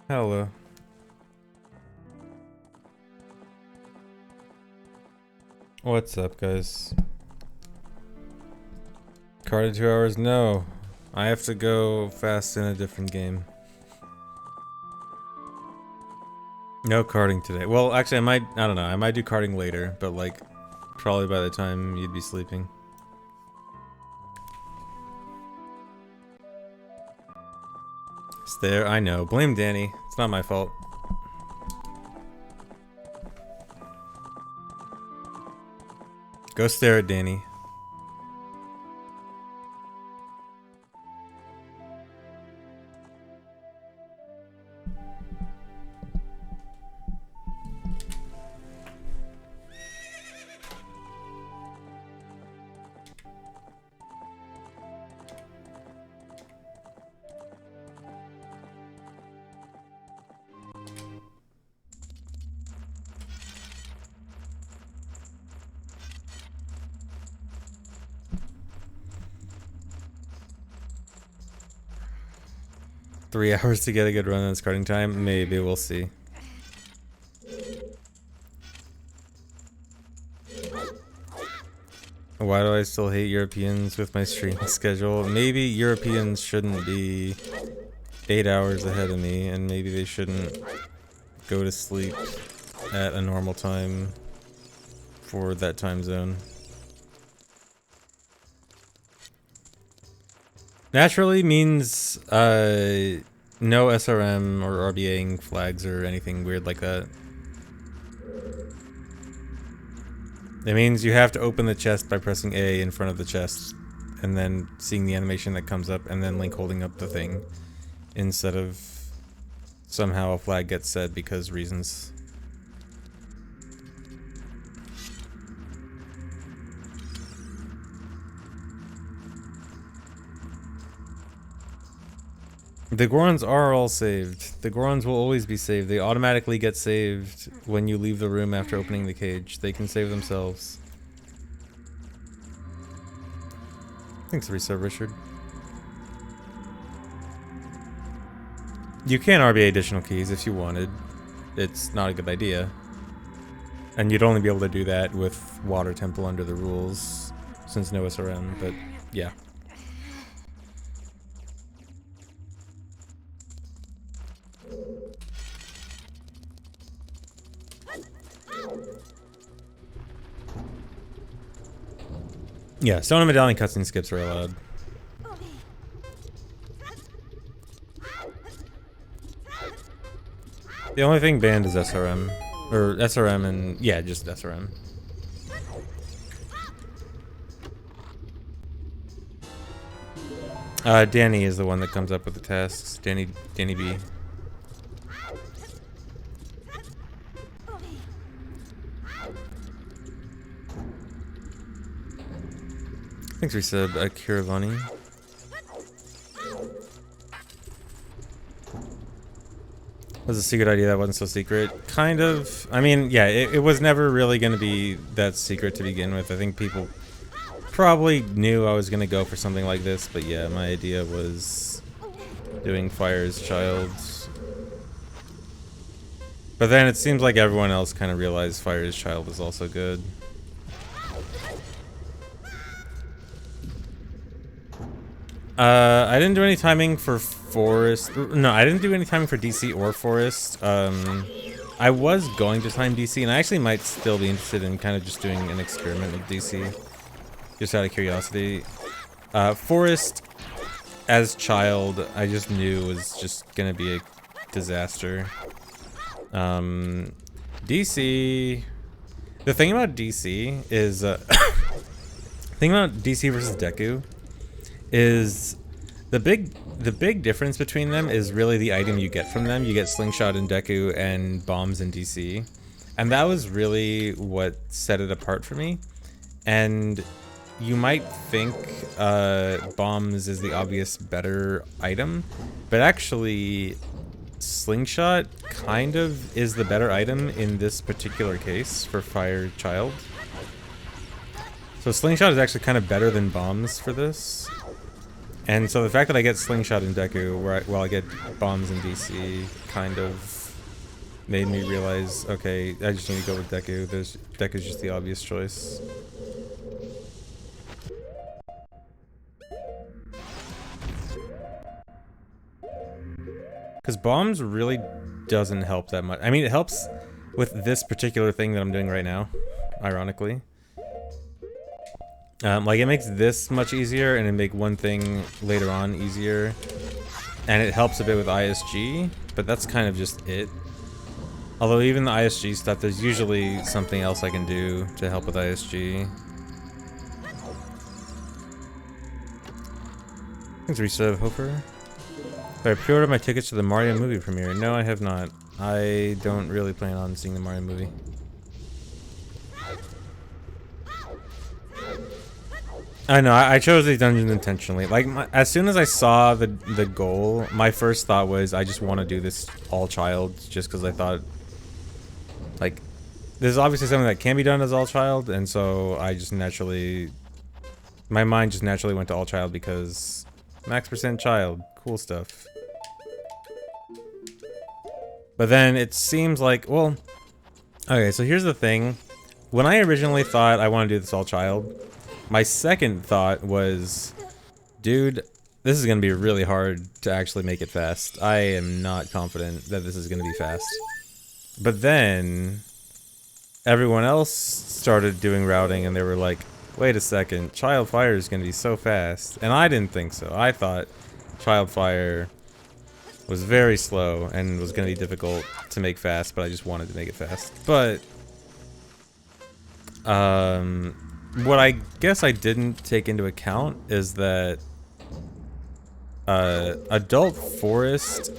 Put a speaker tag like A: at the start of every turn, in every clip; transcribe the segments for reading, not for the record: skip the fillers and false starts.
A: Hello. What's up, guys? Card in 2 hours? No. I have to go fast in a different game. No karting today. Well, actually, I don't know. I might do karting later, but like, probably by the time you'd be sleeping. It's there. I know. Blame Danny. It's not my fault. Go stare at Danny. Three hours to get a good run in this karting time? Maybe, we'll see. Why do I still hate Europeans with my streaming schedule? Maybe Europeans shouldn't be 8 hours ahead of me, and maybe they shouldn't go to sleep at a normal time for that time zone. Naturally means no SRM or RBAing flags or anything weird like that. It means you have to open the chest by pressing A in front of the chest and then seeing the animation that comes up and then Link holding up the thing instead of somehow a flag gets set because reasons. The Gorons are all saved. The Gorons will always be saved. They automatically get saved when you leave the room after opening the cage. They can save themselves. Thanks for resub, Richard. You can RBA additional keys if you wanted. It's not a good idea. And you'd only be able to do that with Water Temple under the rules, since no SRM, but yeah. Yeah, Stone and Medallion cutscene skips are allowed. The only thing banned is SRM. Or SRM and... yeah, just SRM. Danny is the one that comes up with the tasks. Danny B. Thanks, resub, Kiravani. Was a secret idea that wasn't so secret? Kind of. I mean, yeah, it was never really going to be that secret to begin with. I think people probably knew I was going to go for something like this, but yeah, my idea was doing Fire's Child. But then it seems like everyone else kind of realized Fire's Child was also good. I didn't do any timing for Forest. No, I didn't do any timing for DC or Forest. I was going to time DC, and I actually might still be interested in kind of just doing an experiment with DC. Just out of curiosity. Forest, as Child, I just knew was just gonna be a disaster. DC... The thing about DC is... the thing about DC versus Deku is the big difference between them is really the item you get from them. You get Slingshot in Deku and bombs in DC. And that was really what set it apart for me. And you might think bombs is the obvious better item, but actually Slingshot kind of is the better item in this particular case for Fire Child. So Slingshot is actually kind of better than bombs for this. And so the fact that I get Slingshot in Deku, while I get bombs in DC, kind of made me realize, okay, I just need to go with Deku. Deku's just the obvious choice. Because bombs really doesn't help that much. I mean, it helps with this particular thing that I'm doing right now, ironically. Like, it makes this much easier, and it make one thing later on easier. And it helps a bit with ISG, but that's kind of just it. Although even the ISG stuff, there's usually something else I can do to help with ISG. Thanks, Risa Hofer. Have I pre-ordered my tickets to the Mario movie premiere? No, I have not. I don't really plan on seeing the Mario movie. I know, I chose these dungeons intentionally. Like, as soon as I saw the goal, my first thought was, I just want to do this all child, just because I thought, like, this is obviously something that can be done as all child, and so I just naturally, my mind just naturally went to all child because max % child, cool stuff. But then it seems like, well, okay, so here's the thing. When I originally thought I want to do this all child, my second thought was, dude, this is going to be really hard to actually make it fast. I am not confident that this is going to be fast. But then everyone else started doing routing and they were like, wait a second, Child Fire is going to be so fast. And I didn't think so. I thought Child Fire was very slow and was going to be difficult to make fast, but I just wanted to make it fast. But what I guess I didn't take into account is that Adult Forest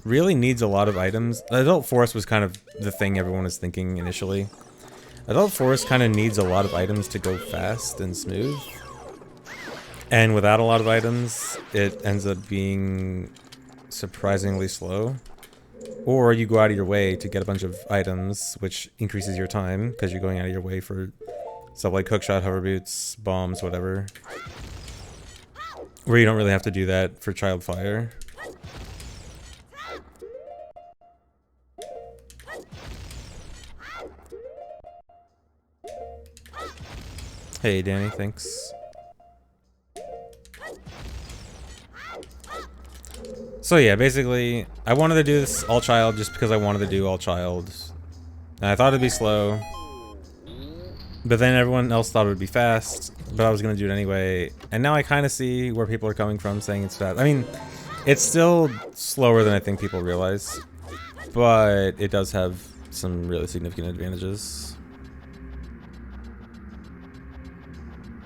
A: really needs a lot of items. Adult Forest was kind of the thing everyone was thinking initially. Adult Forest kind of needs a lot of items to go fast and smooth. And without a lot of items, it ends up being surprisingly slow. Or you go out of your way to get a bunch of items, which increases your time, because you're going out of your way for stuff like hookshot, hover boots, bombs, whatever. Where you don't really have to do that for Child Fire. Hey Danny, thanks. So yeah, basically, I wanted to do this all child just because I wanted to do all child. And I thought it'd be slow. But then everyone else thought it would be fast, but I was going to do it anyway. And now I kind of see where people are coming from saying it's fast. I mean, it's still slower than I think people realize, but it does have some really significant advantages.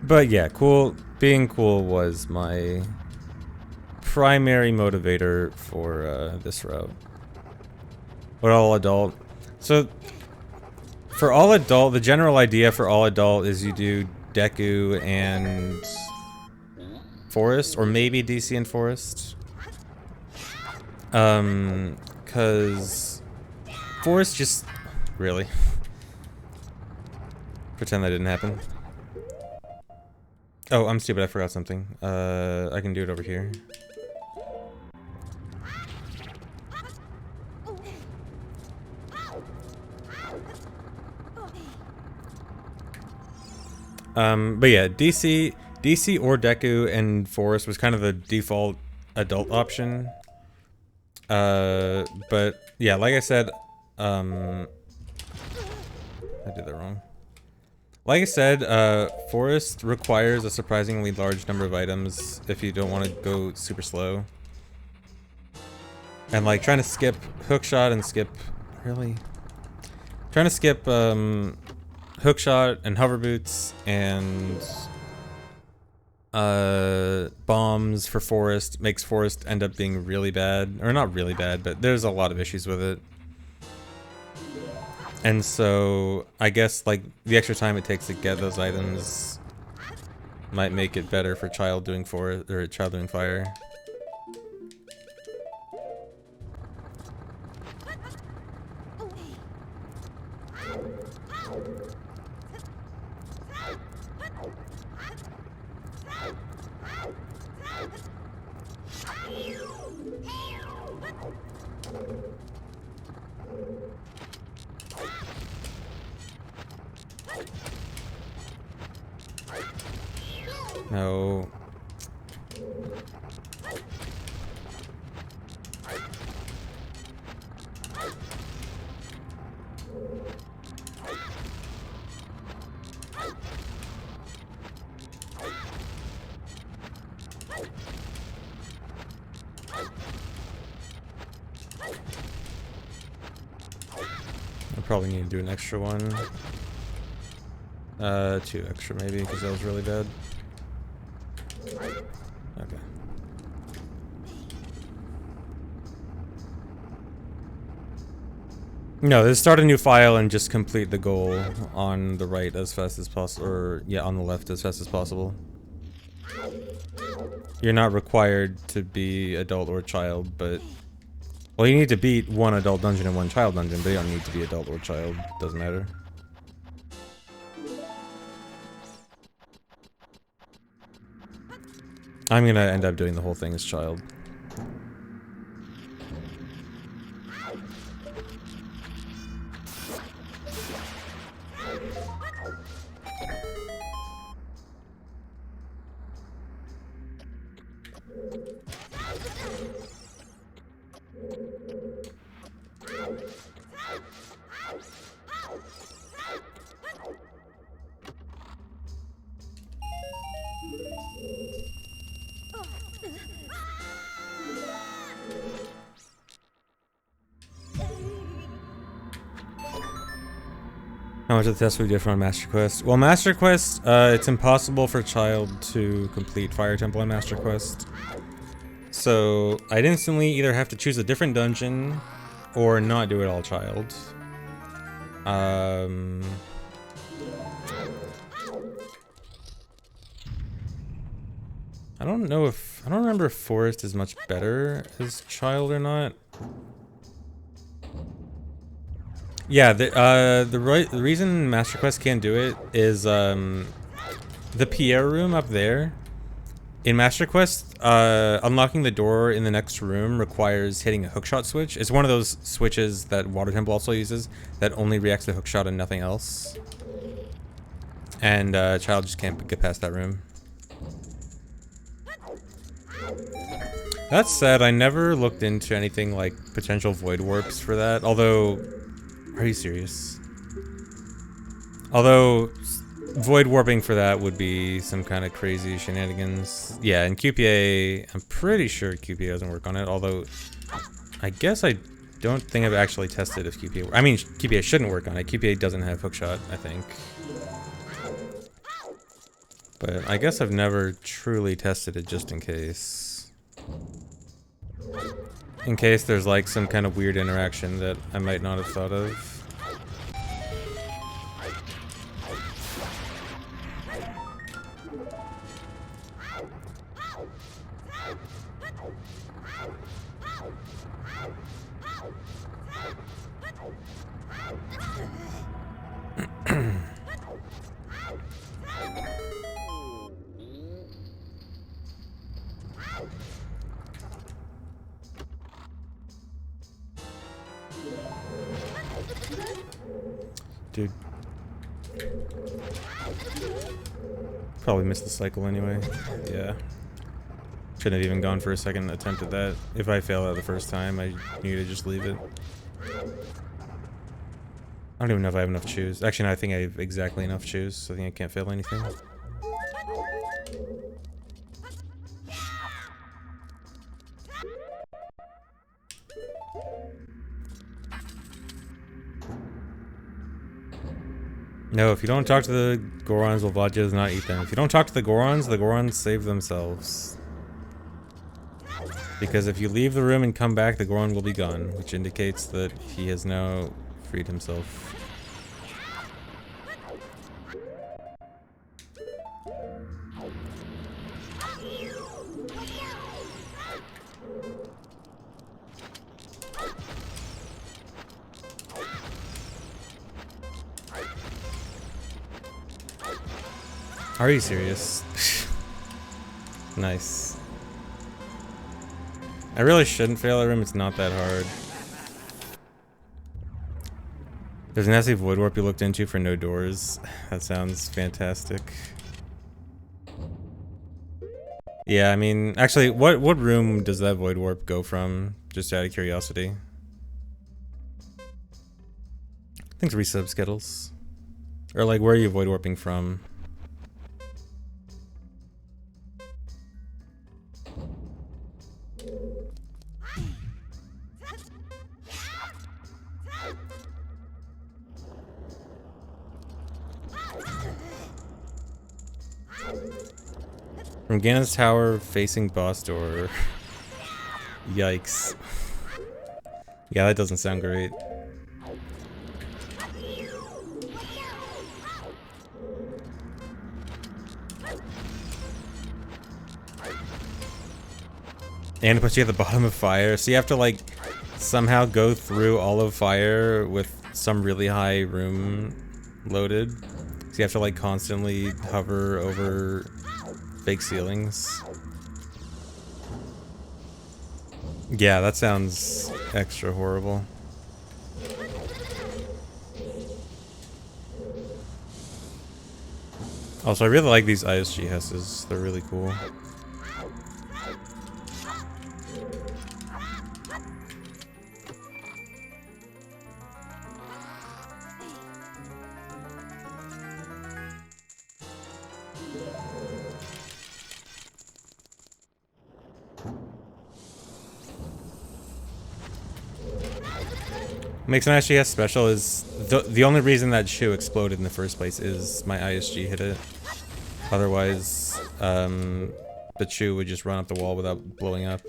A: But yeah, cool. Being cool was my primary motivator for this route. But all adult. So for all adult, the general idea for all adult is you do Deku and Forest, or maybe DC and Forest. Cause Forest just really pretend that didn't happen. Oh, I'm stupid, I forgot something. I can do it over here. But yeah, DC or Deku and Forest was kind of the default adult option. But yeah, like I said, I did that wrong. Like I said, Forest requires a surprisingly large number of items if you don't want to go super slow. And like trying to skip hookshot and skip, really? Trying to skip, hookshot and hover boots and bombs for Forest makes Forest end up being really bad, or not really bad, but there's a lot of issues with it. And so I guess like the extra time it takes to get those items might make it better for Child doing Forest or Child doing Fire. No. I probably need to do an extra one. 2 extra maybe, because that was really bad. Okay. No, just start a new file and just complete the goal on the right as fast as possible, or yeah, on the left as fast as possible. You're not required to be adult or child, but... Well, you need to beat 1 adult dungeon and 1 child dungeon, but you don't need to be adult or child. Doesn't matter. I'm gonna end up doing the whole thing as child. How much of the test we different on Master Quest? Well, Master Quest, it's impossible for a child to complete Fire Temple on Master Quest. So, I'd instantly either have to choose a different dungeon, or not do it all child. I don't know if... I don't remember if Forest is much better as child or not. Yeah, the reason Master Quest can't do it is the Pierre room up there. In Master Quest, unlocking the door in the next room requires hitting a hookshot switch. It's one of those switches that Water Temple also uses that only reacts to hookshot and nothing else. And child just can't get past that room. That said, I never looked into anything like potential void warps for that, although... Are you serious? Although, void warping for that would be some kind of crazy shenanigans. Yeah, and QPA, I'm pretty sure QPA doesn't work on it, although I guess I don't think I've actually tested if QPA... I mean, QPA shouldn't work on it. QPA doesn't have hookshot, I think. But I guess I've never truly tested it just in case. In case there's like some kind of weird interaction that I might not have thought of. Dude. Probably missed the cycle anyway. Yeah. Shouldn't have even gone for a second attempt at that. If I fail that the first time, I need to just leave it. I don't even know if I have enough chews. Actually, no, I think I have exactly enough chews, so I think I can't fail anything. No, if you don't talk to the Gorons, Volvagia does not eat them. If you don't talk to the Gorons save themselves. Because if you leave the room and come back, the Goron will be gone, which indicates that he has now freed himself. Are you serious? Nice. I really shouldn't fail that room, it's not that hard. There's an nasty void warp you looked into for no doors. That sounds fantastic. Yeah, I mean, actually, what room does that void warp go from? Just out of curiosity. Thanks, resub Skittles. Or like, where are you void warping from? From Ganon's tower facing boss door. Yikes. Yeah, that doesn't sound great. And it puts you at the bottom of fire, so you have to like somehow go through all of fire with some really high room loaded. So you have to like constantly hover over fake ceilings. Yeah, that sounds extra horrible. Also, I really like these ISG Hesses. They're really cool. Makes an ISGS special is the only reason that shoe exploded in the first place is my ISG hit it. Otherwise, the shoe would just run up the wall without blowing up.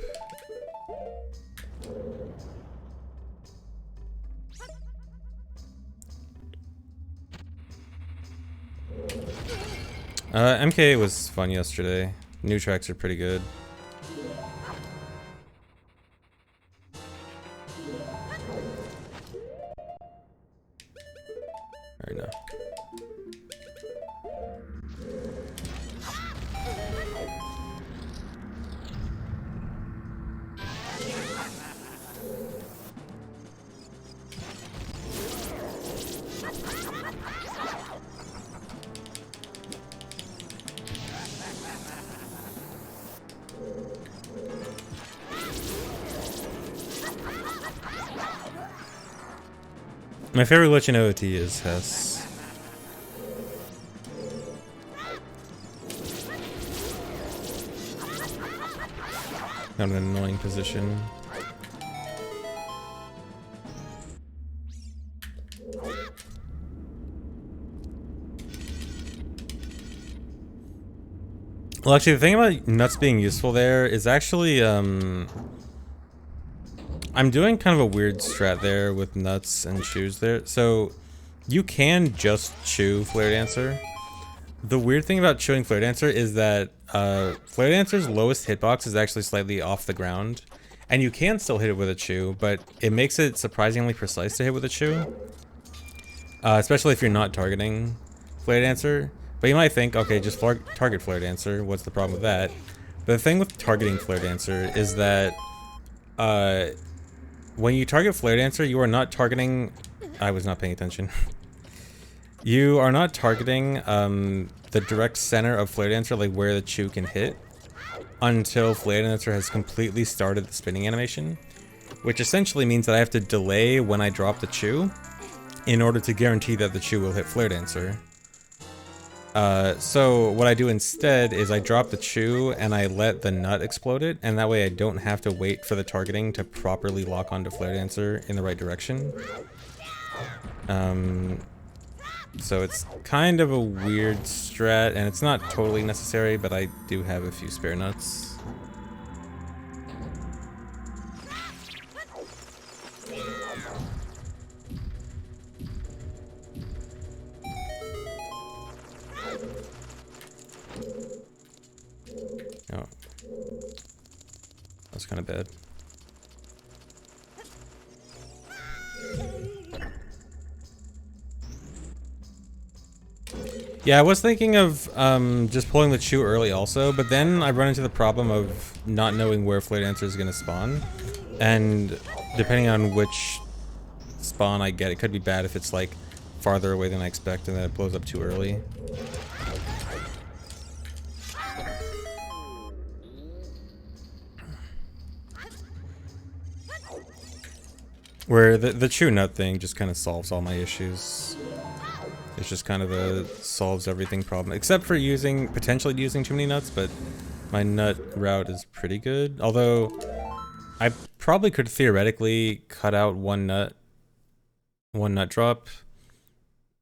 A: MK was fun yesterday. New tracks are pretty good. Alright, no. My favorite glitch in OOT is Hess. Not an annoying position. Well, actually, the thing about nuts being useful there is actually, I'm doing kind of a weird strat there with nuts and chews there. So you can just chew Flare Dancer. The weird thing about chewing Flare Dancer is that Flare Dancer's lowest hitbox is actually slightly off the ground. And you can still hit it with a chew, but it makes it surprisingly precise to hit with a chew. Especially if you're not targeting Flare Dancer. But you might think, okay, just target Flare Dancer, what's the problem with that? But the thing with targeting Flare Dancer is that when you target Flare Dancer, you are not targeting... I was not paying attention. You are not targeting the direct center of Flare Dancer, like where the chew can hit, until Flare Dancer has completely started the spinning animation. Which essentially means that I have to delay when I drop the chew in order to guarantee that the chew will hit Flare Dancer. So what I do instead is I drop the chew and I let the nut explode it, and that way I don't have to wait for the targeting to properly lock onto Flare Dancer in the right direction. So it's kind of a weird strat, and it's not totally necessary, but I do have a few spare nuts. Oh. That's kind of bad. Yeah, I was thinking of just pulling the chew early also, but then I run into the problem of not knowing where Flare Dancer is going to spawn. And depending on which spawn, I get it could be bad if it's like farther away than I expect and then it blows up too early. Where the chew nut thing just kind of solves all my issues. It's just kind of a solves everything problem, except for potentially using too many nuts, but my nut route is pretty good. Although I probably could theoretically cut out one nut drop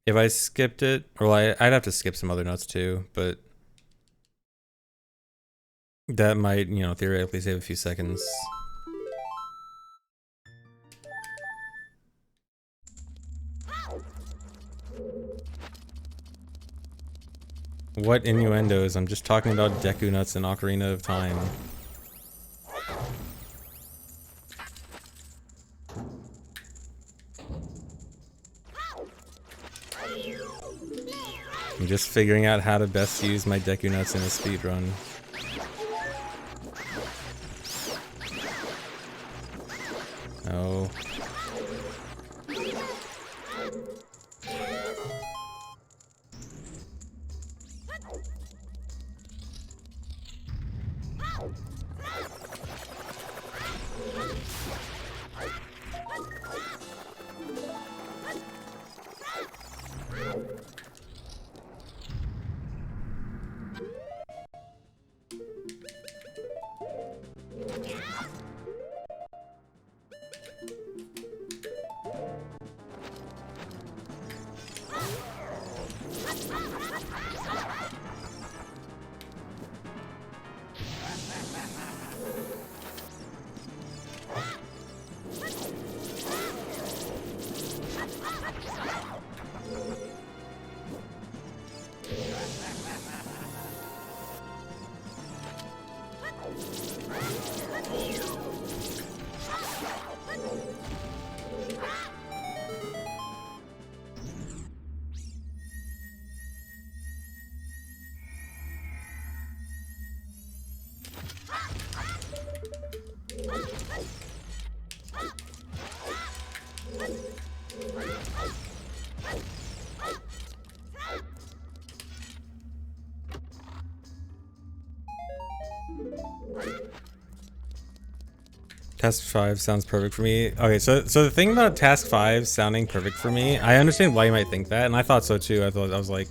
A: if I skipped it. Or I'd have to skip some other nuts too, but that might, you know, theoretically save a few seconds. What innuendos? I'm just talking about Deku Nuts and Ocarina of Time. I'm just figuring out how to best use my Deku Nuts in a speedrun. Oh. Task 5 sounds perfect for me. Okay, so the thing about Task 5 sounding perfect for me, I understand why you might think that, and I thought so too. I was like,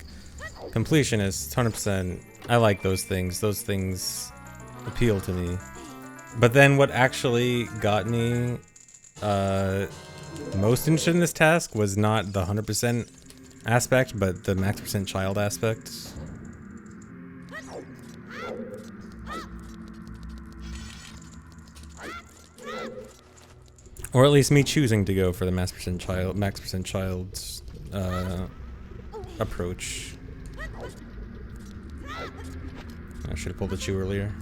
A: completionist, 100%. I like those things. Those things appeal to me. But then what actually got me most interested in this task was not the 100% aspect, but the max percent child aspect. Or at least me choosing to go for the max percent child approach. I should have pulled the chew earlier.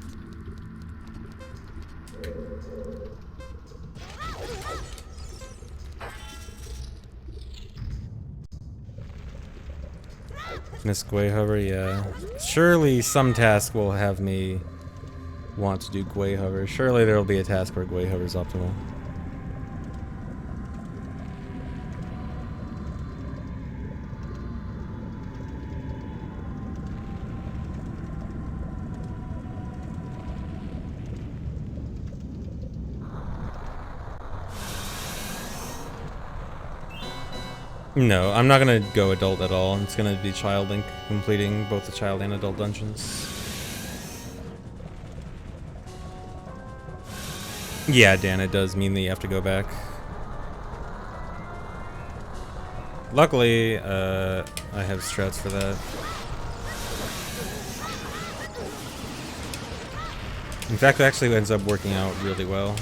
A: Miss Hover, yeah. Surely some task will have me want to do Hover. Surely there will be a task where Hover is optimal. No, I'm not gonna go adult at all. It's gonna be Child Link completing both the child and adult dungeons. Yeah, Dan, it does mean that you have to go back. Luckily, I have strats for that. In fact, it actually ends up working out really well.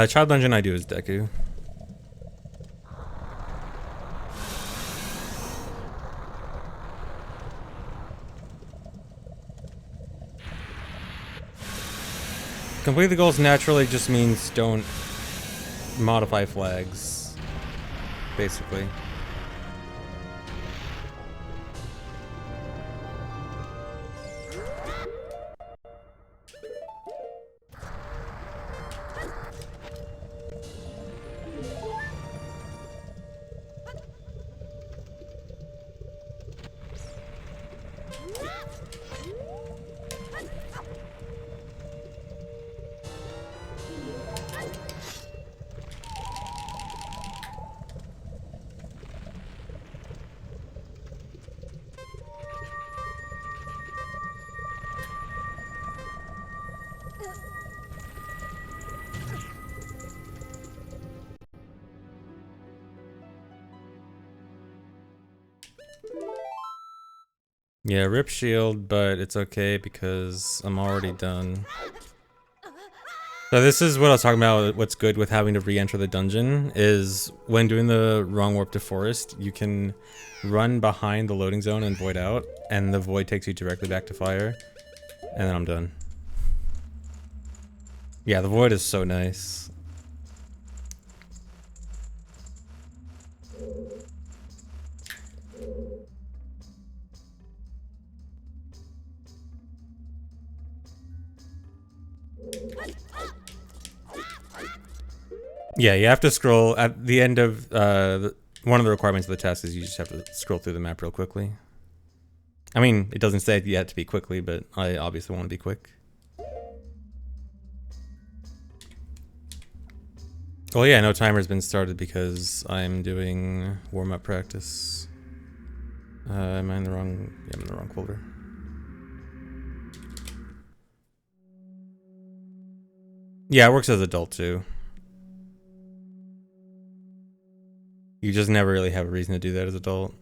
A: Child dungeon I do is Deku. Complete the goals naturally just means don't modify flags, basically. Yeah, rip shield, but it's okay because I'm already done. So this is what I was talking about. What's good with having to re-enter the dungeon is when doing the wrong warp to forest, you can run behind the loading zone and void out, and the void takes you directly back to fire, and then I'm done. Yeah, the void is so nice. Yeah, you have to scroll at the end of one of the requirements of the task is you just have to scroll through the map real quickly. I mean, it doesn't say you have to be quickly, but I obviously want to be quick. Well, yeah, no timer's been started because I'm doing warm-up practice. Am I in the wrong? Yeah, I'm in the wrong folder. Yeah, it works as adult too. You just never really have a reason to do that as adult.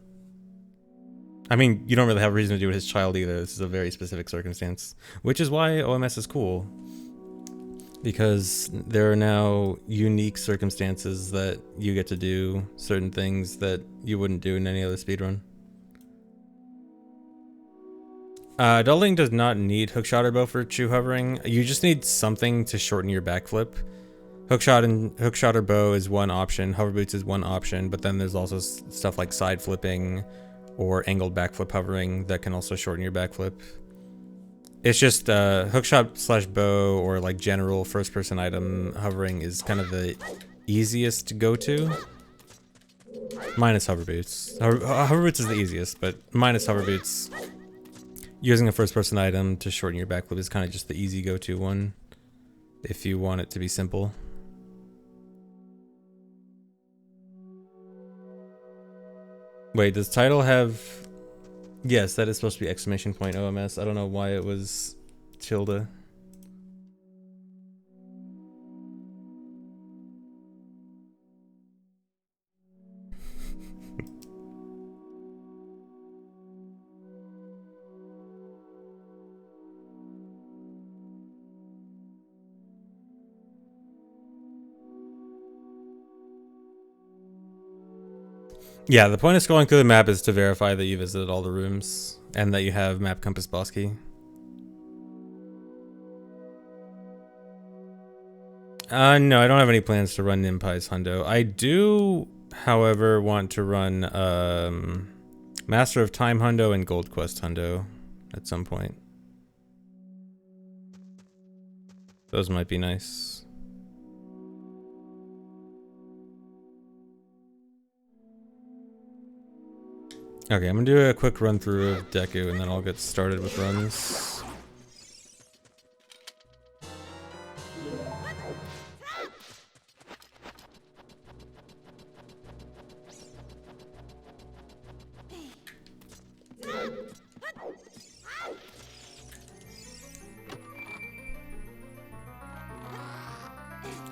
A: I mean, you don't really have a reason to do it as child either. This is a very specific circumstance, which is why OMS is cool. Because there are now unique circumstances that you get to do certain things that you wouldn't do in any other speedrun. Adulting does not need hookshot or bow for true hovering. You just need something to shorten your backflip. Hookshot or bow is one option. Hover boots is one option, but then there's also stuff like side flipping or angled backflip hovering that can also shorten your backflip. It's just hookshot / bow or like general first person item hovering is kind of the easiest to go to. Minus hover boots. Hover boots is the easiest, but minus hover boots. Using a first person item to shorten your backflip is kind of just the easy go to one if you want it to be simple. Wait, does title have... Yes, that is supposed to be exclamation point OMS. I don't know why it was tilde. Yeah, the point of scrolling through the map is to verify that you visited all the rooms and that you have map compass boss key. No, I don't have any plans to run Nimpai's Hundo. I do, however, want to run Master of Time Hundo and Gold Quest Hundo at some point. Those might be nice. Okay, I'm gonna do a quick run through of Deku and then I'll get started with runs.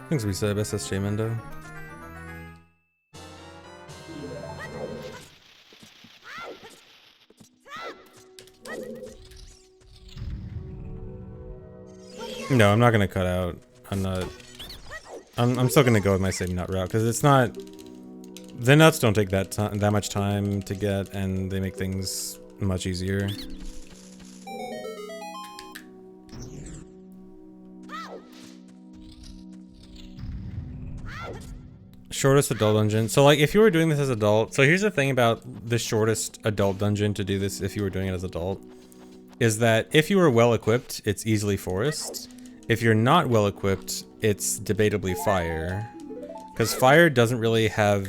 A: Thanks, Resub, SSJ Mendo. No, I'm not gonna cut out. I'm still gonna go with my same nut route because it's not. The nuts don't take that much time to get, and they make things much easier. Shortest adult dungeon. So like if you were doing this as adult, so here's the thing about the shortest adult dungeon to do this if you were doing it as adult, is that if you were well equipped, it's easily forest. If you're not well equipped, it's debatably fire. Because fire doesn't really have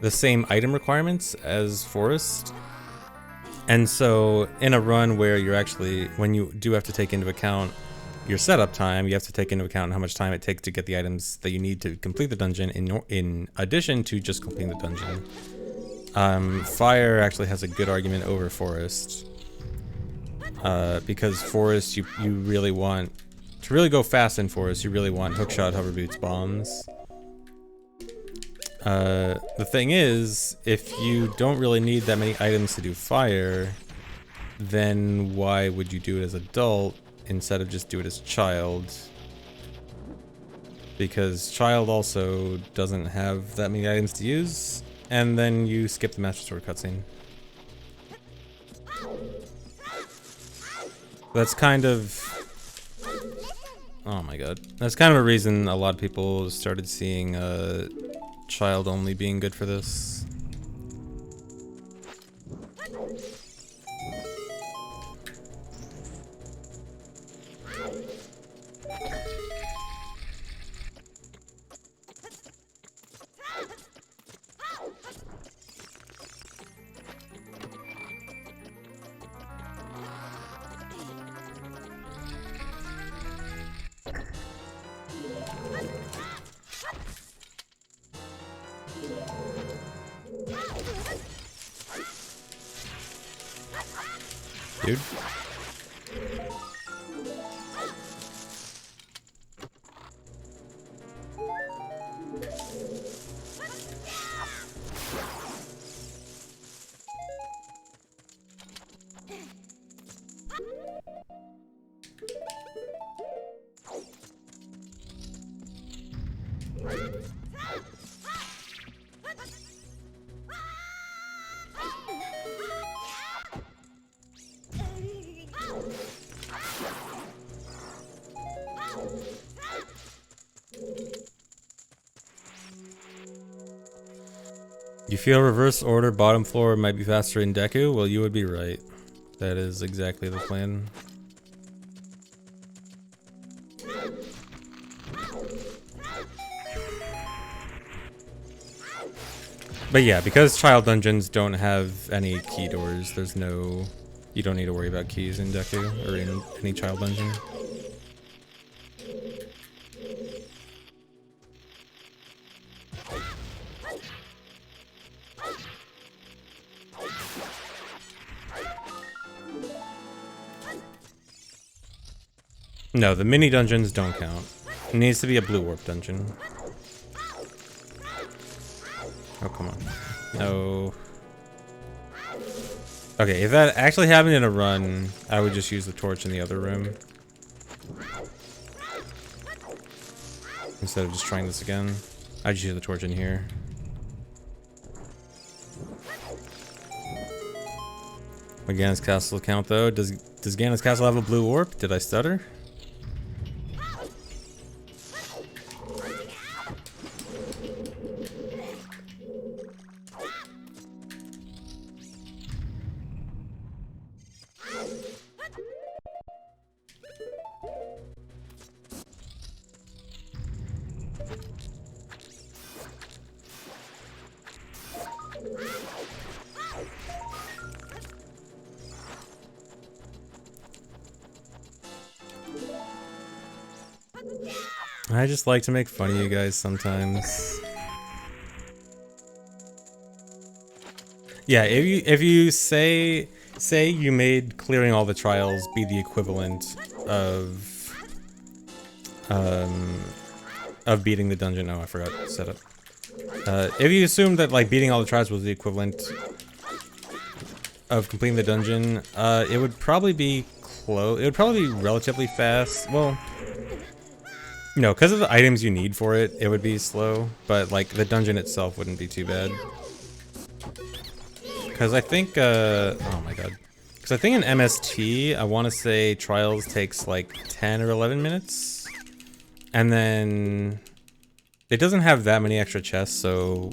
A: the same item requirements as forest. And so in a run where you're actually, when you do have to take into account your setup time, you have to take into account how much time it takes to get the items that you need to complete the dungeon in addition to just completing the dungeon. Fire actually has a good argument over forest. Because forest, you really want, to really go fast in forest, you really want hookshot, hover boots, bombs. The thing is, if you don't really need that many items to do fire, then why would you do it as adult instead of just do it as child? Because child also doesn't have that many items to use, and then you skip the Master Sword cutscene. That's kind of... Oh my god. That's kind of a reason a lot of people started seeing child only being good for this. Dude. You feel reverse order bottom floor might be faster in Deku? Well, you would be right. That is exactly the plan. But yeah, because child dungeons don't have any key doors, there's no... You don't need to worry about keys in Deku, or in any child dungeon. No, the mini dungeons don't count. It needs to be a blue warp dungeon. Oh, come on. No. Okay, if that actually happened in a run, I would just use the torch in the other room. Instead of just trying this again. I'd just use the torch in here. Would Ganon's Castle count though? Does Ganon's Castle have a blue warp? Did I stutter? I just like to make fun of you guys sometimes. Yeah, if you say you made clearing all the trials be the equivalent of beating the dungeon. Oh, I forgot to set up. If you assume that like beating all the trials was the equivalent of completing the dungeon, it would probably be close. It would probably be relatively fast. Well, no, because of the items you need for it, it would be slow. But like the dungeon itself wouldn't be too bad. Because I think, oh my god. Because I think in MST, I want to say Trials takes like 10 or 11 minutes. And then it doesn't have that many extra chests, so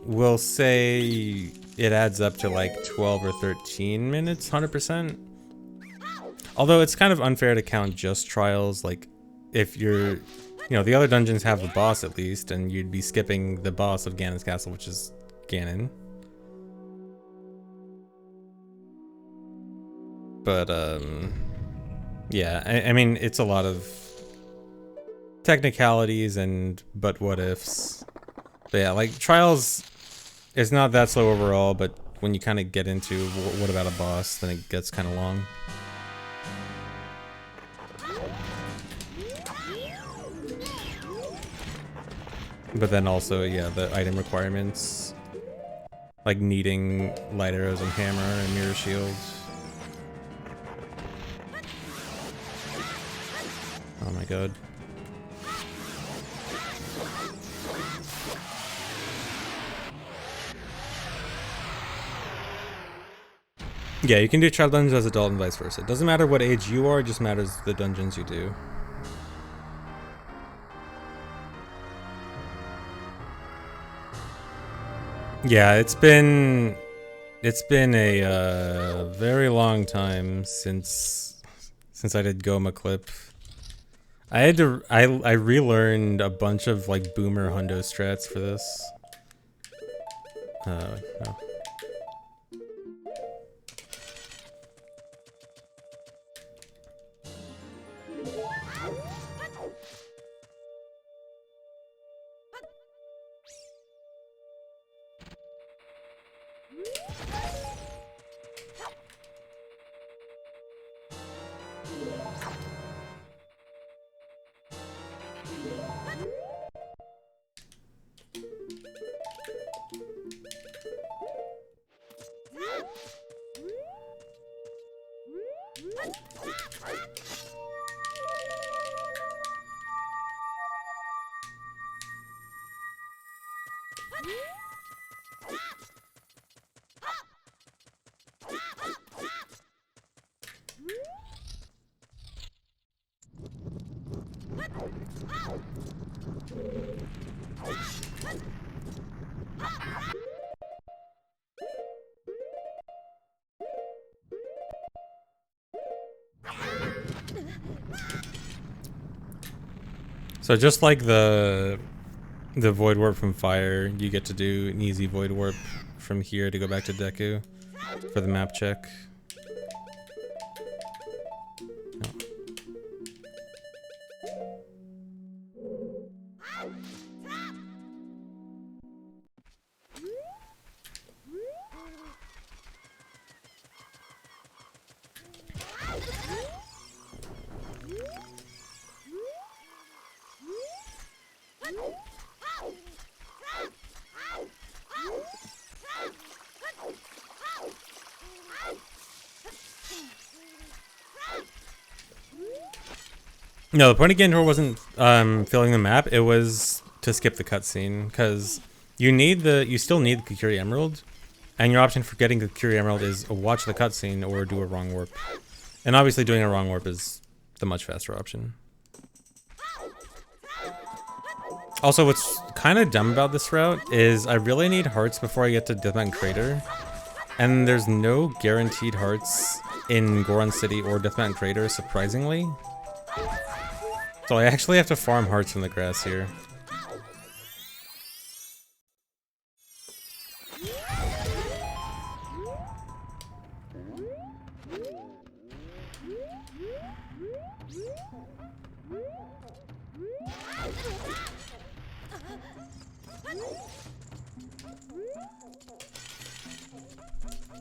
A: we'll say it adds up to like 12 or 13 minutes, 100%. Although it's kind of unfair to count just Trials, like if you're, you know, the other dungeons have a boss at least, and you'd be skipping the boss of Ganon's Castle, which is Ganon. But, yeah, I mean, it's a lot of technicalities and but what ifs. But yeah, like, Trials is not that slow overall, but when you kind of get into what about a boss, then it gets kind of long. But then also, yeah, the item requirements, like needing light arrows and hammer and mirror shields. Oh my god. Yeah, you can do child dungeons as adult and vice versa. It doesn't matter what age you are, it just matters the dungeons you do. Yeah, it's been a very long time since I did Goma Clip. I relearned a bunch of like boomer hundo strats for this. No. So just like the void warp from fire, you get to do an easy void warp from here to go back to Deku for the map check. No, the point of Gandor wasn't filling the map. It was to skip the cutscene because you still need the Kukuri Emerald, and your option for getting the Kukuri Emerald is watch the cutscene or do a wrong warp. And obviously, doing a wrong warp is the much faster option. Also, what's kind of dumb about this route is I really need hearts before I get to Deathmountain Crater, and there's no guaranteed hearts in Goron City or Deathmountain Crater, surprisingly. So I actually have to farm hearts from the grass here.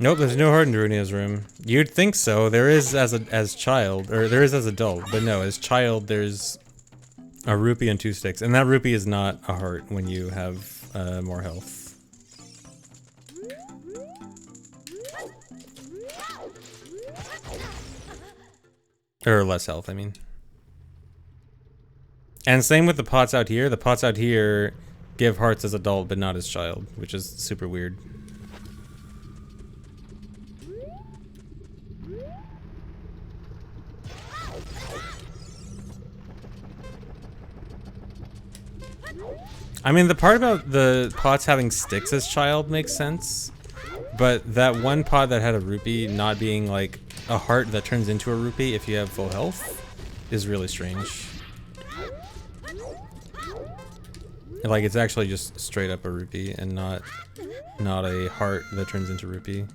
A: Nope, there's no heart in Darunia's room. You'd think so. There is as child, or there is as adult, but no, as child there's a rupee and 2 sticks, and that rupee is not a heart when you have more health. Or less health, I mean. And same with the pots out here. The pots out here give hearts as adult, but not as child, which is super weird. I mean, the part about the pots having sticks as child makes sense, but that one pot that had a rupee not being like a heart that turns into a rupee if you have full health is really strange. Like, it's actually just straight up a rupee and not a heart that turns into rupee.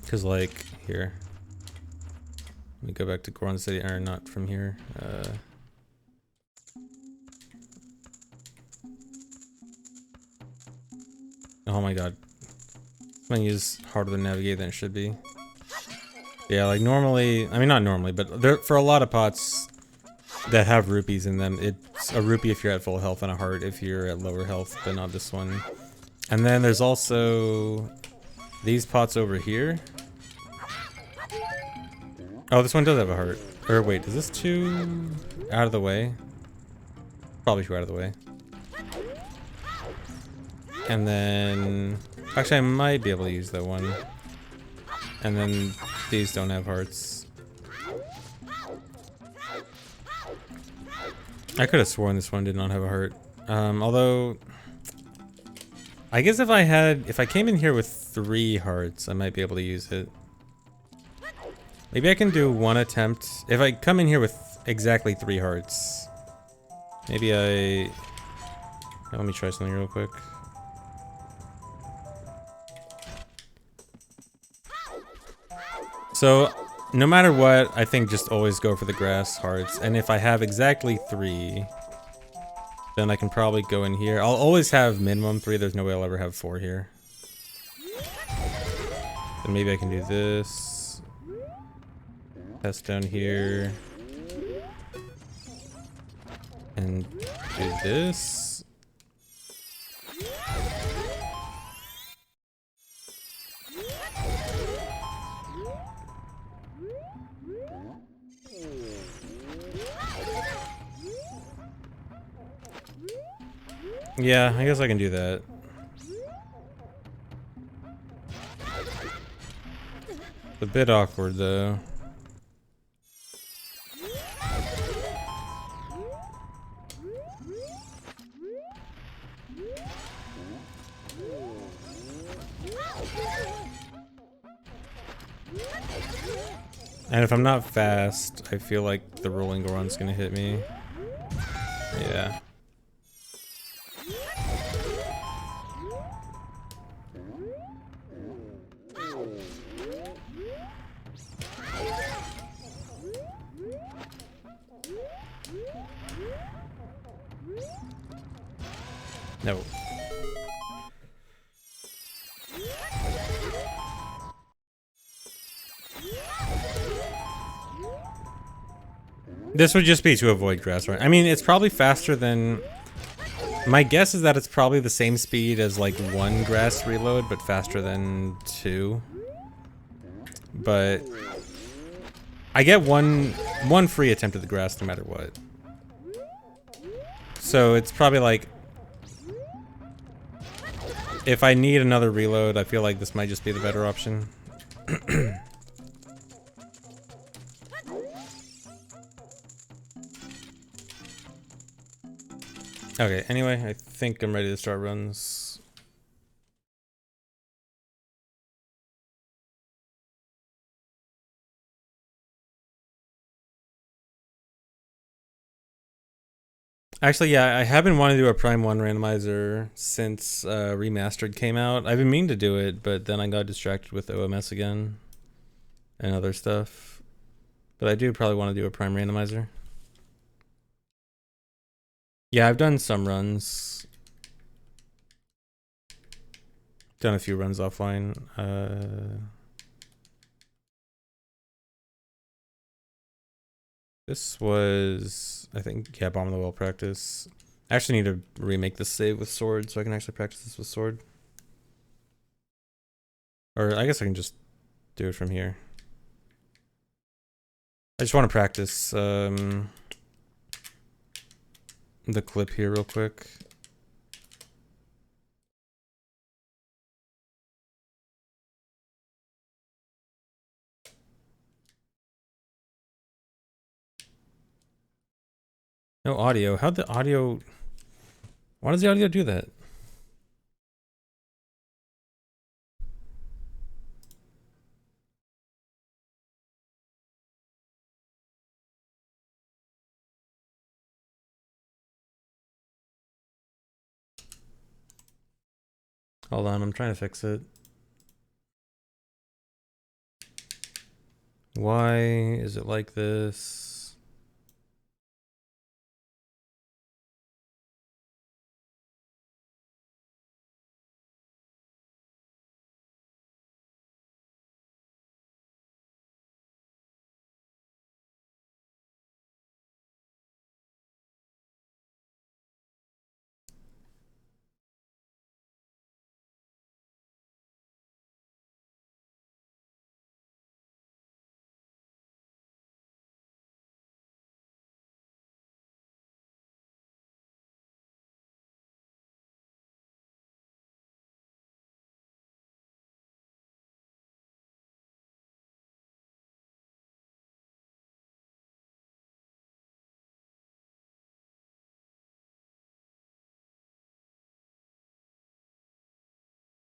A: Cause like, here. Let me go back to Goron City, or not from here. Oh my god. This menu is harder to navigate than it should be. Yeah, like normally, I mean not normally, but there, for a lot of pots, that have rupees in them. It's a rupee if you're at full health and a heart if you're at lower health, but not this one. And then there's also these pots over here. Oh, this one does have a heart. Or wait, is this too out of the way? Probably too out of the way. And then... Actually, I might be able to use that one. And then these don't have hearts. I could have sworn this one did not have a heart. Although... I guess if I came in here with 3 hearts, I might be able to use it. Maybe I can do one attempt. If I come in here with exactly 3 hearts. Maybe let me try something real quick. So, no matter what, I think just always go for the grass hearts. And if I have exactly 3, then I can probably go in here. I'll always have minimum 3. There's no way I'll ever have 4 here. Then maybe I can do this. Test down here. And do this. Yeah, I guess I can do that. It's a bit awkward though. And if I'm not fast, I feel like the rolling run's gonna hit me. Yeah. No. This would just be to avoid grass, right? I mean, it's probably faster than... My guess is that it's probably the same speed as like 1 grass reload, but faster than 2. But... I get one free attempt at the grass no matter what. So it's probably like... If I need another reload, I feel like this might just be the better option. Okay, anyway, I think I'm ready to start runs. Actually, yeah, I have been wanting to do a Prime 1 randomizer since Remastered came out. I've been meaning to do it, but then I got distracted with OMS again and other stuff. But I do probably want to do a Prime randomizer. Yeah, I've done some runs. Done a few runs offline. This was, I think, yeah, Bomb in the Well practice. I actually need to remake this save with sword so I can actually practice this with sword. Or I guess I can just do it from here. I just want to practice the clip here real quick. No audio. How'd the audio... Why does the audio do that? Hold on, I'm trying to fix it. Why is it like this?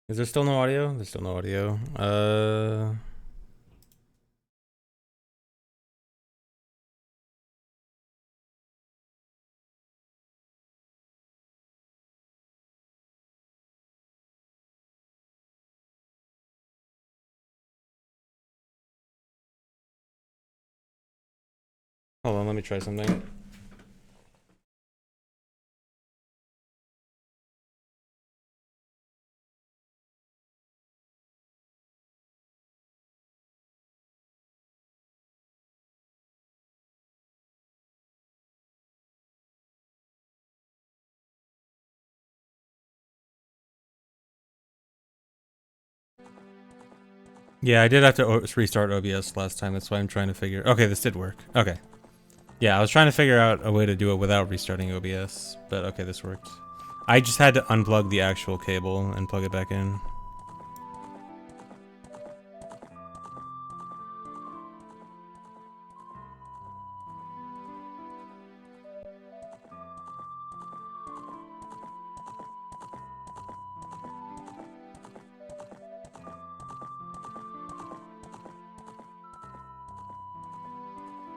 A: Is there still no audio? There's still no audio. Hold on, let me try something. Yeah, I did have to restart OBS last time. That's why I'm trying to figure... Okay, this did work. Okay. Yeah, I was trying to figure out a way to do it without restarting OBS. But okay, this worked. I just had to unplug the actual cable and plug it back in.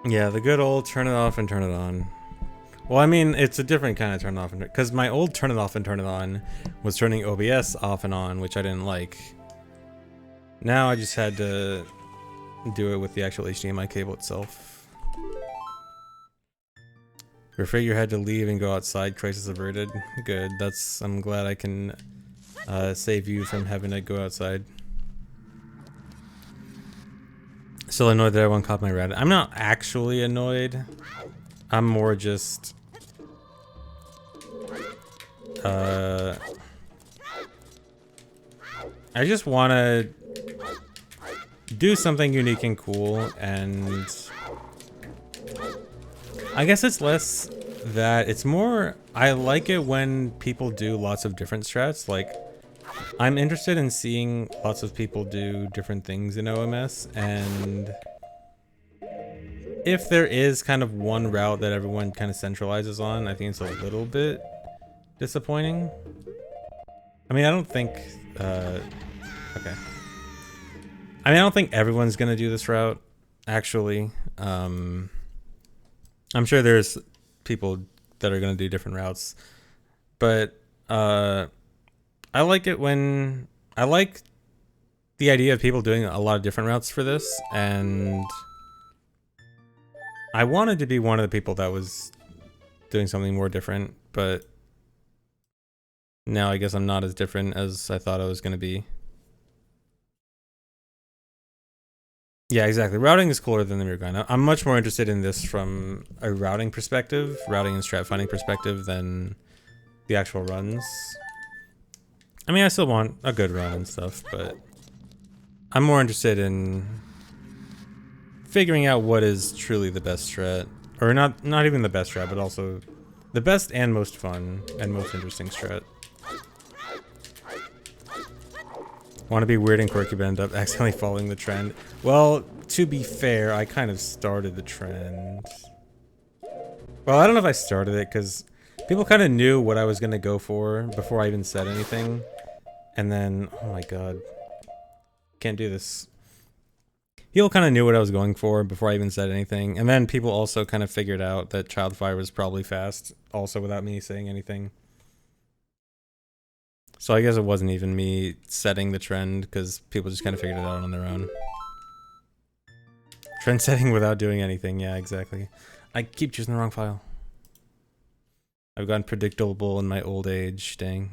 A: Yeah, the good old turn it off and turn it on. Well, I mean, it's a different kind of turn it off and because my old turn it off and turn it on was turning OBS off and on, which I didn't like. Now I just had to do it with the actual HDMI cable itself. Your figure had to leave and go outside. Crisis averted. Good. I'm glad I can save you from having to go outside. Still annoyed that everyone caught my rat. I'm not actually annoyed. I'm more just... I just want to do something unique and cool, and I guess it's less that, it's more, I like it when people do lots of different strats. Like, I'm interested in seeing lots of people do different things in OMS, and if there is kind of one route that everyone kind of centralizes on, I think it's a little bit disappointing. I mean, I don't think, okay. I mean, I don't think everyone's gonna do this route, actually. I'm sure there's people that are gonna do different routes, but I like it when, I like the idea of people doing a lot of different routes for this, and I wanted to be one of the people that was doing something more different, but now I guess I'm not as different as I thought I was gonna be. Yeah, exactly. Routing is cooler than the mirror grind. I'm much more interested in this from a routing perspective, routing and strat finding perspective, than the actual runs. I mean, I still want a good run and stuff, but I'm more interested in figuring out what is truly the best strat. Or not even the best strat, but also the best and most fun and most interesting strat. Want to be weird and quirky, but end up accidentally following the trend. Well, to be fair, I kind of started the trend. Well, I don't know if I started it, because people kind of knew what I was going to go for before I even said anything. And then, oh my god. Can't do this. People kind of knew what I was going for before I even said anything. And then people also kind of figured out that Childfire was probably fast, also without me saying anything. So I guess it wasn't even me setting the trend, because people just kind of figured it out on their own. Trend setting without doing anything, yeah, exactly. I keep choosing the wrong file. I've gotten predictable in my old age, dang.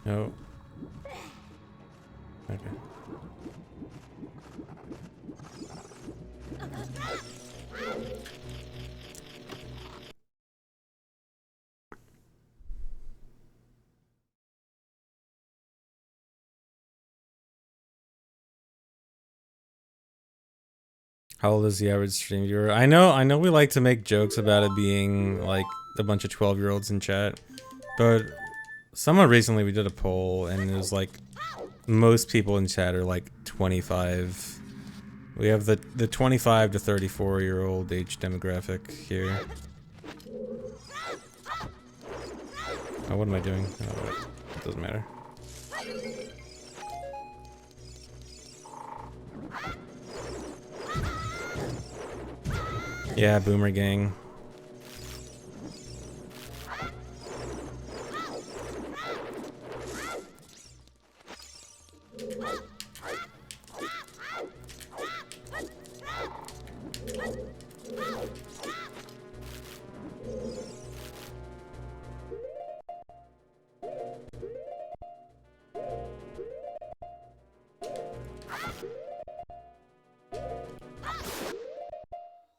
A: No. Okay. How old is the average stream viewer? I know we like to make jokes about it being like a bunch of 12-year-olds in chat, but someone recently we did a poll and it was like most people in chat are like 25. We have the 25 to 34-year-old age demographic here. Oh, what am I doing? Oh, it doesn't matter. Yeah, boomer gang.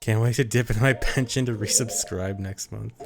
A: Can't wait to dip in my pension to resubscribe next month.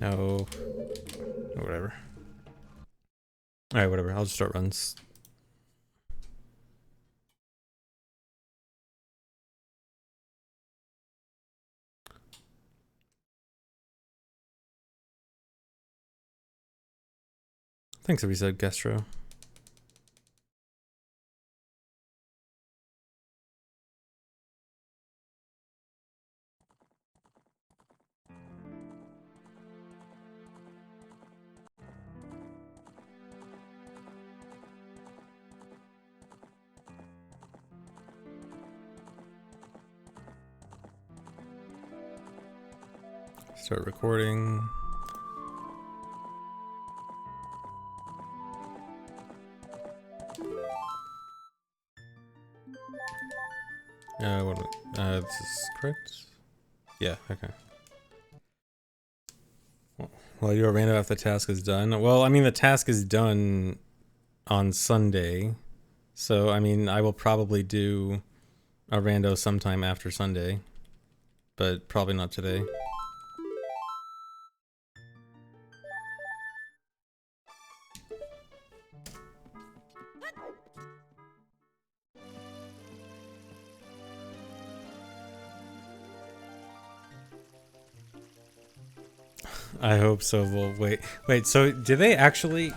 A: No. Whatever. Alright, whatever. I'll just start runs. Thanks, we said Gastro. Start recording. This is correct? Yeah, okay. Well, you're random if the task is done. Well, I mean, the task is done on Sunday. So, I mean, I will probably do a rando sometime after Sunday. But probably not today. I hope so. Well, wait. So, are they actually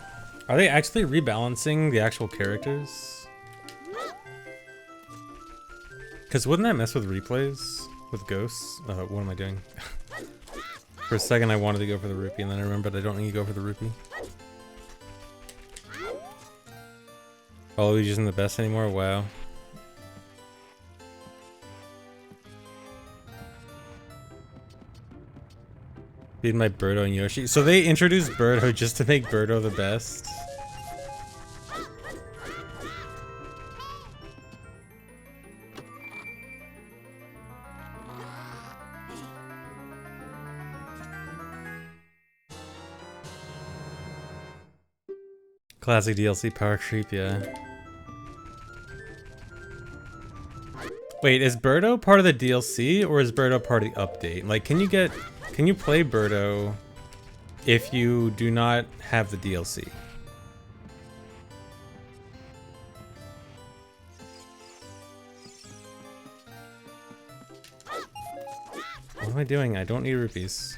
A: rebalancing the actual characters? Because wouldn't that mess with replays with ghosts? What am I doing? For a second, I wanted to go for the rupee, and then I remembered I don't need to go for the rupee. Waluigi's isn't the best anymore. Wow. Beat my Birdo and Yoshi. So they introduced Birdo just to make Birdo the best. Classic DLC power creep, yeah. Wait, is Birdo part of the DLC or is Birdo part of the update? Like, can you play Birdo if you do not have the DLC? What am I doing? I don't need rupees.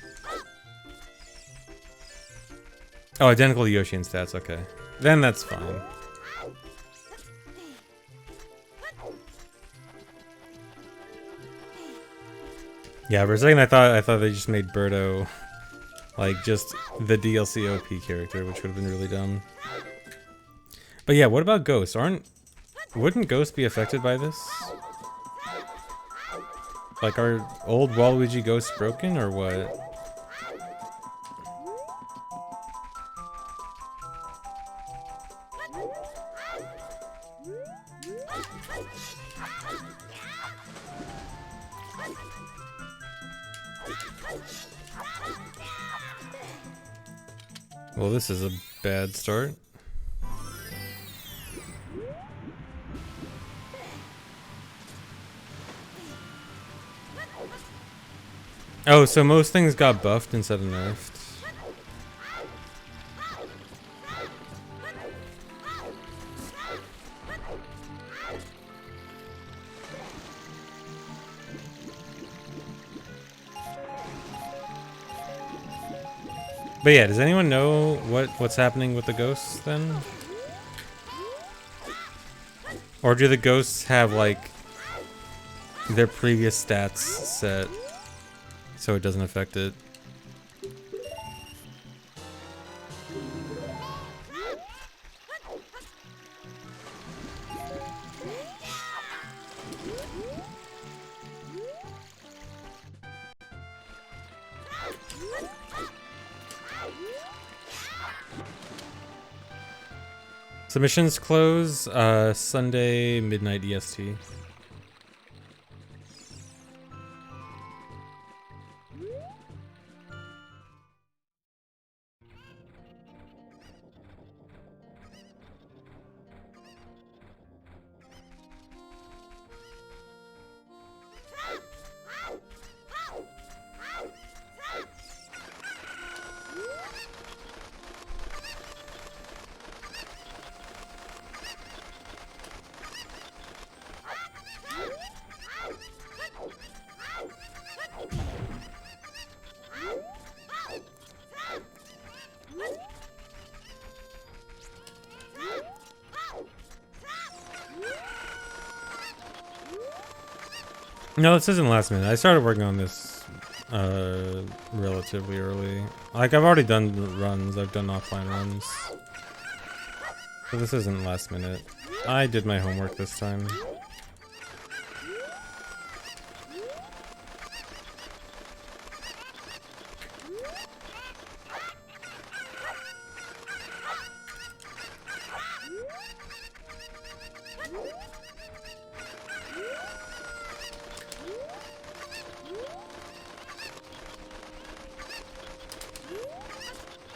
A: Oh, identical to Yoshi in stats, okay. Then that's fine. Yeah, for a second I thought they just made Birdo like just the DLC OP character, which would have been really dumb. But yeah, what about ghosts? Wouldn't ghosts be affected by this? Like, are old Waluigi ghosts broken or what? Well, this is a bad start. Oh, so most things got buffed instead of nerfed. But yeah, does anyone know what's happening with the ghosts then? Or do the ghosts have like their previous stats set so it doesn't affect it? Submissions close Sunday midnight EST. No, this isn't last minute. I started working on this relatively early. Like, I've already done runs. I've done offline runs. So this isn't last minute. I did my homework this time.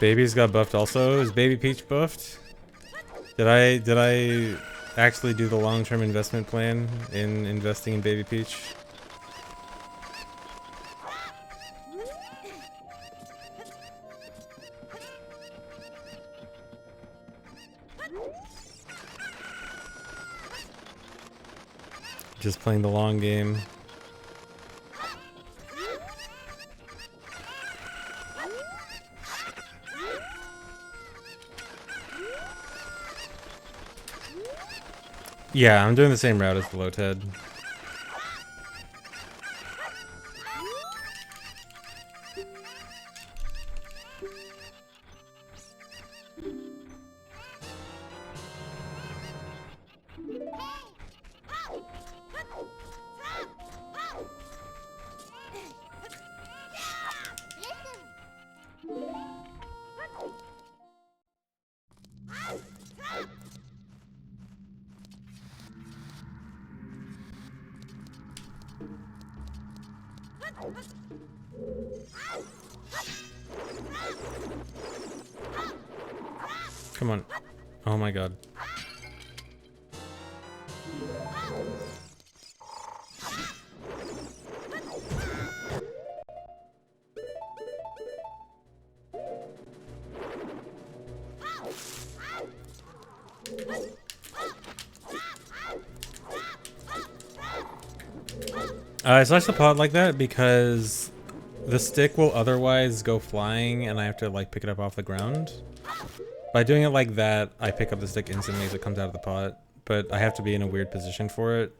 A: Baby's got buffed also. Is Baby Peach buffed? Did I actually do the long-term investment plan in investing in Baby Peach? Just playing the long game. Yeah, I'm doing the same route as the Low-Ted. Come on. Oh my god. I slashed the pot like that because the stick will otherwise go flying and I have to like pick it up off the ground. By doing it like that, I pick up the stick instantly as it comes out of the pot, but I have to be in a weird position for it,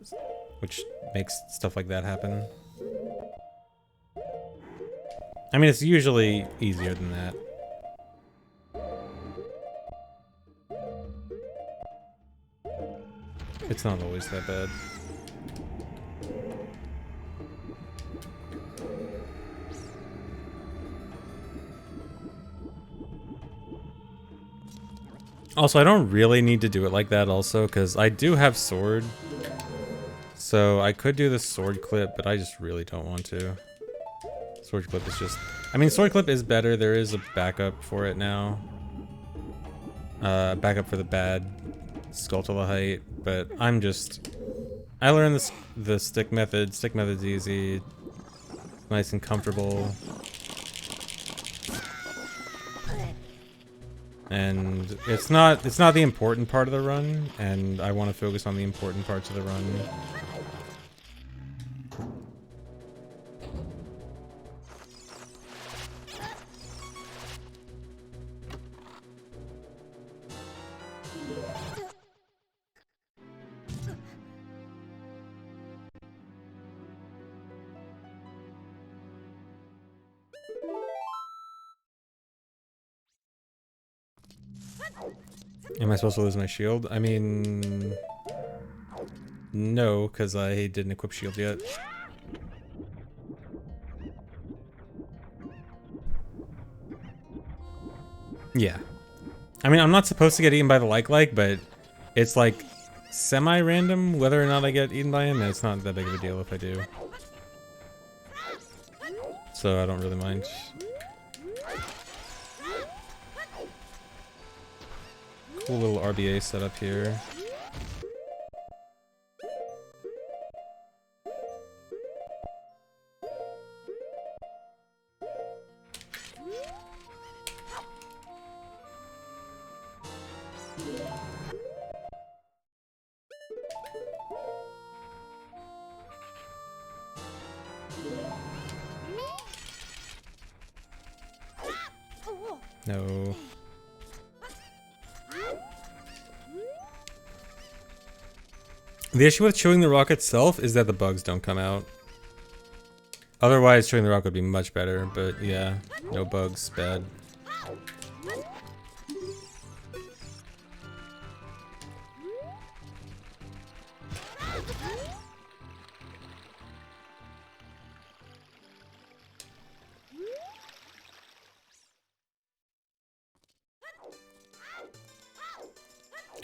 A: which makes stuff like that happen. I mean, it's usually easier than that. It's not always that bad. Also, I don't really need to do it like that also, because I do have sword. So I could do the sword clip, but I just really don't want to. Sword clip is just... I mean, sword clip is better. There is a backup for it now. Backup for the bad Skulltula height, but I'm just... I learned the stick method. Stick method's easy. Nice and comfortable. And it's not the important part of the run, and I want to focus on the important parts of the run. Am I supposed to lose my shield? I mean... No, because I didn't equip shield yet. Yeah. I mean, I'm not supposed to get eaten by the like, but it's like semi-random whether or not I get eaten by him, and it's not that big of a deal if I do. So I don't really mind. Cool little RBA setup here. No. The issue with chewing the rock itself is that the bugs don't come out. Otherwise, chewing the rock would be much better, but yeah, no bugs, bad.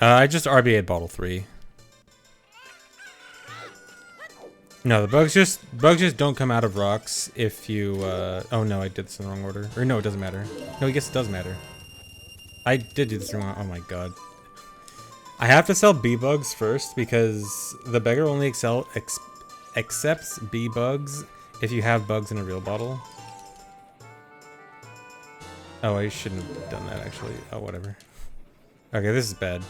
A: I just RBA'd bottle 3. No, the bugs just don't come out of rocks if you, oh no, I did this in the wrong order. Or no, it doesn't matter. No, I guess it does matter. I did do this wrong, oh my god. I have to sell B-bugs first because the beggar only accepts B-bugs if you have bugs in a real bottle. Oh, I shouldn't have done that actually. Oh, whatever. Okay, this is bad.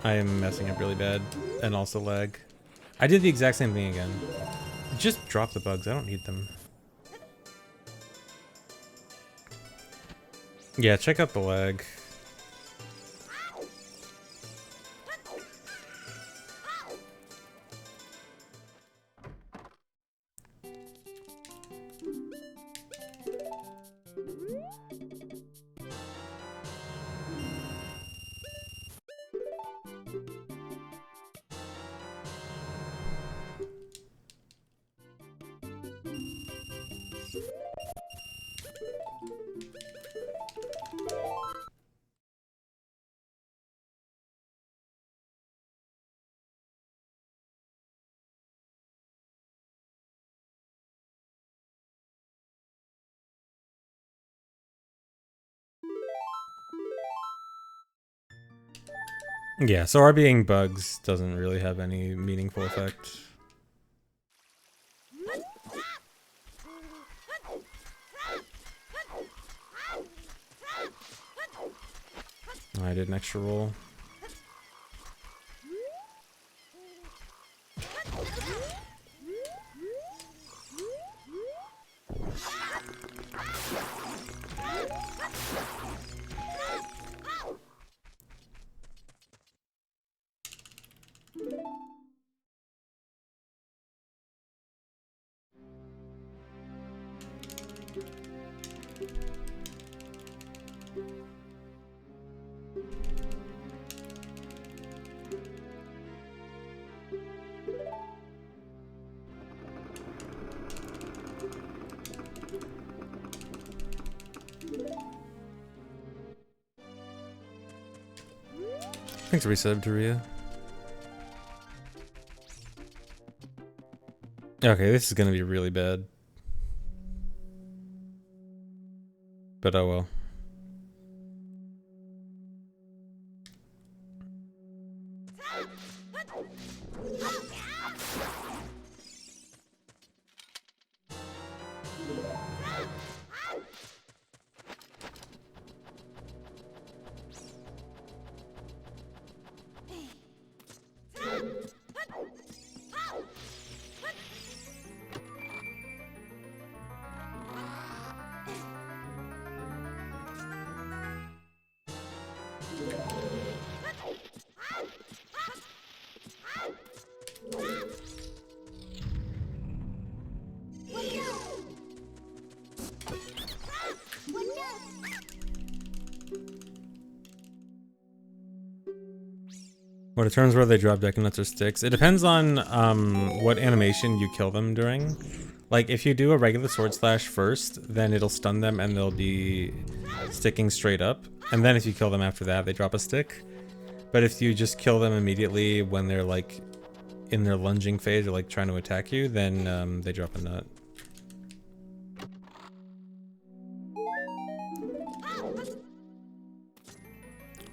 A: I am messing up really bad. And also lag. I did the exact same thing again. Just drop the bugs, I don't need them. Yeah, check out the lag. Yeah, so RBing bugs doesn't really have any meaningful effect. I did an extra roll. Thanks for resub, Daria. Okay, this is gonna be really bad. But oh well. What, it turns where they drop deck nuts or sticks? It depends on what animation you kill them during. Like, if you do a regular sword slash first, then it'll stun them and they'll be sticking straight up. And then if you kill them after that, they drop a stick. But if you just kill them immediately when they're like in their lunging phase or like trying to attack you, then they drop a nut.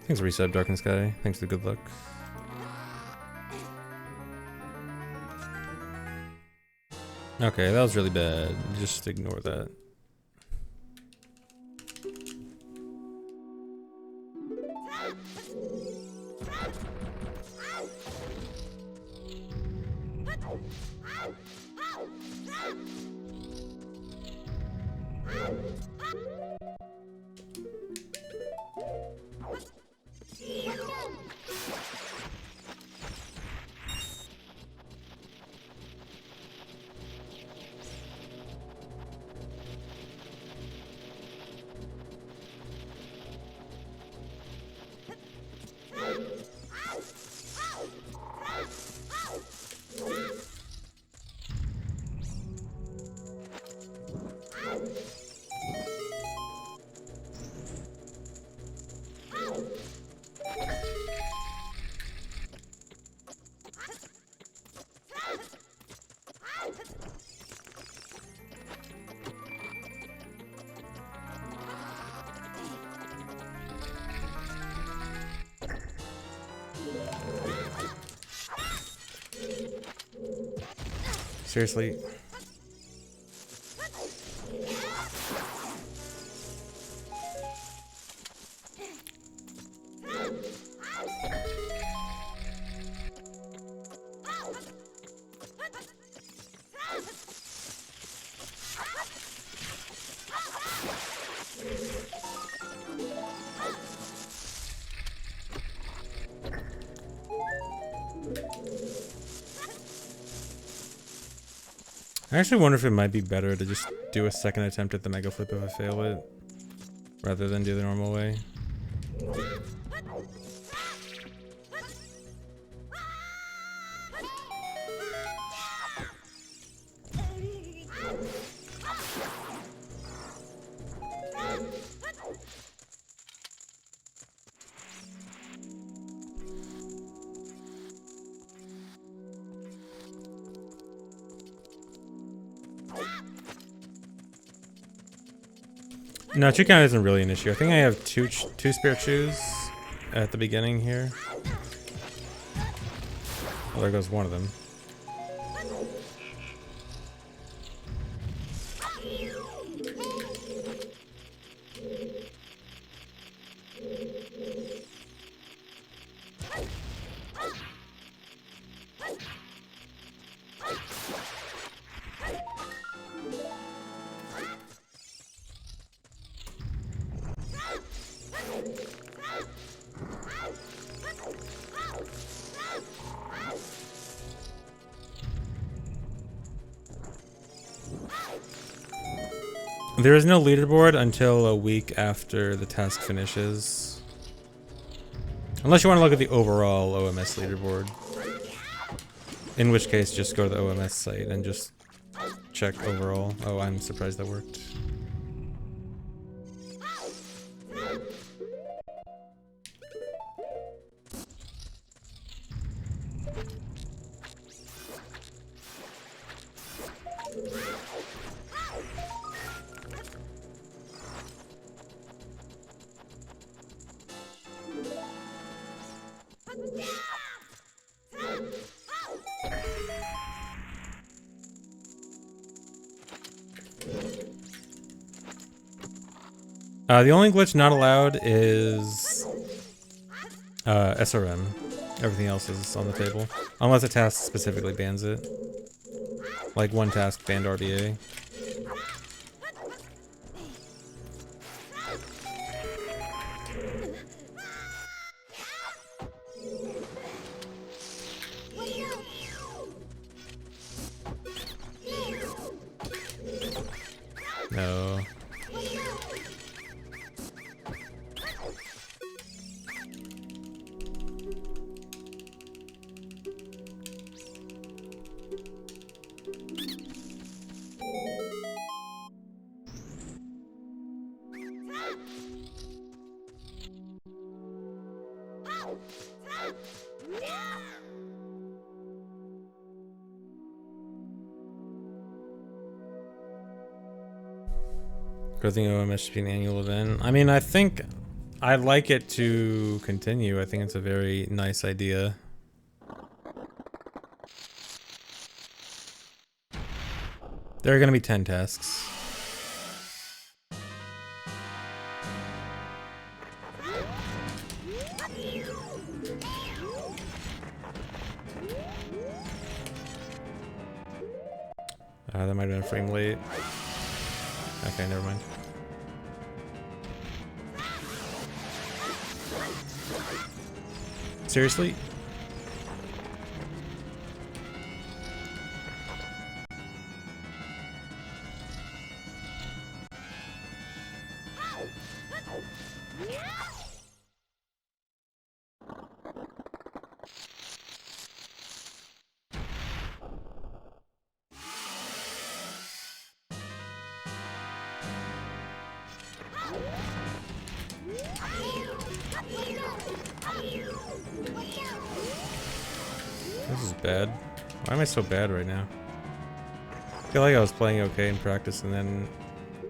A: Thanks for resub, Dark and Sky. Thanks for the good luck. Okay, that was really bad. Just ignore that. Seriously. I actually wonder if it might be better to just do a second attempt at the mega flip if I fail it, rather than do the normal way. No, tree count isn't really an issue. I think I have two spare chews at the beginning here. Oh, there goes one of them. There is no leaderboard until a week after the task finishes. Unless you want to look at the overall OMS leaderboard. In which case, just go to the OMS site and just check overall. Oh, I'm surprised that worked. The only glitch not allowed is SRM. Everything else is on the table. Unless a task specifically bans it. Like one task banned RBA. No. I think OMS should be an annual event. I mean, I think I'd like it to continue. I think it's a very nice idea. There are going to be 10 tasks. That might have been a frame late. Okay, never mind. Seriously? This is bad. Why am I so bad right now? I feel like I was playing okay in practice and then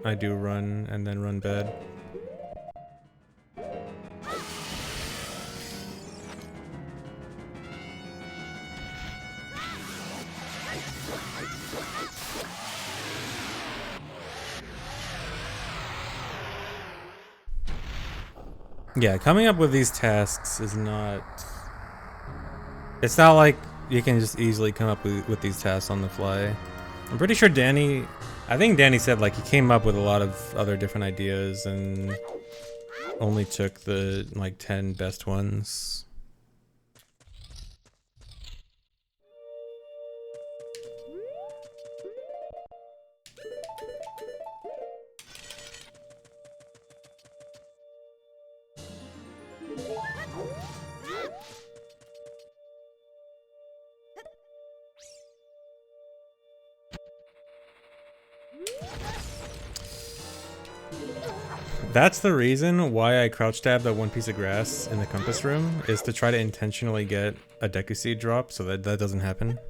A: I do run and then run bad. Yeah, coming up with these tasks is not... It's not like you can just easily come up with these tasks on the fly. I'm pretty sure Danny... I think Danny said like he came up with a lot of other different ideas and only took the like 10 best ones. That's the reason why I crouch tab that one piece of grass in the compass room, is to try to intentionally get a Deku Seed drop so that that doesn't happen.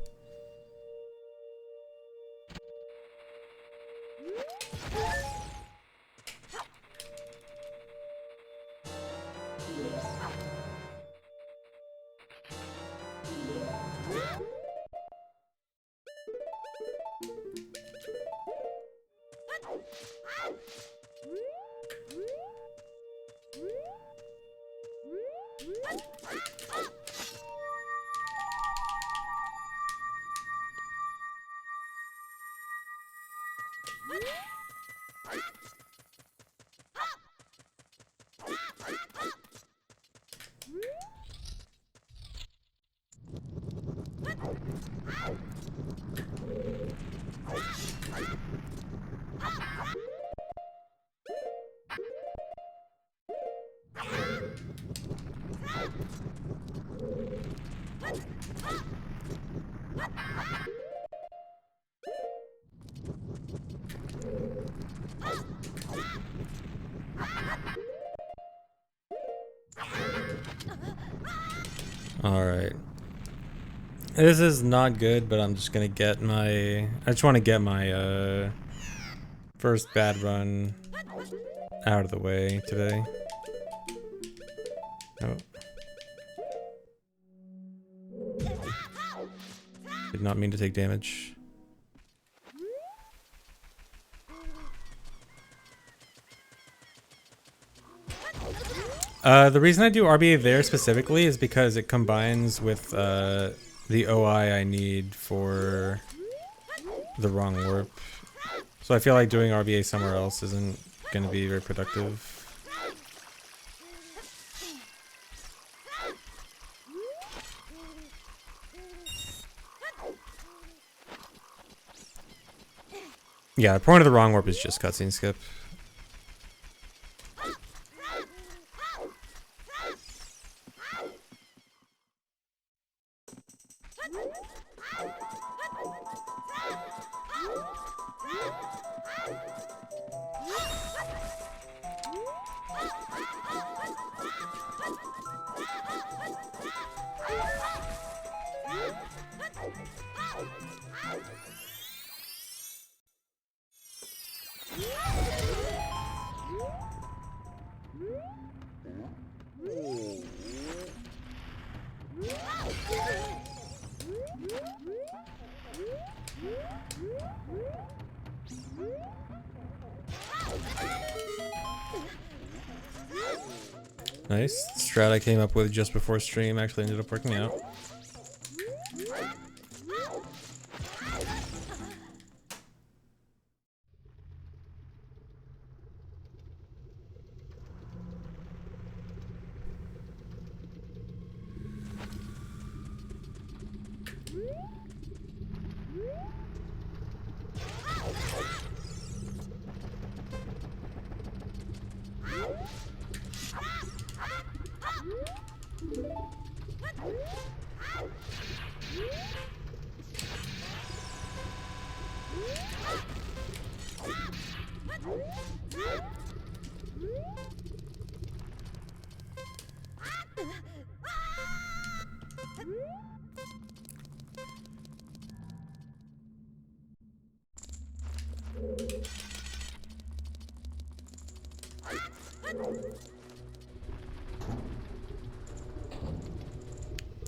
A: Alright. This is not good, but I'm just gonna get my... I just want to get my first bad run out of the way today. Oh. Did not mean to take damage. The reason I do RBA there specifically is because it combines with the OI I need for the wrong warp. So I feel like doing RBA somewhere else isn't going to be very productive. Yeah, the point of the wrong warp is just cutscene skip. Nice. Strat I came up with just before stream actually ended up working out.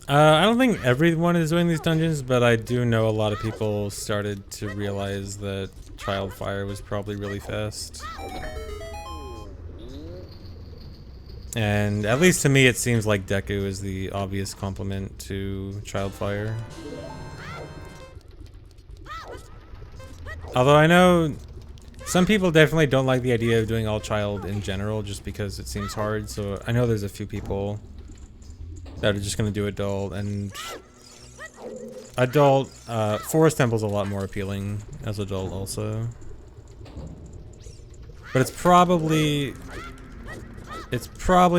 A: I don't think everyone is doing these dungeons, but I do know a lot of people started to realize that Child Fire was probably really fast. And at least to me, it seems like Deku is the obvious complement to Child Fire. Although I know some people definitely don't like the idea of doing all Child in general just because it seems hard, so I know there's a few people that are just gonna do adult, and adult Forest Temple's a lot more appealing as adult also. But it's probably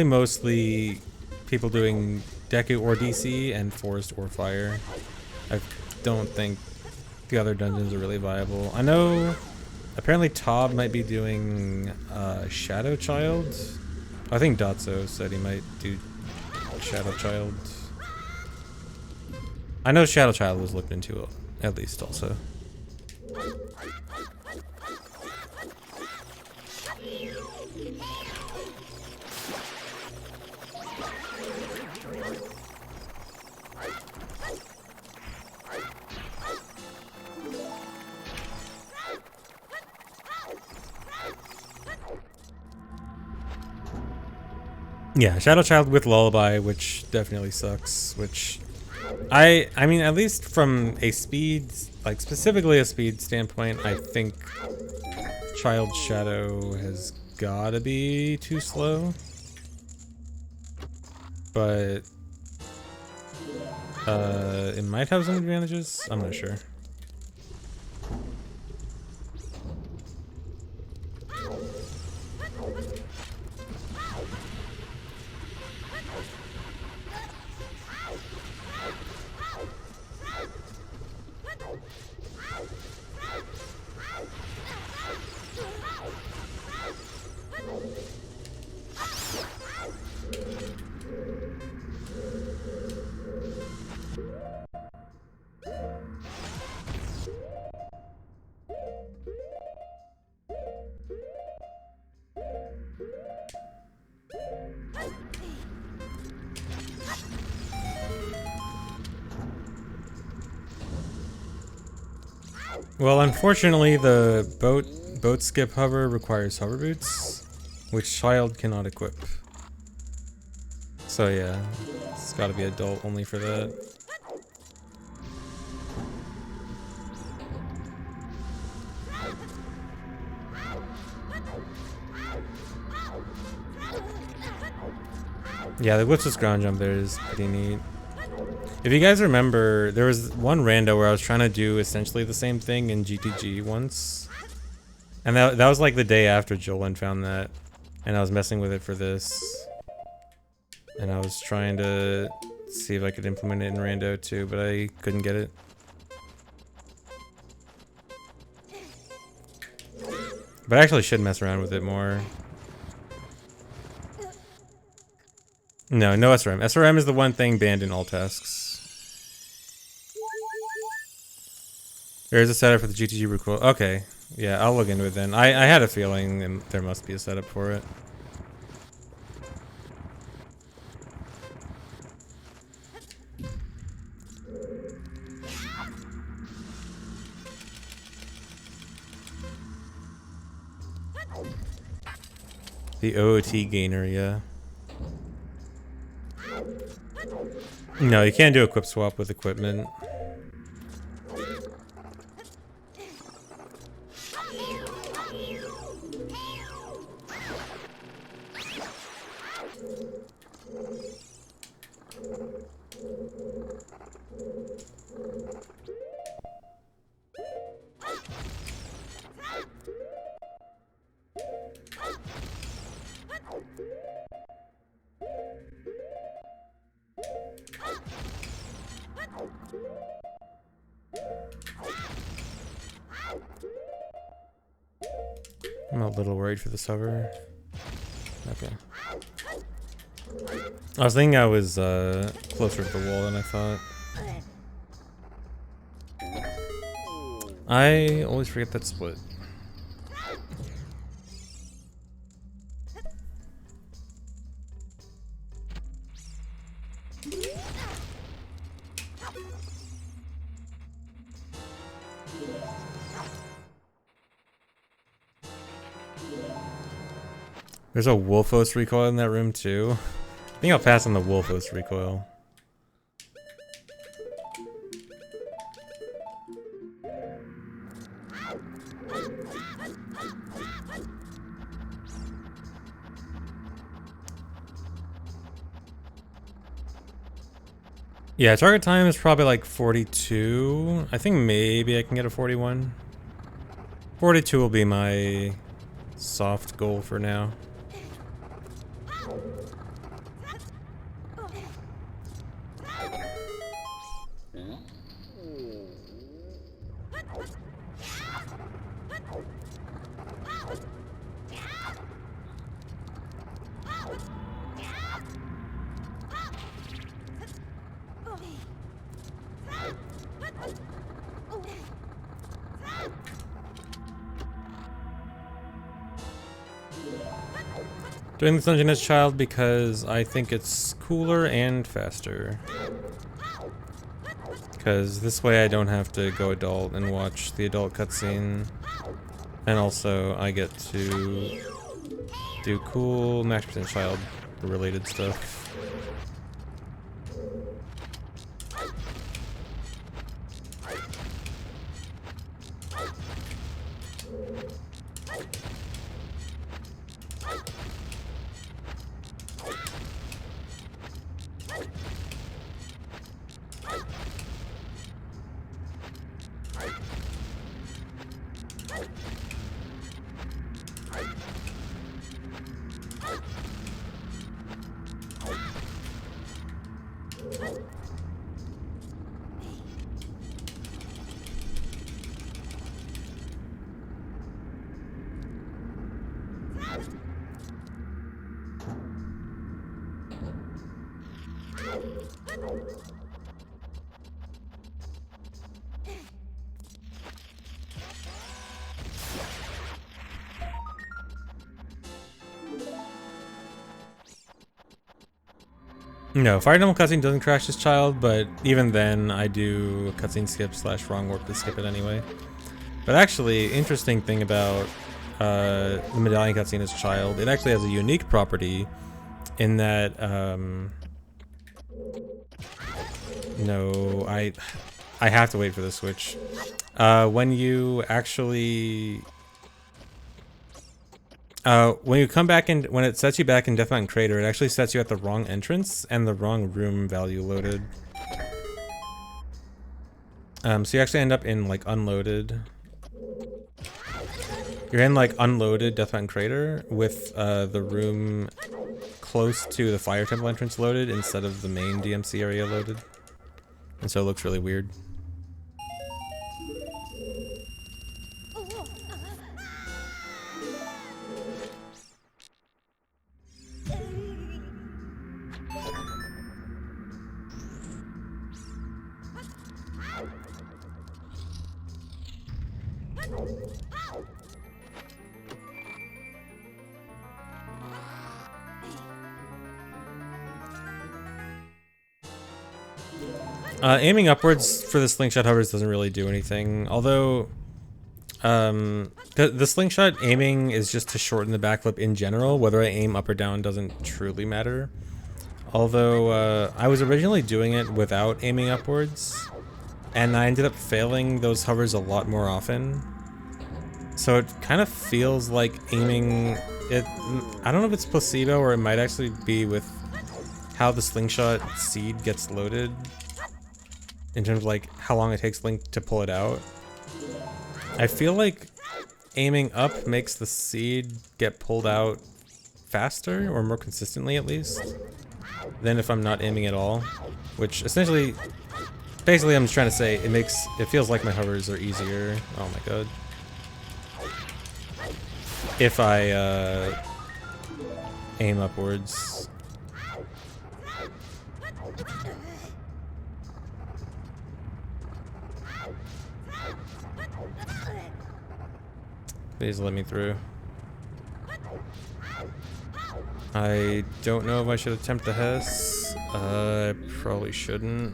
A: mostly people doing Deku or DC and Forest or Fire. I don't think the other dungeons are really viable. I know apparently Tob might be doing Shadow Child. I think Dotso said he might do Shadow Child. I know Shadow Child was looked into at least also. Yeah, Shadow Child with Lullaby, which definitely sucks, which I mean, at least from a speed, like specifically a speed standpoint, I think Child Shadow has gotta be too slow. But it might have some advantages, I'm not sure. Well, unfortunately, the boat skip hover requires hover boots, which Child cannot equip. So yeah, it's gotta be adult only for that. Yeah, the glitchless ground jump there is pretty neat. If you guys remember, there was one rando where I was trying to do essentially the same thing in GTG once. And that was like the day after Jolin found that. And I was messing with it for this. And I was trying to see if I could implement it in rando too, but I couldn't get it. But I actually should mess around with it more. No SRM. SRM is the one thing banned in all tasks. There's a setup for the GTG recoil. Okay. Yeah, I'll look into it then. I had a feeling and there must be a setup for it. The OOT gainer, yeah. No, you can't do equip swap with equipment. I'm a little worried for the hover. Okay. I was thinking I was closer to the wall than I thought. I always forget that split. There's a Wolfos recoil in that room too. I think I'll pass on the Wolfos recoil. Yeah, target time is probably like 42. I think maybe I can get a 41. 42 will be my soft goal for now. Doing this dungeon as child because I think it's cooler and faster. Because this way I don't have to go adult and watch the adult cutscene. And also I get to do cool max percent child related stuff. No, Fire Emblem cutscene doesn't crash this child, but even then I do cutscene skip / wrong warp to skip it anyway. But actually, interesting thing about the medallion cutscene as child, it actually has a unique property in that No, I have to wait for the switch. When you actually... when you come back in, when it sets you back in Death Mountain Crater, it actually sets you at the wrong entrance and the wrong room value loaded. So you actually end up in like unloaded. You're in like unloaded Death Mountain Crater with the room close to the Fire Temple entrance loaded instead of the main DMC area loaded. And so it looks really weird. Aiming upwards for the slingshot hovers doesn't really do anything, although the slingshot aiming is just to shorten the backflip in general. Whether I aim up or down doesn't truly matter. Although I was originally doing it without aiming upwards, and I ended up failing those hovers a lot more often. So it kind of feels like aiming it. I don't know if it's placebo or it might actually be with how the slingshot seed gets loaded. In terms of like how long it takes Link to pull it out. I feel like aiming up makes the seed get pulled out faster, or more consistently at least, than if I'm not aiming at all. Which essentially, basically I'm just trying to say it feels like my hovers are easier. Oh my god. If I aim upwards. Please let me through. I don't know if I should attempt the Hess. I probably shouldn't.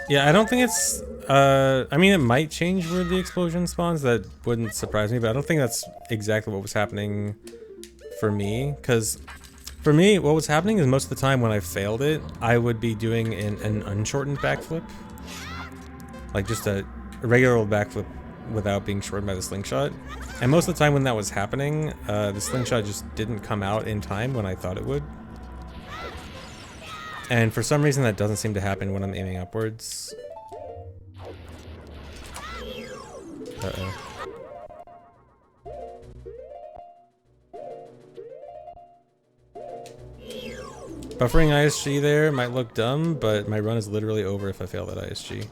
A: Yeah, I don't think it's, I mean, it might change where the explosion spawns, that wouldn't surprise me, but I don't think that's exactly what was happening for me, because for me, what was happening is most of the time when I failed it, I would be doing an unshortened backflip, like just a regular old backflip without being shortened by the slingshot, and most of the time when that was happening, the slingshot just didn't come out in time when I thought it would. And for some reason that doesn't seem to happen when I'm aiming upwards. Uh-oh. Buffering ISG there might look dumb, but my run is literally over if I fail that ISG.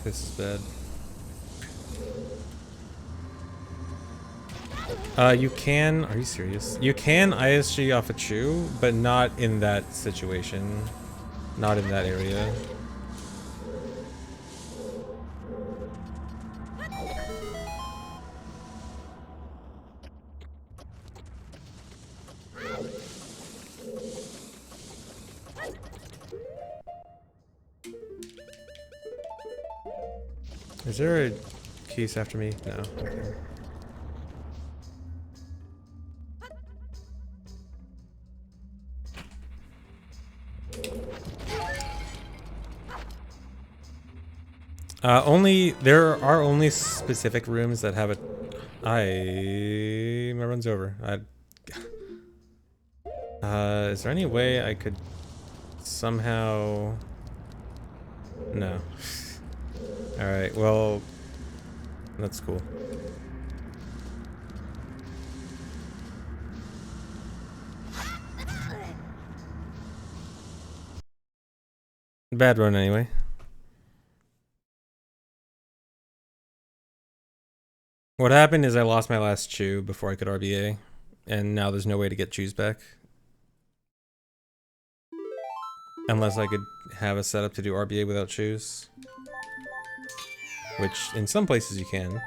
A: This is bad. You can, are you serious? You can ISG off a chew, but not in that situation. Not in that area. Is there a piece after me? No. Okay. There are only specific rooms that have a. My run's over. Is there any way I could somehow? No. All right. Well, that's cool. Bad run anyway. What happened is I lost my last chew before I could RBA, and now there's no way to get chews back. Unless I could have a setup to do RBA without chews. Which, in some places you can.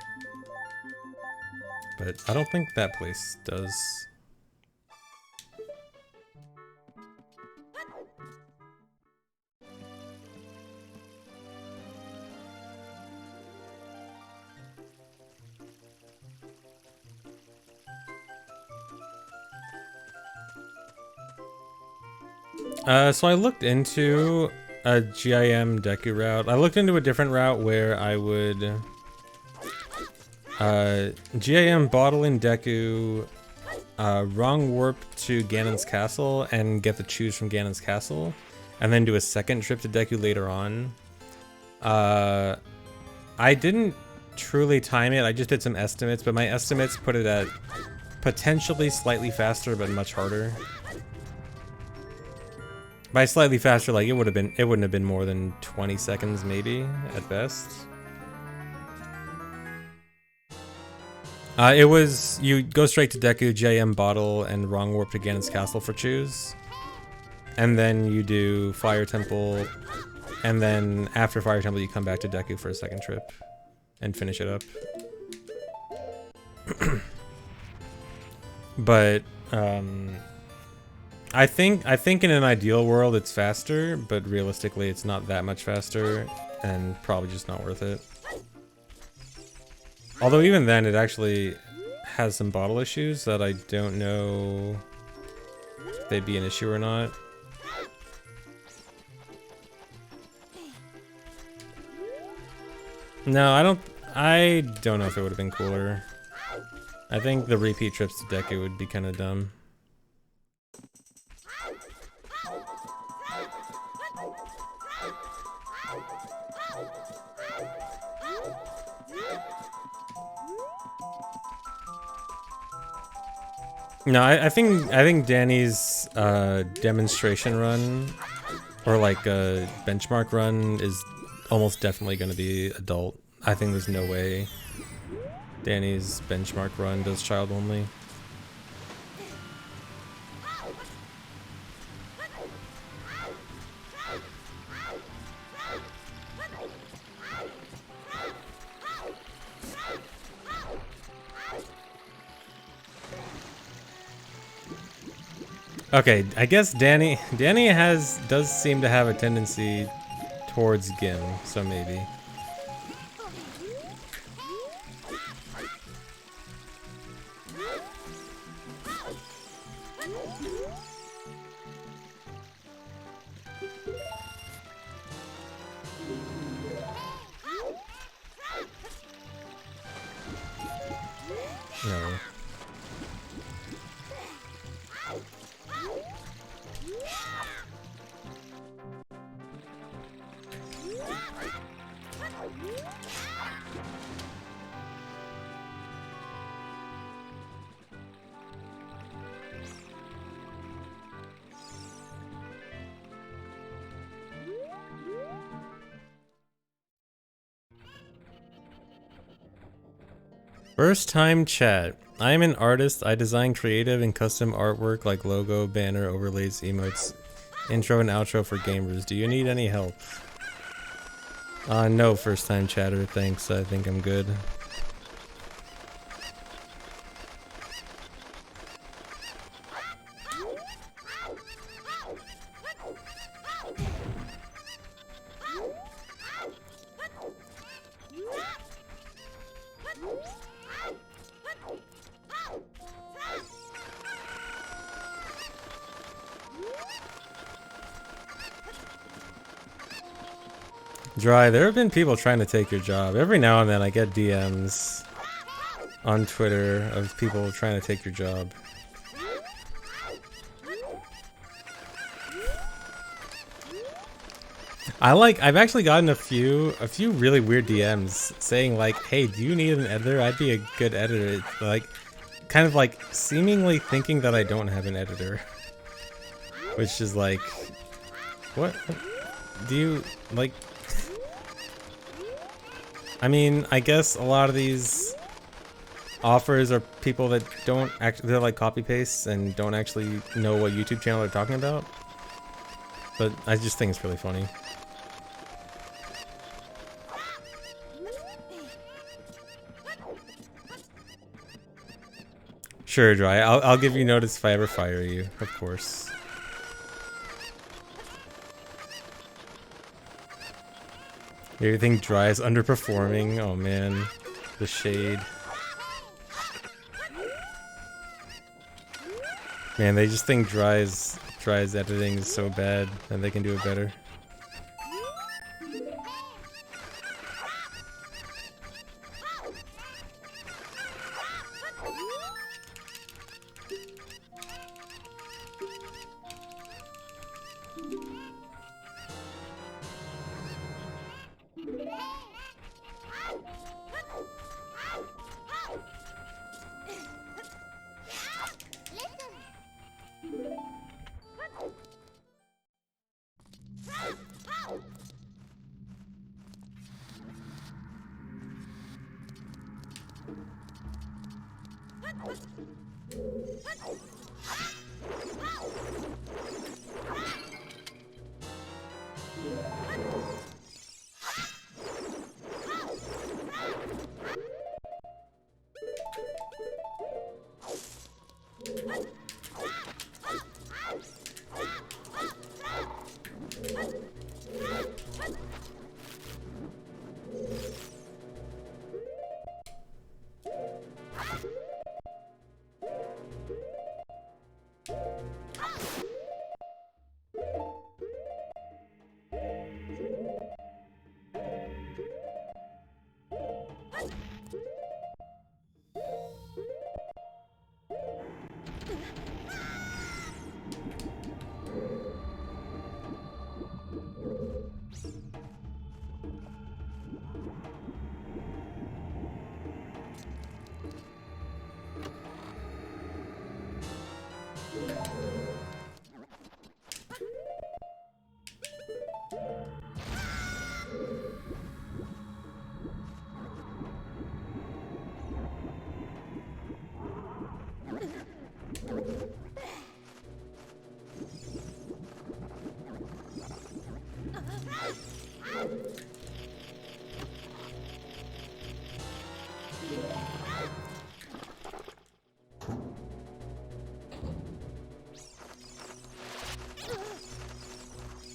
A: But I don't think that place does. So I looked into a GIM Deku route. I looked into a different route where I would GIM bottle in Deku, wrong warp to Ganon's castle and get the chews from Ganon's castle, and then do a second trip to Deku later on. I didn't truly time it, I just did some estimates, but my estimates put it at potentially slightly faster but much harder. By slightly faster, like it wouldn't have been more than 20 seconds maybe at best. It was you go straight to Deku, JM bottle, and wrong warp to Ganon's castle for chews, and then you do Fire Temple, and then after Fire Temple you come back to Deku for a second trip, and finish it up. But I think in an ideal world it's faster, but realistically it's not that much faster, and probably just not worth it. Although even then it actually has some bottle issues that I don't know if they'd be an issue or not. No, I don't know if it would have been cooler. I think the repeat trips to Deku would be kind of dumb. No, I think Danny's demonstration run, or like a benchmark run, is almost definitely going to be adult. I think there's no way Danny's benchmark run does child only. Okay, I guess Danny does seem to have a tendency towards Gim, so maybe. No. First time chat. I am an artist. I design creative and custom artwork like logo, banner, overlays, emotes, intro and outro for gamers. Do you need any help? No, first time chatter, thanks. I think I'm good. Dry, there have been people trying to take your job. Every now and then I get DMs on Twitter of people trying to take your job. I've actually gotten a few really weird DMs saying like, hey, do you need an editor? I'd be a good editor. Like, kind of like seemingly thinking that I don't have an editor. Which is like, what? Do you, like... I mean, I guess a lot of these offers are people that don't actually, they're like copy pastes and don't actually know what YouTube channel they're talking about. But I just think it's really funny. Sure, Dry. I'll give you notice if I ever fire you, of course. You think Dry is underperforming? Oh man, the shade. Man, they just think Dry's editing is so bad and they can do it better.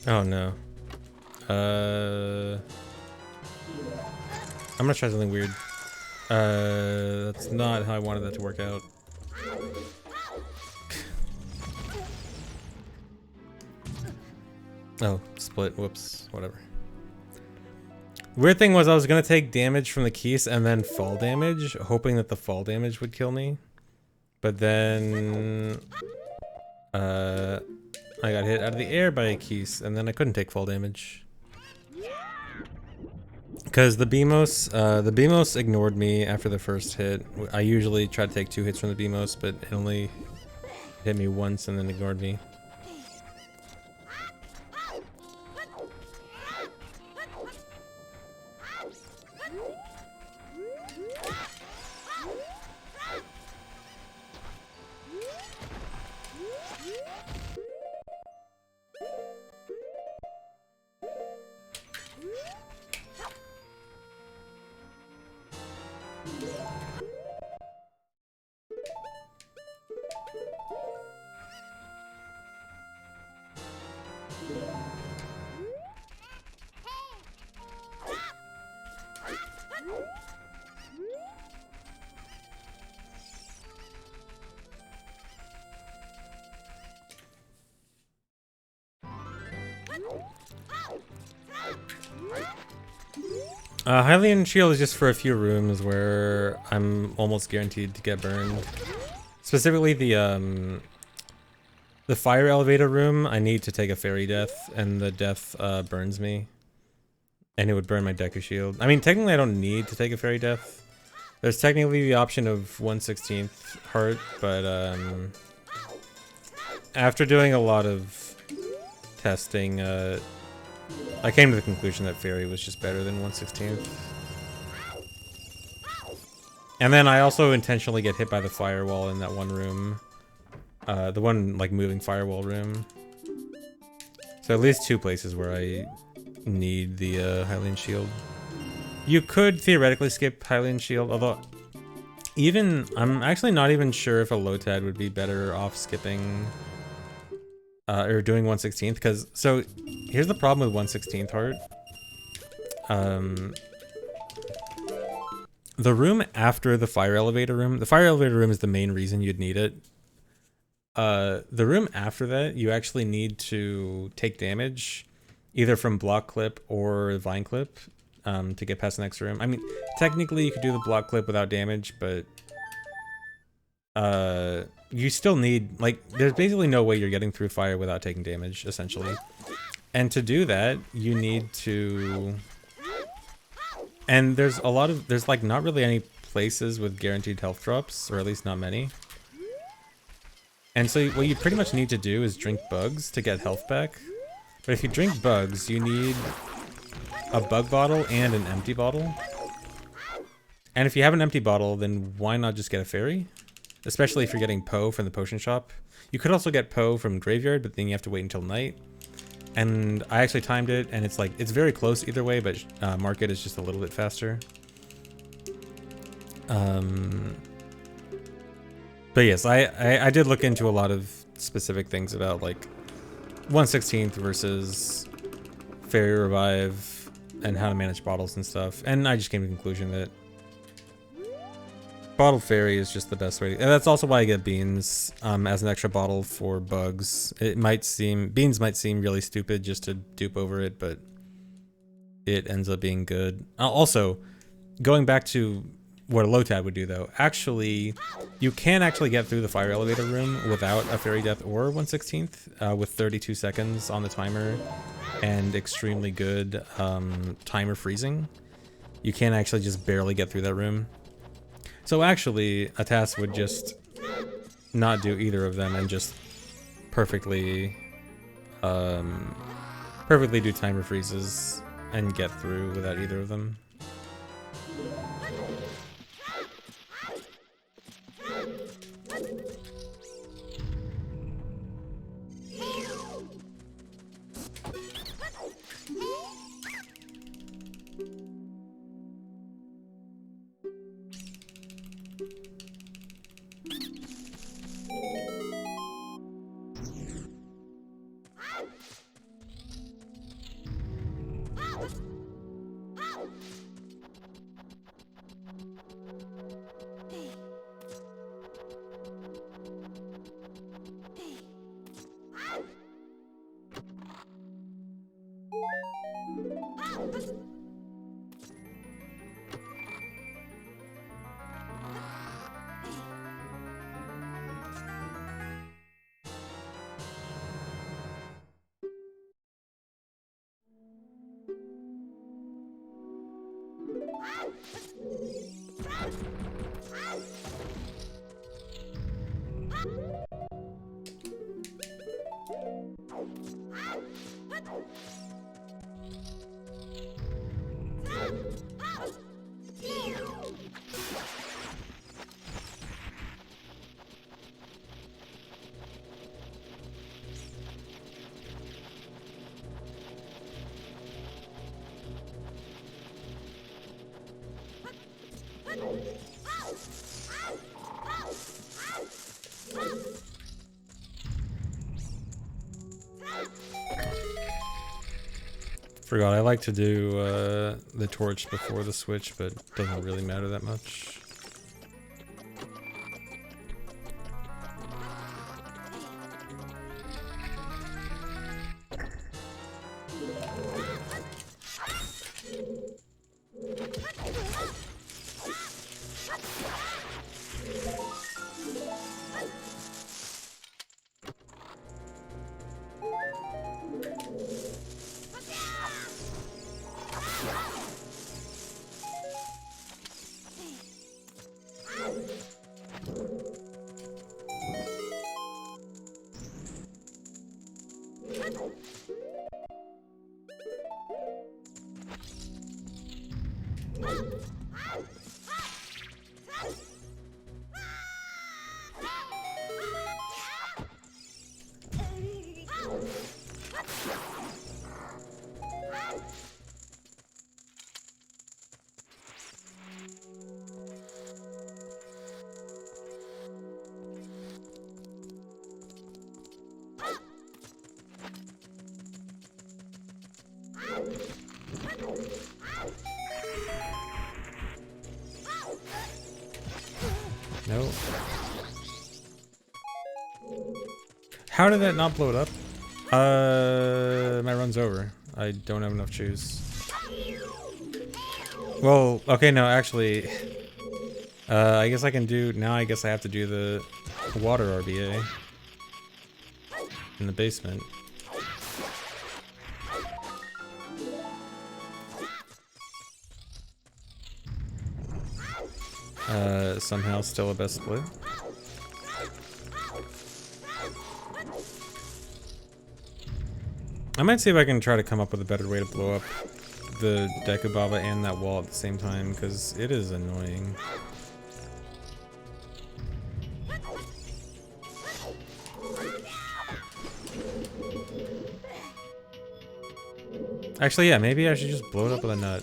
A: Oh no. I'm gonna try something weird. That's not how I wanted that to work out. Oh, split. Whoops. Whatever. Weird thing was I was gonna take damage from the keys and then fall damage, hoping that the fall damage would kill me. But then... I got hit out of the air by a keys, and then I couldn't take fall damage. Because the BMOS ignored me after the first hit. I usually try to take 2 hits from the BMOS, but it only hit me once and then ignored me. Hylian Shield is just for a few rooms where I'm almost guaranteed to get burned. Specifically the fire elevator room, I need to take a fairy death, and the death burns me. And it would burn my Deku Shield. I mean, technically I don't need to take a fairy death. There's technically the option of 1/16th heart, but after doing a lot of testing, I came to the conclusion that fairy was just better than 1/16th. And then I also intentionally get hit by the firewall in that one room. The one, like, moving firewall room. So at least 2 places where I need the Hylian Shield. You could theoretically skip Hylian Shield, although I'm actually not even sure if a Lotad would be better off skipping or doing 1/16th, because so here's the problem with 1/16th heart. The room after the fire elevator room, the fire elevator room is the main reason you'd need it. The room after that, you actually need to take damage, either from block clip or vine clip, to get past the next room. I mean, technically you could do the block clip without damage, but you still need, like, there's basically no way you're getting through fire without taking damage, essentially. And to do that, you need to... And there's like not really any places with guaranteed health drops, or at least not many. And so what you pretty much need to do is drink bugs to get health back. But if you drink bugs, you need a bug bottle and an empty bottle. And if you have an empty bottle, then why not just get a fairy? Especially if you're getting Poe from the potion shop. You could also get Poe from Graveyard, but then you have to wait until night. And I actually timed it, and it's like, it's very close either way, but Market is just a little bit faster. But yes, I did look into a lot of specific things about, like, 1/16th versus Fairy Revive and how to manage bottles and stuff. And I just came to the conclusion that Bottled Fairy is just the best way to, and that's also why I get Beans as an extra bottle for bugs. Beans might seem really stupid just to dupe over it, but it ends up being good. Also, going back to what a Lotad would do though, actually, you can actually get through the fire elevator room without a fairy death or 1/16th with 32 seconds on the timer and extremely good timer freezing. You can actually just barely get through that room. So actually, a task would just not do either of them and just perfectly do timer freezes and get through without either of them. Forgot, I like to do the torch before the switch, but it doesn't really matter that much. No. How did that not blow it up? My run's over. I don't have enough chews. Well, okay, no, actually, I guess I can do, now I guess I have to do the water RBA in the basement. Somehow still a best split. I might see if I can try to come up with a better way to blow up the Dekubaba and that wall at the same time, because it is annoying. Actually, yeah, maybe I should just blow it up with a nut.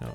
A: No.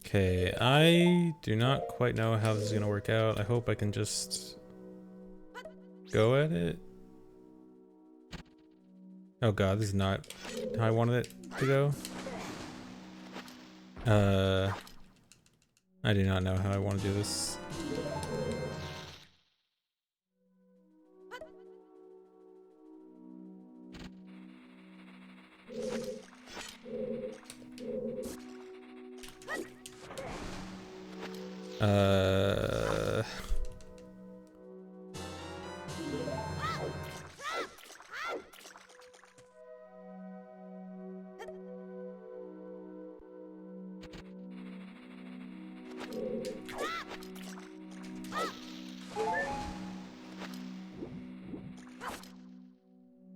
A: Okay, I do not quite know how this is gonna work out. I hope I can just go at it. Oh god, this is not how I wanted it to go. I do not know how I want to do this.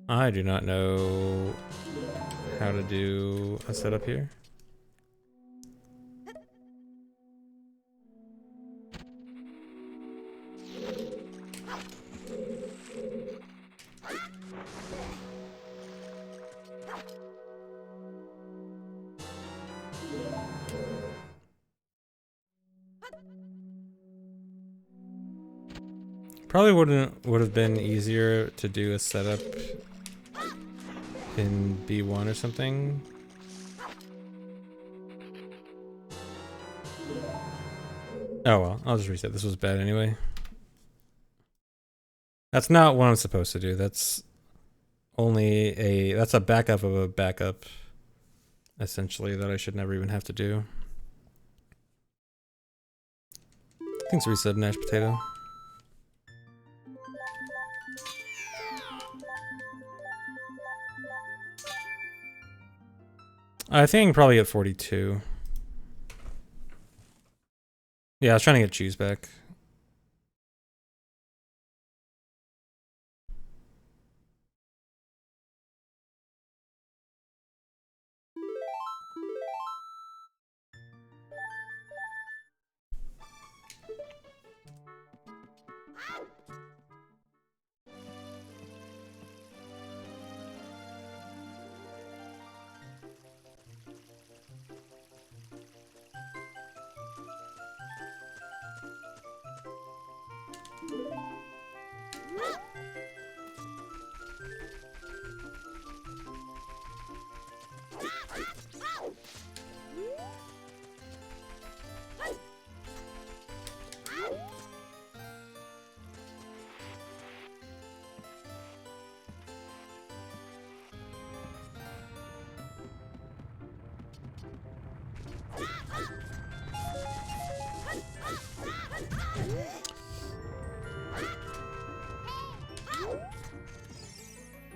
A: I do not know how to do a setup here. Probably would have been easier to do a setup in B1 or something. Oh well, I'll just reset. This was bad anyway. That's not what I'm supposed to do. That's that's a backup of a backup, essentially, that I should never even have to do. Thanks, reset, mashed potato. I think I can probably get 42. Yeah, I was trying to get cheese back.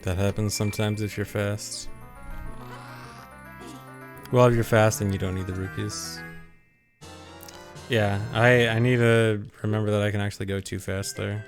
A: That happens sometimes if you're fast. Well, if you're fast and you don't need the rupees. Yeah, I need to remember that I can actually go too fast there.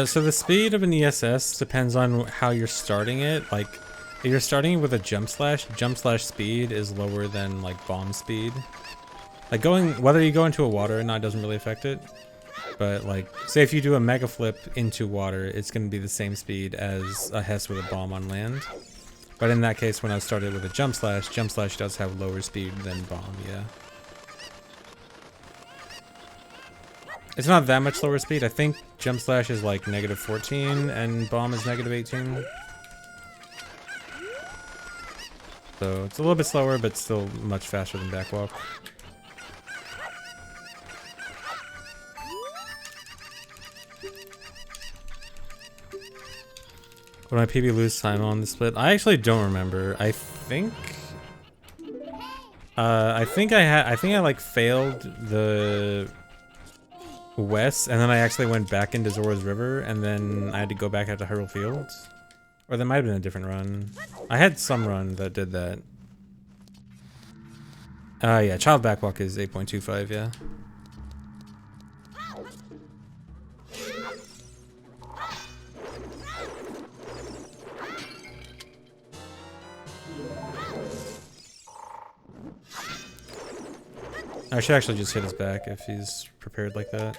A: So the speed of an ESS depends on how you're starting it. Like, if you're starting with a jump slash speed is lower than like bomb speed. Like whether you go into a water or not doesn't really affect it. But like, say if you do a mega flip into water, it's going to be the same speed as a Hess with a bomb on land. But in that case, when I started with a jump slash does have lower speed than bomb, yeah. It's not that much lower speed. I think jump slash is like -14 and bomb is -18. So it's a little bit slower, but still much faster than backwalk. What did my PB lose time on the split? I actually don't remember. I think I like failed the west, and then I actually went back into Zora's River, and then I had to go back out to Hyrule Fields. Or that might have been a different run. I had some run that did that. Yeah, child backwalk is 8.25, yeah. I should actually just hit his back if he's prepared like that.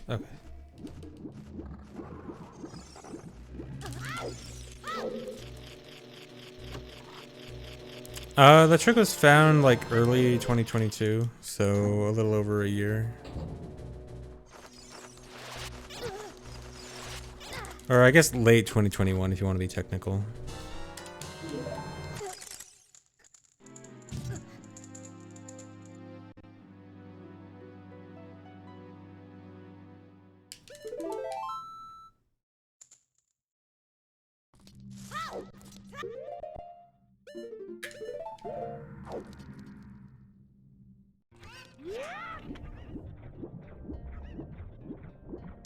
A: Okay. The trick was found like early 2022, so a little over a year. Or I guess late 2021 if you want to be technical.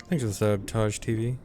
A: Thanks for the sub, Taj TV.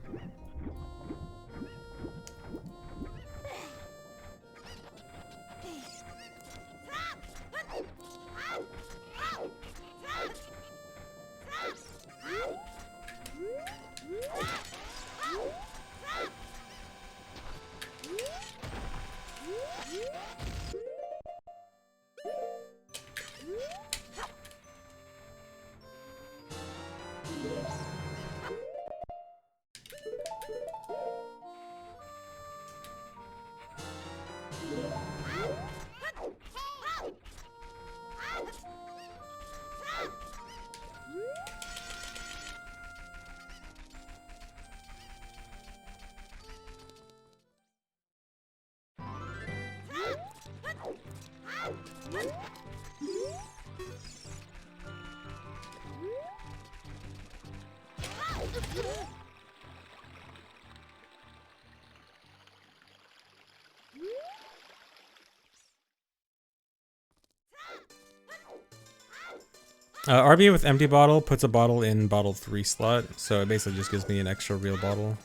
A: RBA with empty bottle puts a bottle in bottle 3 slot, so it basically just gives me an extra real bottle.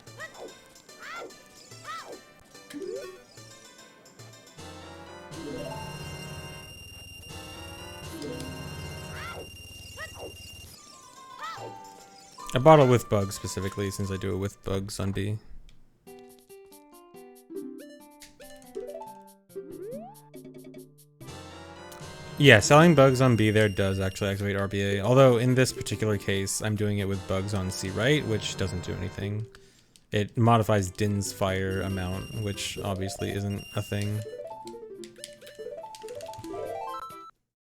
A: A bottle with bugs specifically, since I do it with bugs on B. Yeah, selling bugs on B there does actually activate RBA, although in this particular case, I'm doing it with bugs on C right, which doesn't do anything. It modifies Din's fire amount, which obviously isn't a thing.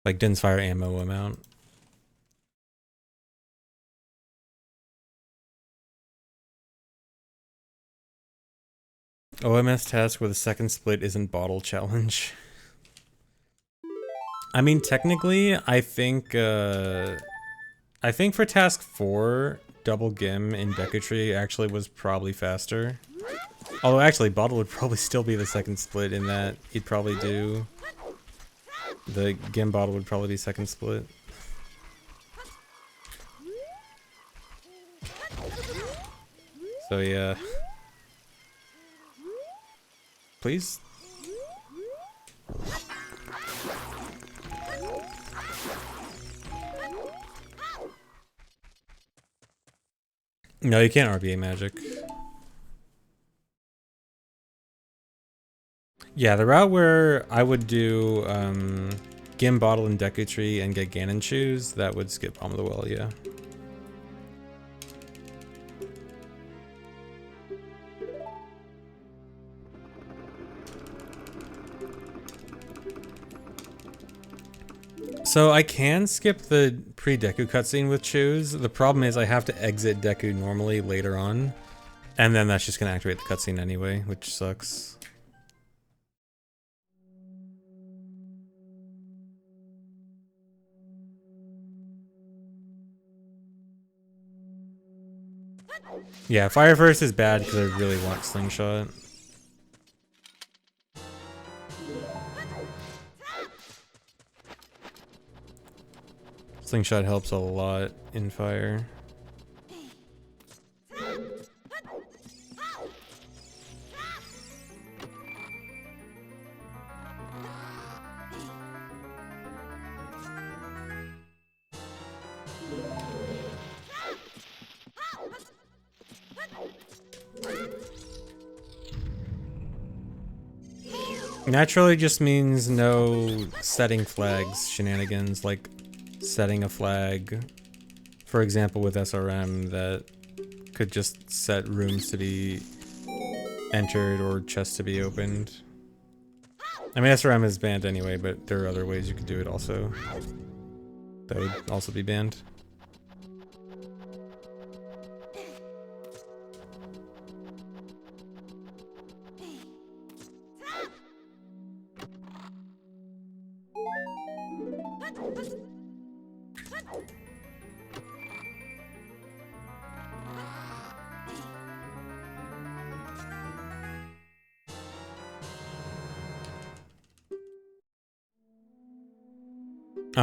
A: Like Din's fire ammo amount. OMS task with a second split isn't bottle challenge. I mean, technically, I think for task 4, double Gim in Becketry actually was probably faster. Although actually, bottle would probably still be the second split in that he'd probably do. The Gim bottle would probably be second split. So yeah. Please? No, you can't RBA magic. Yeah, the route where I would do Gim, Bottle, and Deku Tree and get Ganon Shoes, that would skip Palm of the Well, yeah. So I can skip the pre-Deku cutscene with Shoes. The problem is I have to exit Deku normally later on, and then that's just gonna activate the cutscene anyway, which sucks. Yeah, Fire First is bad because I really want Slingshot. Slingshot helps a lot in fire. Naturally just means no setting flags shenanigans, like setting a flag, for example with SRM, that could just set rooms to be entered or chests to be opened. I mean, SRM is banned anyway, but there are other ways you could do it also. That would also be banned.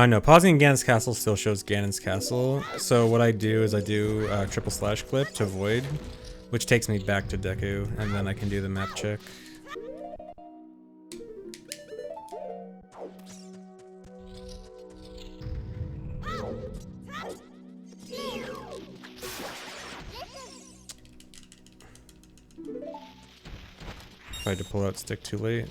A: No, pausing Ganon's castle still shows Ganon's castle. So what I do is I do triple slash clip to void, which takes me back to Deku, and then I can do the map check. Tried to pull out stick too late.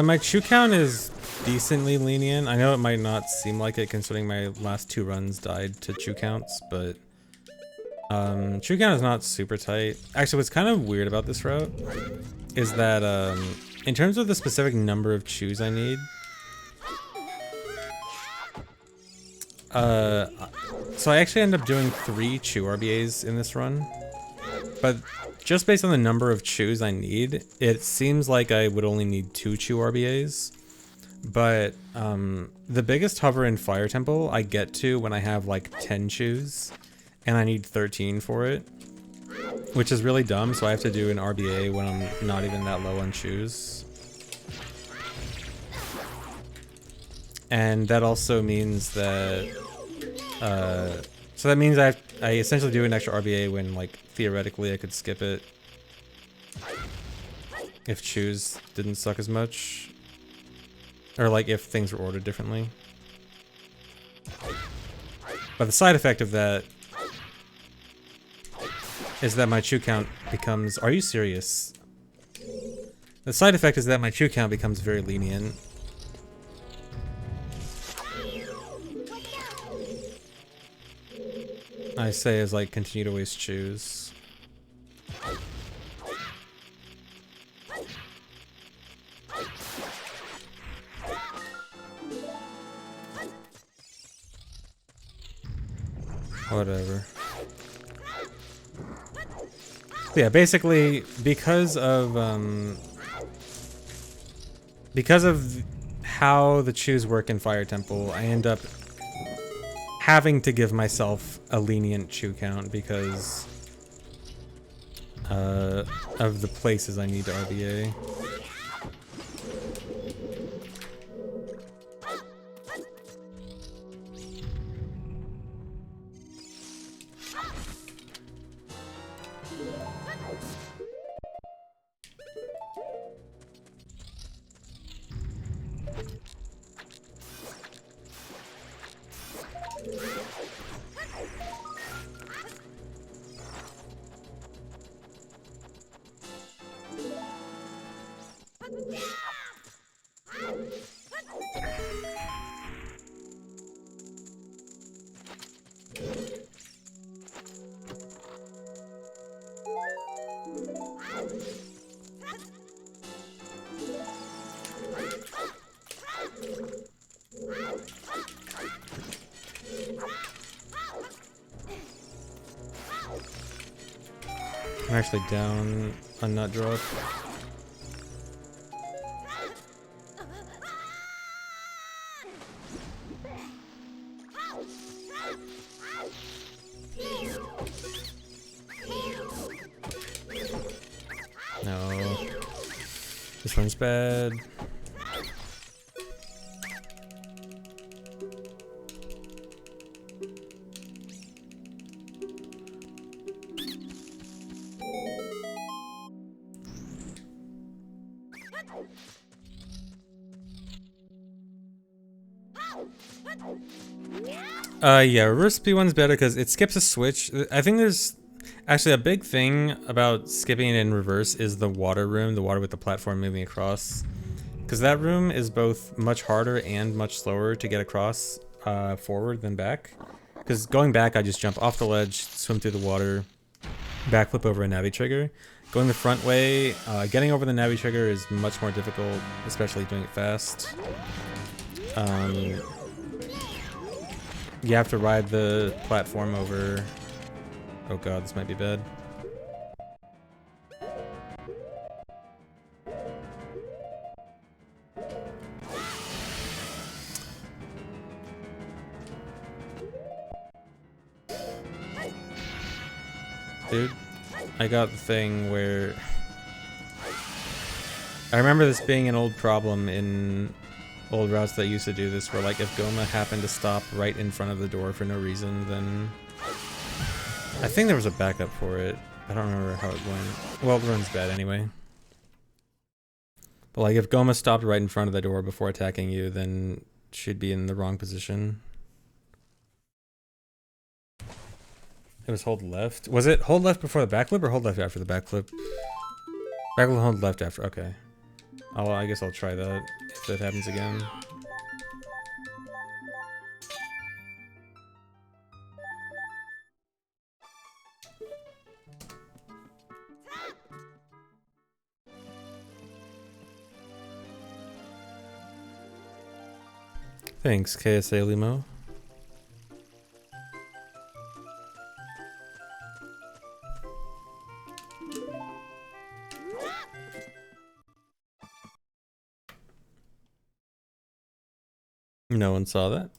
A: My chew count is decently lenient. I know it might not seem like it considering my last 2 runs died to chew counts, but chew count is not super tight. Actually, what's kind of weird about this route is that in terms of the specific number of chews I need, so I actually end up doing 3 chew RBAs in this run, but just based on the number of chews I need, it seems like I would only need 2 chew RBAs. But the biggest hover in Fire Temple I get to when I have like 10 chews, and I need 13 for it, which is really dumb, so I have to do an RBA when I'm not even that low on chews. And that also means that, so that means I essentially do an extra RBA when, like, theoretically I could skip it if chews didn't suck as much, or like if things were ordered differently. But the side effect of that is that my chew count becomes, are you serious? The side effect is that my chew count becomes very lenient. I say as like continue to waste chews. Whatever. Yeah, basically, because of how the chews work in Fire Temple, I end up having to give myself a lenient chew count because of the places I need to RBA. I'm actually down on nut drop. No. This one's bad. Yeah, reverse P1's better because it skips a switch. I think there's actually a big thing about skipping it in reverse is the water room, the water with the platform moving across. Because that room is both much harder and much slower to get across forward than back. Because going back, I just jump off the ledge, swim through the water, backflip over a navi trigger. Going the front way, getting over the navi trigger is much more difficult, especially doing it fast. You have to ride the platform over. Oh god, this might be bad. Dude, I got the thing where... I remember this being an old problem in old routes that used to do this, where like if Goma happened to stop right in front of the door for no reason, then I think there was a backup for it. I don't remember how it went. Well, the run's bad anyway. But like if Goma stopped right in front of the door before attacking you, then she'd be in the wrong position. It was hold left. Was it hold left before the backflip or hold left after the backflip? Backflip, hold left after. Okay. I guess I'll try that if that happens again. Thanks, KSA Limo. No one saw that.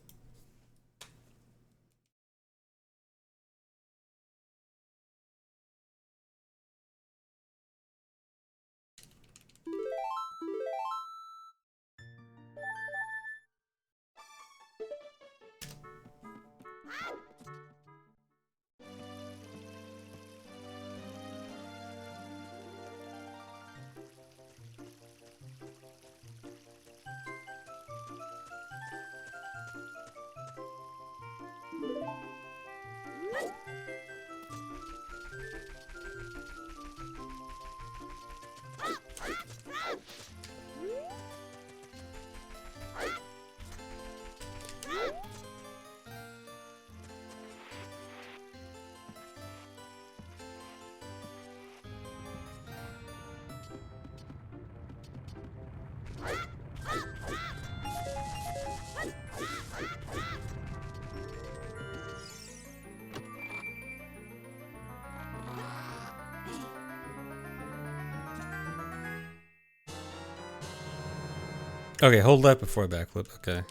A: Okay, hold left before backflip. Okay.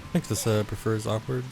A: I think this prefers awkward.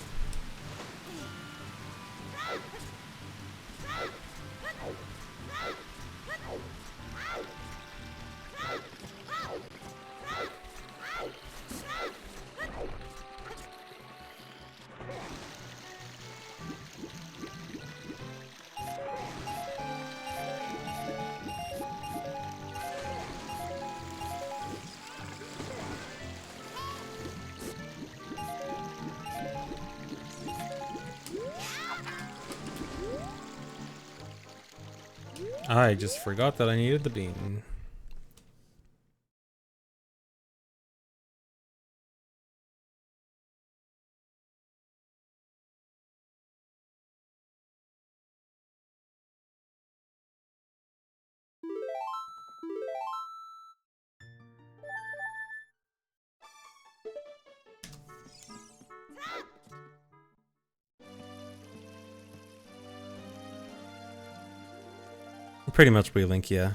A: I just forgot that I needed the bean. Pretty much we link, yeah.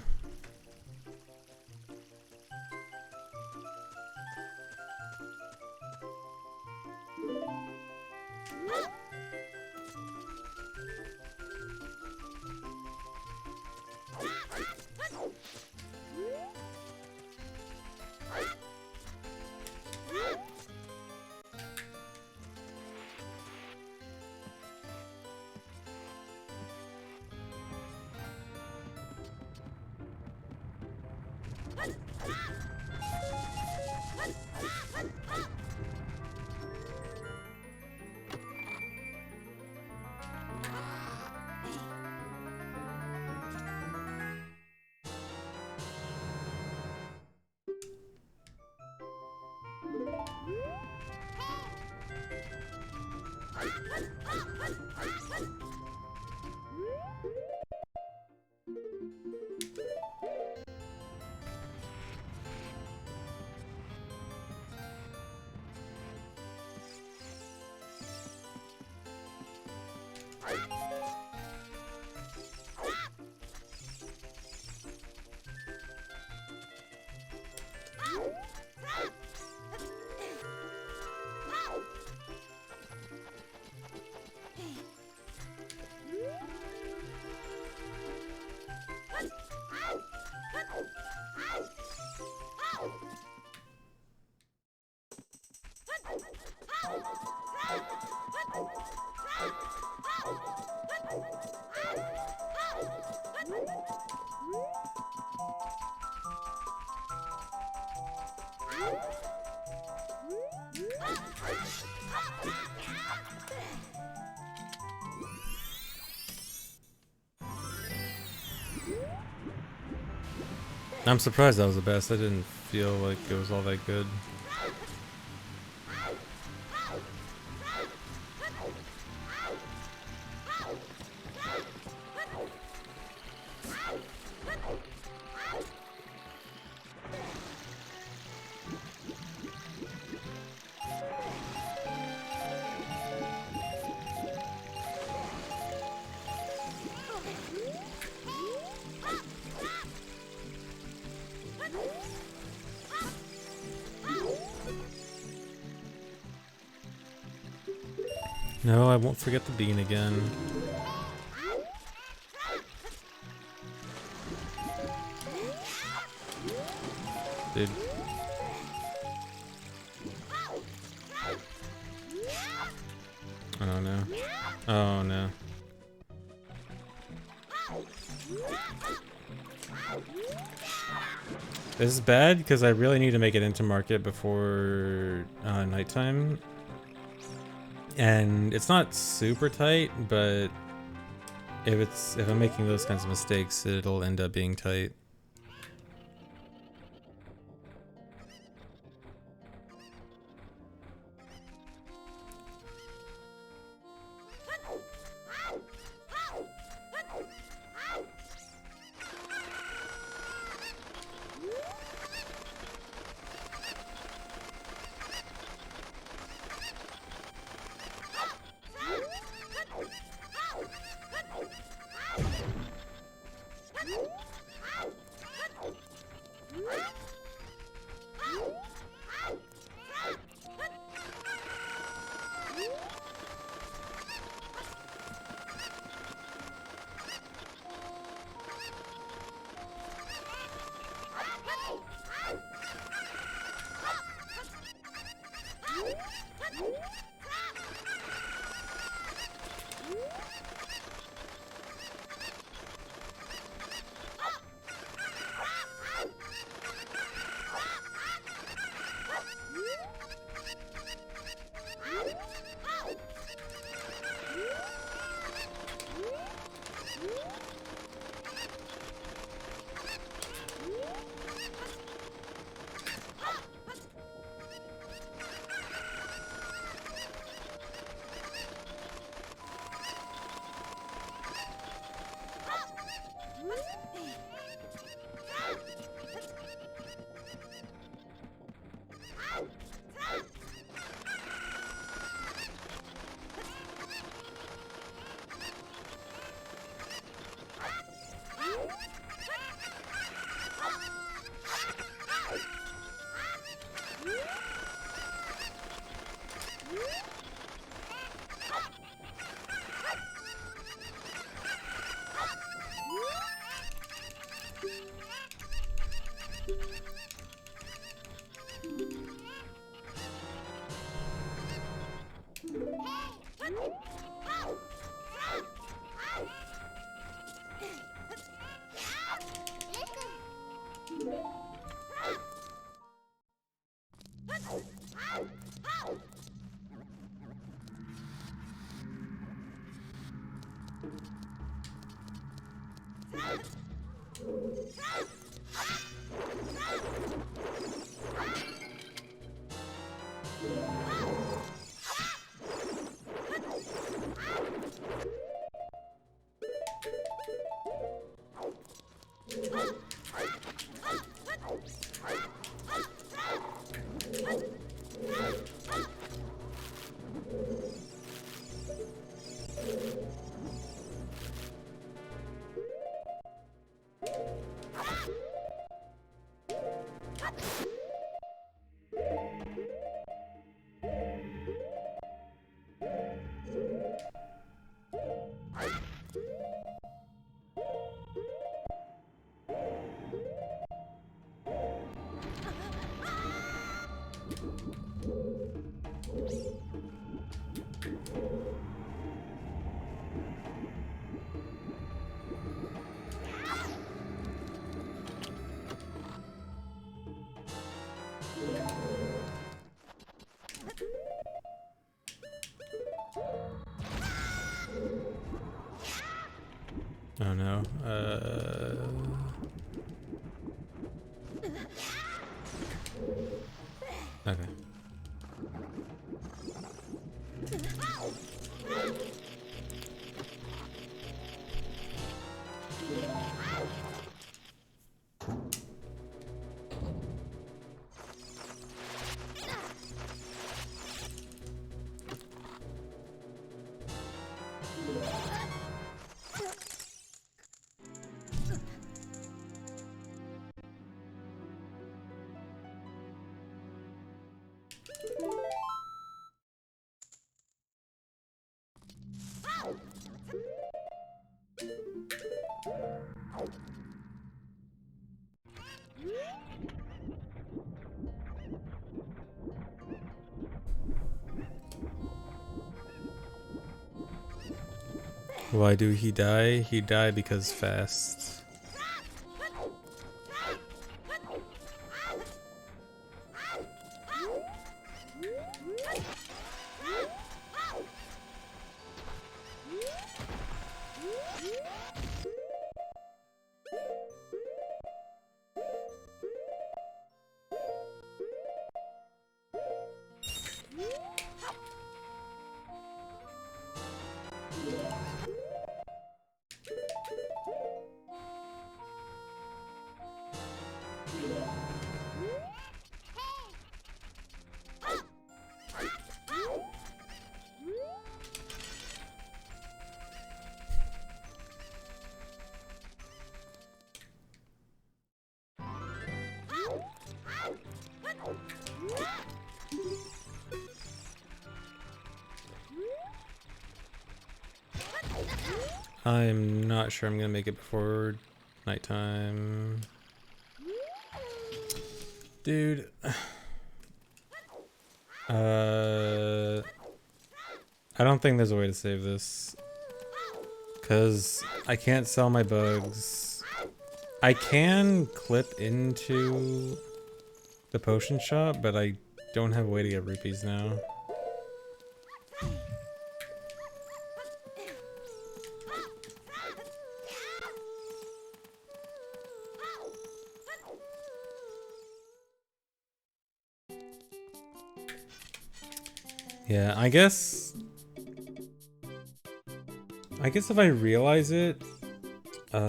A: I'm surprised that was the best. I didn't feel like it was all that good. No, I won't forget the bean again. Dude. Oh no. Oh no. This is bad because I really need to make it into market before nighttime. And it's not super tight, but if I'm making those kinds of mistakes, it'll end up being tight. Oh no. Okay. Why do he die? He died because fast. I'm not sure I'm gonna make it before nighttime. Dude. I don't think there's a way to save this. Because I can't sell my bugs. I can clip into the potion shop, but I don't have a way to get rupees now. Yeah, I guess if I realize it, if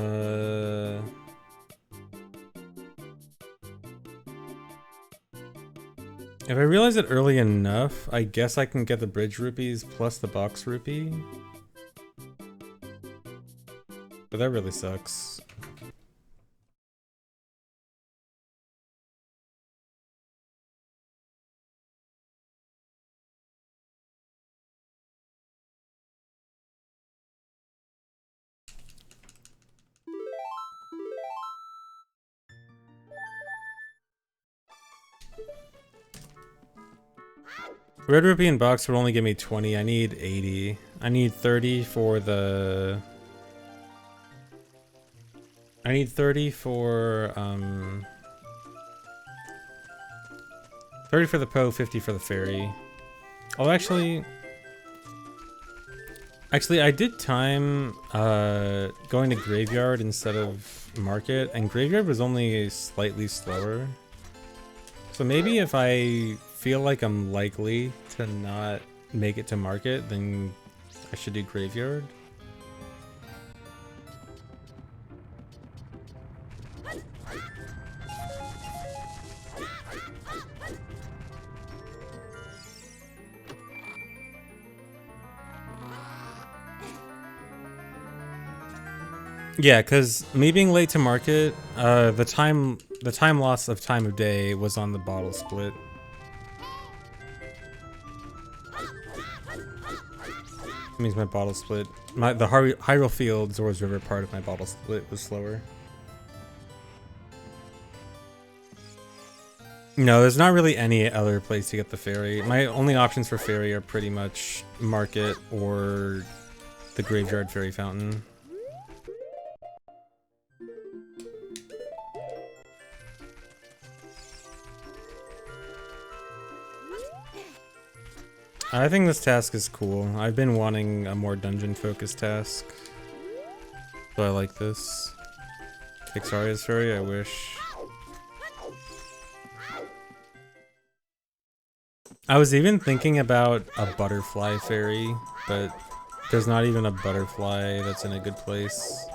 A: I realize it early enough, I guess I can get the bridge rupees plus the box rupee. But that really sucks. Red rupee and box would only give me 20. I need 80. I need 30 for the... I need 30 for, 30 for the Poe, 50 for the fairy. Oh, actually, I did time, going to graveyard instead of market, and graveyard was only slightly slower. So maybe if I feel like I'm likely to not make it to market, then I should do graveyard. Yeah, because me being late to market, the time loss of time of day was on the bottle split. That means my bottle split. The Hyrule Field Zora's River part of my bottle split was slower. No, there's not really any other place to get the fairy. My only options for fairy are pretty much market or the graveyard fairy fountain. I think this task is cool. I've been wanting a more dungeon-focused task. So I like this. Ixaria's fairy, I wish. I was even thinking about a butterfly fairy, but there's not even a butterfly that's in a good place.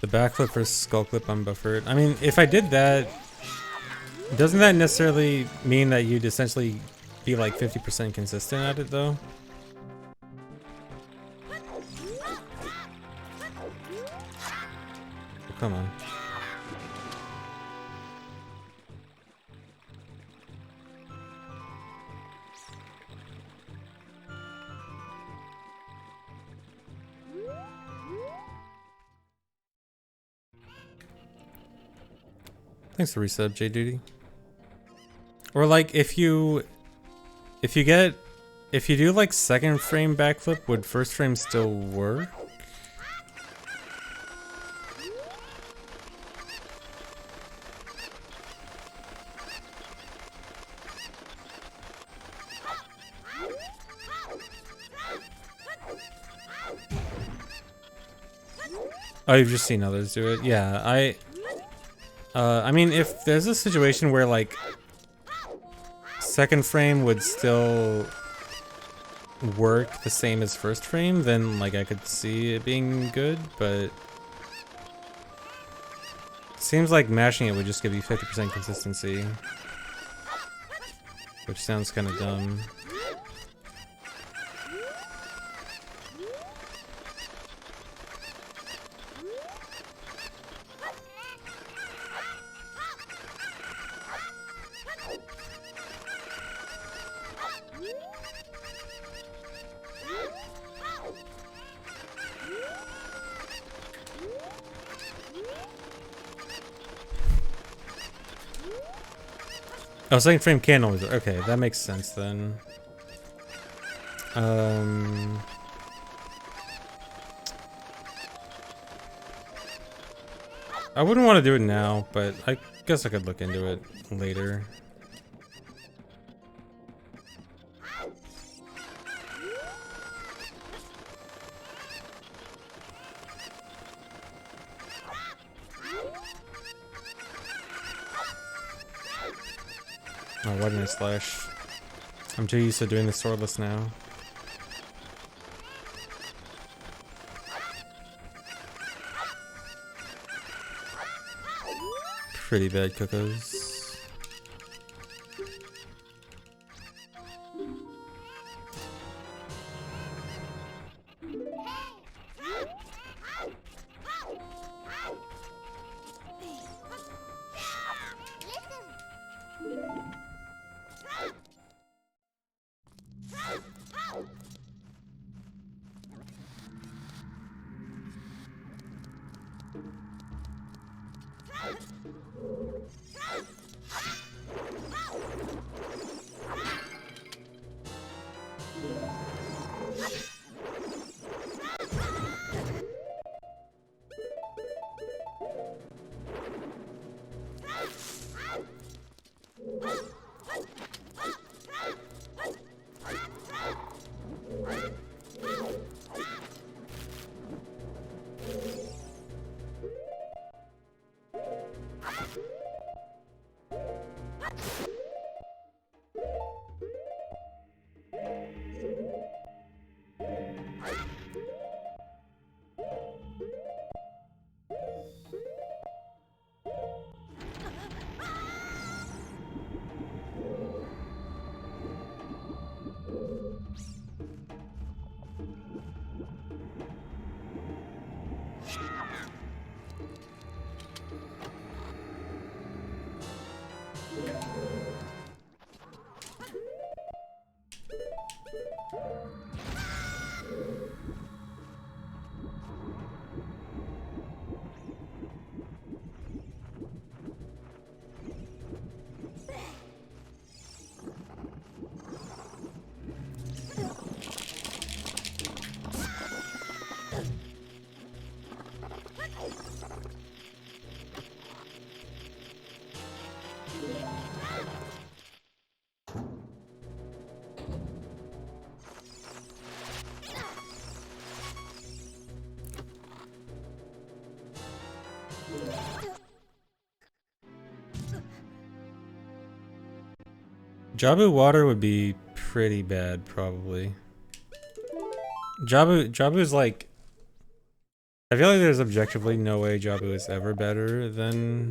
A: The backflip versus skull clip unbuffered. I mean, if I did that, doesn't that necessarily mean that you'd essentially be like 50% consistent at it though? Oh, come on. Thanks for resub, J Duty. Or like if you do like second frame backflip, would first frame still work? Oh, you've just seen others do it? Yeah, I mean, if there's a situation where like second frame would still work the same as first frame, then like I could see it being good, but it seems like mashing it would just give you 50% consistency, which sounds kind of dumb. Oh, second frame can always. Okay, that makes sense then. I wouldn't want to do it now, but I guess I could look into it later. Oh, why didn't I slash? I'm too used to doing the swordless now. Pretty bad cocos. Jabu water would be pretty bad, probably. Jabu's like I feel like there's objectively no way Jabu is ever better than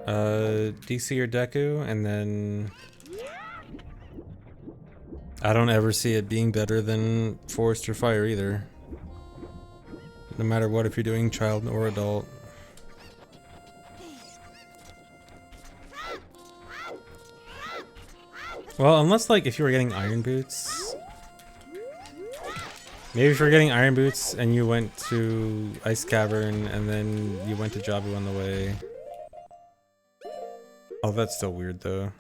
A: DC or Deku, and then I don't ever see it being better than Forest or Fire either. No matter what, if you're doing child or adult. Well, unless like if you were getting Iron Boots. Maybe if you're getting Iron Boots and you went to Ice Cavern and then you went to Jabu on the way. Oh, that's still weird though.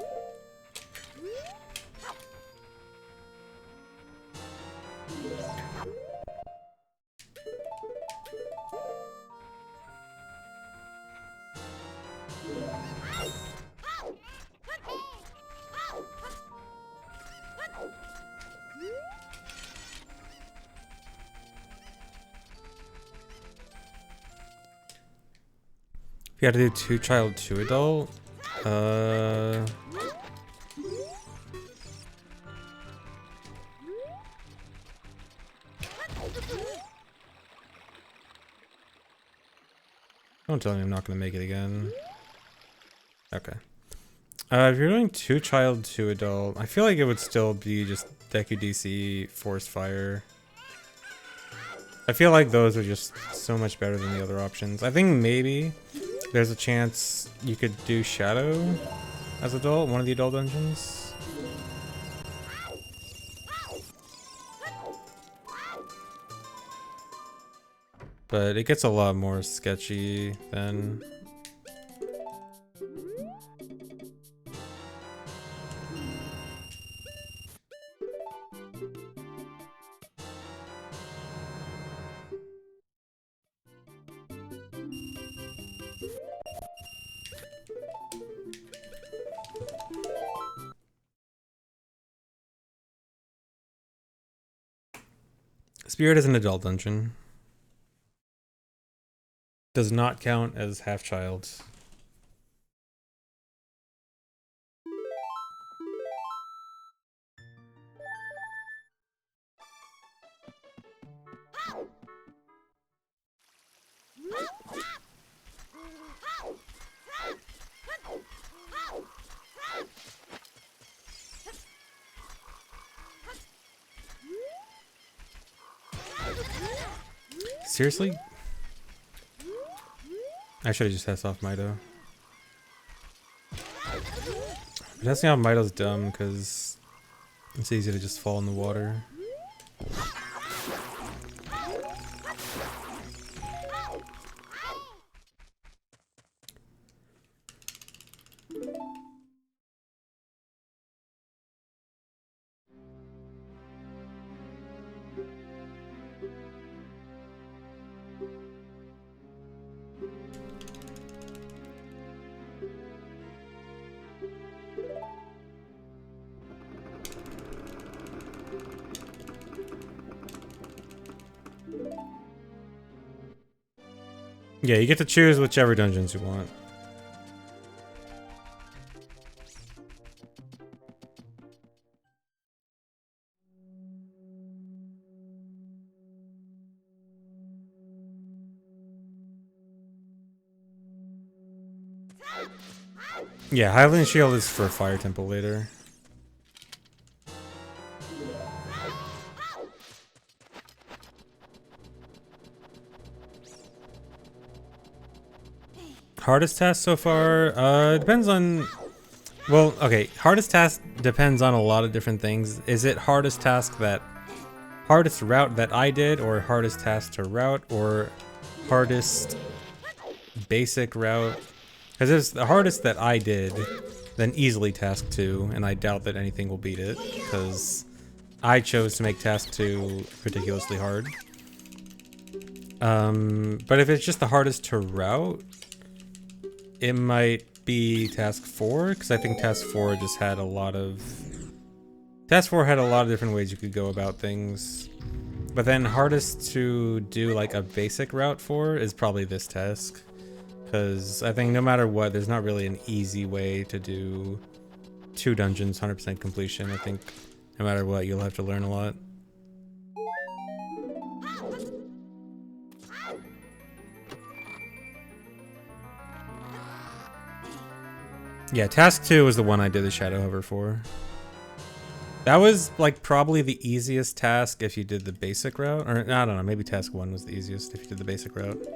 A: You had to do 2 child, 2 adult. I don't tell me I'm not gonna make it again. Okay. If you're doing 2 child, 2 adult, I feel like it would still be just Deku DC, Forest Fire. I feel like those are just so much better than the other options. I think maybe there's a chance you could do Shadow as adult, one of the adult dungeons. But it gets a lot more sketchy then. Spirit is an adult dungeon. Does not count as half child. Seriously? I should have just tested off Mido. Testing off Mido's dumb because it's easy to just fall in the water. Yeah, you get to choose whichever dungeons you want. Yeah, Highland Shield is for Fire Temple later. Hardest task so far? Depends on... Well, okay, hardest task depends on a lot of different things. Is it hardest task that... Hardest route that I did, or hardest task to route, or hardest basic route? Because if it's the hardest that I did, then easily task 2, and I doubt that anything will beat it, because I chose to make task 2 ridiculously hard. But if it's just the hardest to route, it might be task 4, because I think task 4 just had a lot of... Task 4 had a lot of different ways you could go about things. But then hardest to do like a basic route for is probably this task. Because I think no matter what, there's not really an easy way to do 2 dungeons 100% completion. I think no matter what, you'll have to learn a lot. Yeah, task 2 was the one I did the shadow hover for. That was like probably the easiest task if you did the basic route, or I don't know, maybe task 1 was the easiest if you did the basic route.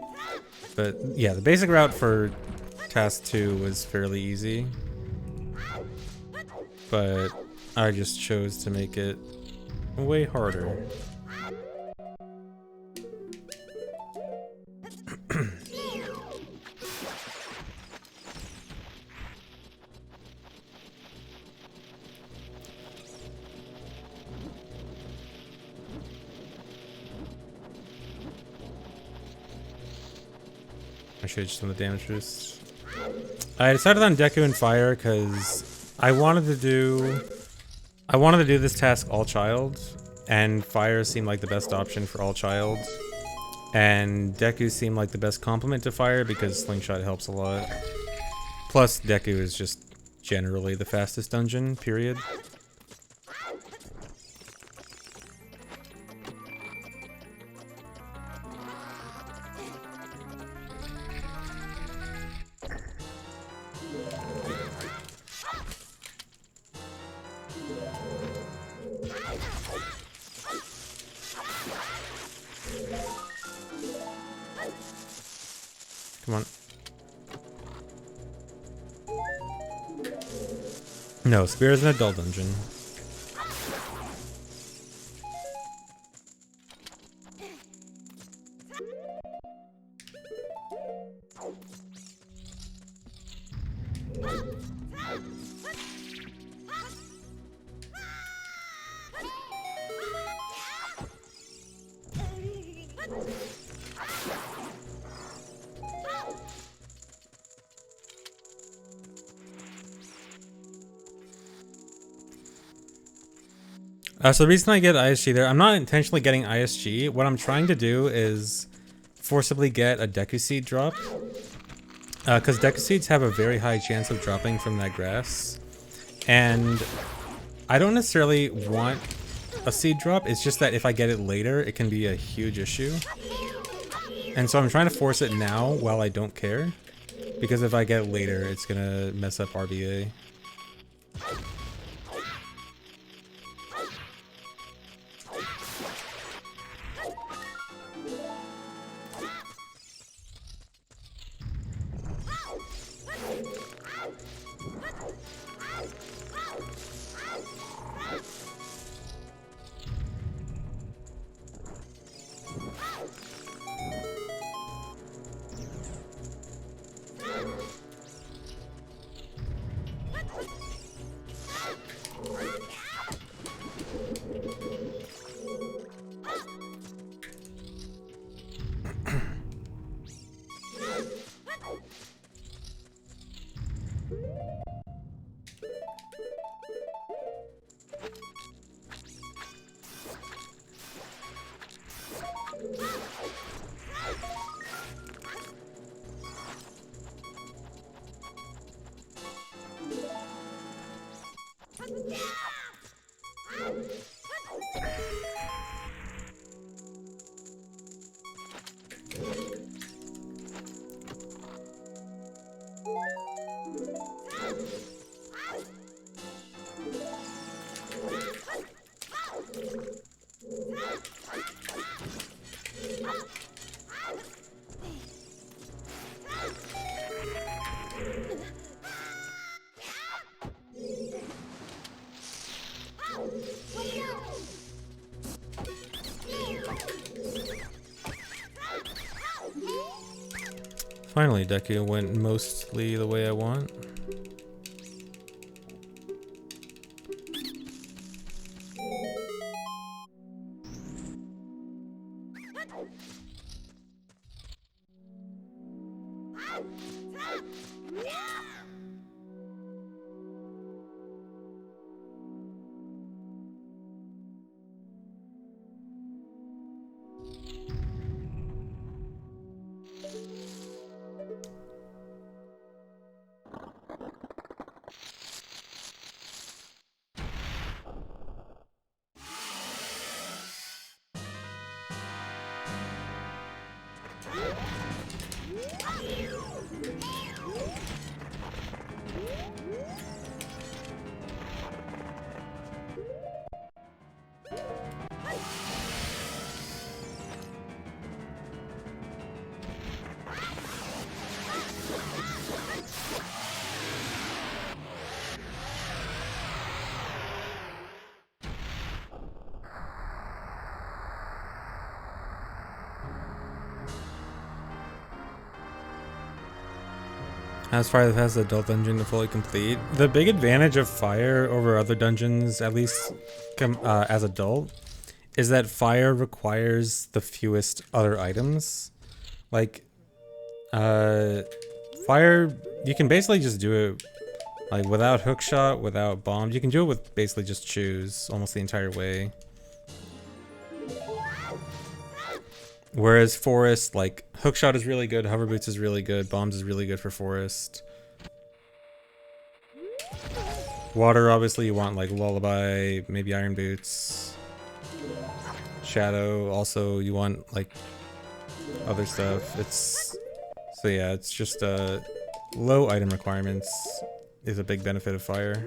A: But yeah, the basic route for task 2 was fairly easy. But I just chose to make it way harder. I should have just done the damage boost. I decided on Deku and Fire because I wanted to do this task all child, and Fire seemed like the best option for all child, and Deku seemed like the best complement to Fire because Slingshot helps a lot. Plus, Deku is just generally the fastest dungeon, period. Come on. No, Spear is an adult dungeon. So the reason I get ISG there, I'm not intentionally getting ISG. What I'm trying to do is forcibly get a Deku Seed drop. Because Deku Seeds have a very high chance of dropping from that grass. And I don't necessarily want a seed drop, it's just that if I get it later, it can be a huge issue. And so I'm trying to force it now while I don't care. Because if I get it later, it's gonna mess up RBA. Finally, Deku went mostly the way I want. As far as the adult dungeon to fully complete. The big advantage of fire over other dungeons, at least as adult, is that fire requires the fewest other items. Like, fire, you can basically just do it like without hookshot, without bombs. You can do it with basically just chews almost the entire way. Whereas forest, like, hookshot is really good, hover boots is really good, bombs is really good for forest. Water, obviously, you want like lullaby, maybe iron boots. Shadow, also you want like other stuff. So yeah, it's just low item requirements is a big benefit of fire.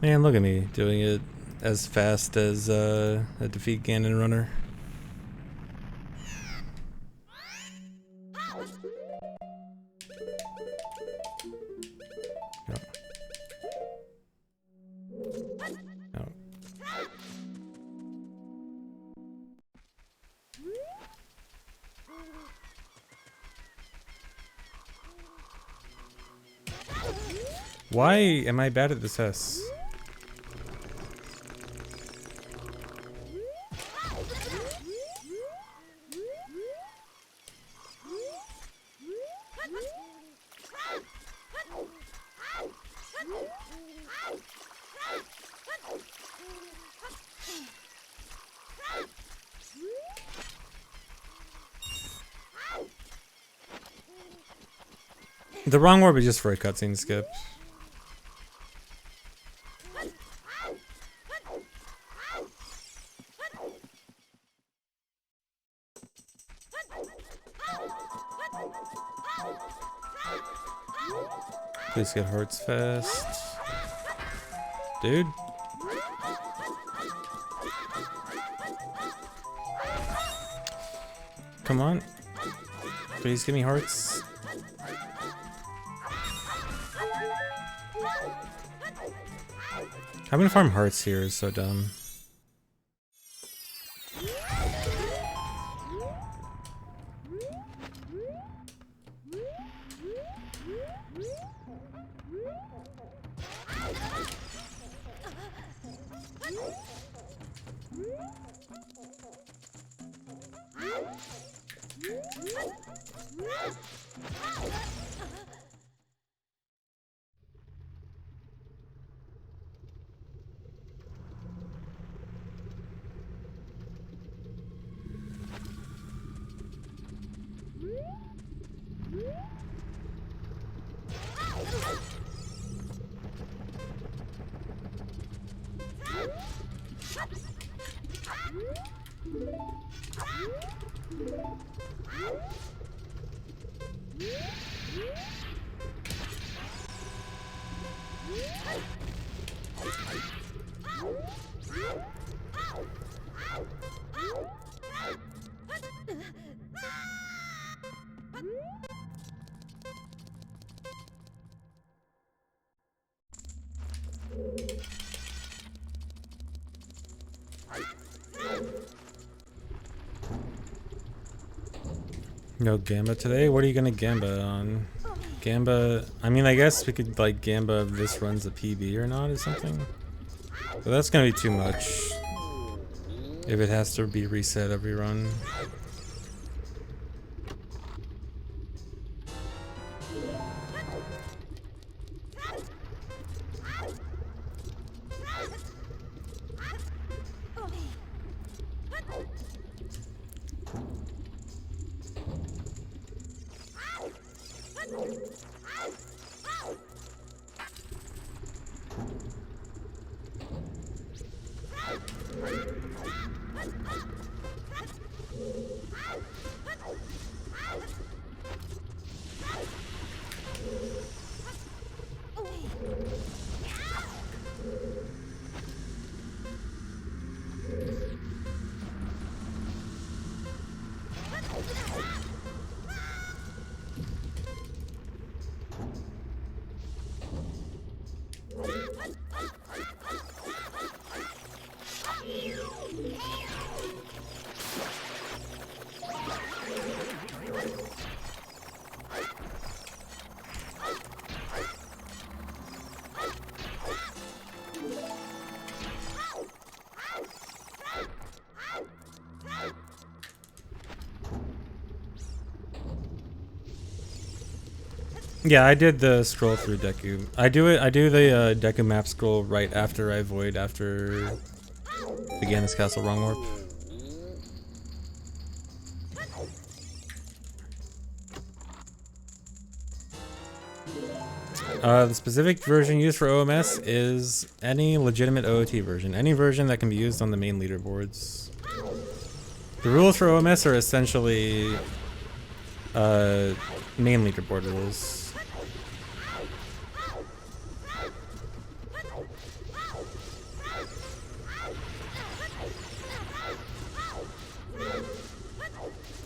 A: Man, look at me doing it as fast as a defeat Ganon runner. No. No. Why am I bad at this S? The wrong word, but just for a cutscene skip. Please get hearts fast. Dude. Come on. Please give me hearts. Having to farm hearts here is so dumb. No Gamba today? What are you gonna Gamba on? Gamba, I mean, I guess we could like Gamba if this runs a PB or not or something. But that's gonna be too much. If it has to be reset every run. Yeah, I did the scroll through Deku. I do the Deku map scroll right after I void after began this castle wrong warp. The specific version used for OMS is any legitimate OOT version. Any version that can be used on the main leaderboards. The rules for OMS are essentially main leaderboard rules.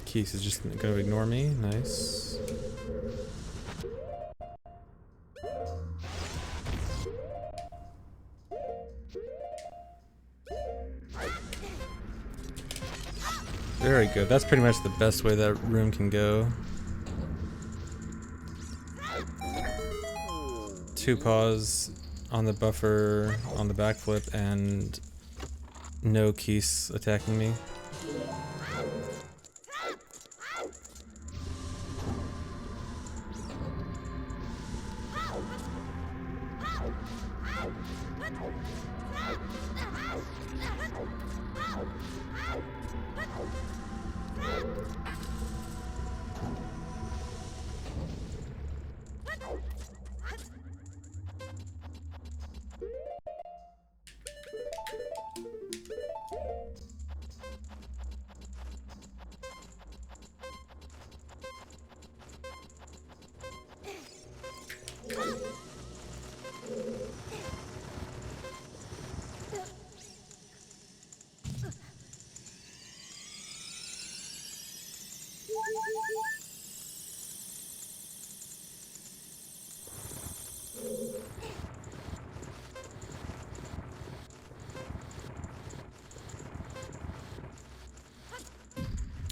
A: Keys is just going to ignore me. Nice. Very good. That's pretty much the best way that room can go. 2 paws on the buffer, on the backflip, and no keys attacking me.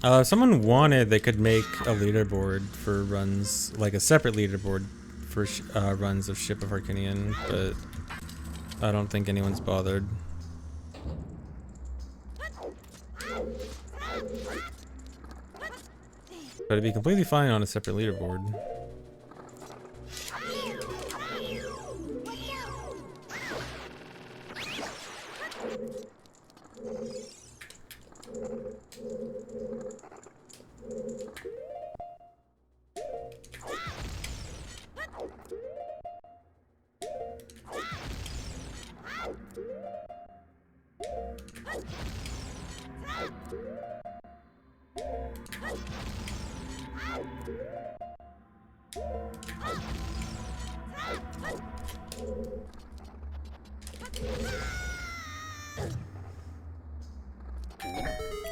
A: If someone wanted, they could make a leaderboard for runs, like a separate leaderboard for runs of Ship of Harkinian, but I don't think anyone's bothered. But it'd be completely fine on a separate leaderboard.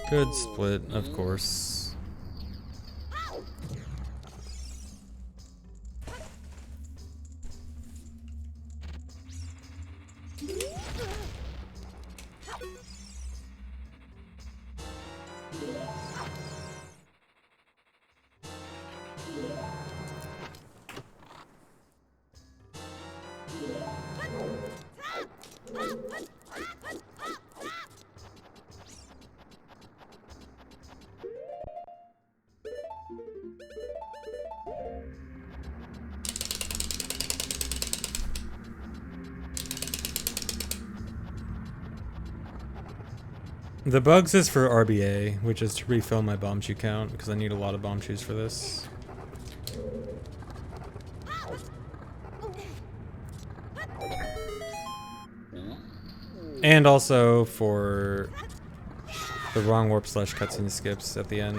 A: Good split, of course. The bugs is for RBA, which is to refill my bomb shoe count, because I need a lot of bomb shoes for this. And also for the wrong warp / cutscene skips at the end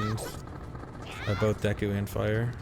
A: of both Deku and Fire.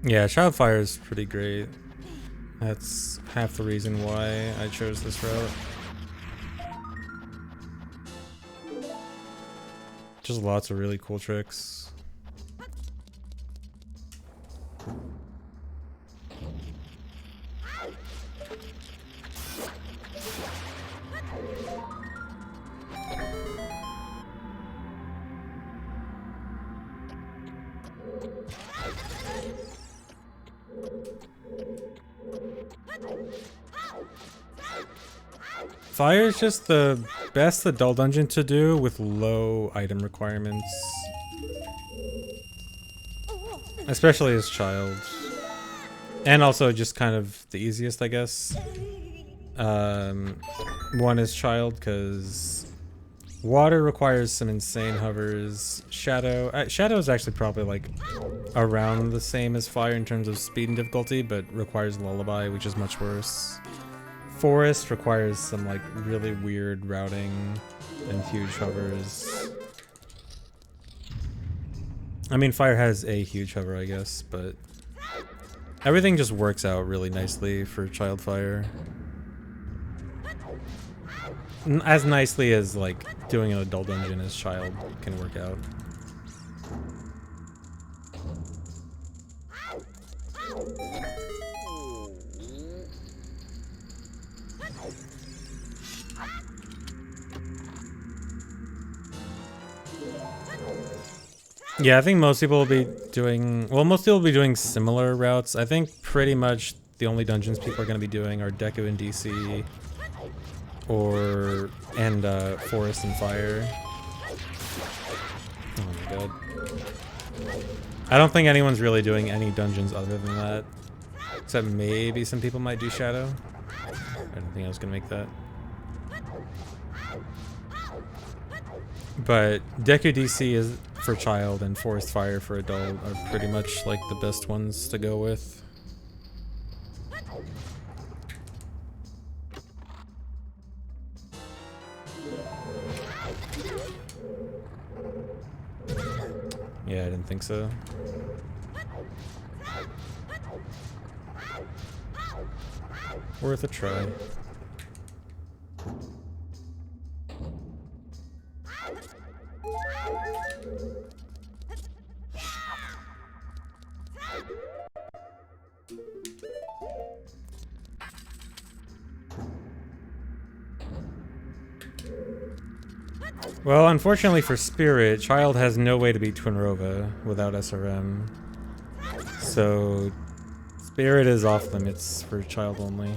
A: Yeah, Child Fire is pretty great. That's half the reason why I chose this route. Just lots of really cool tricks. Fire is just the best adult dungeon to do with low item requirements. Especially as child. And also just kind of the easiest, I guess. One is child because water requires some insane hovers. Shadow is actually probably like around the same as fire in terms of speed and difficulty, but requires lullaby, which is much worse. Forest requires some like really weird routing and huge hovers. I mean, fire has a huge hover, I guess, but everything just works out really nicely for child fire. As nicely as like doing an adult dungeon as child can work out. Yeah, I think most people will be doing, well, most people will be doing similar routes. I think pretty much the only dungeons people are going to be doing are Deku and DC, and Forest and Fire. Oh my god. I don't think anyone's really doing any dungeons other than that. Except maybe some people might do Shadow. I don't think I was going to make that. But Deku DC is for child and Forest Fire for adult are pretty much like the best ones to go with. Yeah, I didn't think so. Worth a try. Well, unfortunately for Spirit, Child has no way to beat Twinrova without SRM. So, Spirit is off limits for Child only.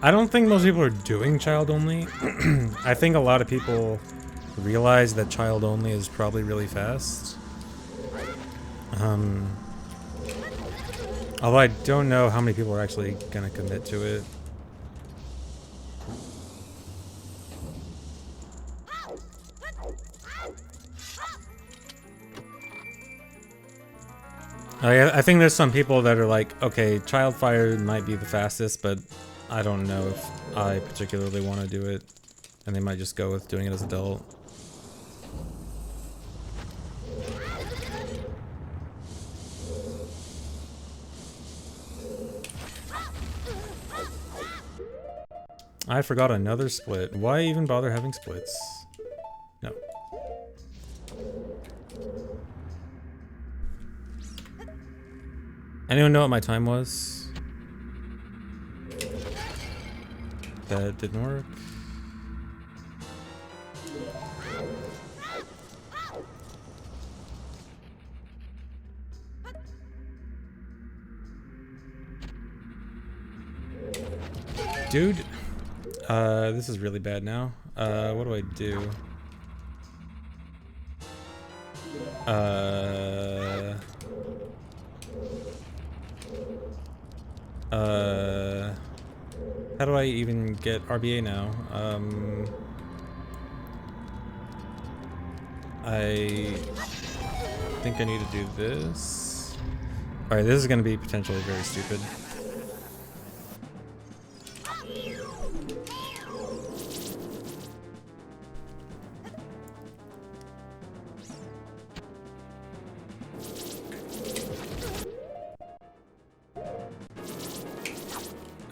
A: I don't think most people are doing child only. I think a lot of people realize that child only is probably really fast. Although I don't know how many people are actually gonna commit to it. I think there's some people that are like, okay, child fire might be the fastest, but I don't know if I particularly want to do it, and they might just go with doing it as adult. I forgot another split. Why even bother having splits? No. Anyone know what my time was? That didn't work. Dude, this is really bad now. What do I do? I even get RBA now? I think I need to do this. Alright, this is going to be potentially very stupid.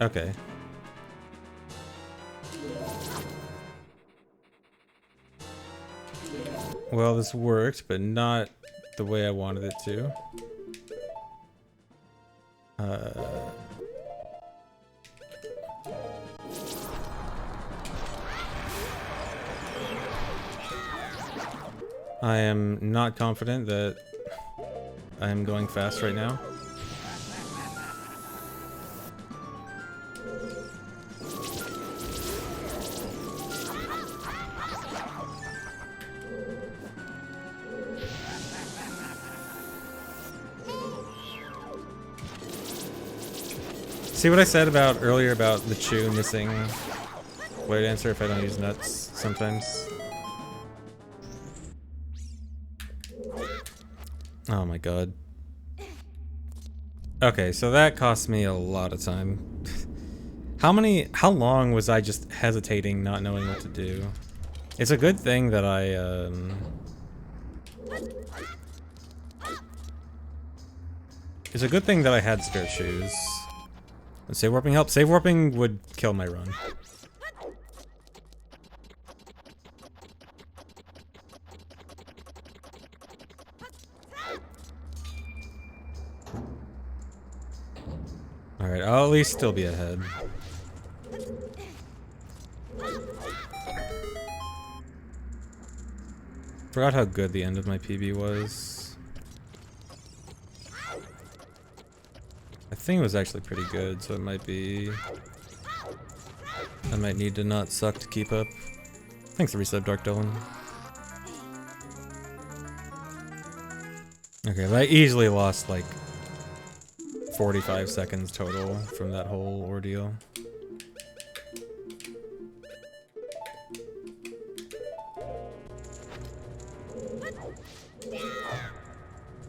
A: Okay. Well, this worked, but not the way I wanted it to. I am not confident that I am going fast right now. See what I said about earlier about the chew missing flare dancer if I don't use nuts sometimes? Oh my god. Okay, so that cost me a lot of time. How long was I just hesitating, not knowing what to do? It's a good thing that it's a good thing that I had spare shoes. Save warping help. Save warping would kill my run. Alright, I'll at least still be ahead. Forgot how good the end of my PB was. I think it was actually pretty good, so it might be... I might need to not suck to keep up. Thanks for resub, Dark Dylan. Okay, but I easily lost like 45 seconds total from that whole ordeal.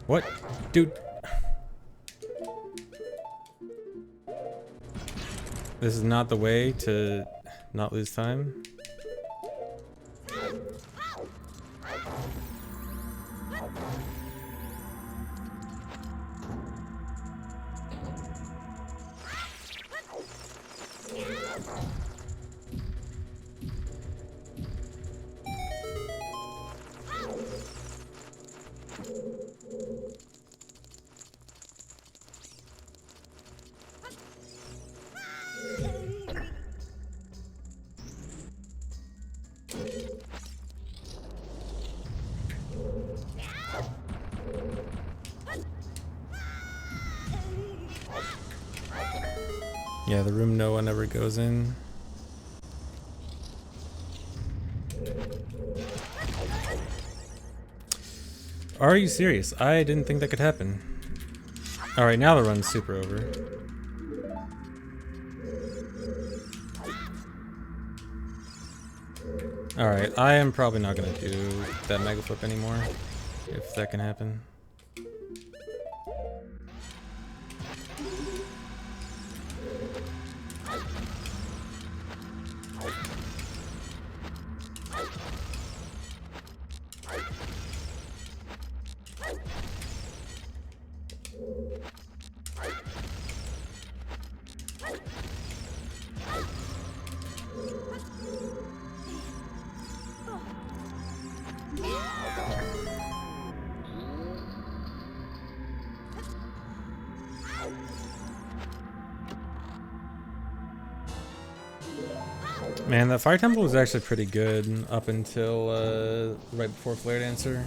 A: What? Dude. This is not the way to not lose time. Yeah, the room no one ever goes in. Are you serious? I didn't think that could happen. Alright, now the run's super over. Alright, I am probably not gonna do that mega flip anymore, if that can happen. Man, that fire temple was actually pretty good up until right before Flare Dancer.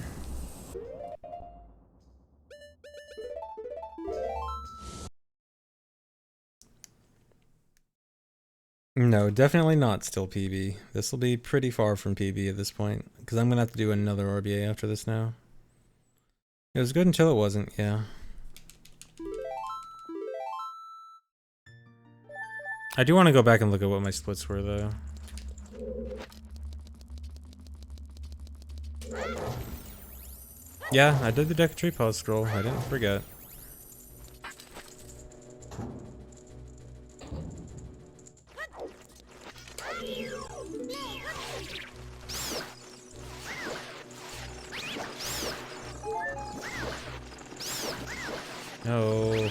A: No, definitely not still PB. This will be pretty far from PB at this point, because I'm gonna have to do another RBA after this now. It was good until it wasn't, yeah. I do want to go back and look at what my splits were, though. Yeah, I did the deck tree pause scroll. I didn't forget. No.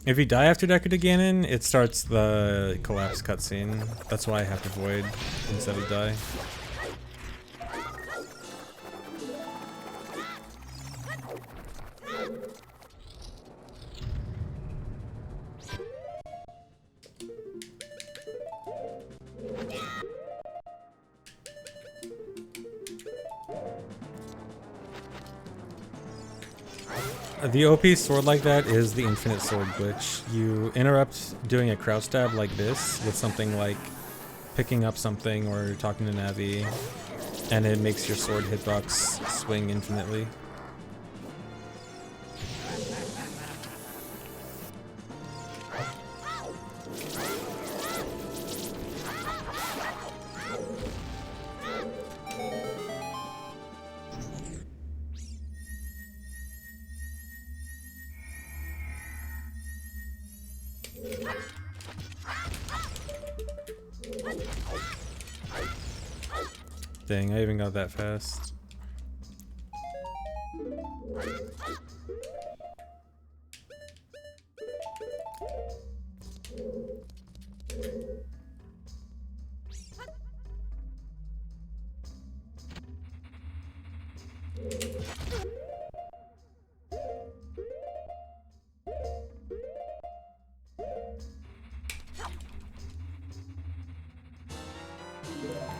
A: If you die after Deckard Ganon, it starts the collapse cutscene. That's why I have to void instead of die. The OP sword like that is the infinite sword glitch. You interrupt doing a crouch stab like this with something like picking up something or talking to Navi, and it makes your sword hitbox swing infinitely. Dang, I even got that fast.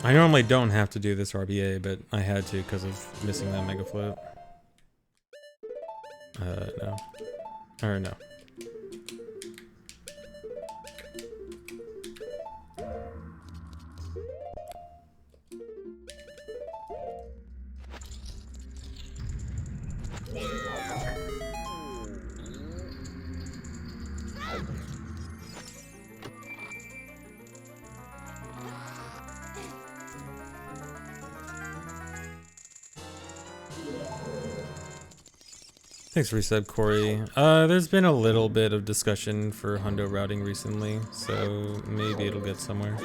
A: I normally don't have to do this RBA, but I had to because of missing that mega flip. No. Or no. Thanks for resub, Corey. There's been a little bit of discussion for hundo routing recently, so maybe it'll get somewhere.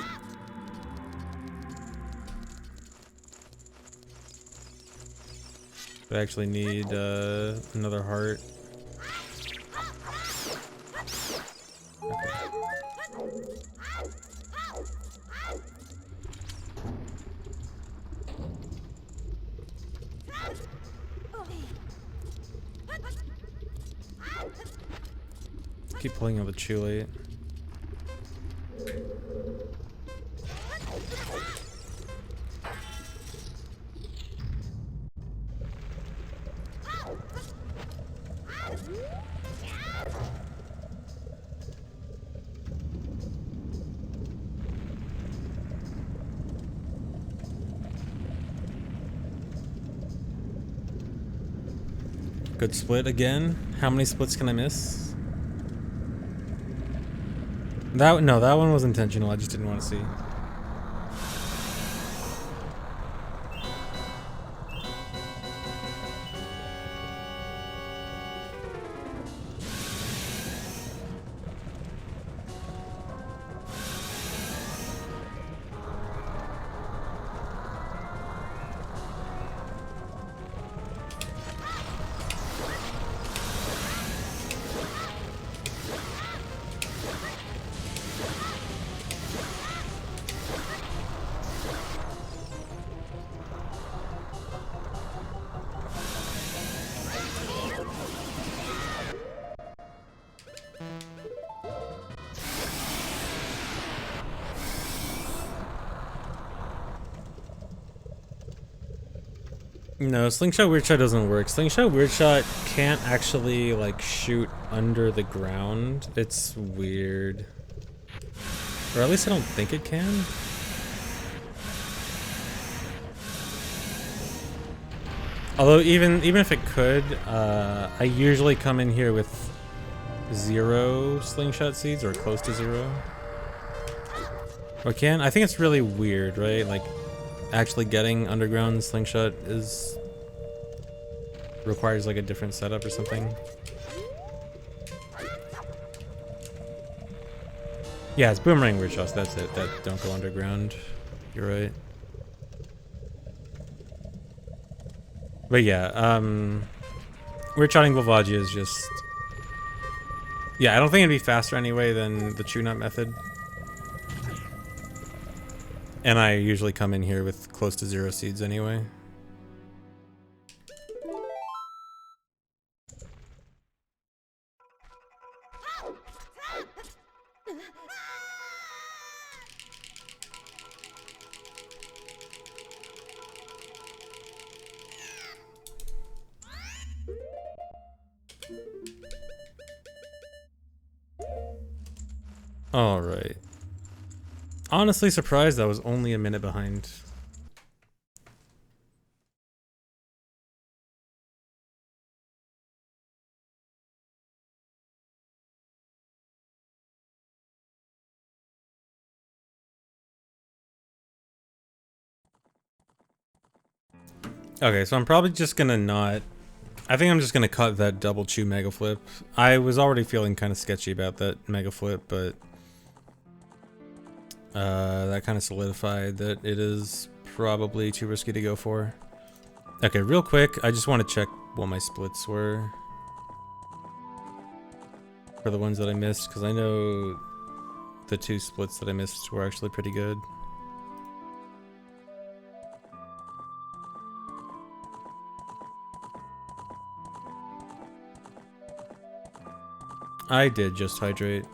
A: I actually need another heart. Keep pulling out the Chulate. Good split again. How many splits can I miss? No, that one was intentional. I just didn't want to see. No, Slingshot Weird Shot doesn't work. Slingshot Weird Shot can't actually, like, shoot under the ground. It's weird. Or at least I don't think it can. Although even if it could, I usually come in here with 0 slingshot seeds or close to 0. Or can? I think it's really weird, right? Like, actually getting underground slingshot requires like a different setup or something. Yeah, it's boomerang weird shots, that's it. That don't go underground. You're right. But yeah, weird shotting Volvagia is just... Yeah, I don't think it'd be faster anyway than the chew nut method. And I usually come in here with close to 0 seeds anyway. Alright. Honestly surprised I was only a minute behind. Okay, so I'm probably just gonna not... I think I'm just gonna cut that double chew mega flip. I was already feeling kind of sketchy about that mega flip, but... that kind of solidified that it is probably too risky to go for. Okay, real quick, I just want to check what my splits were. For the ones that I missed, because I know the 2 splits that I missed were actually pretty good. I did just hydrate.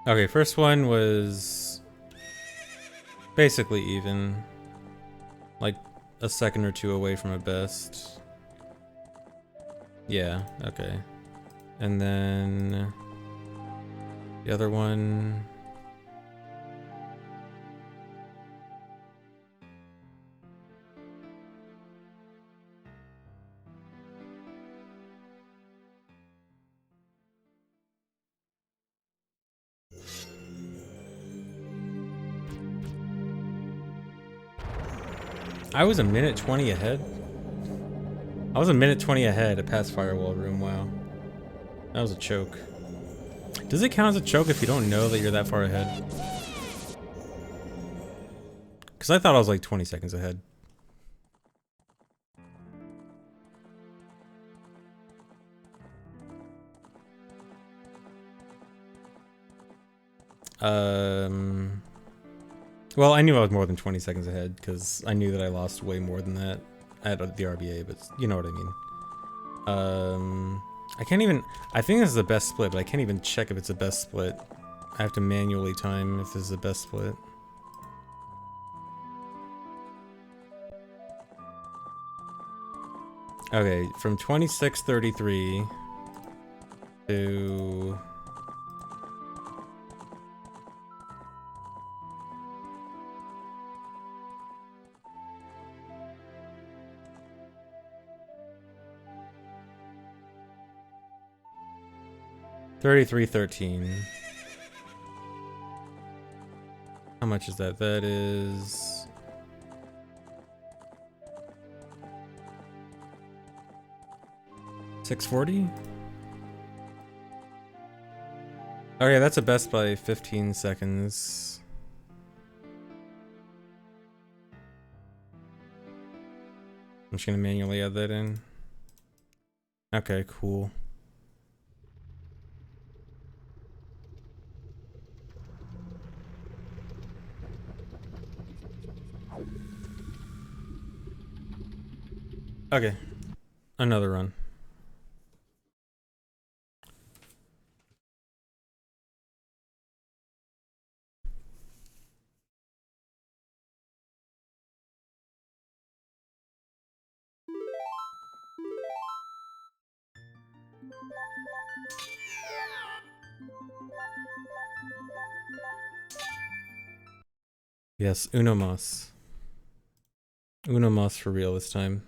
A: Okay, first one was basically even. Like a second or 2 away from a best. Yeah, okay. And then the other one... I was a minute 20 ahead. I was a minute 20 ahead at past firewall room, wow. That was a choke. Does it count as a choke if you don't know that you're that far ahead? Because I thought I was like 20 seconds ahead. Well, I knew I was more than 20 seconds ahead because I knew that I lost way more than that at the RBA, but you know what I mean. I can't even... I think this is the best split, but I can't even check if it's the best split. I have to manually time if this is the best split. Okay, from 26:33 to... $33.13. How much is that? That is... $6.40? Okay, that's a best by 15 seconds. I'm just gonna manually add that in. Okay, cool. Okay, another run. Yes, uno mas. Uno mas for real this time.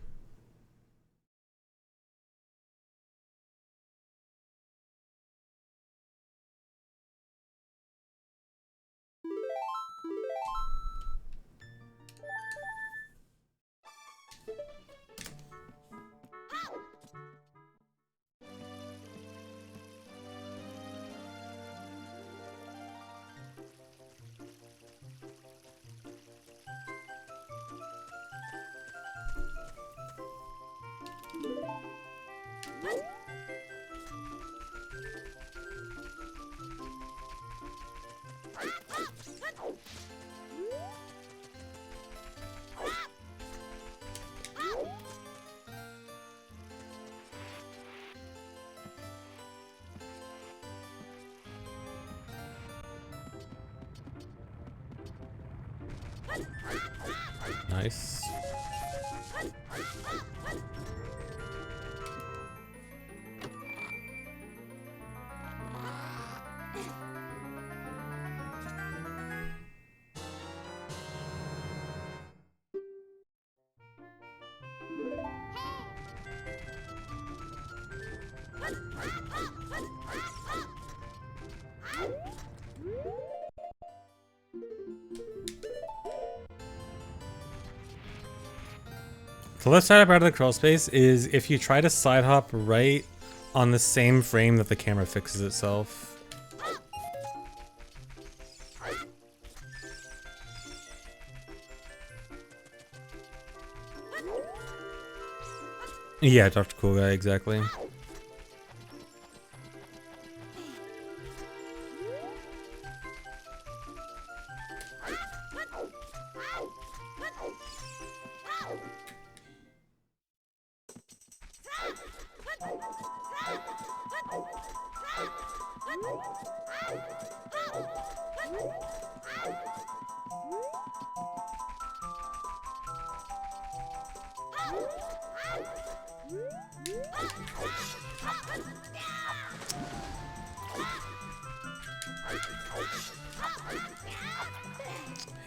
A: Nice. The left side part of the crawl space is if you try to side hop right on the same frame that the camera fixes itself. Yeah, Dr. Cool Guy, exactly.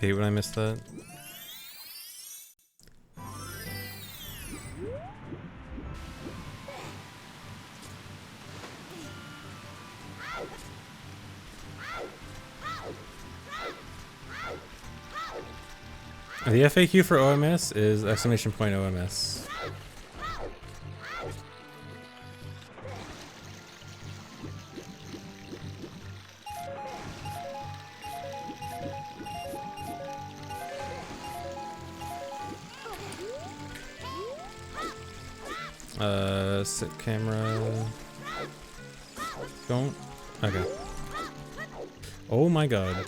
A: Hate when I miss that. The FAQ for OMS is exclamation point OMS. Sit camera. Don't. Okay. Oh my god.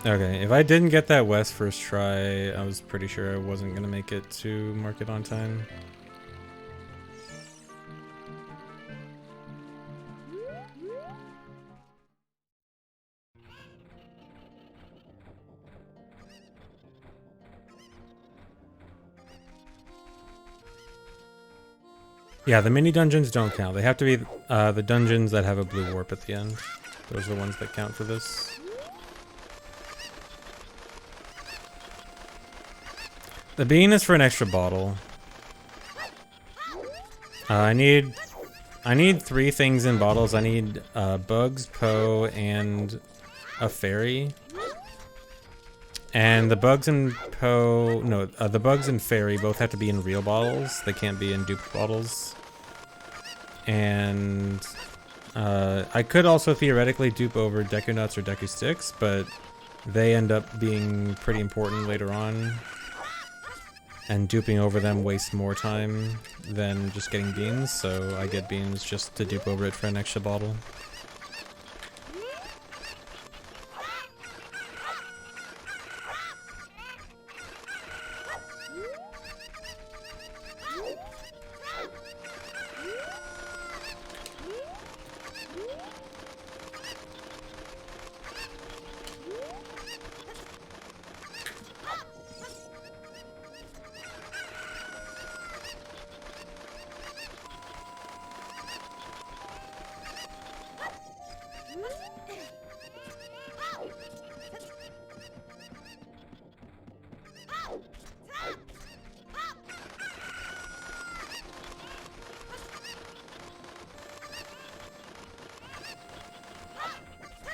A: Okay, if I didn't get that west first try, I was pretty sure I wasn't gonna make it to market on time. Yeah, the mini dungeons don't count. They have to be the dungeons that have a blue warp at the end. Those are the ones that count for this. The bean is for an extra bottle. I need 3 things in bottles. I need bugs, Poe, and a fairy. And the bugs and Poe, no, the bugs and fairy both have to be in real bottles. They can't be in dupe bottles. And I could also theoretically dupe over Deku Nuts or Deku Sticks, but they end up being pretty important later on. And duping over them wastes more time than just getting beans, so I get beans just to dupe over it for an extra bottle.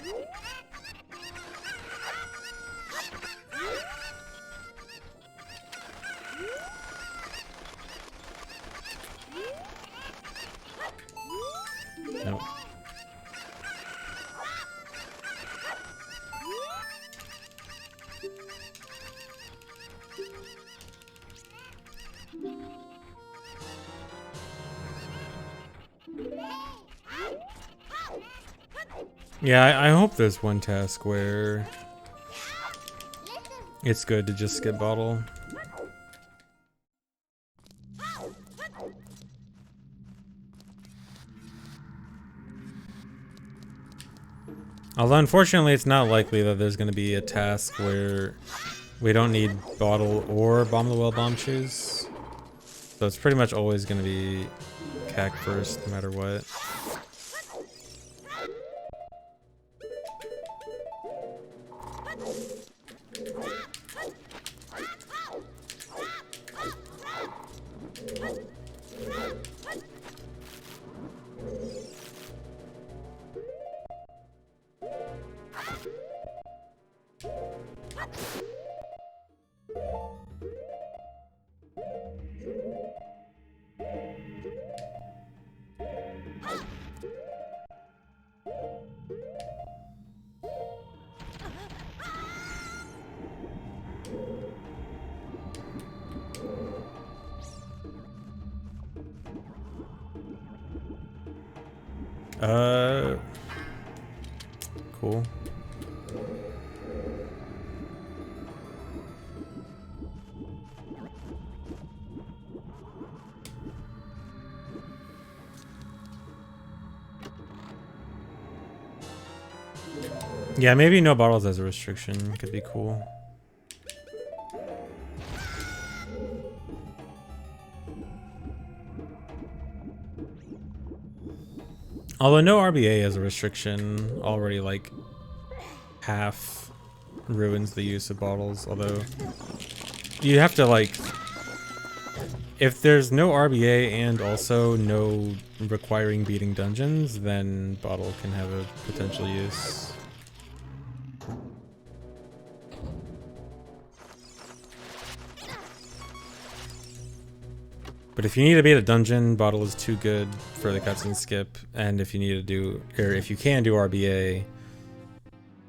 A: Nope. Yeah, I hope there's one task where it's good to just skip bottle. Although unfortunately it's not likely that there's going to be a task where we don't need bottle or bomb the well bomb shoes. So it's pretty much always going to be cack first no matter what. Cool. Yeah, maybe no bottles as a restriction could be cool. Although no RBA as a restriction already like half ruins the use of bottles, although you have to like, if there's no RBA and also no requiring beating dungeons, then bottle can have a potential use. But if you need to beat a dungeon, bottle is too good for the cutscene skip, and if you need to do, or if you can do RBA,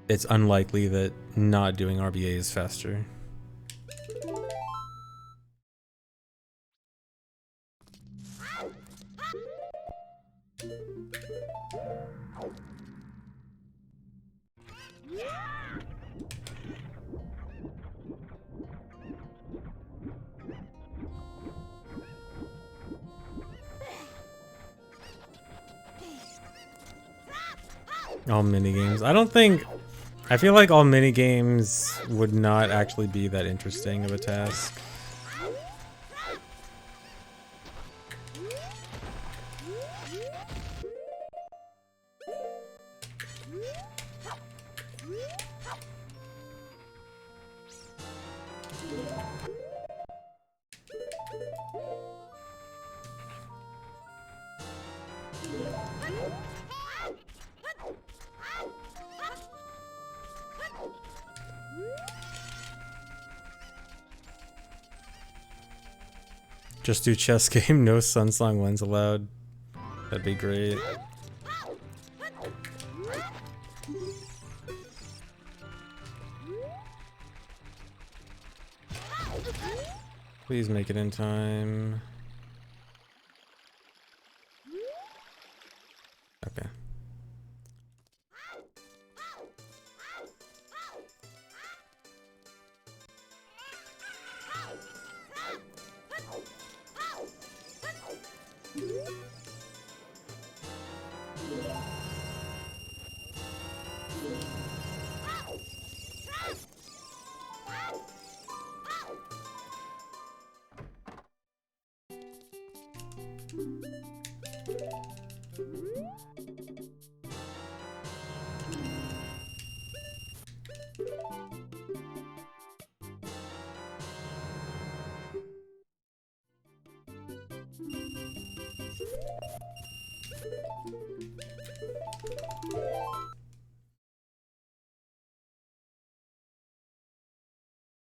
A: it's unlikely that not doing RBA is faster. All minigames. I feel like all minigames would not actually be that interesting of a task. Just do chess game, no Sunsong lens allowed. That'd be great. Please make it in time. Okay.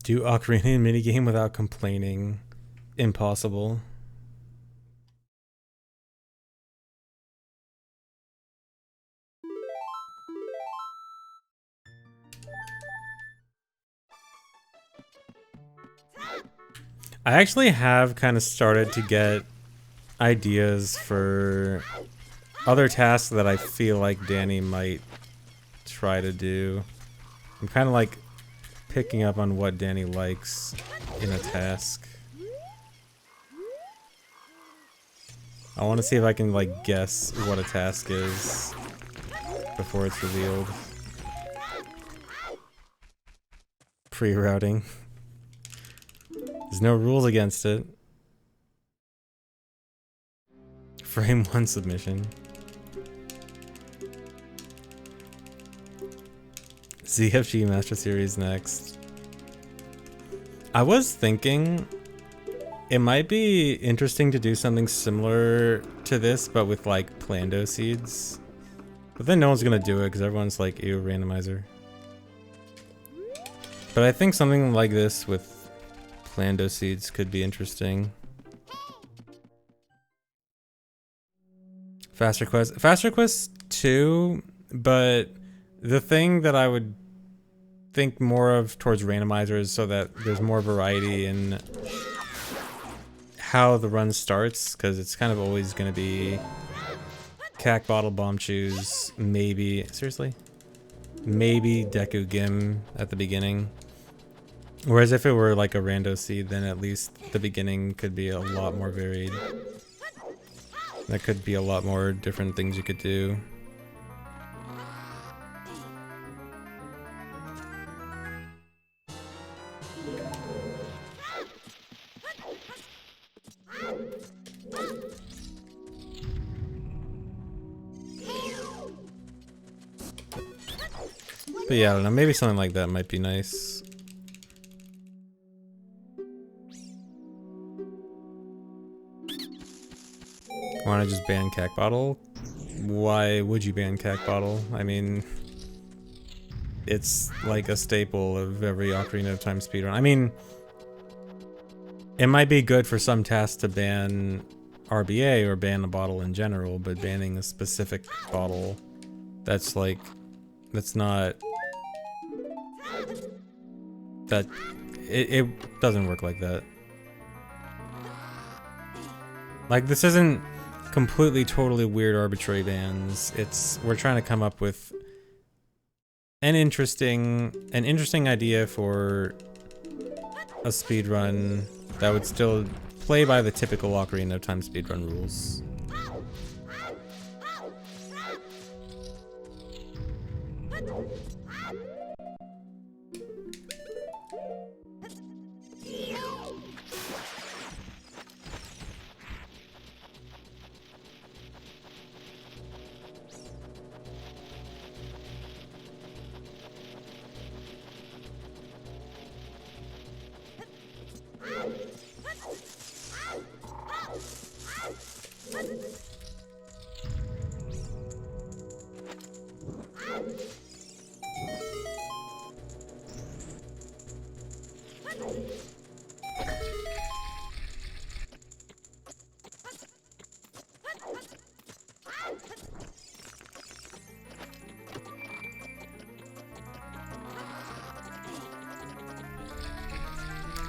A: Do Ocarina minigame without complaining. Impossible. I actually have kind of started to get ideas for other tasks that I feel like Danny might try to do. I'm kind of like picking up on what Danny likes in a task. I want to see if I can like guess what a task is before it's revealed. Pre-routing. There's no rules against it. Frame 1 submission. ZFG Master Series next. I was thinking it might be interesting to do something similar to this, but with like Plando seeds. But then no one's gonna do it because everyone's like, ew, randomizer. But I think something like this with Plando seeds could be interesting. Faster Quest 2, but the thing that I would think more of towards randomizers so that there's more variety in how the run starts, because it's kind of always going to be Cack Bottle Bomb Choose, maybe, seriously? Maybe Deku Gim at the beginning. Whereas if it were like a rando seed, then at least the beginning could be a lot more varied. There could be a lot more different things you could do. But yeah, I don't know, maybe something like that might be nice. Wanna just ban Cack Bottle? Why would you ban Cack Bottle? I mean, it's like a staple of every Ocarina of Time speedrun. I mean, it might be good for some tasks to ban RBA or ban a bottle in general, but banning a specific bottle, that's like, that's not, that, it doesn't work like that. Like, this isn't completely, totally weird arbitrary bans. It's, we're trying to come up with an interesting idea for a speedrun that would still play by the typical Ocarina of Time speedrun rules.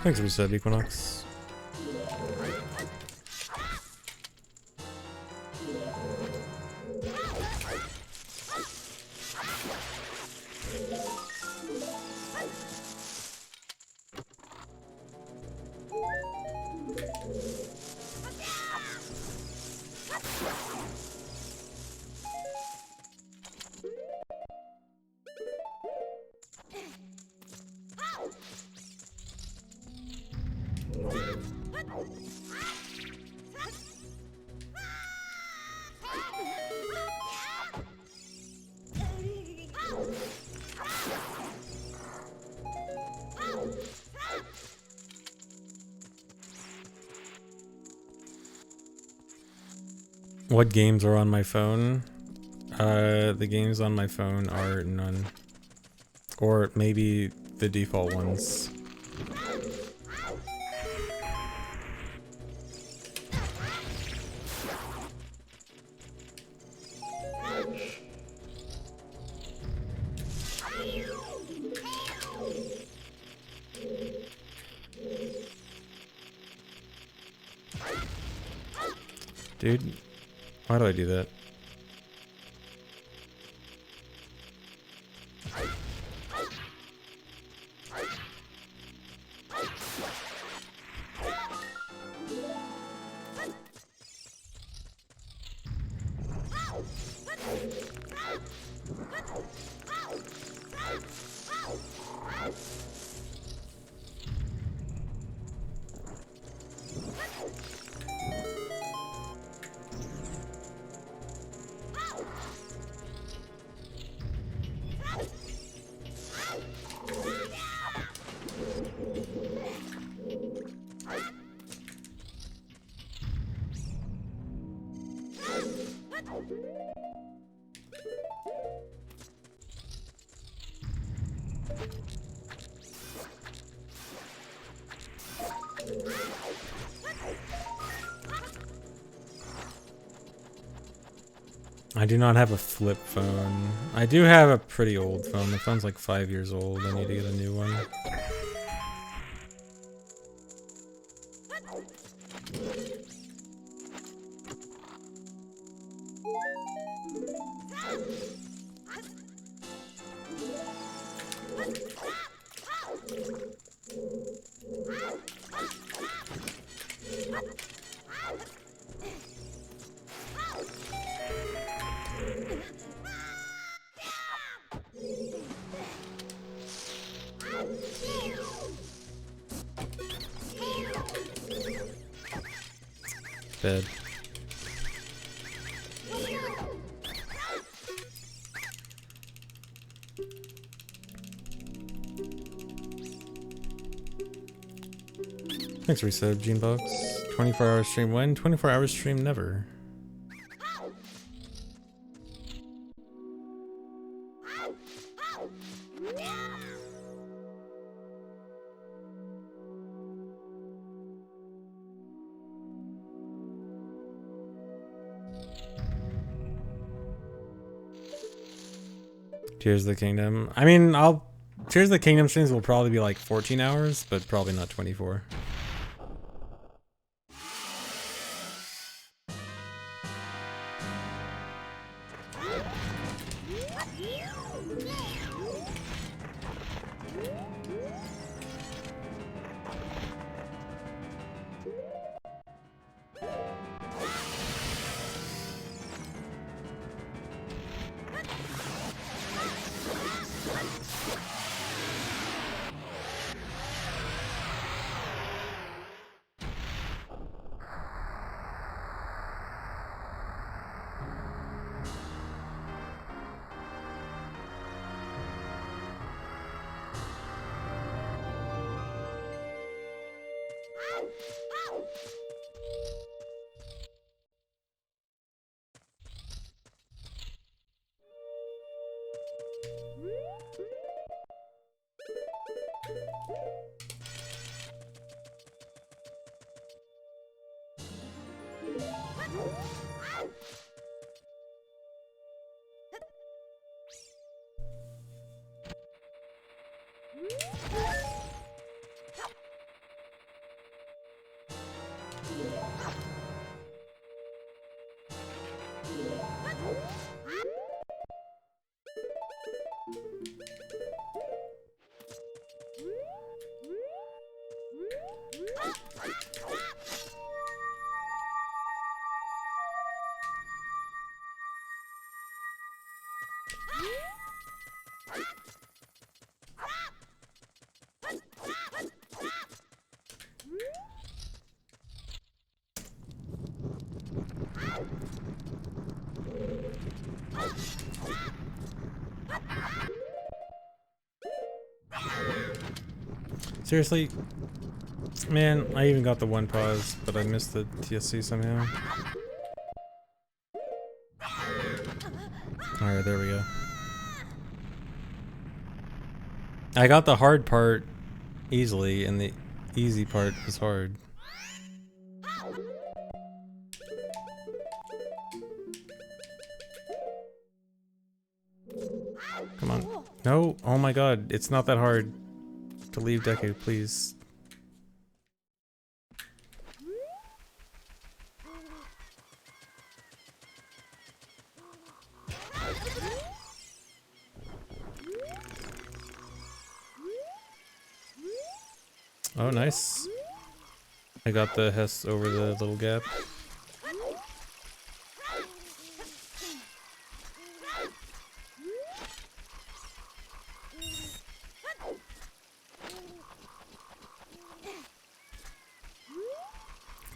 A: Thanks for sub, Equinox. What games are on my phone? The games on my phone are none. Or maybe the default ones. Dude, why do I do that? I do not have a flip phone. I do have a pretty old phone. The phone's like 5 years old. I need to get a new one. Bed. Thanks for resub, Genebox. 24-hour stream when? 24-hour stream never. Tears of the Kingdom. I mean, Tears of the Kingdom streams will probably be like 14 hours, but probably not 24. Seriously? Man, I even got the one pause, but I missed the TSC somehow. Alright, there we go. I got the hard part easily, and the easy part was hard. Come on. No! Oh my god, it's not that hard to leave Deku, please. Oh, nice. I got the Hess over the little gap.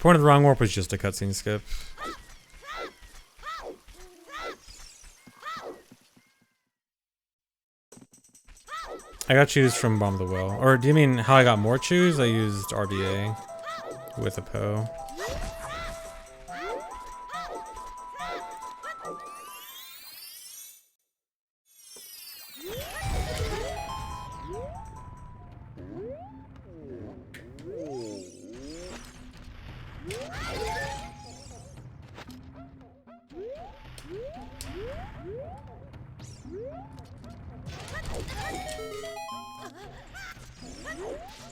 A: Point of the wrong warp was just a cutscene skip. I got choose from Bomb the Well. Or do you mean how I got more choose? I used RBA with a Poe.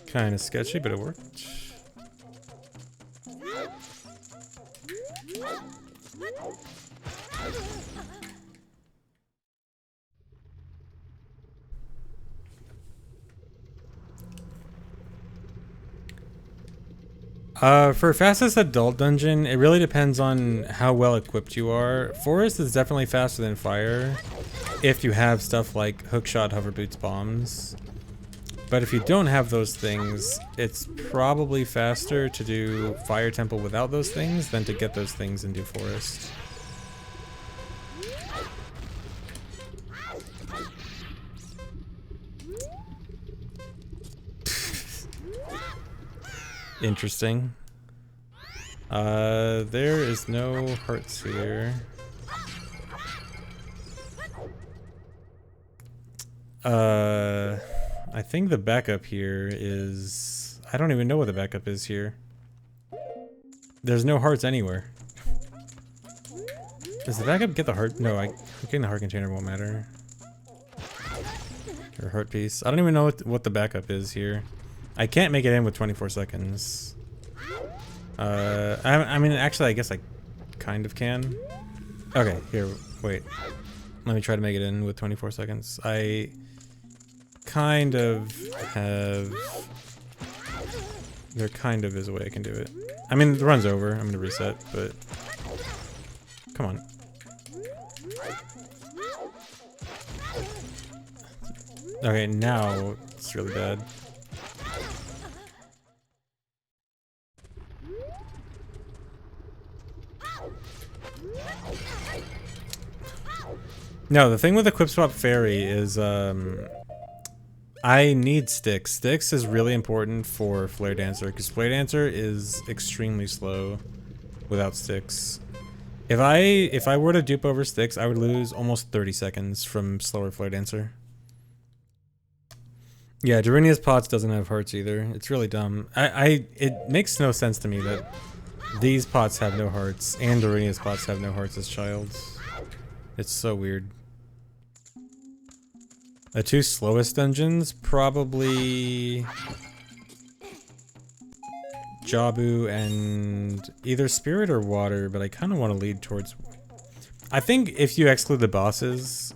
A: Kind of sketchy, but it worked. For fastest adult dungeon, it really depends on how well equipped you are. Forest is definitely faster than fire if you have stuff like hookshot, hover boots, bombs. But if you don't have those things, it's probably faster to do Fire Temple without those things than to get those things and do Forest. Interesting. There is no hearts here. I think the backup here is... I don't even know what the backup is here. There's no hearts anywhere. Does the backup get the heart? No, getting the heart container won't matter. Or heart piece. I don't even know what the backup is here. I can't make it in with 24 seconds. I mean, actually, I guess I kind of can. Okay, here, wait. Let me try to make it in with 24 seconds. I kind of have... There kind of is a way I can do it. I mean, the run's over. I'm gonna reset, but... Come on. Okay, now it's really bad. No, the thing with Equip Swap Fairy is, I need sticks. Sticks is really important for Flare Dancer, because Flare Dancer is extremely slow without sticks. If I were to dupe over sticks, I would lose almost 30 seconds from slower Flare Dancer. Yeah, Darinia's pots doesn't have hearts either. It's really dumb. It makes no sense to me that these pots have no hearts and Darinia's pots have no hearts as childs. It's so weird. The two slowest dungeons, probably Jabu and either Spirit or Water, but I kind of want to lead towards... I think if you exclude the bosses,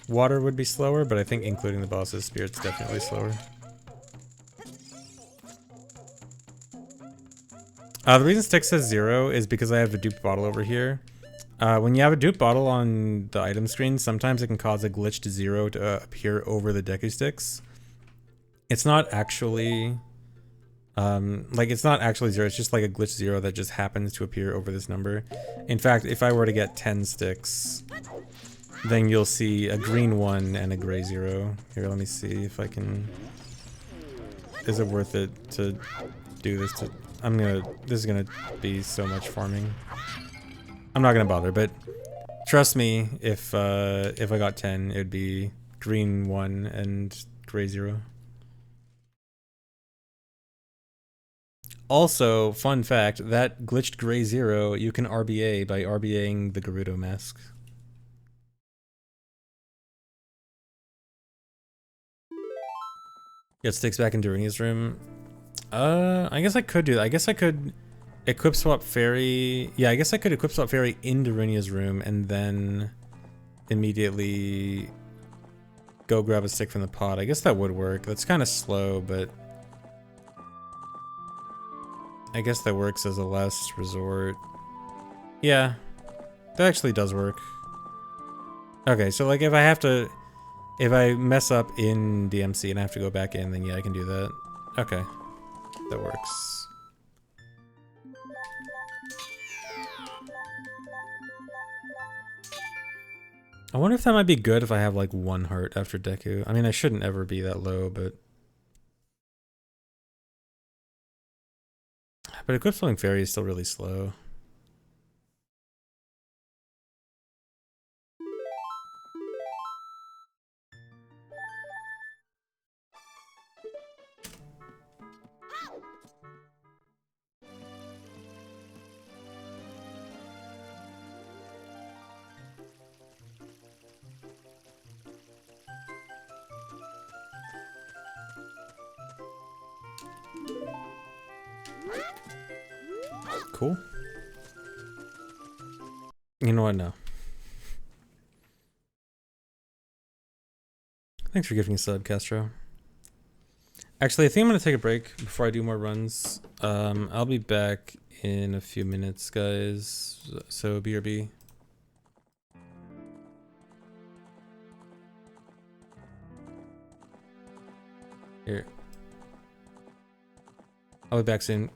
A: Water would be slower, but I think including the bosses, Spirit's definitely slower. The reason Stick says 0 is because I have a duped bottle over here. When you have a dupe bottle on the item screen, sometimes it can cause a glitched 0 to appear over the Deku sticks. It's not actually, it's not actually 0, it's just like a glitched 0 that just happens to appear over this number. In fact, if I were to get 10 sticks, then you'll see a green 1 and a gray 0. Here, let me see if I can... Is it worth it to do this to... This is gonna be so much farming. I'm not gonna bother, but trust me, if I got 10, it would be green 1 and gray 0. Also, fun fact, that glitched gray zero, you can RBA by RBAing the Gerudo mask. Get sticks back in Darunia's room. I guess I could do that. I guess I could equip swap fairy. Yeah, I guess I could equip swap fairy in Darunia's room and then immediately go grab a stick from the pot. I guess that would work. That's kind of slow, but I guess that works as a last resort. Yeah, that actually does work. Okay, so like if I mess up in DMC and I have to go back in, then yeah, I can do that. Okay, that works. I wonder if that might be good if I have like 1 heart after Deku. I mean, I shouldn't ever be that low, but equip swing fairy is still really slow. Cool. You know what? No. Thanks for giving a sub, Castro. Actually, I think I'm gonna take a break before I do more runs. I'll be back in a few minutes, guys. So BRB. Here. I'll be back soon.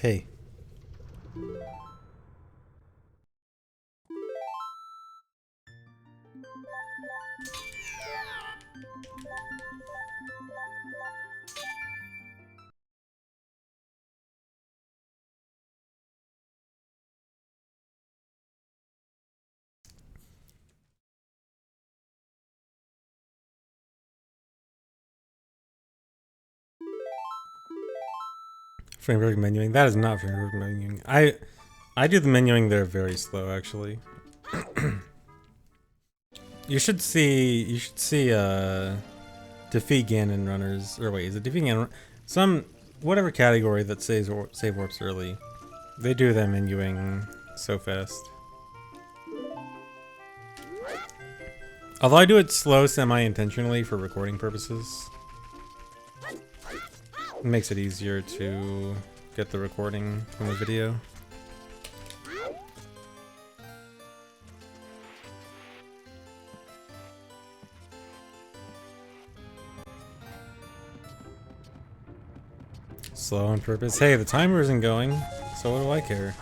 A: Hey. Framework menuing. That is not framework menuing. I do the menuing there very slow actually. You should see defeat Ganon runners, or wait, is it defeat Ganon? Some whatever category that saves save warps early. They do that menuing so fast. Although I do it slow semi-intentionally for recording purposes. It makes it easier to get the recording from the video. Slow on purpose. Hey, the timer isn't going, so what do I care?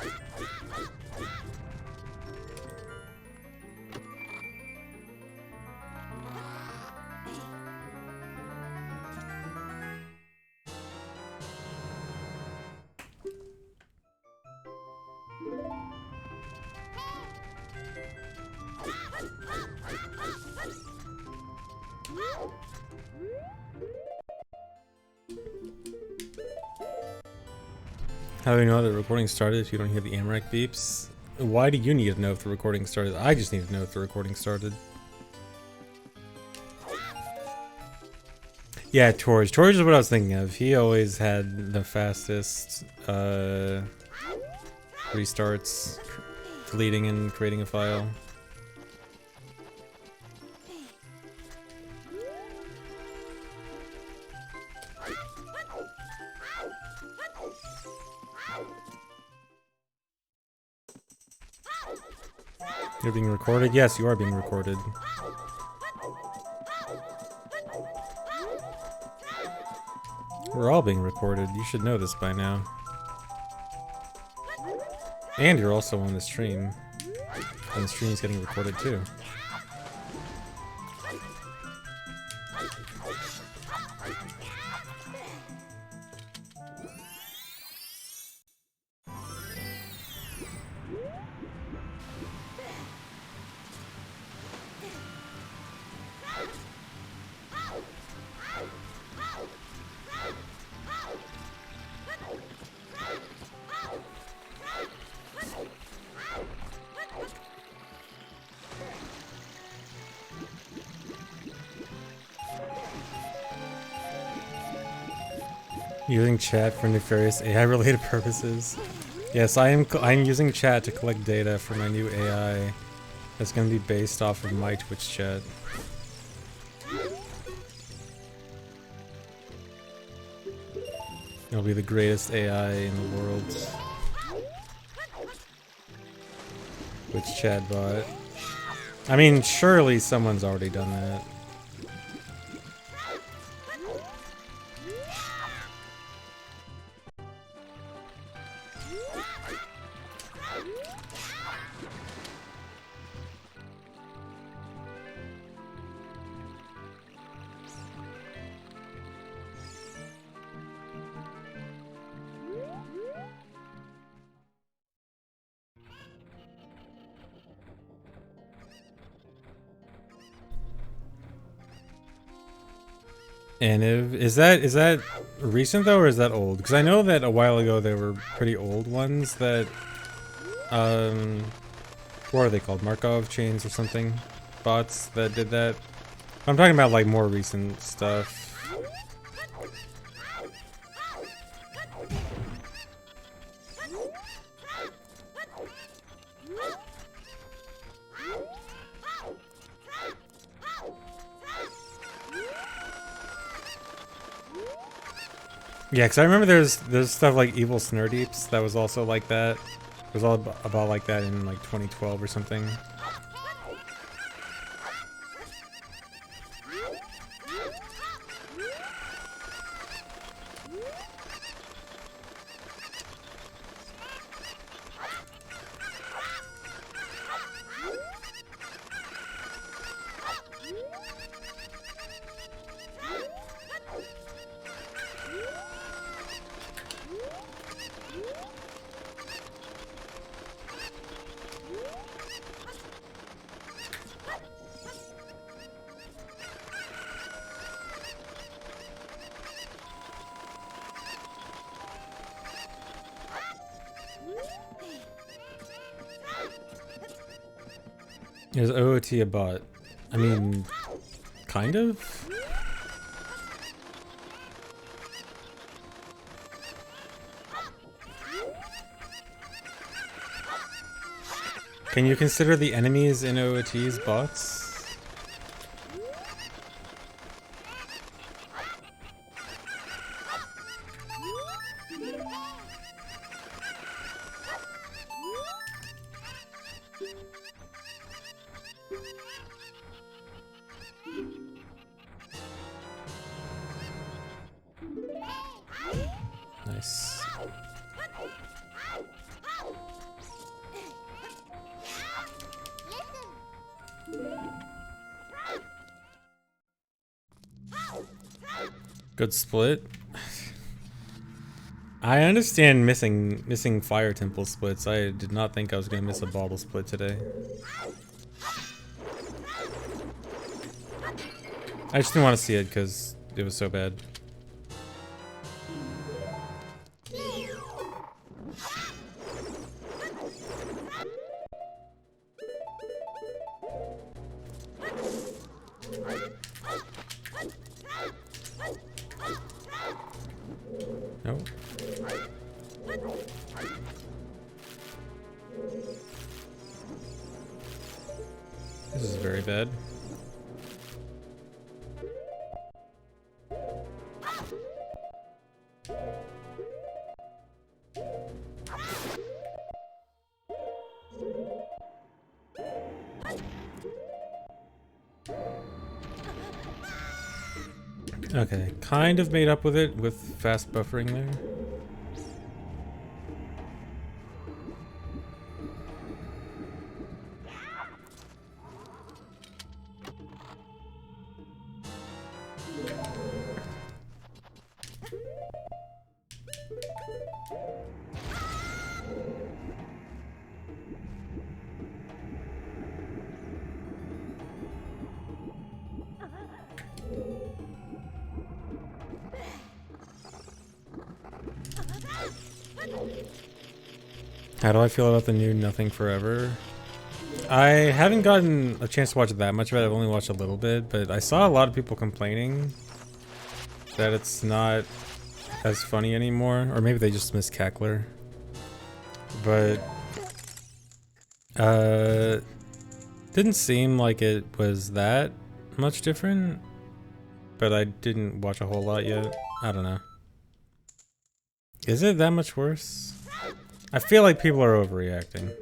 A: How do you know that the recording started if you don't hear the Amrak beeps? Why do you need to know if the recording started? I just need to know if the recording started. Yeah, Torge. Torge is what I was thinking of. He always had the fastest restarts, deleting and creating a file. You're being recorded? Yes, you are being recorded. We're all being recorded. You should know this by now. And you're also on the stream. And the stream's getting recorded too. Using chat for nefarious AI-related purposes. Yes, I'm using chat to collect data for my new AI. That's going to be based off of my Twitch chat. It'll be the greatest AI in the world. Twitch chat bot. I mean, surely someone's already done that. And is that recent though, or is that old? Because I know that a while ago there were pretty old ones that, what are they called? Markov chains or something? Bots that did that. I'm talking about like more recent stuff. Yeah, because I remember there's stuff like Evil Snurdeeps that was also like that. It was all about like that in like 2012 or something. Is OOT a bot? I mean, kind of? Can you consider the enemies in OOTs bots? Nice. Good split. I understand missing fire temple splits. I did not think I was gonna miss a bottle split today. I just didn't want to see it because it was so bad. No. This is very bad. Okay, kind of made up with it with fast buffering there. How do I feel about the new Nothing Forever? I haven't gotten a chance to watch that much of it. I've only watched a little bit, but I saw a lot of people complaining that it's not as funny anymore, or maybe they just miss Cackler. But didn't seem like it was that much different, but I didn't watch a whole lot yet. I don't know. Is it that much worse? I feel like people are overreacting.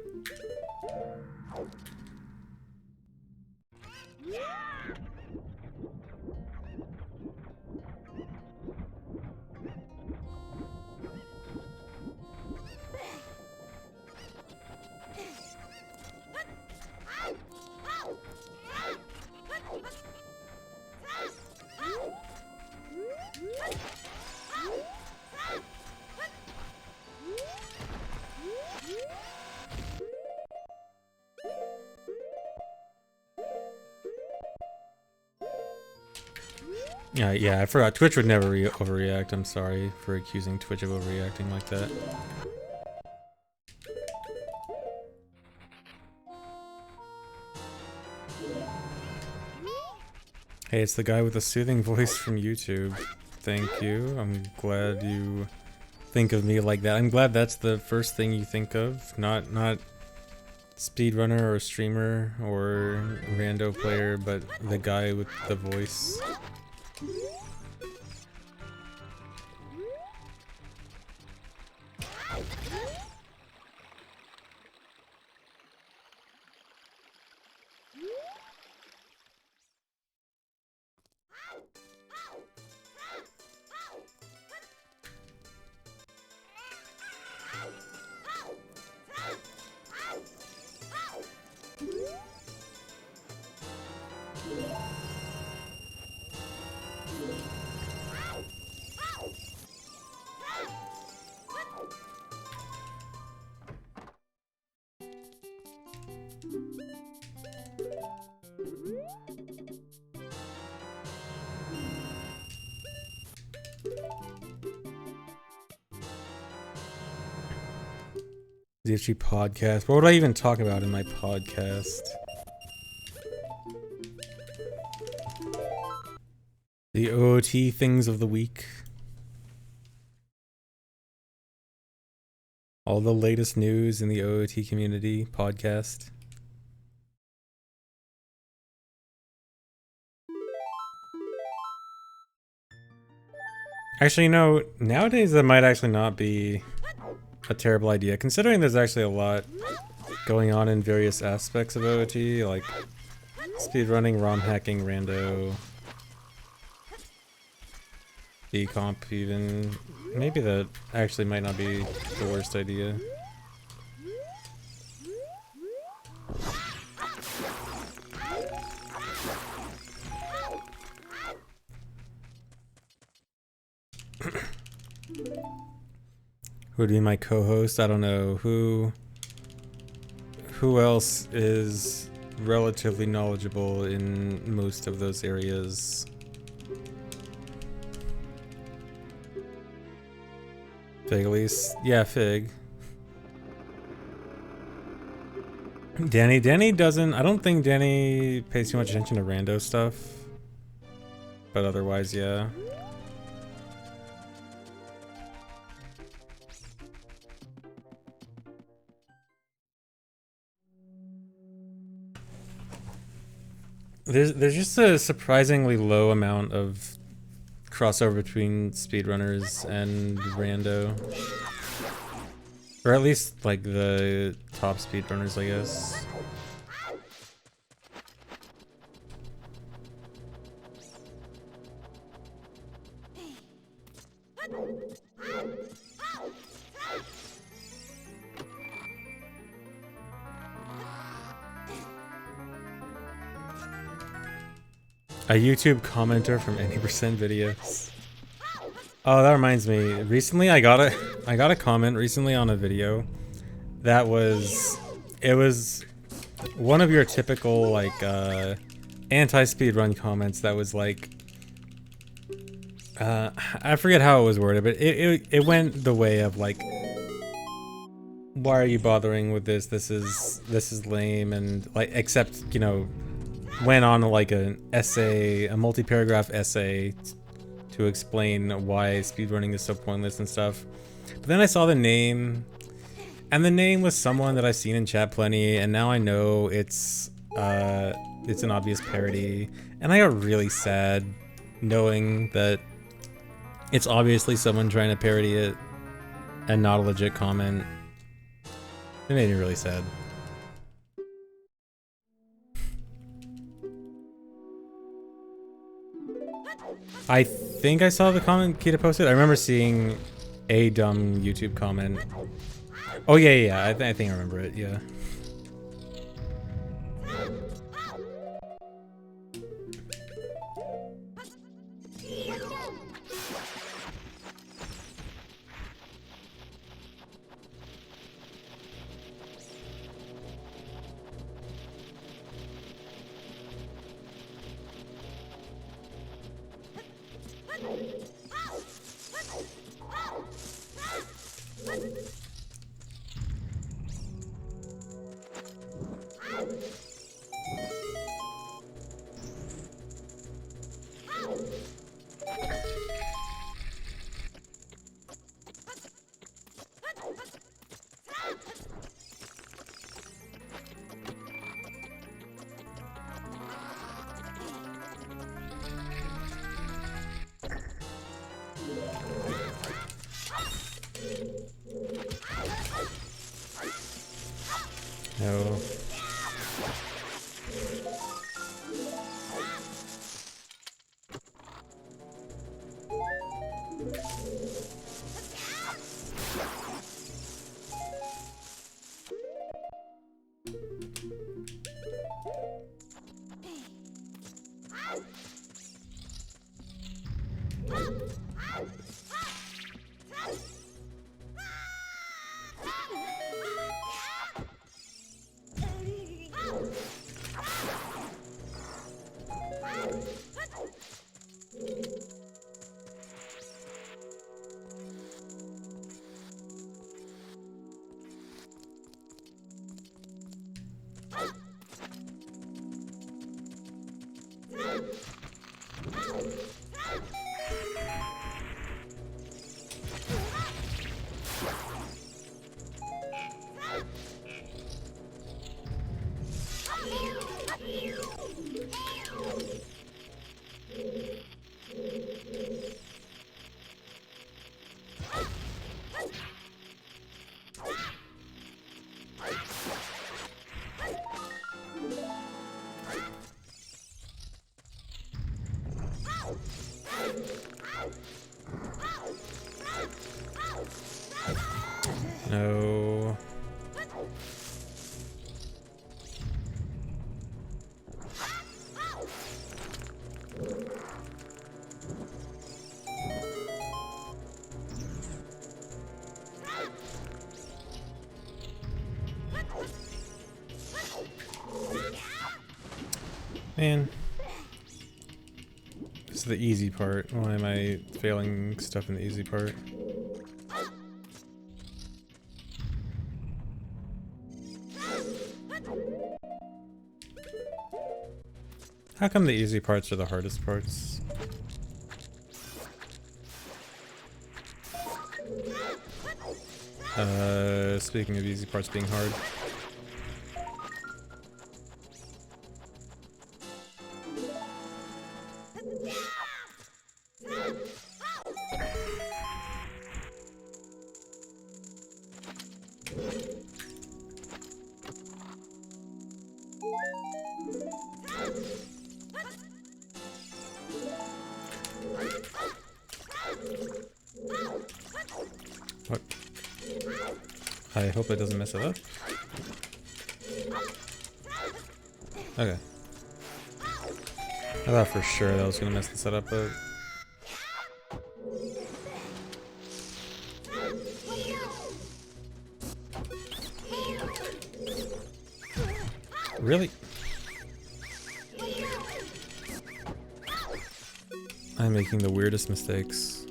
A: Yeah, I forgot. Twitch would never overreact. I'm sorry for accusing Twitch of overreacting like that. Hey, it's the guy with the soothing voice from YouTube. Thank you. I'm glad you think of me like that. I'm glad that's the first thing you think of. Not speedrunner or streamer or rando player, but the guy with the voice. DFG podcast. What would I even talk about in my podcast? The OOT things of the week. All the latest news in the OOT community podcast. Actually, no, nowadays that might actually not be a terrible idea, considering there's actually a lot going on in various aspects of OOT, like speedrunning, ROM hacking, rando, decomp even. Maybe that actually might not be the worst idea. Who would be my co-host? I don't know. Who else is relatively knowledgeable in most of those areas? Fig at least. Yeah, Fig. Danny doesn't... I don't think Danny pays too much attention to rando stuff. But otherwise, yeah. There's just a surprisingly low amount of crossover between speedrunners and rando. Or at least, like, the top speedrunners, I guess. A YouTube commenter from any percent videos. Oh, that reminds me. Recently, I got a comment recently on a video that was, it was one of your typical like anti-speedrun comments that was like, I forget how it was worded, but it went the way of like, why are you bothering with this? This is lame, and like, except, you know, went on like an essay, a multi-paragraph essay to explain why speedrunning is so pointless and stuff. But then I saw the name, and the name was someone that I've seen in chat plenty, and now I know it's an obvious parody, and I got really sad knowing that it's obviously someone trying to parody it and not a legit comment. It made me really sad. I think I saw the comment Kita posted. I remember seeing a dumb YouTube comment. Oh yeah. I think I remember it. Yeah. No. No. Man. This is the easy part. Why am I failing stuff in the easy part? How come the easy parts are the hardest parts? Speaking of easy parts being hard. What? I hope it doesn't mess it up. Okay. I thought for sure that was gonna mess the setup up. Really? I'm making the weirdest mistakes.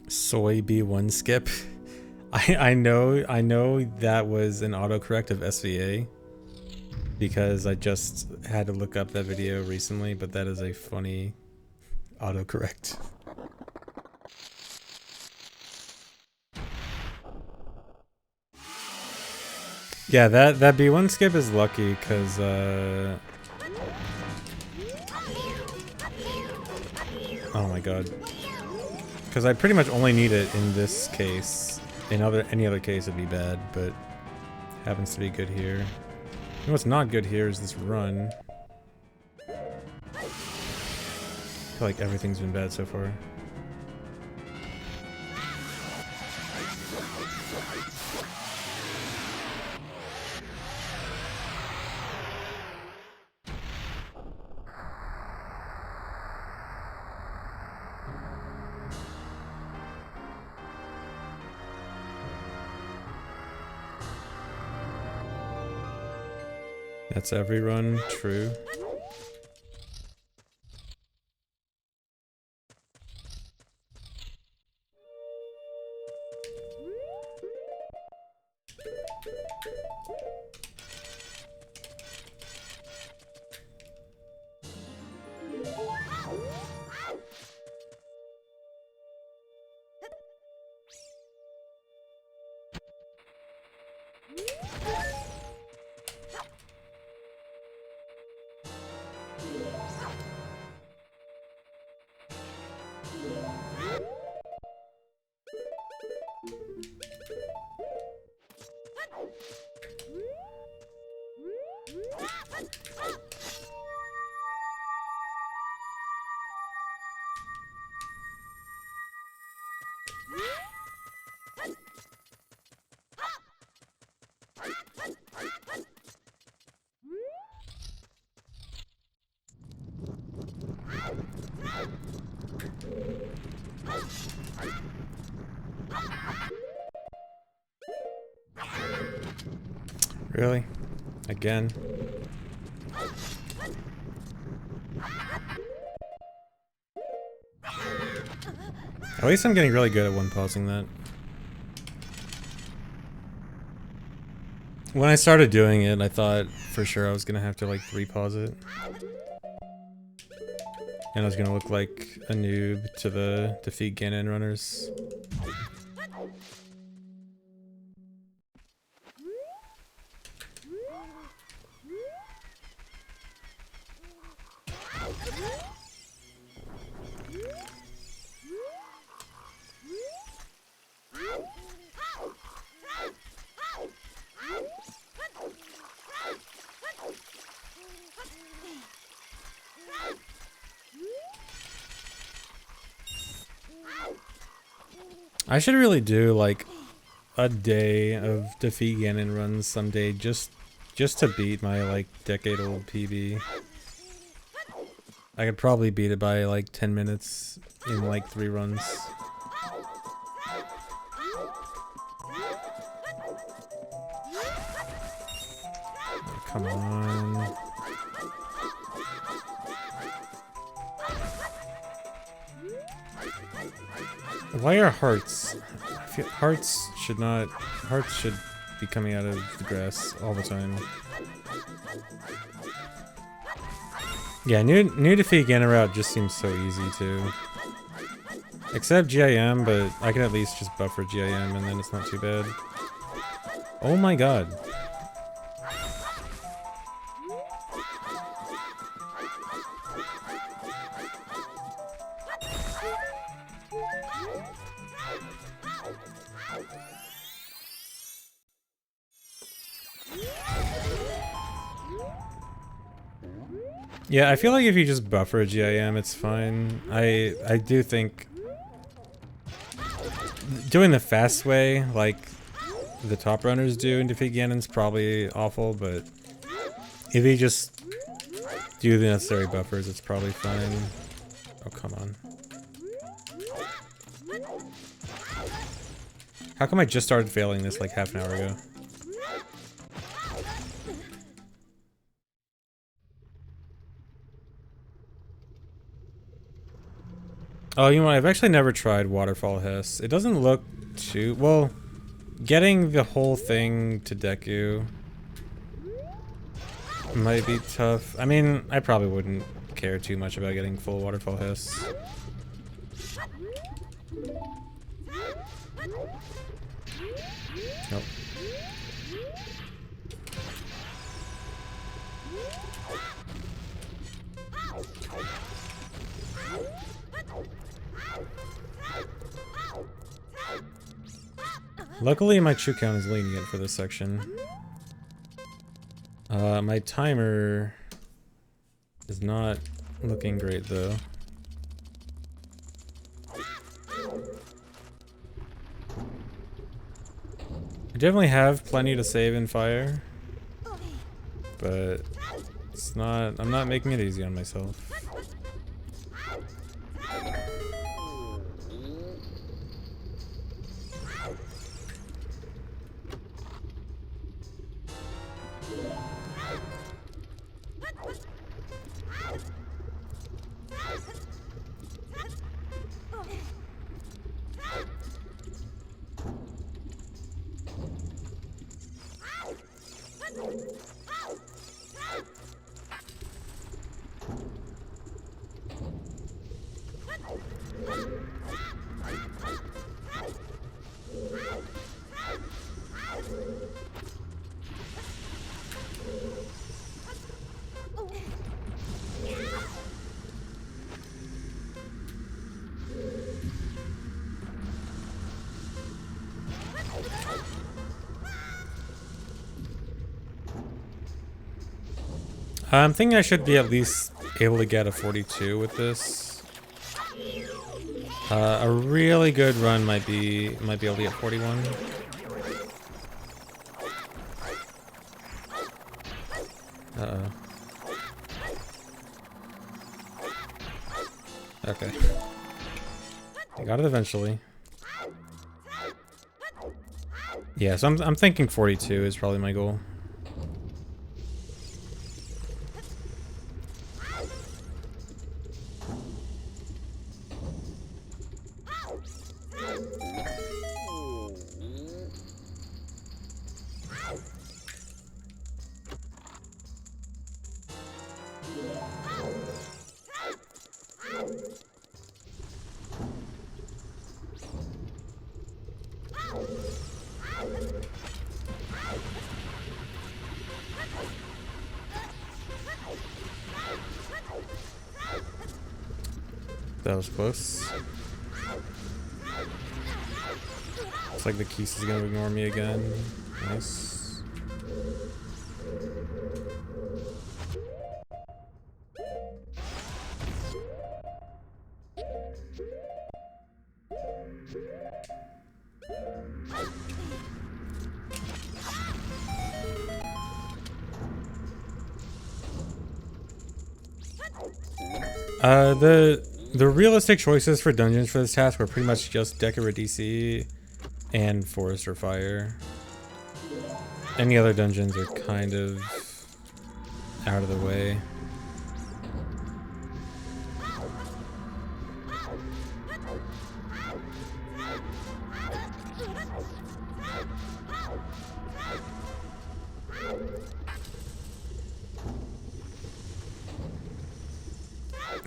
A: Soy B1 skip. I know that was an autocorrect of SVA because I just had to look up that video recently, but that is a funny autocorrect. Yeah, that B1 skip is lucky because oh my god. Because I pretty much only need it in this case. In any other case it'd be bad, but happens to be good here. And what's not good here is this run. I feel like everything's been bad so far. That's every run, true. Really? Again? At least I'm getting really good at one pausing that. When I started doing it, I thought for sure I was gonna have to like 3-pause it. And I was gonna look like a noob to the defeat Ganon runners. I should really do like a day of defeat Ganon runs someday just to beat my like decade-old PB. I could probably beat it by like 10 minutes in like 3 runs. Oh, come on. Why are hearts? I feel hearts should be coming out of the grass all the time. Yeah, new defeat Ganon route just seems so easy too. Except GIM, but I can at least just buffer GIM and then it's not too bad. Oh my god. Yeah, I feel like if you just buffer a GIM, it's fine. I do think doing the fast way, like the top runners do in defeat Ganon's probably awful, but if you just do the necessary buffers, it's probably fine. Oh, come on. How come I just started failing this like half an hour ago? Oh, you know what? I've actually never tried Waterfall Hiss. It doesn't look too... Well, getting the whole thing to Deku might be tough. I mean, I probably wouldn't care too much about getting full Waterfall Hiss. Nope. Luckily, my Chu count is lenient for this section. My timer is not looking great, though. I definitely have plenty to save in fire, but it's not. I'm not making it easy on myself. I'm thinking I should be at least able to get a 42 with this. A really good run might be able to get 41. Uh-oh. Okay. I got it eventually. Yeah, so I'm thinking 42 is probably my goal. That was close. Looks like the Keese is gonna ignore me again. Nice. The realistic choices for dungeons for this task were pretty much just Decorator DC and Forester Fire. Any other dungeons are kind of out of the way.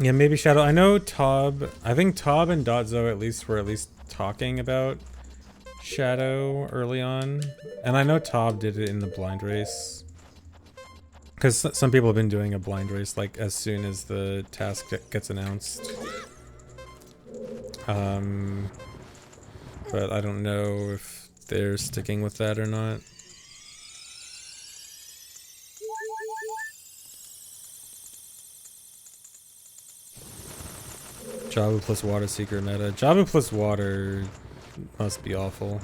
A: Yeah, maybe Shadow. I know Tob. I think Tob and Dotzo at least were talking about Shadow early on, and I know Tob did it in the blind race because some people have been doing a blind race like as soon as the task gets announced. But I don't know if they're sticking with that or not. Jabu plus water secret meta. Jabu plus water must be awful.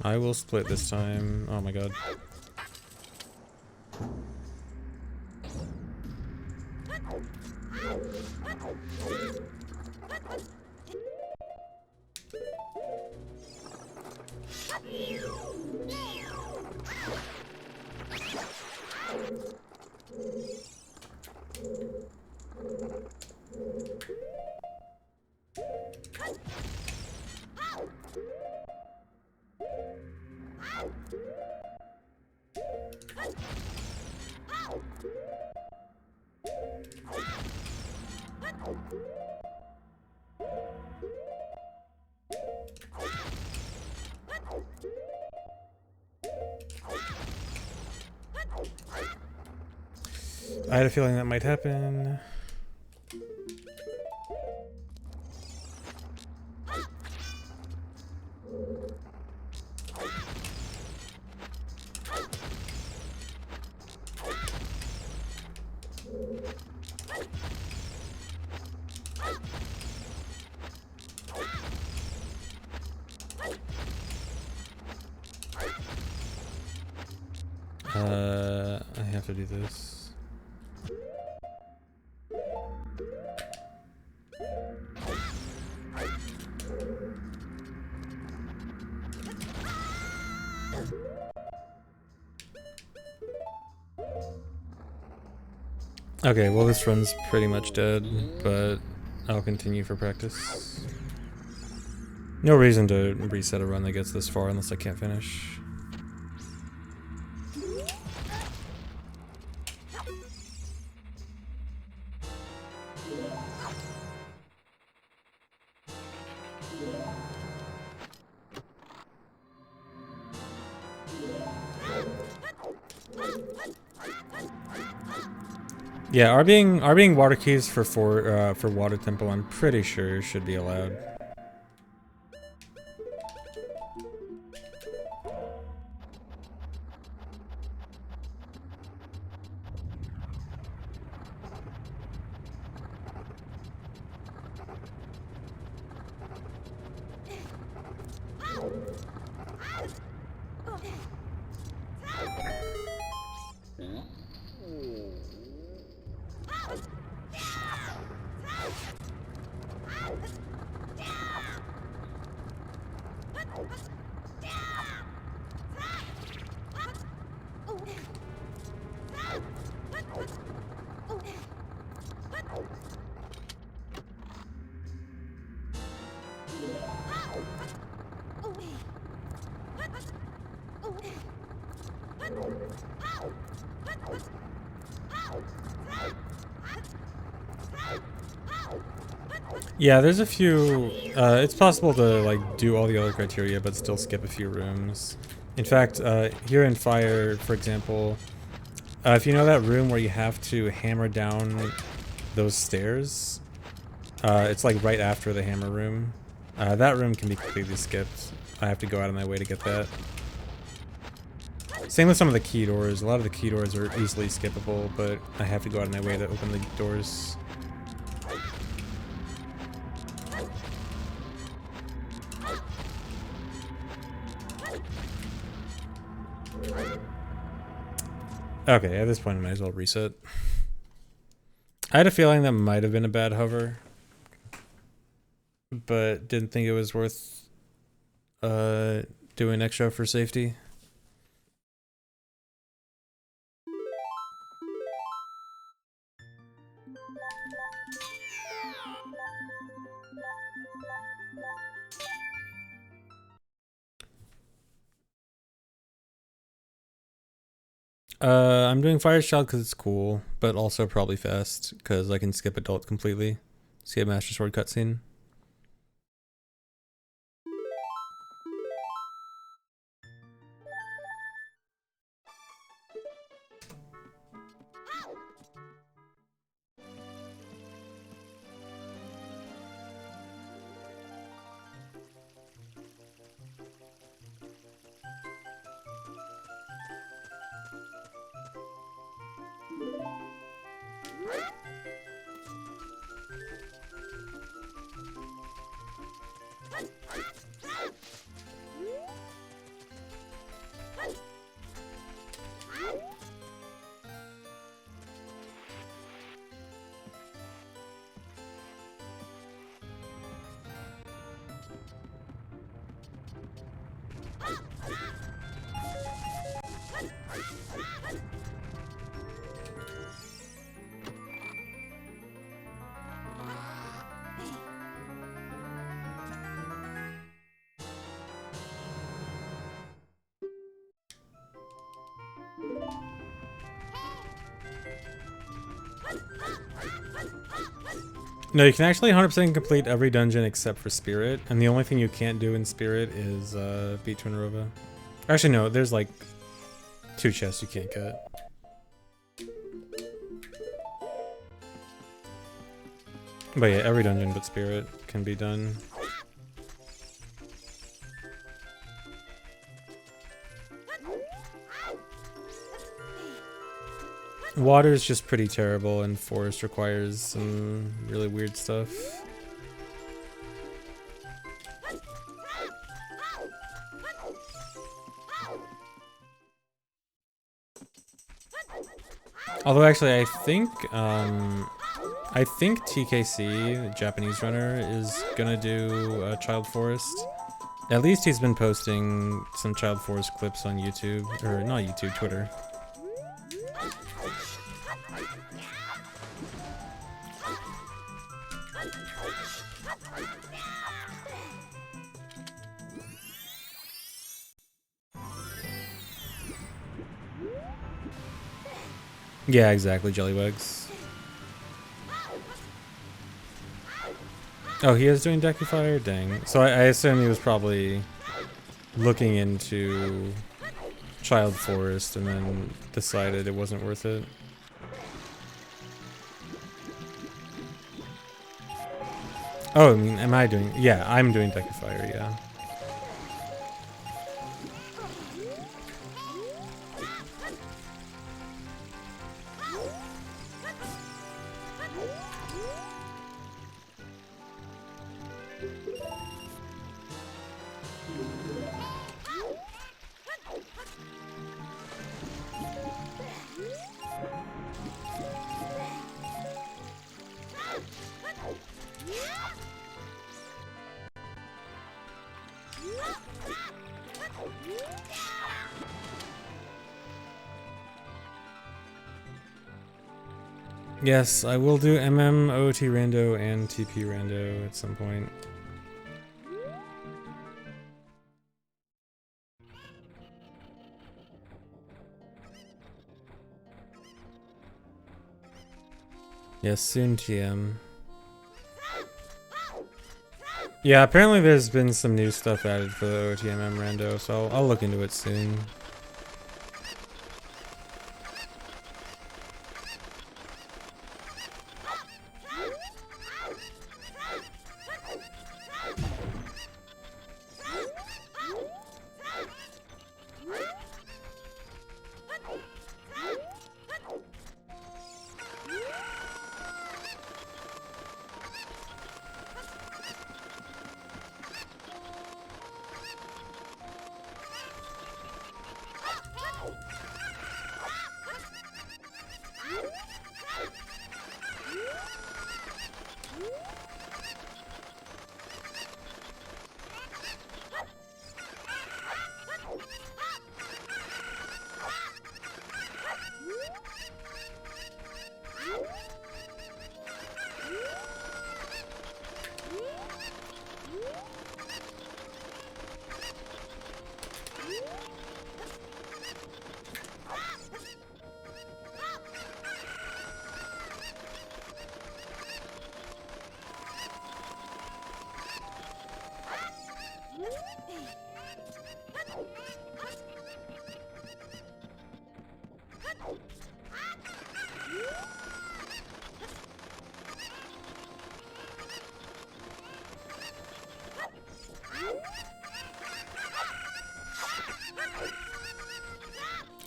A: I will split this time. Oh my god. I had a feeling that might happen. I have to do this. Okay, well this run's pretty much dead, but I'll continue for practice. No reason to reset a run that gets this far unless I can't finish. Yeah, are being water keys for Water Temple, I'm pretty sure should be allowed. Yeah, there's a few. It's possible to like do all the other criteria, but still skip a few rooms. In fact, here in Fire, for example, if you know that room where you have to hammer down those stairs, it's like right after the hammer room. That room can be completely skipped. I have to go out of my way to get that. Same with some of the key doors. A lot of the key doors are easily skippable, but I have to go out of my way to open the doors. Okay, at this point I might as well reset. I had a feeling that might have been a bad hover, but didn't think it was worth doing extra for safety. I'm doing Fire's Child because it's cool, but also probably fast because I can skip adult completely. See a Master Sword cutscene. No, you can actually 100% complete every dungeon except for Spirit, and the only thing you can't do in Spirit is beat Twinrova. Actually, no, there's like 2 chests you can't get. But yeah, every dungeon but Spirit can be done. Water is just pretty terrible, and Forest requires some really weird stuff. Although actually, I think TKC, the Japanese runner, is gonna do Child Forest. At least he's been posting some Child Forest clips on YouTube, or not YouTube, Twitter. Yeah, exactly, Jellywags. Oh, he is doing Deku Fire? Dang. So I assume he was probably looking into Child Forest and then decided it wasn't worth it. Oh, I mean, am I doing... Yeah, I'm doing Deku Fire, yeah. Yes, I will do MMOT Rando and TP Rando at some point. Yes, soon TM. Yeah, apparently there's been some new stuff added for the OTMM rando, so I'll look into it soon.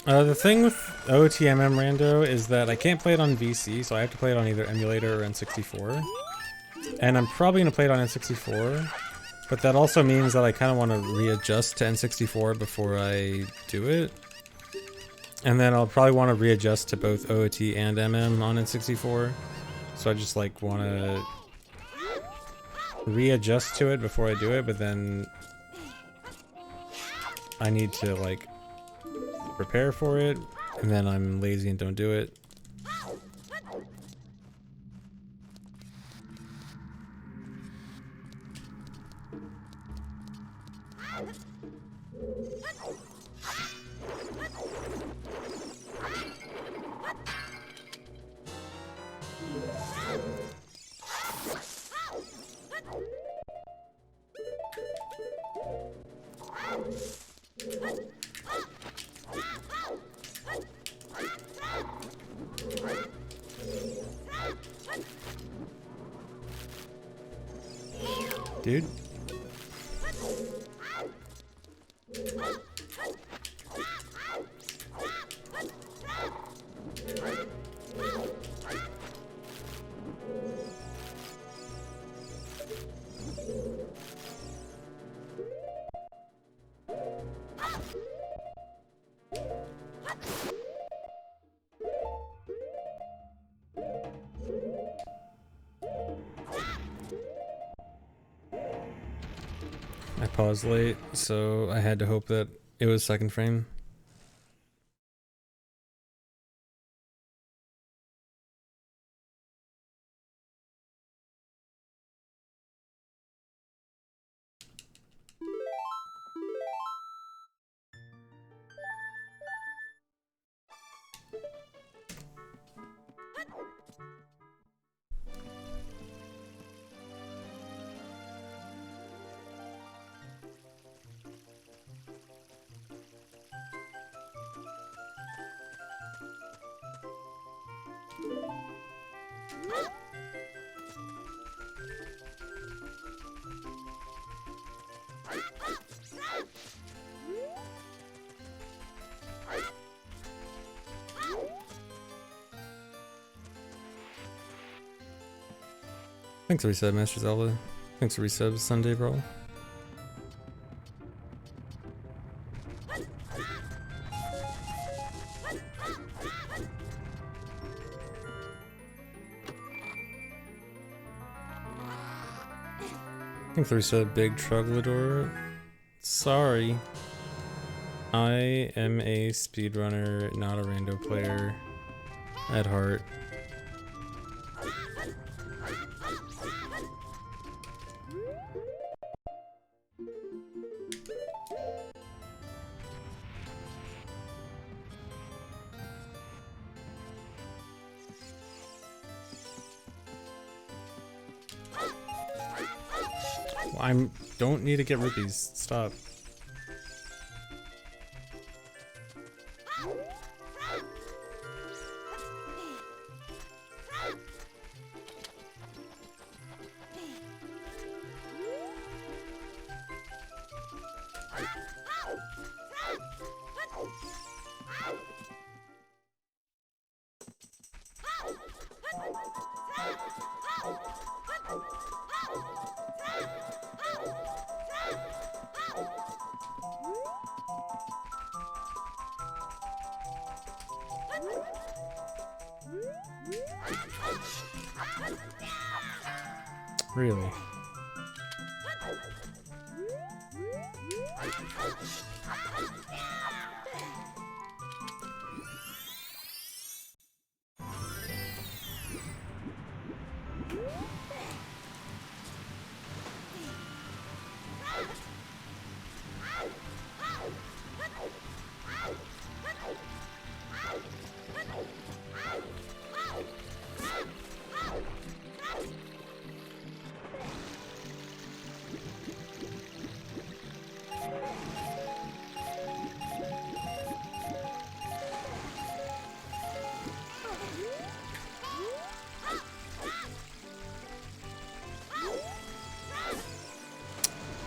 A: The thing with OTMM Rando is that I can't play it on VC, so I have to play it on either emulator or N64. And I'm probably going to play it on N64, but that also means that I kind of want to readjust to N64 before I do it. And then I'll probably want to readjust to both OOT and MM on N64. So I just like want to readjust to it before I do it, but then I need to like prepare for it, and then I'm lazy and don't do it. Dude. I paused late, so I had to hope that it was second frame. Thanks for resub, Master Zelda. Thanks for resub, Sunday, bro. Thanks for resub, Big Troglodyte. Sorry. I am a speedrunner, not a rando player at heart. don't need to get rupees. Stop. Really?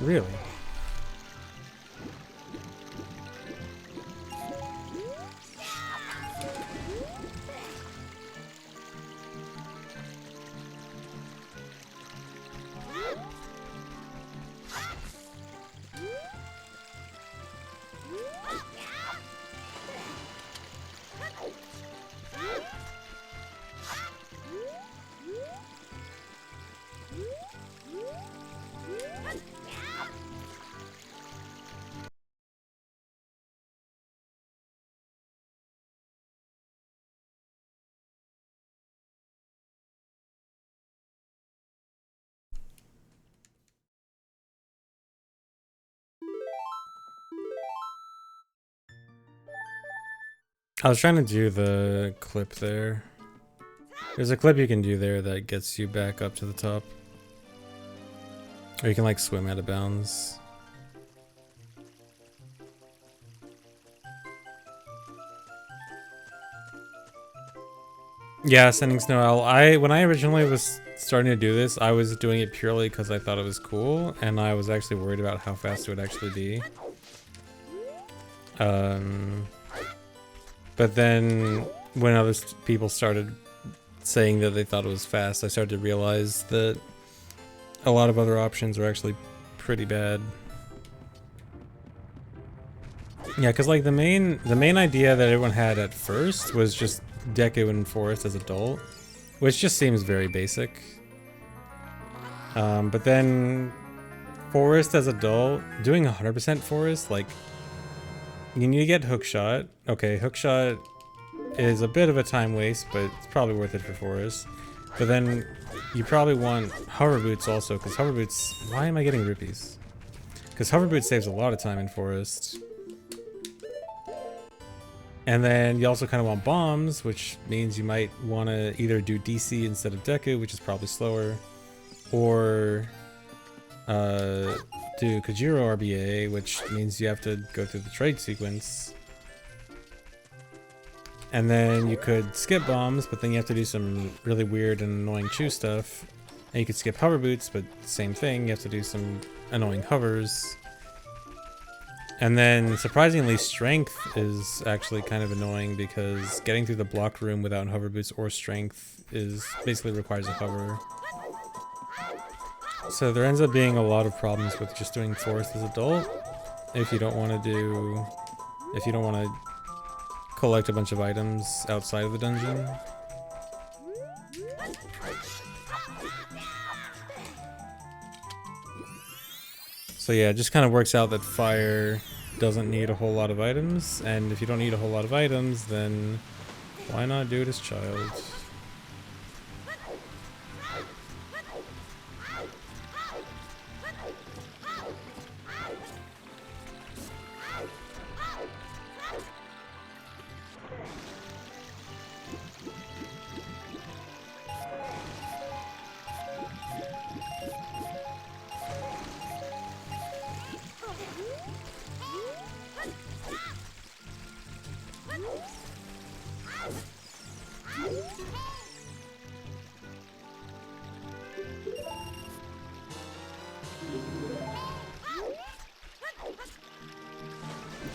A: Really? I was trying to do the clip there. There's a clip you can do there that gets you back up to the top. Or you can like swim out of bounds. Yeah, sending snow owl. When I originally was starting to do this, I was doing it purely because I thought it was cool, and I was actually worried about how fast it would actually be. But then when other people started saying that they thought it was fast, I started to realize that a lot of other options are actually pretty bad. Yeah, because like the main idea that everyone had at first was just Deku and Forest as adult, which just seems very basic. But then Forest as adult, doing 100% Forest, like you need to get Hookshot. Okay, Hookshot is a bit of a time waste, but it's probably worth it for Forest. But then you probably want Hover Boots also, because Hover Boots... Why am I getting rupees? Because Hover Boots saves a lot of time in Forest. And then you also kind of want Bombs, which means you might want to either do DC instead of Deku, which is probably slower, or do Kajiro RBA, which means you have to go through the trade sequence. And then you could skip Bombs, but then you have to do some really weird and annoying Chew stuff. And you could skip Hover Boots, but same thing, you have to do some annoying hovers. And then, surprisingly, Strength is actually kind of annoying because getting through the blocked room without Hover Boots or Strength is basically requires a hover. So there ends up being a lot of problems with just doing Forest as adult if you don't want to collect a bunch of items outside of the dungeon. So yeah, it just kind of works out that Fire doesn't need a whole lot of items, and if you don't need a whole lot of items, then why not do it as Child?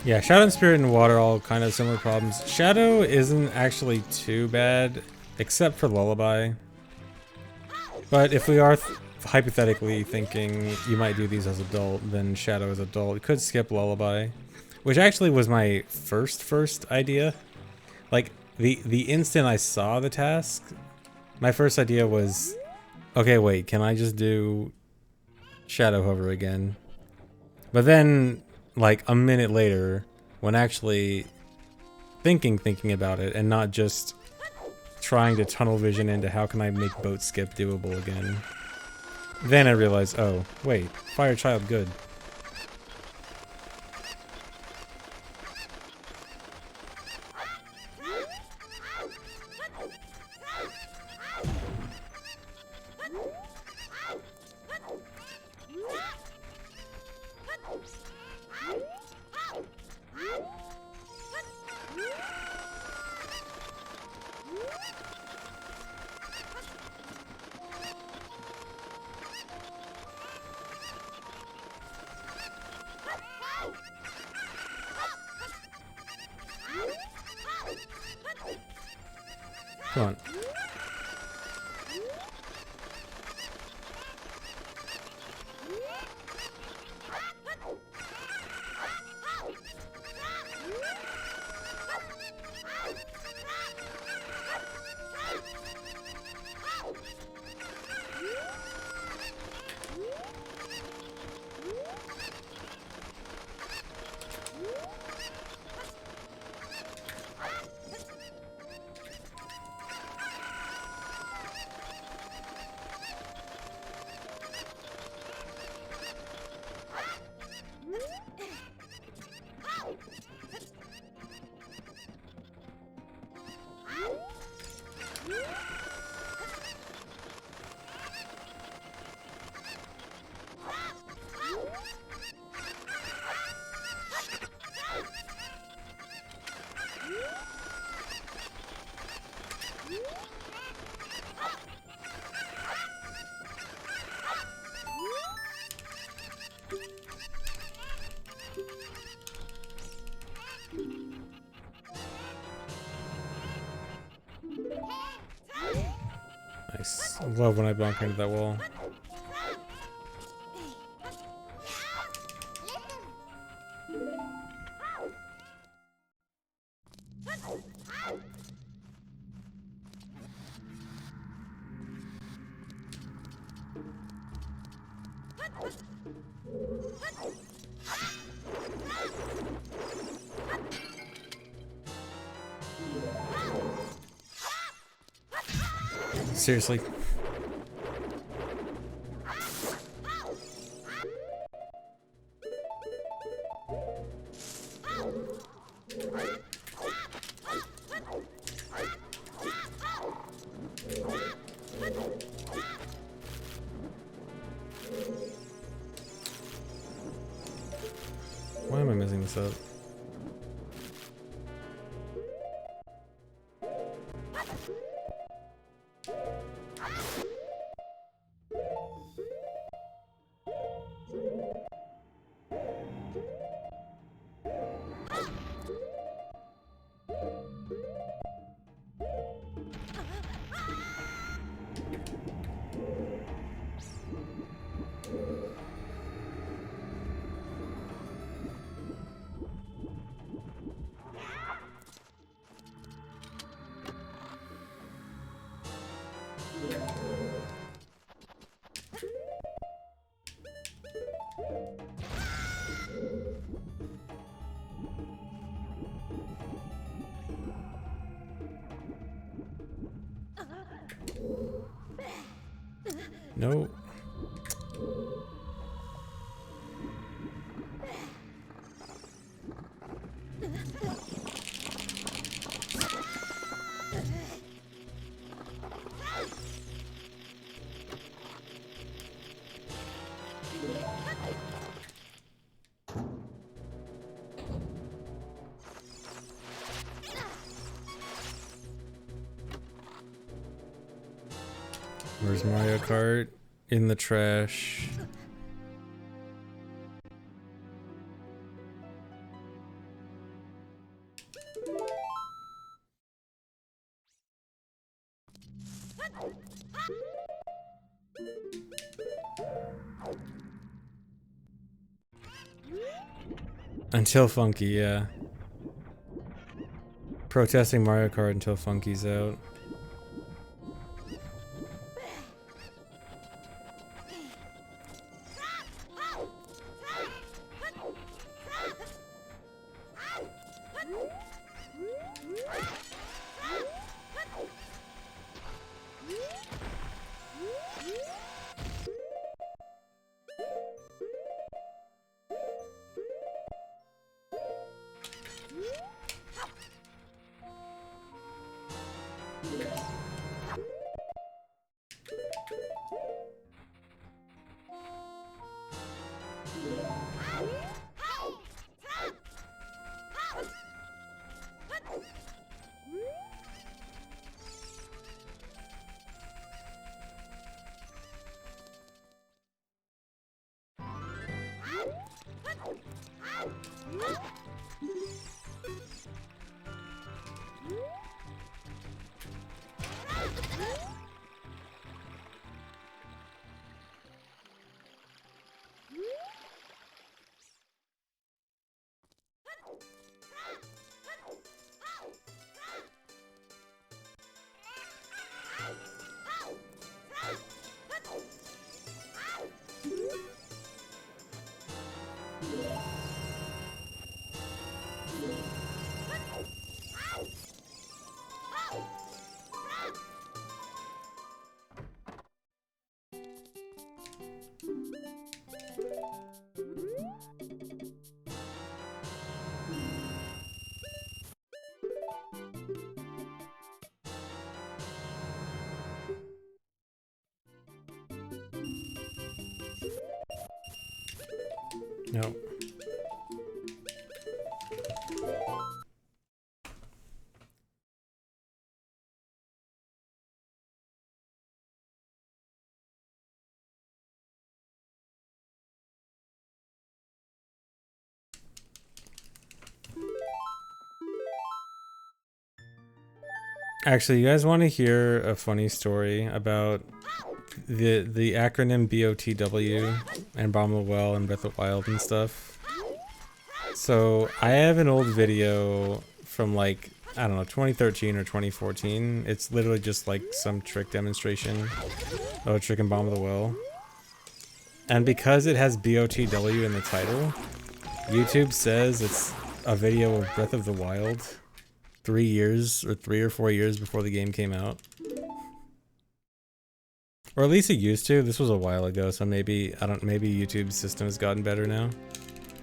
A: Yeah, Shadow and Spirit and Water all kind of similar problems. Shadow isn't actually too bad, except for Lullaby. But if we are hypothetically thinking you might do these as adult, then Shadow as adult. We could skip Lullaby, which actually was my first idea. Like, the instant I saw the task, my first idea was, okay, wait, can I just do Shadow Hover again? But then, like, a minute later, when actually thinking about it and not just trying to tunnel vision into how can I make boat skip doable again, then I realized, oh, wait, Fire Child good. Come on. Nice. I love when I bonk into that wall. Seriously. Why am I messing this up? No. Where's Mario Kart? In the trash. Until Funky, yeah. Protesting Mario Kart until Funky's out. No. Actually, you guys want to hear a funny story about the acronym BOTW and Bomb the Well and Breath of the Wild and stuff? So I have an old video from like, I don't know, 2013 or 2014. It's literally just like some trick demonstration of a trick in Bomb the Well. And because it has BOTW in the title, YouTube says it's a video of Breath of the Wild 3 or 4 years before the game came out. Or at least it used to. This was a while ago, so maybe, maybe YouTube's system has gotten better now.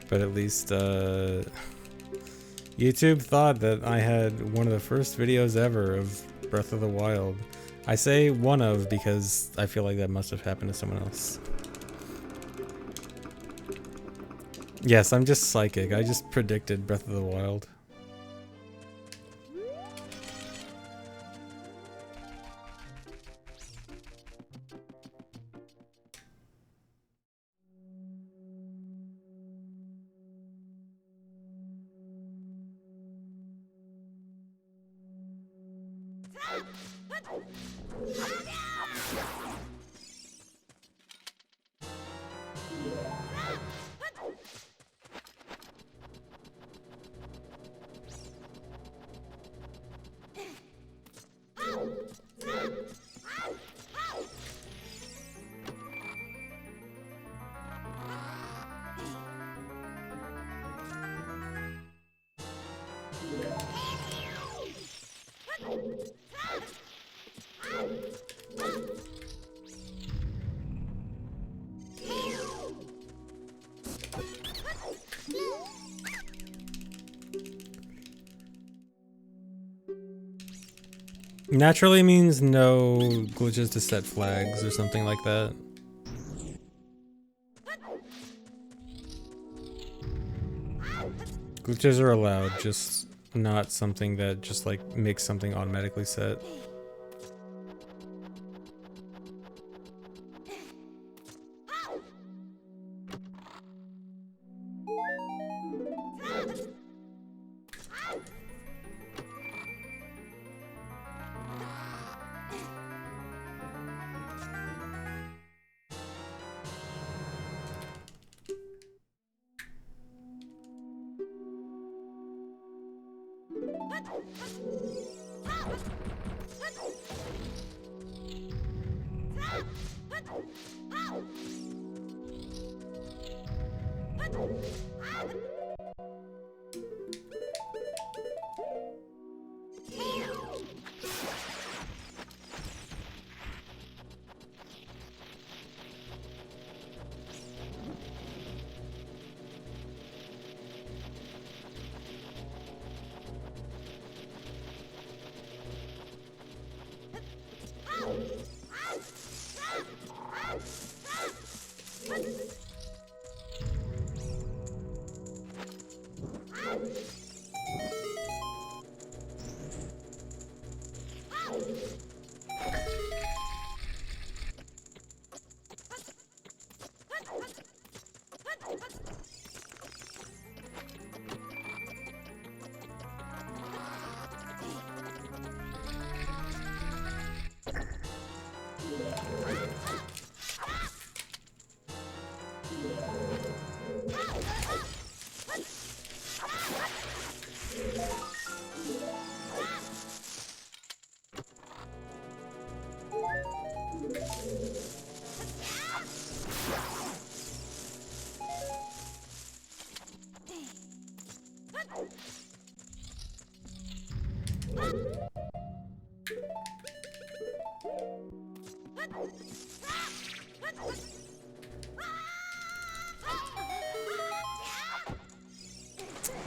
A: But at least, YouTube thought that I had one of the first videos ever of Breath of the Wild. I say one of because I feel like that must have happened to someone else. Yes, I'm just psychic. I just predicted Breath of the Wild. Naturally means no glitches to set flags or something like that. Glitches are allowed, just not something that just like makes something automatically set.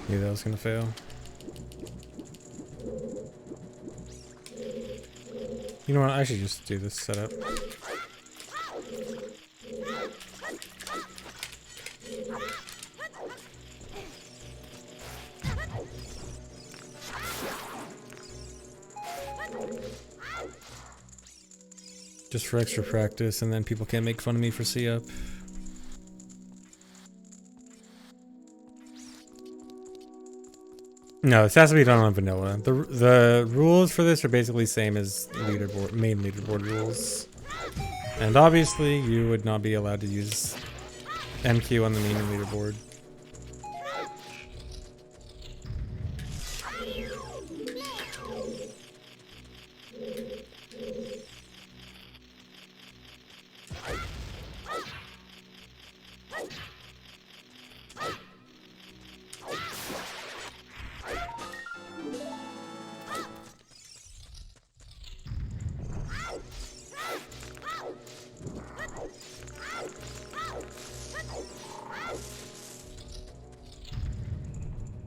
A: Knew that was gonna fail. You know what? I should just do this setup. Just for extra practice, and then people can't make fun of me for C-up. No, this has to be done on vanilla. The rules for this are basically same as leaderboard, main leaderboard rules. And obviously, you would not be allowed to use MQ on the main leaderboard.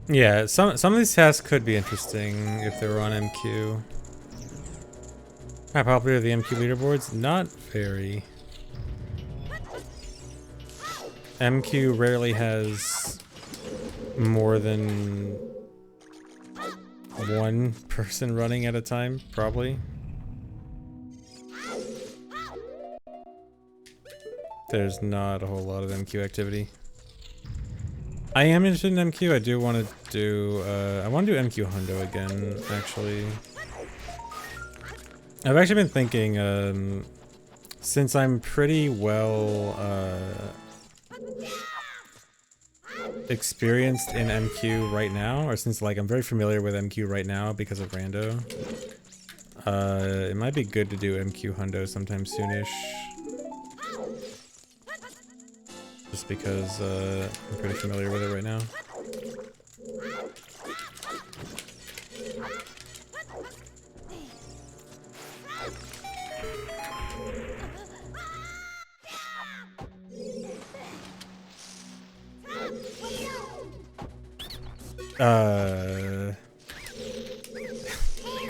A: Yeah, some of these tasks could be interesting if they were on MQ. How popular are the MQ leaderboards? Not very. MQ rarely has more than one person running at a time, probably. There's not a whole lot of MQ activity. I am interested in MQ. I do want to do, I want to do MQ Hundo again, actually. I've actually been thinking, since I'm pretty well, experienced in MQ right now, or since like I'm very familiar with MQ right now because of Rando, it might be good to do MQ Hundo sometime soonish. Just because I'm pretty familiar with it right now.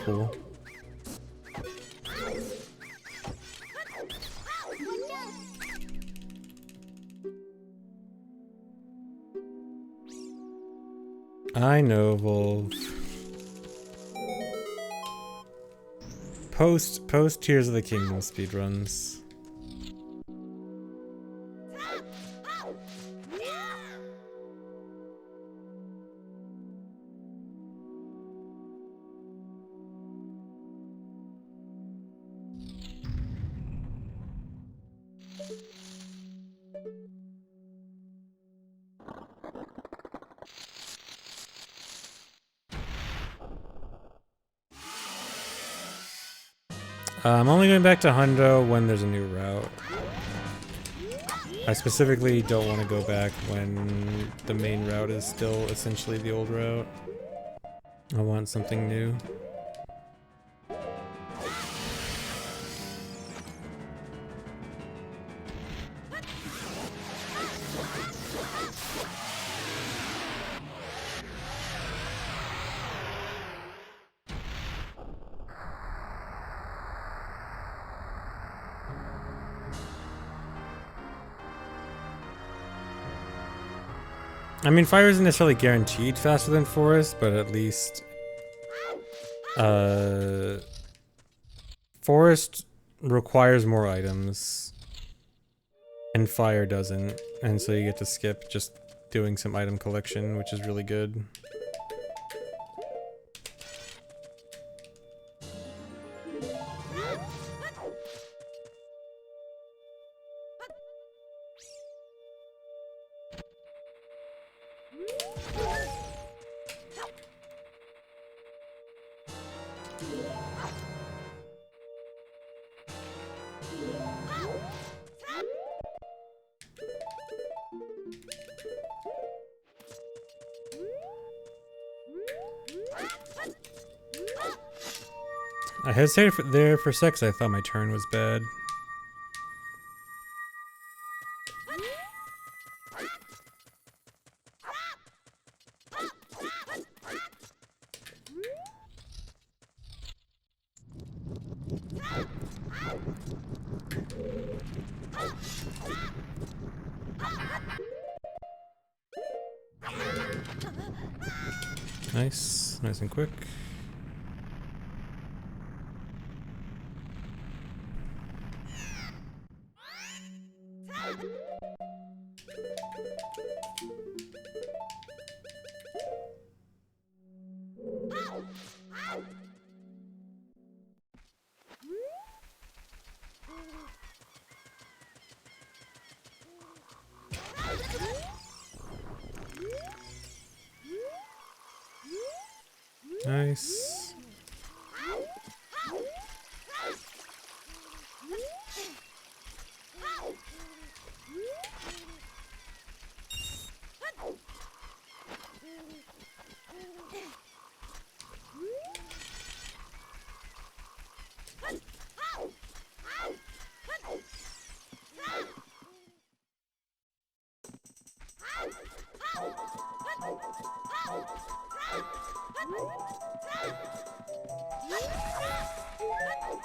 A: Cool. I know, Volv. Post Tears of the Kingdom speedruns. I'm only going back to Hundo when there's a new route. I specifically don't want to go back when the main route is still essentially the old route. I want something new. I mean, fire isn't necessarily guaranteed faster than forest, but at least forest requires more items and fire doesn't, and so you get to skip just doing some item collection, which is really good. I hesitated there for a sec 'cause I thought my turn was bad. Nice, nice and quick. Nice.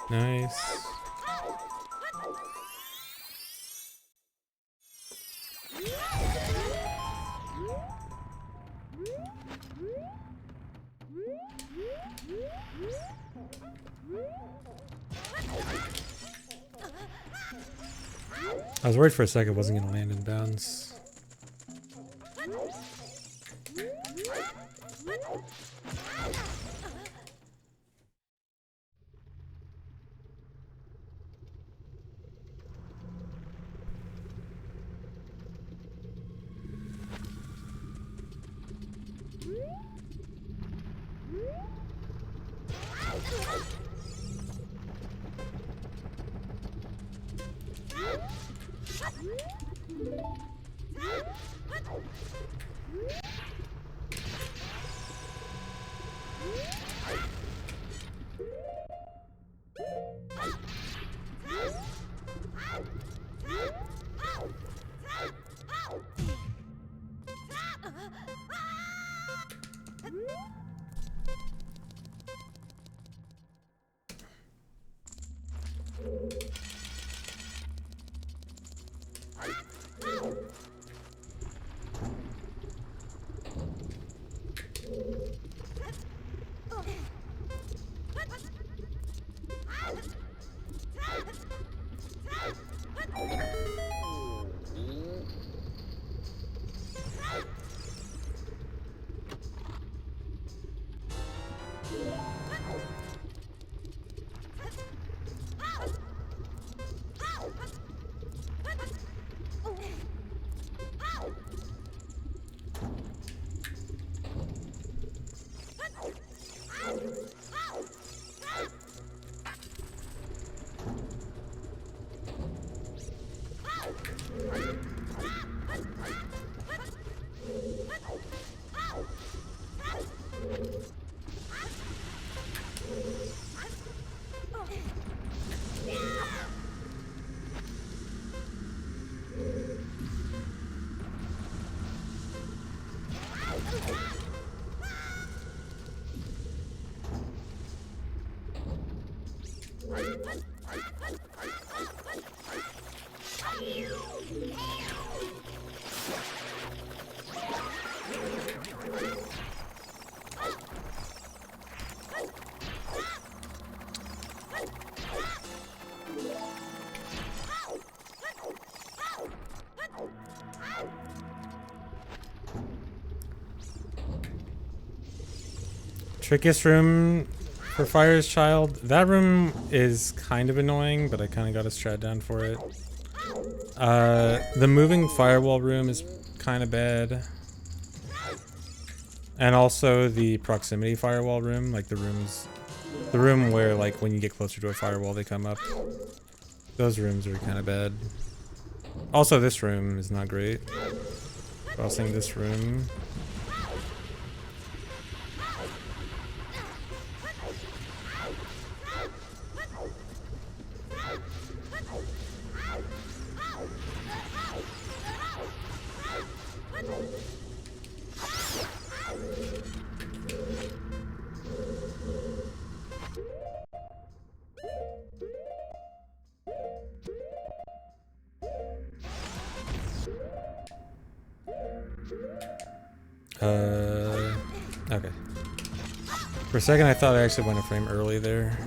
A: Nice. I was worried for a second it wasn't going to land in bounds. Trickiest room for Fire's Child. That room is kind of annoying, but I kind of got a strat down for it. The moving firewall room is kind of bad. And also the proximity firewall room, like the room where like when you get closer to a firewall they come up. Those rooms are kind of bad. Also this room is not great. Crossing this room. Okay. For a second I thought I actually went a frame early there.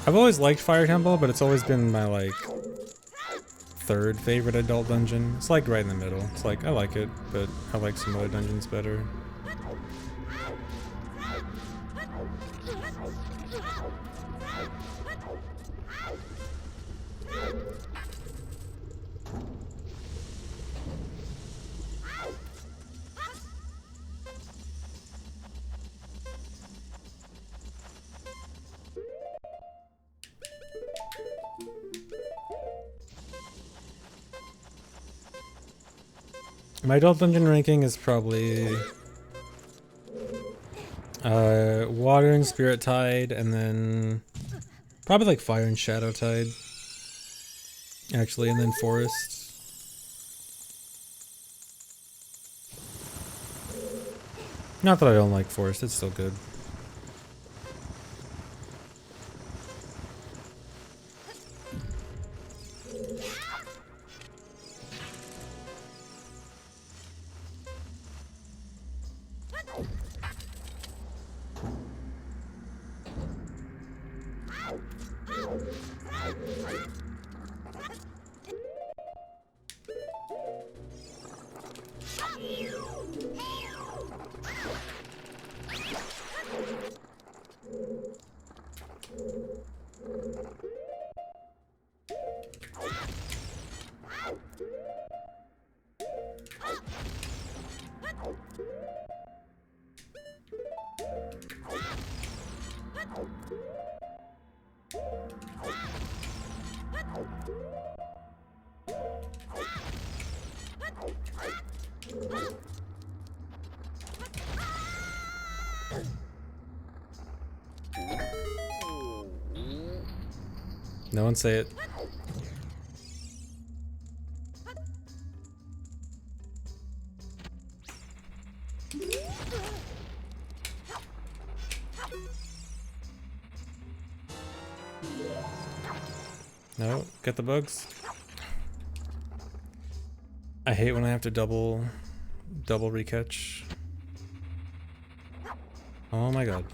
A: I've always liked Fire Temple, but it's always been my like third favorite adult dungeon. It's like right in the middle. It's like I like it, but I like some other dungeons better. My adult dungeon ranking is probably Water and Spirit Tide, and then probably like Fire and Shadow Tide. Actually, and then Forest. Not that I don't like Forest, it's still good. No one say it. No, get the bugs. I hate when I have to double recatch. Oh my god.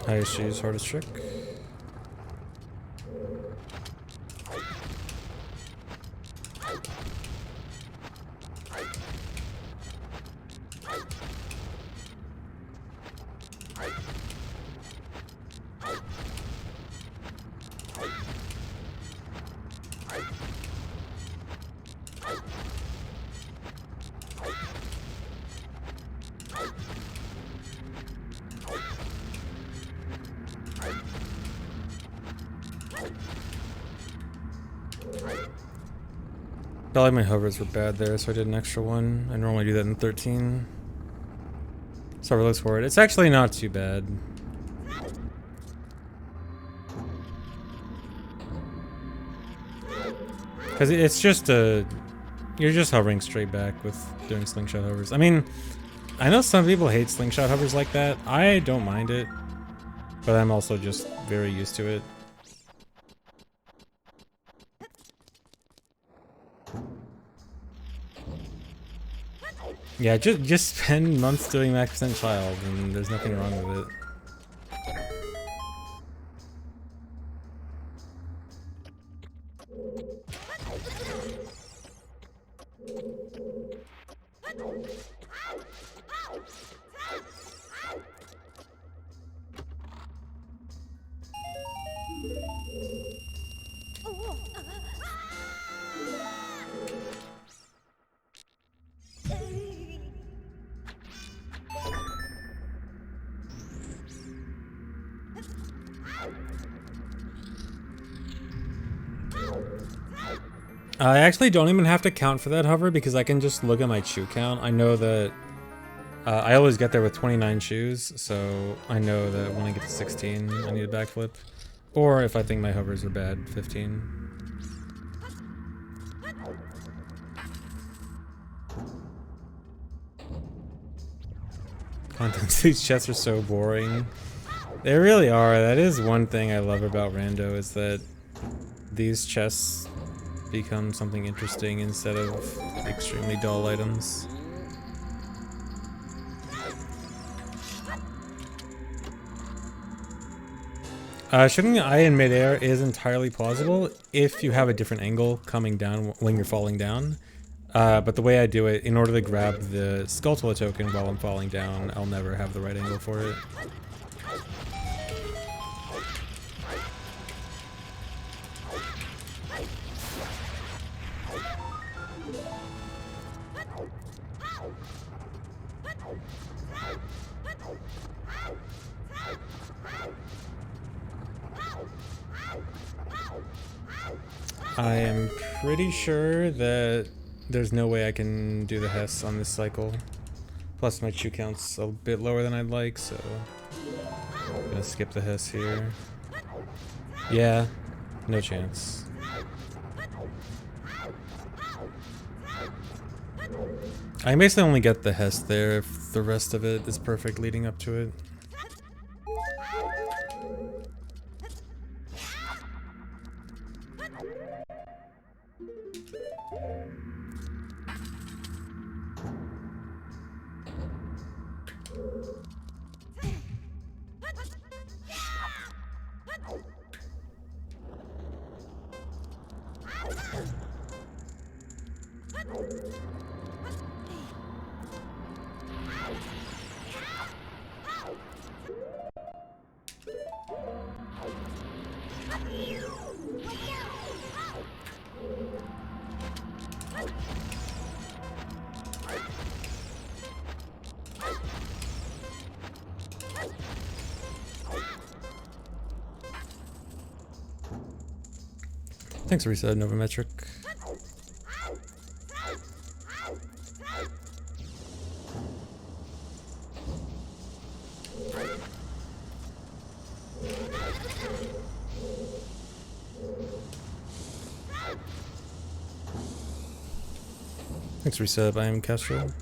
A: Highest shoes, hardest trick. Felt like my hovers were bad there, so I did an extra one. I normally do that in 13. So I looks for it. It's actually not too bad. Because it's just a... You're just hovering straight back with doing slingshot hovers. I mean, I know some people hate slingshot hovers like that. I don't mind it. But I'm also just very used to it. Yeah, just spend months doing max percent child, and there's nothing wrong with it. I actually don't even have to count for that hover because I can just look at my shoe count. I know that I always get there with 29 shoes, so I know that when I get to 16, I need a backflip. Or if I think my hovers are bad, 15. Contents, these chests are so boring. They really are. That is one thing I love about Rando, is that these chests become something interesting instead of extremely dull items. Shooting the eye in midair is entirely plausible if you have a different angle coming down when you're falling down. But the way I do it, in order to grab the Skulltula token while I'm falling down, I'll never have the right angle for it. I am pretty sure that there's no way I can do the Hess on this cycle. Plus my chew count's a bit lower than I'd like, so I'm gonna skip the Hess here. Yeah, no chance. I basically only get the Hess there if the rest of it is perfect leading up to it. Thanks, Reset Novometric. Thanks, Reset. I am Castro.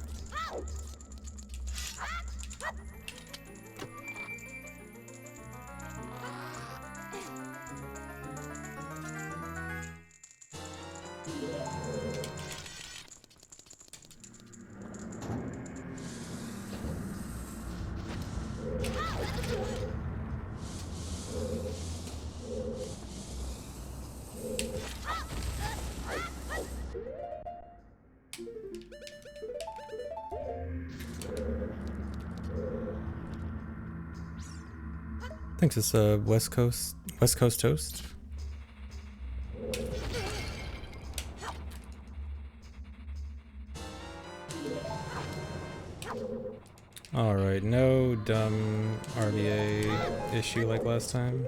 A: Thanks, it's West Coast Toast. Alright, no dumb RDA issue like last time.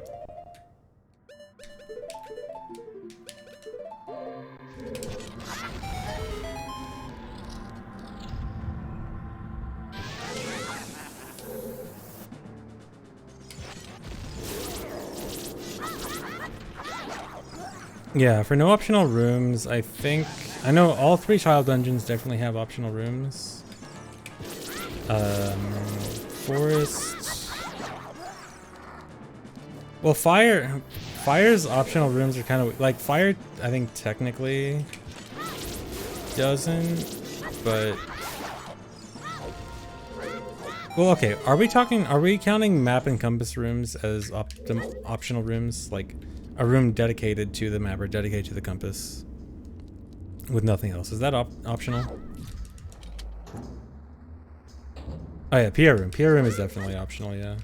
A: Yeah, for no optional rooms, I know all 3 child dungeons definitely have optional rooms. Forest. Well, Fire's optional rooms are kind of like Fire. I think technically doesn't, but well, okay. Are we counting map and compass rooms as optional rooms, like a room dedicated to the map or dedicated to the compass with nothing else? Is that optional? Oh yeah, PR room. PR room is definitely optional, yeah.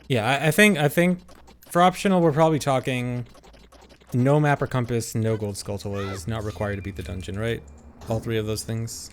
A: Yeah, I think for optional we're probably talking no map or compass, no gold skulltula is not required to beat the dungeon, right? All 3 of those things.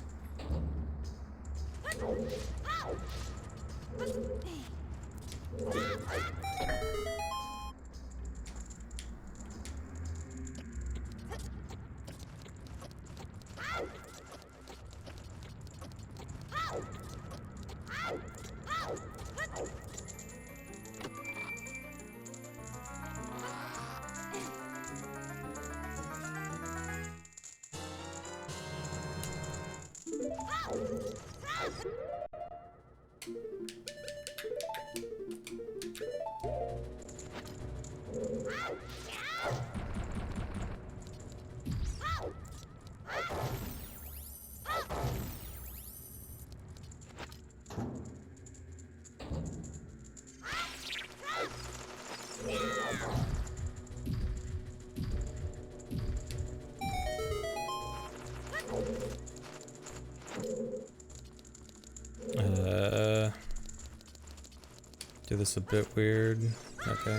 A: Do this a bit weird. Okay.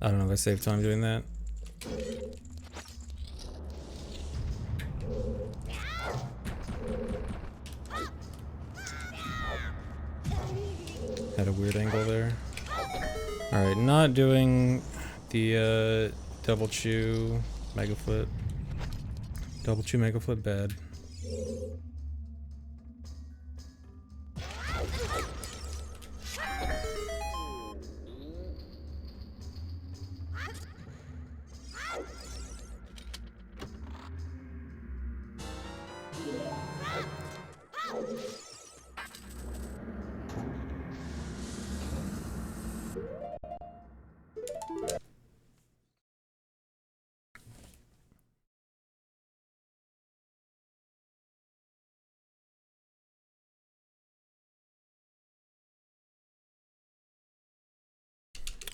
A: I don't know if I saved time doing that. Had a weird angle there. Alright, not doing the double chew mega flip. Double chew mega flip bad.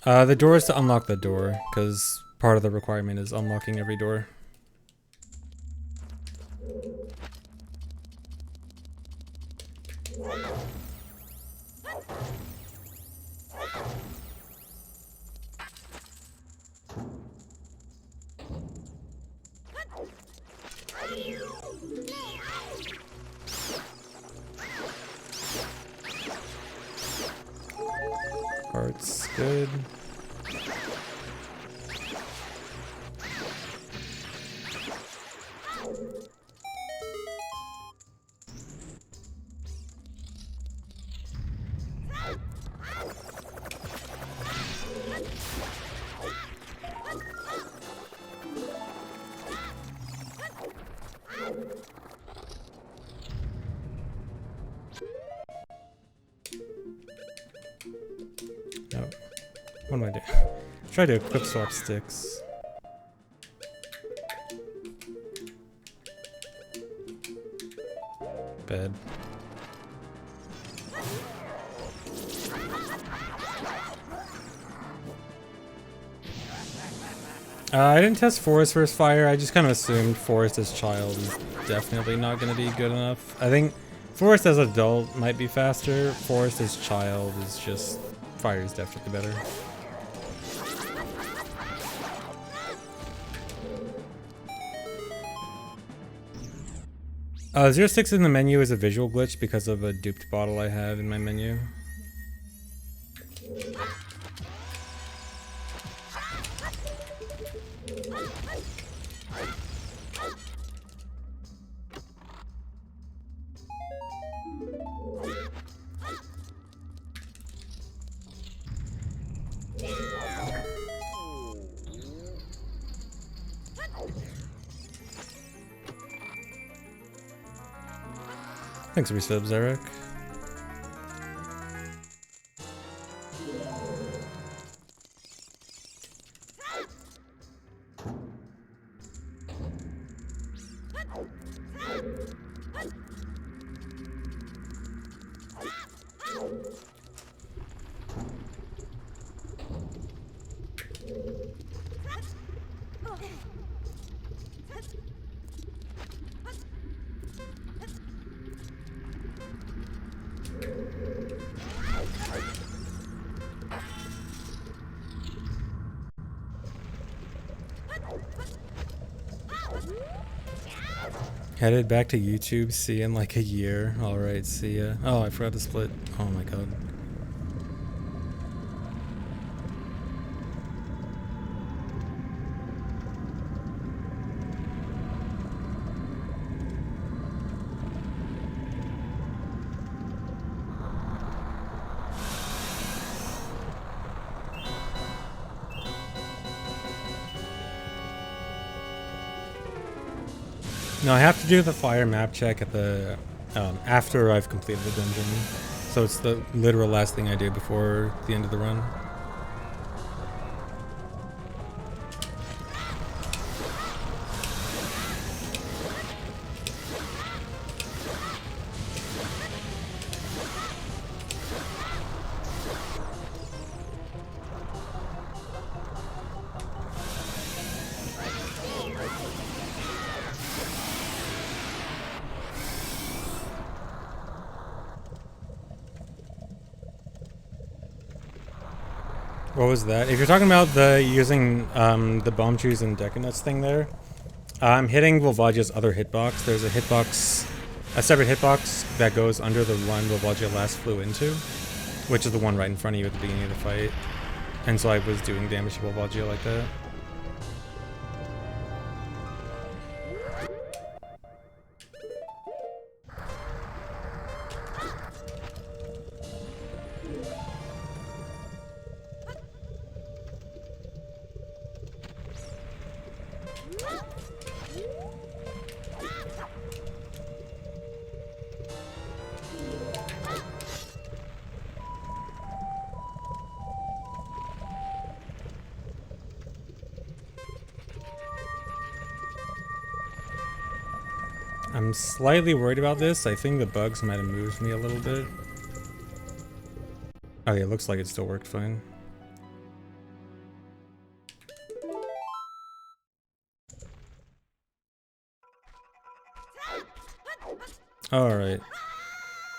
A: The door is to unlock the door, because part of the requirement is unlocking every door. Heart's good. No. What am I doing? Try to equip swap sticks. Bad. I didn't test Forest versus Fire. I just kind of assumed Forest as child is definitely not going to be good enough. I think Forest as adult might be faster. Forest as child is just... Fire is definitely better. 06 in the menu is a visual glitch because of a duped bottle I had in my menu. Thanks for resubs, Eric. Headed back to YouTube, see you in like a year. Alright, see ya. Oh, I forgot to split. Oh my god. No, I have to do the fire map check at the after I've completed the dungeon. So it's the literal last thing I do before the end of the run. What was that? If you're talking about the using the bomb trees and Decanuts thing there, I'm hitting Volvagia's other hitbox. There's a hitbox, a separate hitbox that goes under the one Volvagia last flew into, which is the one right in front of you at the beginning of the fight. And so I was doing damage to Volvagia like that. I'm slightly worried about this. I think the bugs might have moved me a little bit. Okay, it looks like it still worked fine. Alright.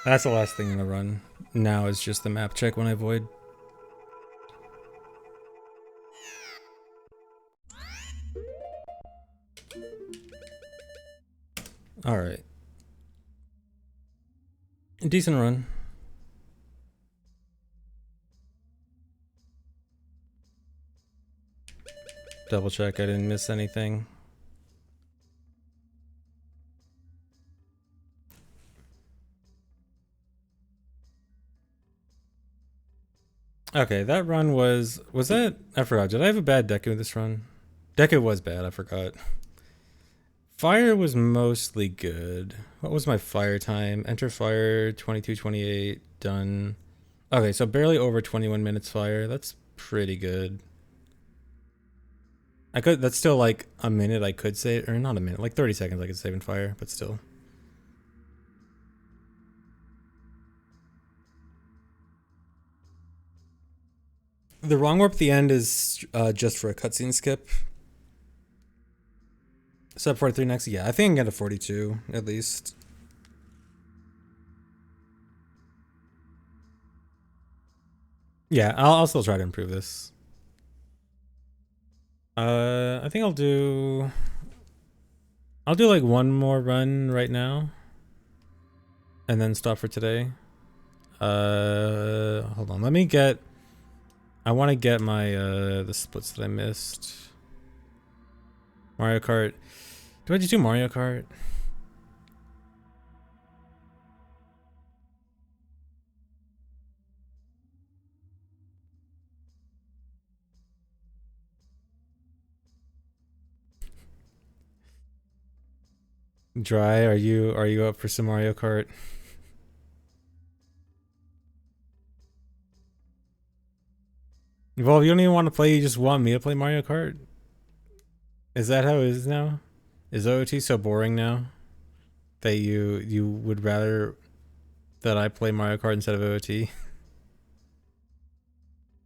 A: That's the last thing in the run. Now is just the map check when I void. Alright. Decent run. Double check I didn't miss anything. Okay, that run was that? I forgot. Did I have a bad Deku this run? Deku was bad, I forgot. Fire was mostly good. What was my fire time? Enter fire, 22:28, done. Okay, so barely over 21 minutes fire. That's pretty good. That's still like a minute I could save, or not a minute, like 30 seconds I could save in fire, but still. The wrong warp at the end is just for a cutscene skip. Sub 43 next? Yeah, I think I can get a 42 at least. Yeah, I'll still try to improve this. I think I'll do like one more run right now, and then stop for today. Hold on. Let me get. I want to get my the splits that I missed. Mario Kart. Do I just do Mario Kart? Dry. Are you up for some Mario Kart? Well, if you don't even want to play, you just want me to play Mario Kart? Is that how it is now? Is OOT so boring now that you would rather that I play Mario Kart instead of OOT?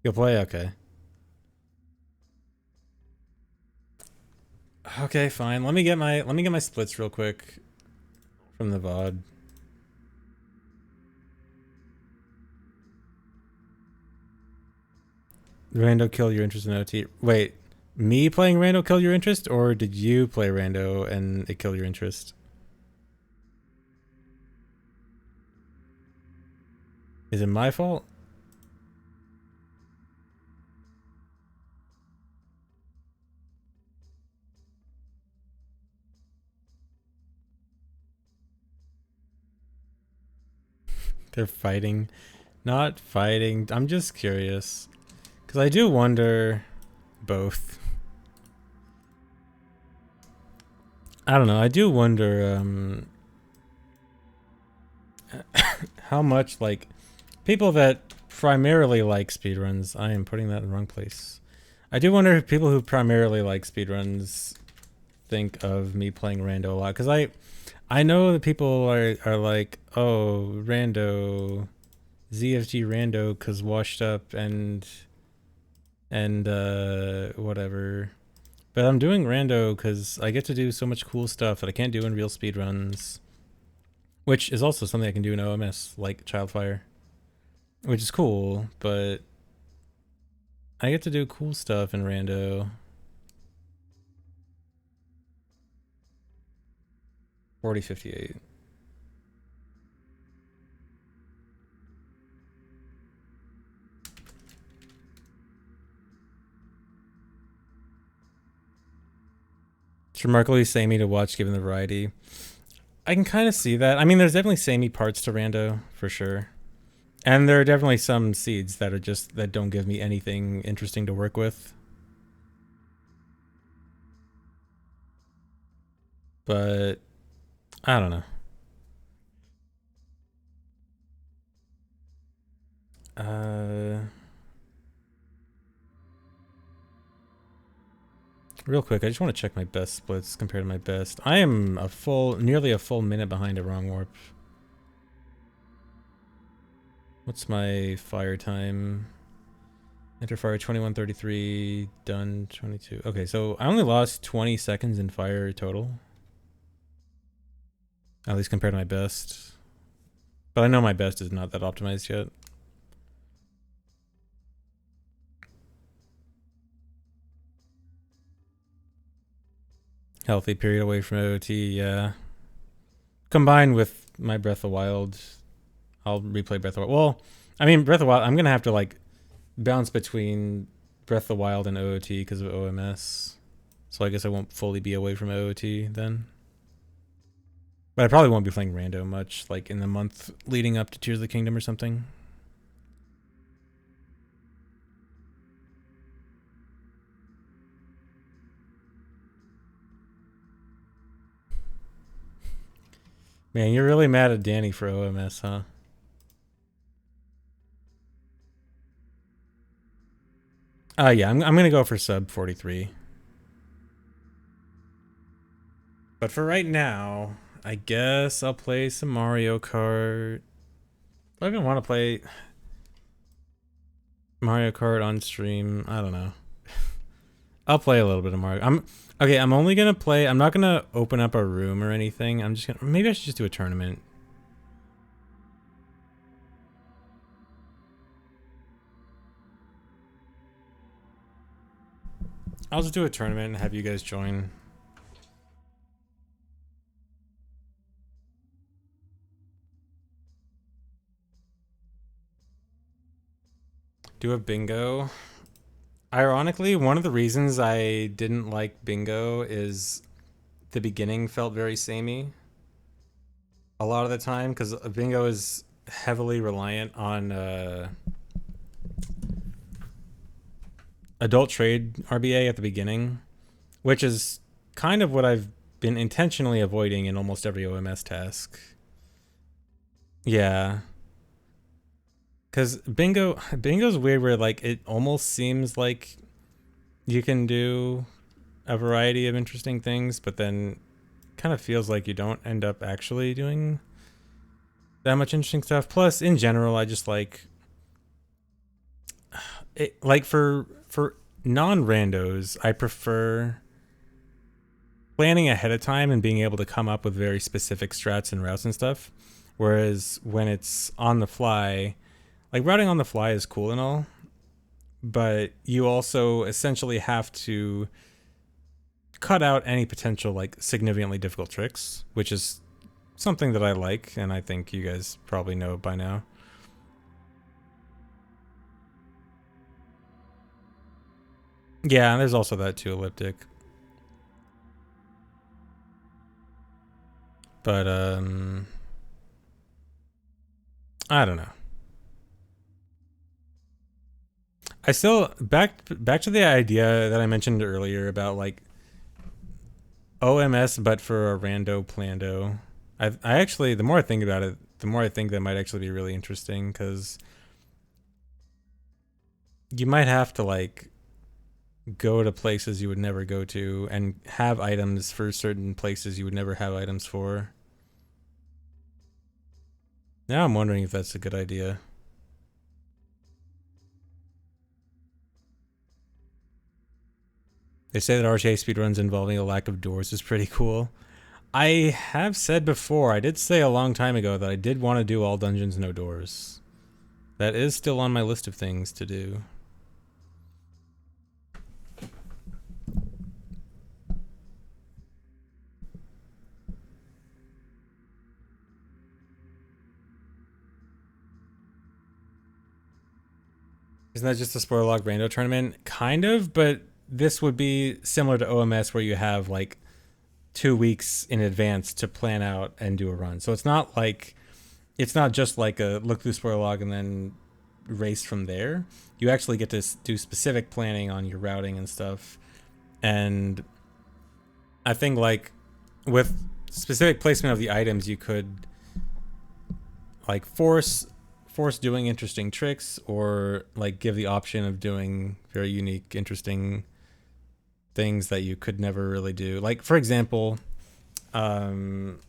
A: You'll play? Okay. Okay, fine. Let me get my splits real quick from the VOD. Rando kill your interest in OT. Wait, me playing Rando kill your interest, or did you play Rando and it kill your interest? Is it my fault? They're fighting. Not fighting. I'm just curious. Because I do wonder both. I don't know. I do wonder how much, like, people that primarily like speedruns. I am putting that in the wrong place. I do wonder if people who primarily like speedruns think of me playing Rando a lot. Because I know that people are like, oh, Rando, ZFG Rando, cause washed up and whatever. But I'm doing Rando because I get to do so much cool stuff that I can't do in real speedruns, which is also something I can do in OMS, like Childfire, which is cool. But I get to do cool stuff in Rando. 4058. It's remarkably samey to watch given the variety. I can kind of see that. I mean, there's definitely samey parts to Rando, for sure. And there are definitely some seeds that are just, that don't give me anything interesting to work with. But, I don't know. Real quick, I just want to check my best splits compared to my best. I am nearly a full minute behind a wrong warp. What's my fire time? Enter fire 21:33, done 22. Okay, so I only lost 20 seconds in fire total. At least compared to my best. But I know my best is not that optimized yet. Healthy period away from OT, yeah. Combined with my Breath of Wild, I'll replay Breath of Wild. Well, I mean, Breath of Wild, I'm going to have to, like, bounce between Breath of the Wild and OOT because of OMS. So I guess I won't fully be away from OOT then. But I probably won't be playing Rando much, like in the month leading up to Tears of the Kingdom or something. Man, you're really mad at Danny for OMS, huh? Yeah, I'm going to go for sub 43. But for right now, I guess I'll play some Mario Kart. I even want to play Mario Kart on stream. I don't know. I'll play a little bit of Mario. Okay. I'm only gonna play. I'm not gonna open up a room or anything. I'm just gonna. Maybe I should just do a tournament. I'll just do a tournament and have you guys join. Do a bingo. Ironically, one of the reasons I didn't like bingo is the beginning felt very samey a lot of the time because bingo is heavily reliant on adult trade RBA at the beginning, which is kind of what I've been intentionally avoiding in almost every OMS task. Yeah. Cause bingo's weird where like it almost seems like you can do a variety of interesting things, but then kind of feels like you don't end up actually doing that much interesting stuff. Plus, in general, I just like it. Like for non-randos, I prefer planning ahead of time and being able to come up with very specific strats and routes and stuff. Whereas when it's on the fly, like routing on the fly is cool and all, but you also essentially have to cut out any potential like significantly difficult tricks, which is something that I like, and I think you guys probably know by now. Yeah, there's also that too, elliptic. But I don't know. I still back to the idea that I mentioned earlier about like OMS, but for a rando plando. I actually, the more I think about it, the more I think that might actually be really interesting because you might have to like go to places you would never go to and have items for certain places you would never have items for. Now I'm wondering if that's a good idea. They say that RTA speedruns involving a lack of doors is pretty cool. I have said before, I did say a long time ago that I did want to do all dungeons no doors. That is still on my list of things to do. Isn't that just a spoiler log rando tournament? Kind of, but this would be similar to OMS where you have like 2 weeks in advance to plan out and do a run. So it's not just like a look through spoiler log and then race from there. You actually get to do specific planning on your routing and stuff. And I think like with specific placement of the items, you could like force doing interesting tricks or like give the option of doing very unique, interesting things that you could never really do. Like for example, um,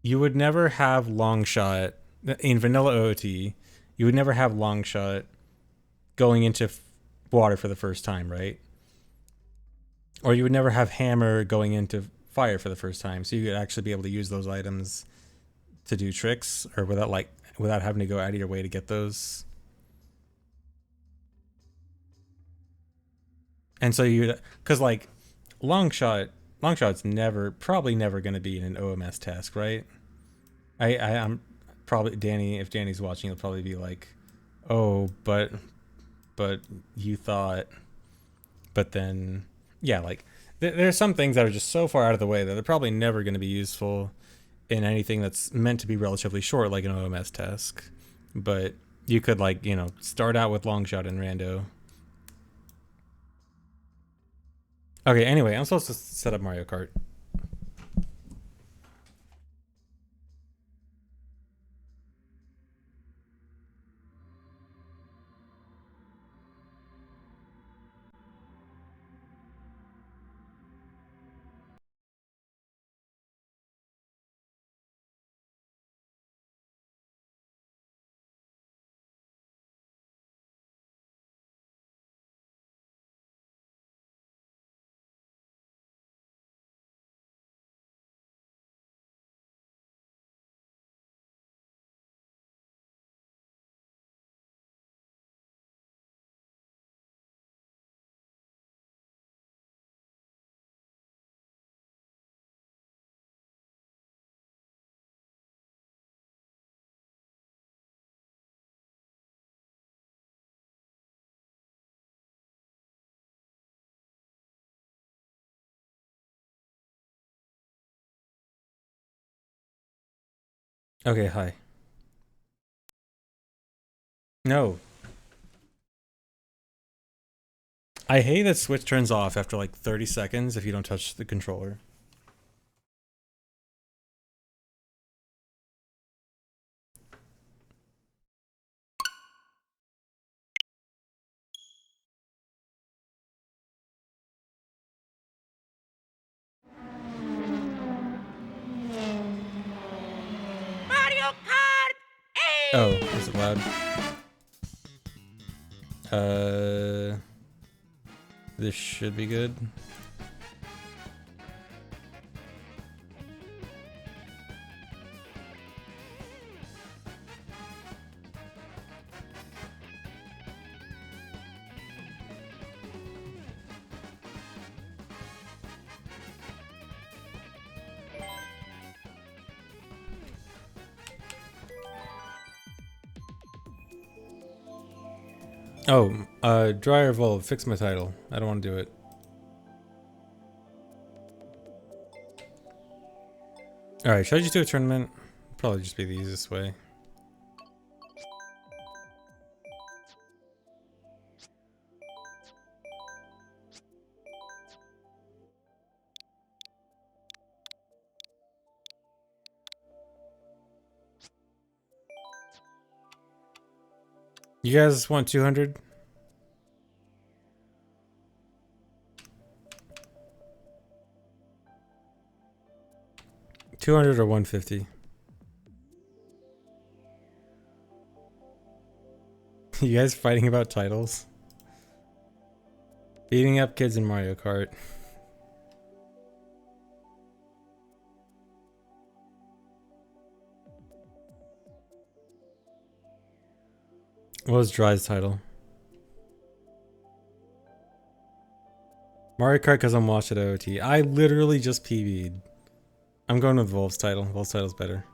A: you would never have long shot in vanilla OOT. You would never have long shot going into water for the first time, right? Or you would never have hammer going into fire for the first time. So you could actually be able to use those items to do tricks or without having to go out of your way to get those. And so you cuz like long shot long shot's never probably never going to be in an OMS task, right? I'm probably Danny if Danny's watching he'll probably be like, "Oh, but you thought but then yeah, like there's some things that are just so far out of the way that they're probably never going to be useful in anything that's meant to be relatively short, like an OMS task. But you could like start out with long shot and rando. Okay, anyway, I'm supposed to set up Mario Kart. Okay, hi. No. I hate that Switch turns off after like 30 seconds if you don't touch the controller.
B: Mario Kart 8!
A: Oh, is it loud? This should be good. Oh, Dryer Volve, fix my title. I don't want to do it. Alright, should I just do a tournament? Probably just be the easiest way. You guys want 200? $200 or 150? You guys fighting about titles? Beating up kids in Mario Kart. What was Dry's title? Mario Kart because I'm watched at OOT. I literally just PB'd. I'm going with Volve's title. Volve's title's better.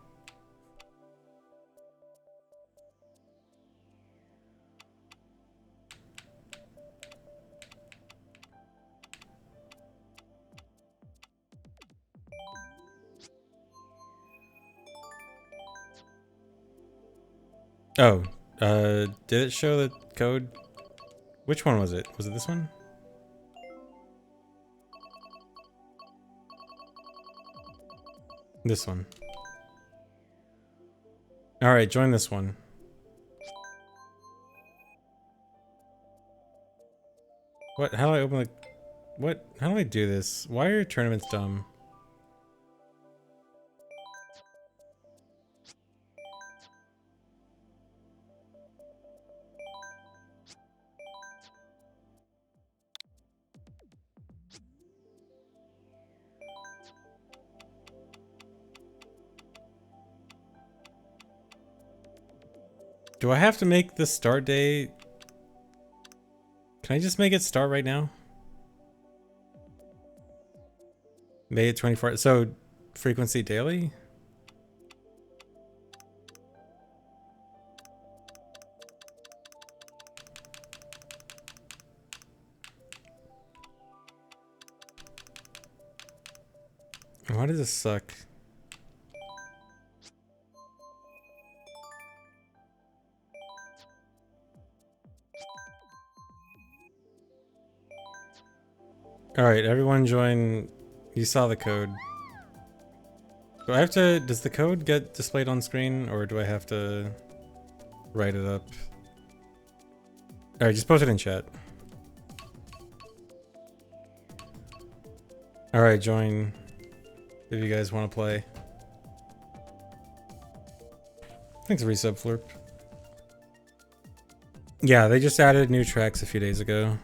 A: Oh, did it show the code? Which one was it? Was it this one? This one. Alright, join this one. What? How do I open the... What? How do I do this? Why are tournaments dumb? Do I have to make the start date? Can I just make it start right now? May it 24. So, frequency daily? Why does this suck? Alright, everyone join. You saw the code. Do I have to... Does the code get displayed on screen, or do I have to write it up? Alright, just post it in chat. Alright, join if you guys want to play. Thanks, Resub Flurp. Yeah, they just added new tracks a few days ago.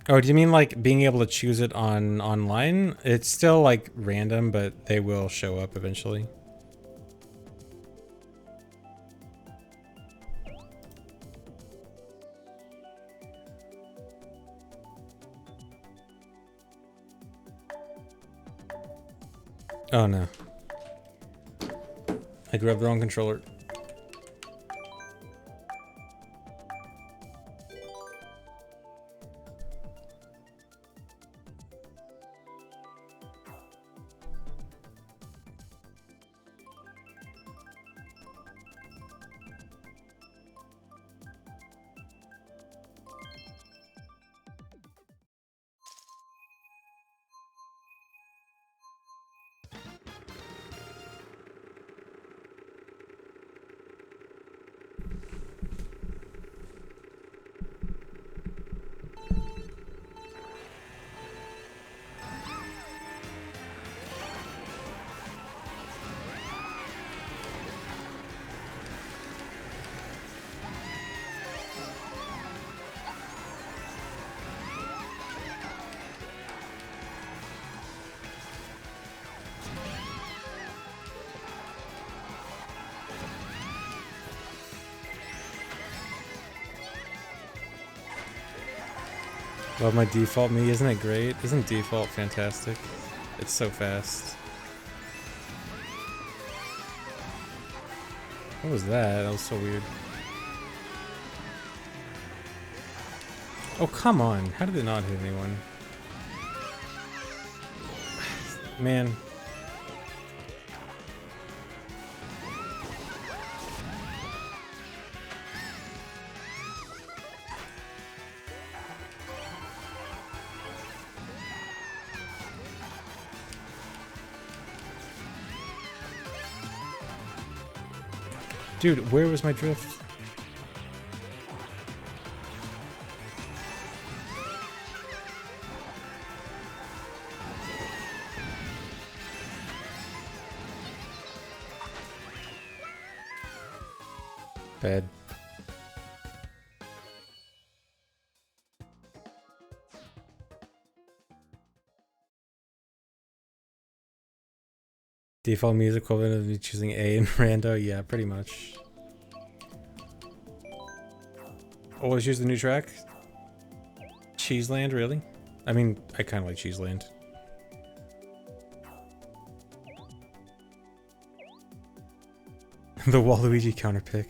A: Oh, do you mean like being able to choose it on online? It's still like random, but they will show up eventually. Oh no. I grabbed the wrong controller. Love my default me, isn't it great? Isn't default fantastic? It's so fast. What was that? That was so weird. Oh, come on. How did it not hit anyone? Man. Dude, where was my drift? Bad. Default music equivalent of me choosing A in rando? Yeah, pretty much. Always use the new track? Cheeseland, really? I mean, I kind of like Cheeseland. The Waluigi counterpick.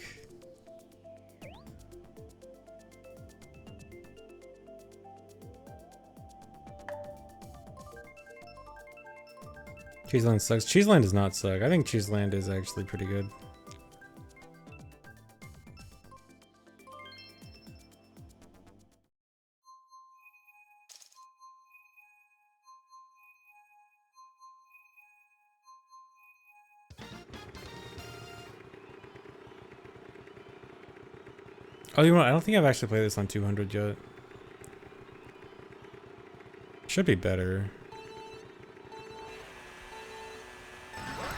A: Cheeseland sucks. Cheeseland does not suck. I think Cheeseland is actually pretty good. Oh, you know what? I don't think I've actually played this on 200 yet. Should be better.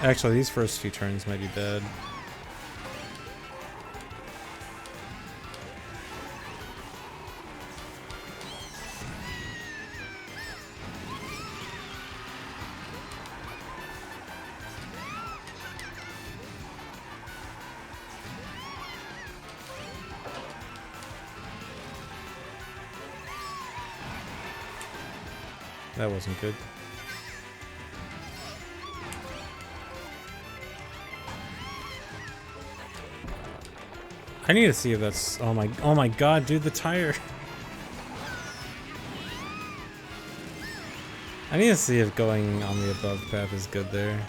A: Actually, these first few turns might be bad. That wasn't good. I need to see if that's... oh my god, dude, the tire. I need to see if going on the above path is good there.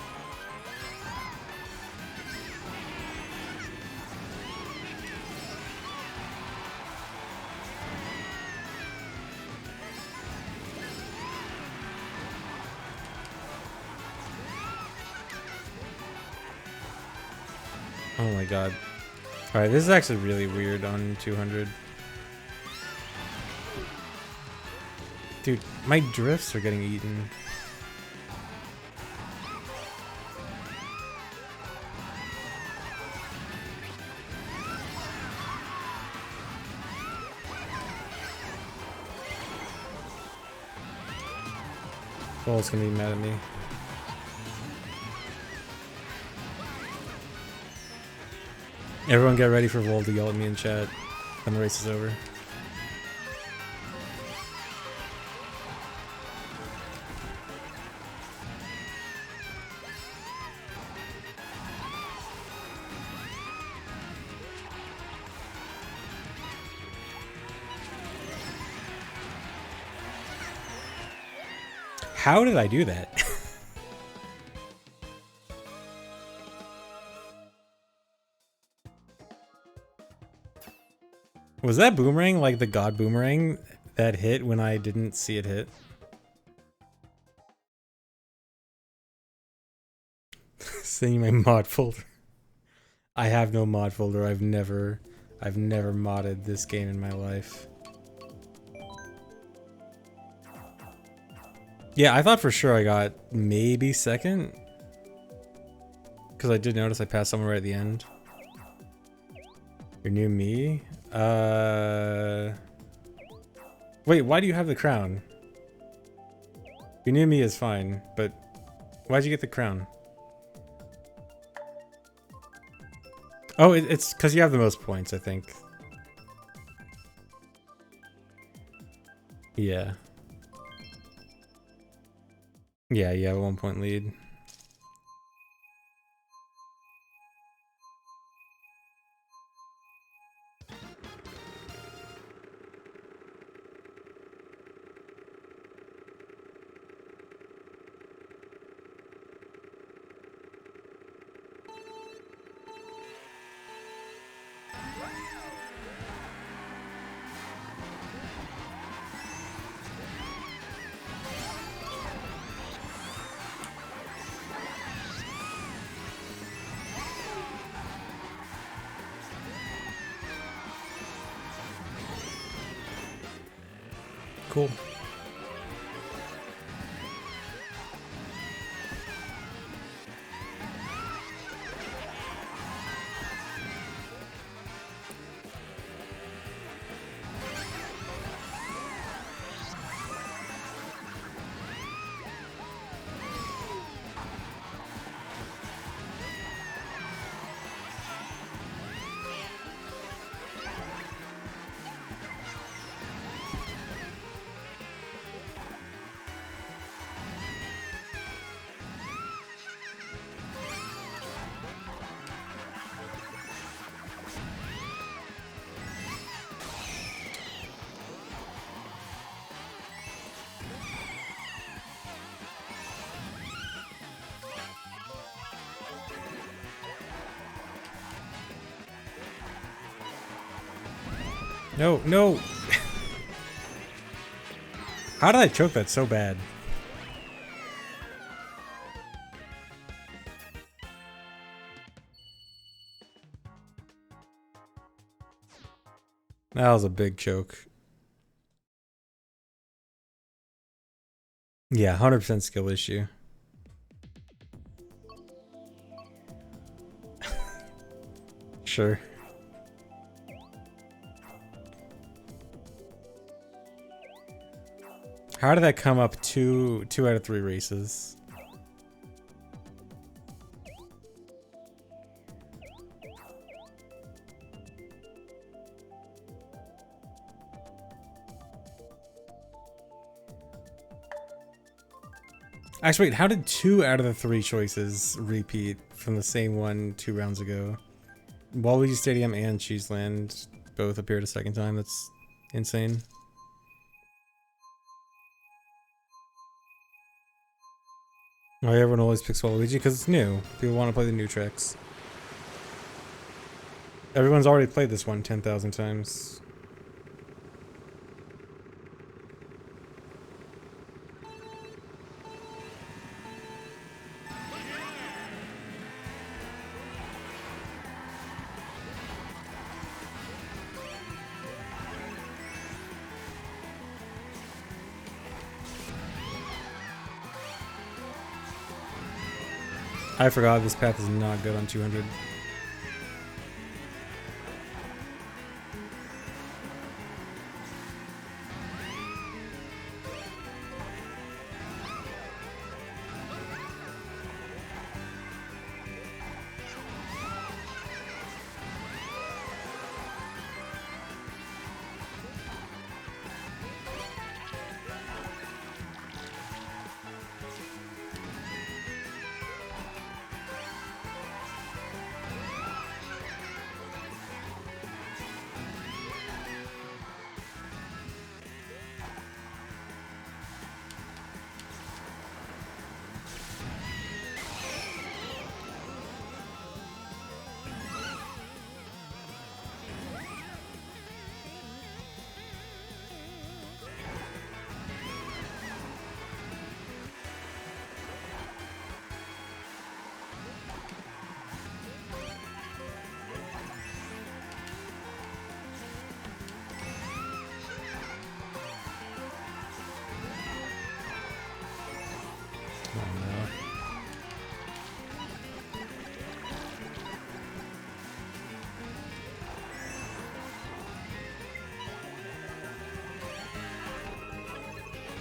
A: Oh my god. Alright, this is actually really weird on 200. Dude, my drifts are getting eaten. Ball's gonna be mad at me. Everyone get ready for Vol to yell at me in chat when the race is over. How did I do that? Was that boomerang like the god boomerang that hit when I didn't see it hit? Seeing my mod folder. I have no mod folder. I've never modded this game in my life. Yeah, I thought for sure I got maybe second. Because I did notice I passed someone right at the end. Your new me? Wait, why do you have the crown? Your new me is fine, but why'd you get the crown? Oh, it's because you have the most points, I think. Yeah. Yeah, you have a 1 point lead. Cool. No, no. How did I choke that so bad? That was a big choke. Yeah, 100% skill issue. Sure. How did that come up two out of 3 races? Actually, wait, how did 2 out of the 3 choices repeat from the same one 2 rounds ago? Waluigi Stadium and Cheeseland both appeared a second time. That's insane. Why everyone always picks Waluigi? Because it's new. People want to play the new tracks. Everyone's already played this one 10,000 times. I forgot this path is not good on 200.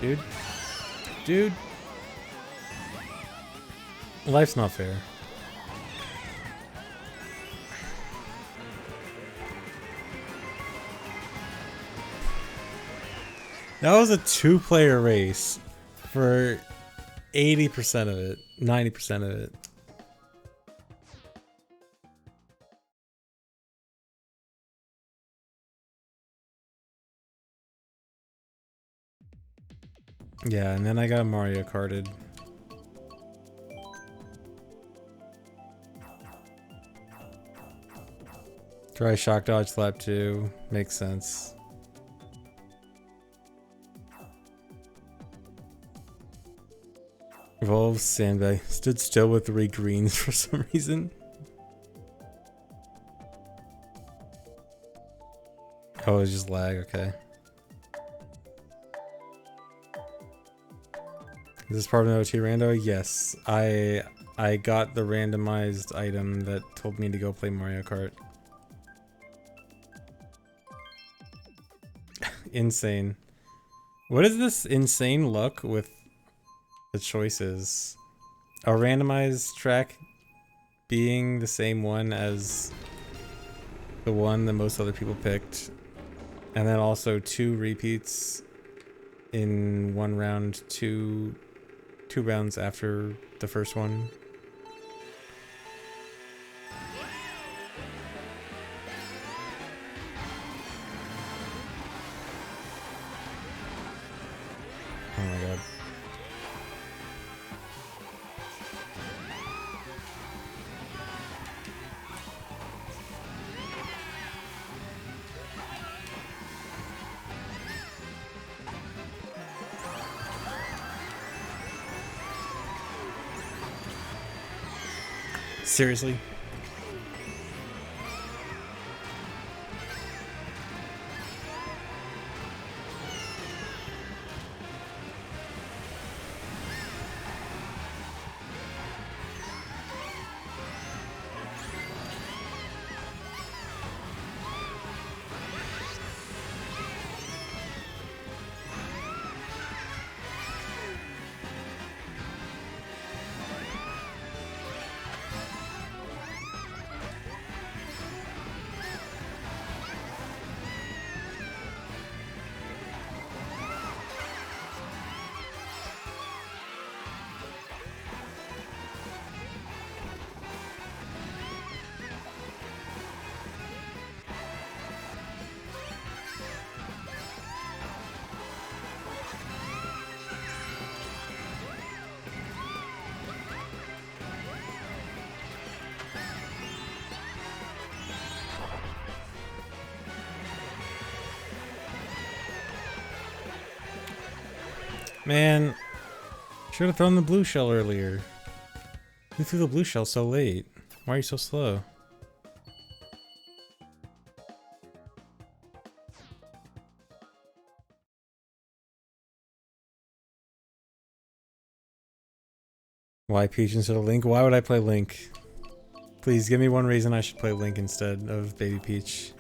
A: Dude. Dude. Life's not fair. That was a 2-player race for 80% of it, 90% of it. Yeah, and then I got Mario Karted. Try Shock Dodge Slap 2. Makes sense. Evolve Sandbag. Stood still with 3 greens for some reason. Oh, it's just lag, okay. Is this part of an OT rando? Yes. I got the randomized item that told me to go play Mario Kart. Insane. What is this insane luck with the choices? A randomized track being the same one as the one that most other people picked. And then also 2 repeats in 1 round, 2 rounds after the first one. Oh my god. Seriously? Man, should have thrown the blue shell earlier. You threw the blue shell so late. Why are you so slow? Why Peach instead of Link? Why would I play Link? Please give me one reason I should play Link instead of Baby Peach.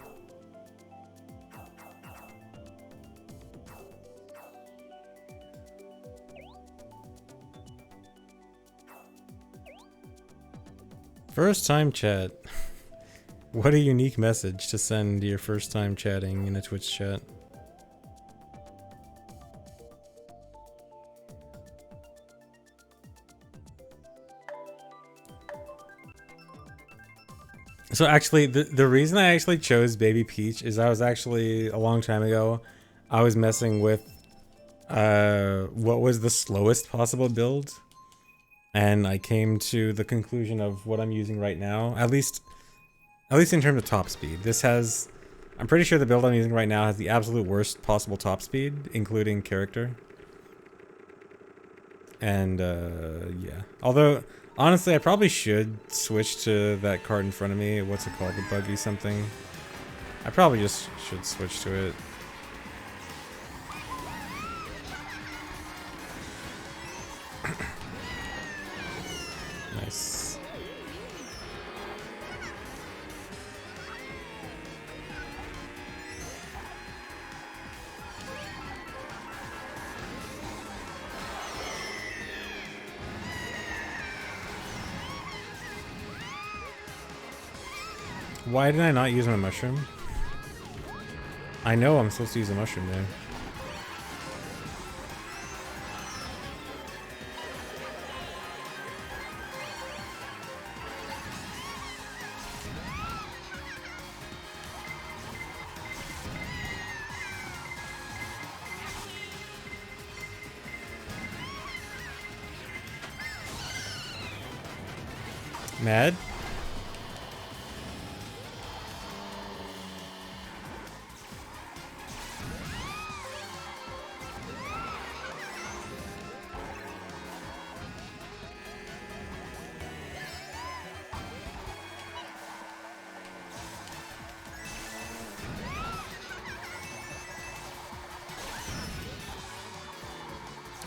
A: First time chat. What a unique message to send to your first time chatting in a Twitch chat. So actually, the reason I actually chose Baby Peach is I was actually, a long time ago, I was messing with what was the slowest possible build. And I came to the conclusion of what I'm using right now, at least in terms of top speed. This has, I'm pretty sure the build I'm using right now has the absolute worst possible top speed, including character. And yeah. Although, honestly, I probably should switch to that card in front of me. What's it called? The buggy something. I probably just should switch to it. Nice. Why did I not use my mushroom? I know I'm supposed to use a mushroom there. Mad?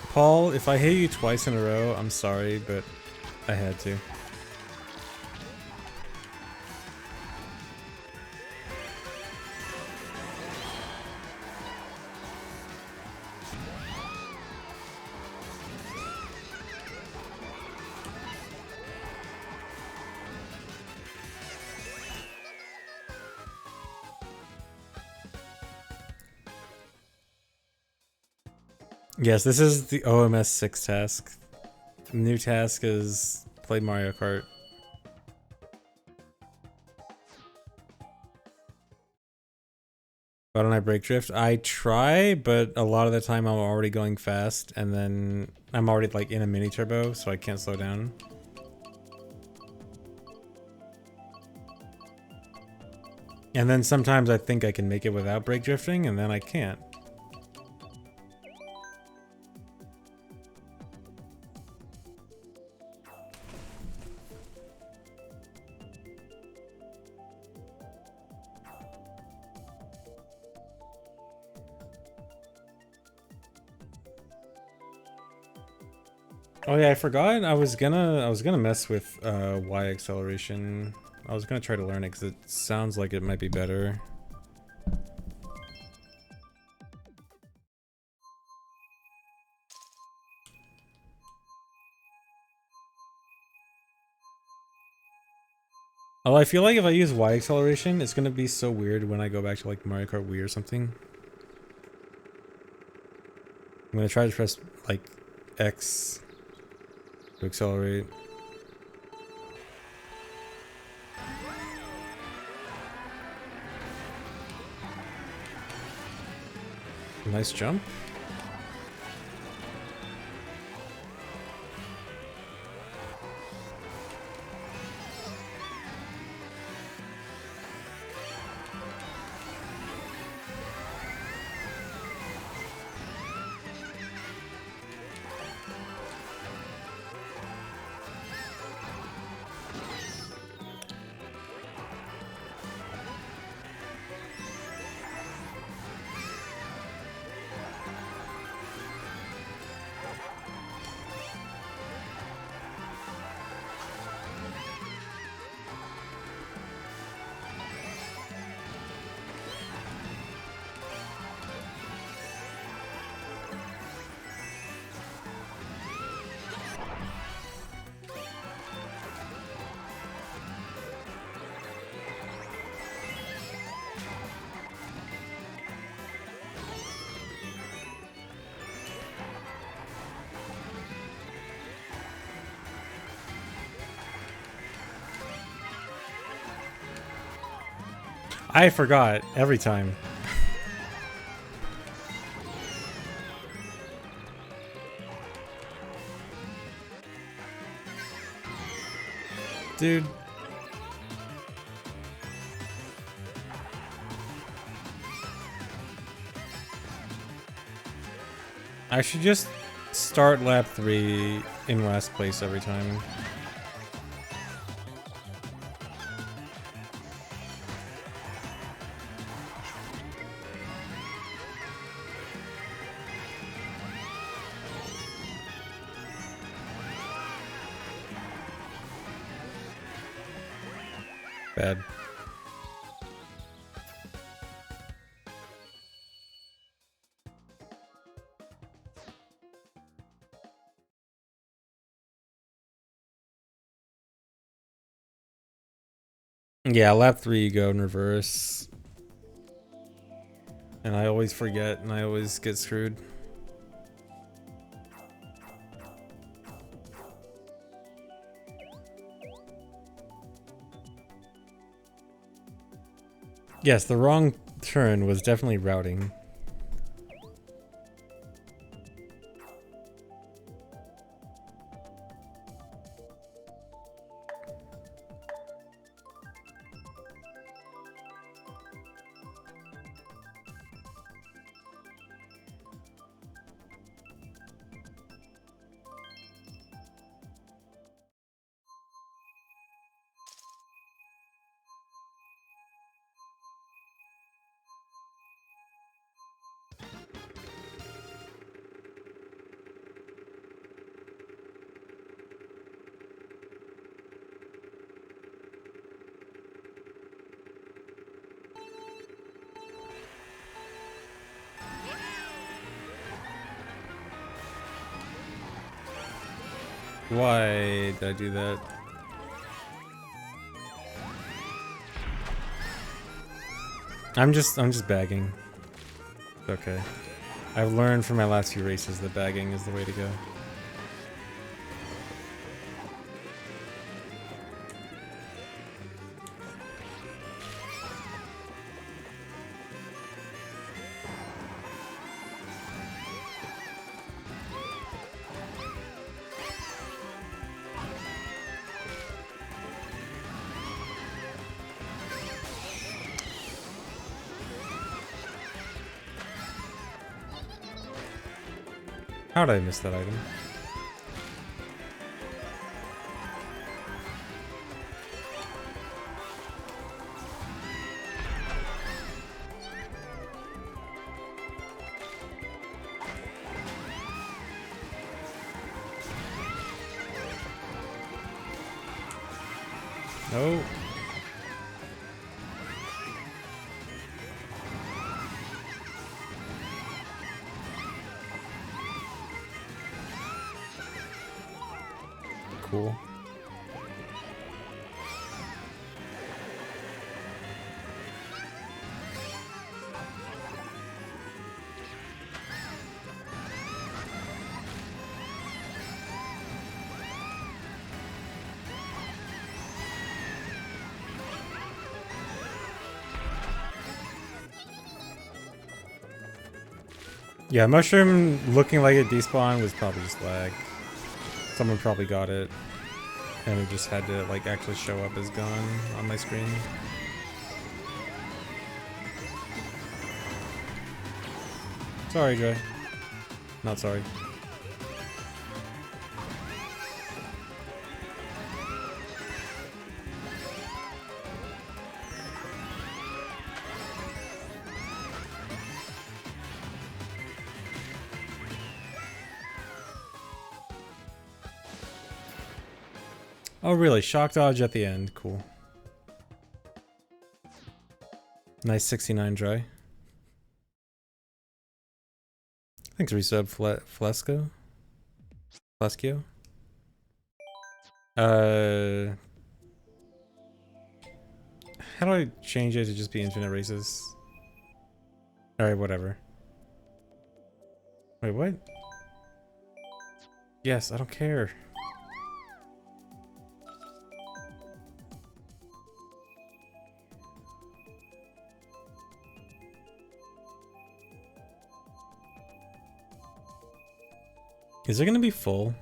A: Paul, if I hit you twice in a row, I'm sorry, but I had to. Yes, this is the OMS 6 task. The new task is play Mario Kart. Why don't I break drift? I try, but a lot of the time I'm already going fast, and then I'm already like in a mini turbo, so I can't slow down. And then sometimes I think I can make it without brake drifting, and then I can't. Oh yeah, I forgot. I was gonna mess with Y acceleration. I was gonna try to learn it because it sounds like it might be better. Although I feel like if I use Y acceleration, it's gonna be so weird when I go back to like Mario Kart Wii or something. I'm gonna try to press like X to accelerate. Nice jump. I forgot every time. Dude. I should just start lap 3 in last place every time. Bad. Yeah, lap 3 you go in reverse. And I always forget and I always get screwed. Yes, the wrong turn was definitely routing. Why did I do that? I'm just bagging. It's okay. I've learned from my last few races that bagging is the way to go. How did I miss that item? No. Cool. Yeah, mushroom looking like it despawned was probably just lag. Someone probably got it, and it just had to like actually show up as gone on my screen. Sorry, Joy. Not sorry. Oh really? Shock dodge at the end. Cool. Nice 69 dry. Thanks resub Flesco. Flescio. How do I change it to just be infinite races? Alright, whatever. Wait, what? Yes, I don't care. Is it gonna be full?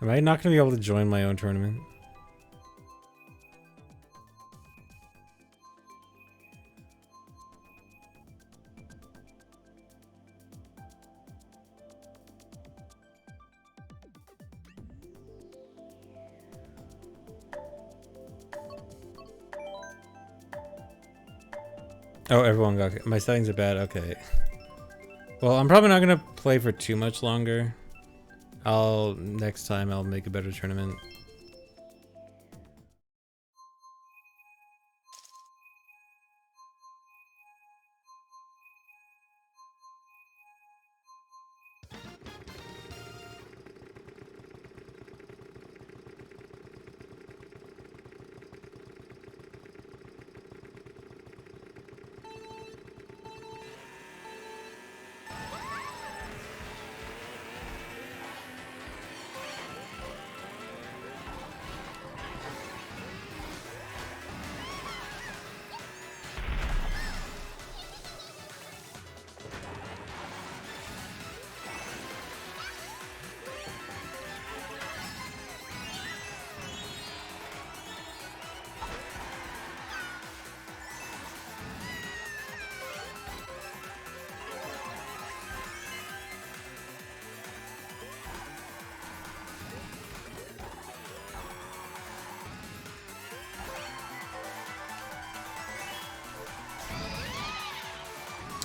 A: Am I not gonna be able to join my own tournament? Oh, everyone got... My settings are bad, okay. Well, I'm probably not gonna play for too much longer. Next time I'll make a better tournament.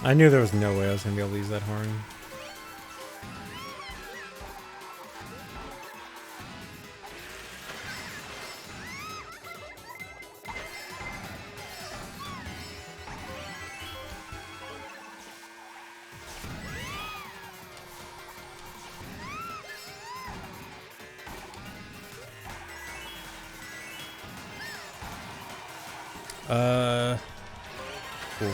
A: I knew there was no way I was gonna be able to use that horn. Cool.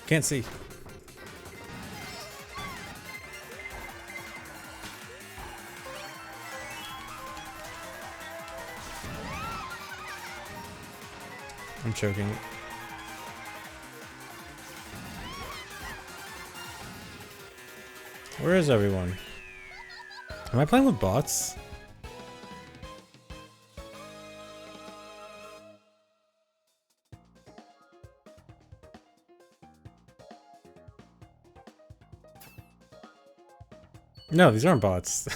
A: Can't see. I'm choking. Where is everyone? Am I playing with bots? No, these aren't bots.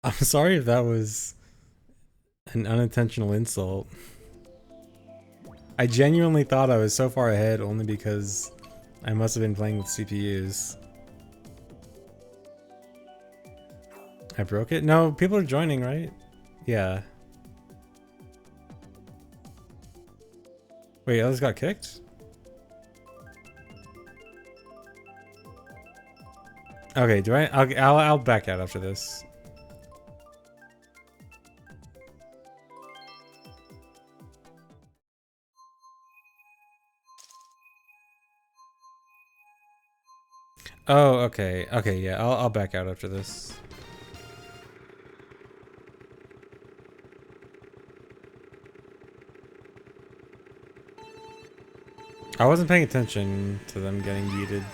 A: I'm sorry if that was an unintentional insult. I genuinely thought I was so far ahead only because I must have been playing with CPUs. I broke it? No, people are joining, right? Yeah. Wait, others got kicked? Okay, do I'll back out after this. Oh, okay. Okay, yeah, I'll back out after this. I wasn't paying attention to them getting yeeted.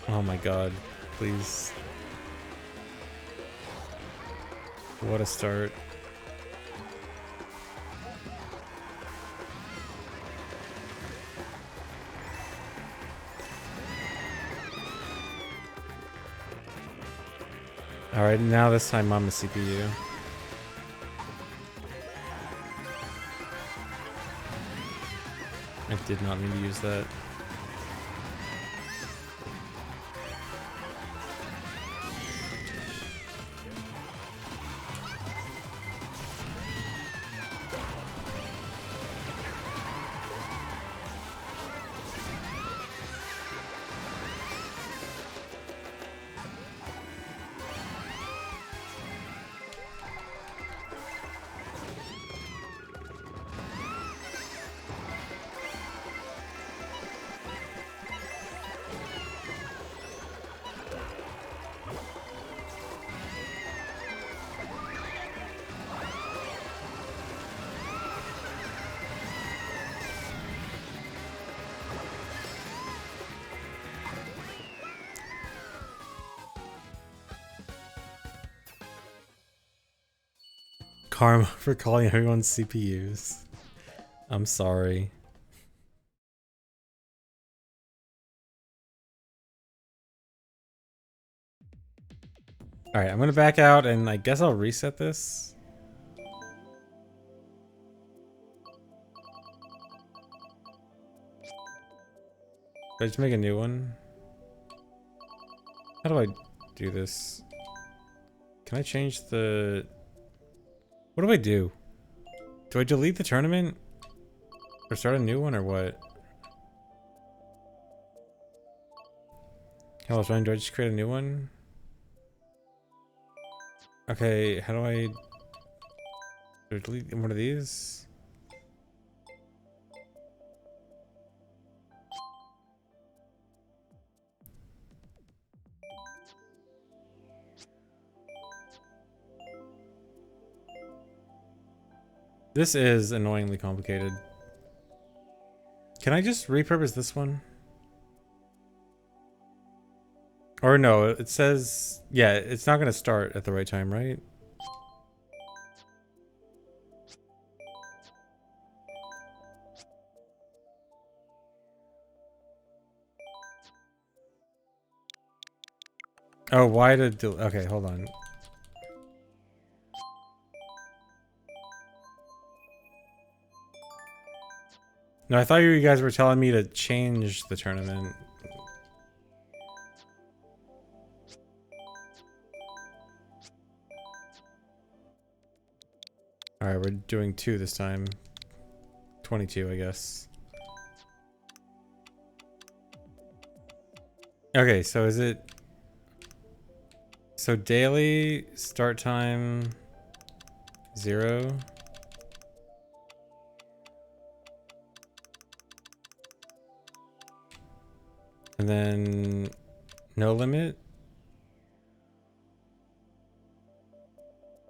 A: Oh my god, please. What a start. Alright, now this time I'm a CPU. I did not mean to use that. Karma for calling everyone CPUs. I'm sorry. Alright, I'm gonna back out and I guess I'll reset this. Should I just make a new one? How do I do this? Can I change the... What do I do? Do I delete the tournament? Or start a new one or what? Hello, Ryan, do I just create a new one? Okay, how do I... Do I delete one of these? This is annoyingly complicated. Can I just repurpose this one? Or no, it says... Yeah, it's not gonna start at the right time, right? Oh, why did... Okay, hold on. No, I thought you guys were telling me to change the tournament. Alright, we're doing 2 this time. 22, I guess. Okay, so is it... So daily start time 0. And then no limit.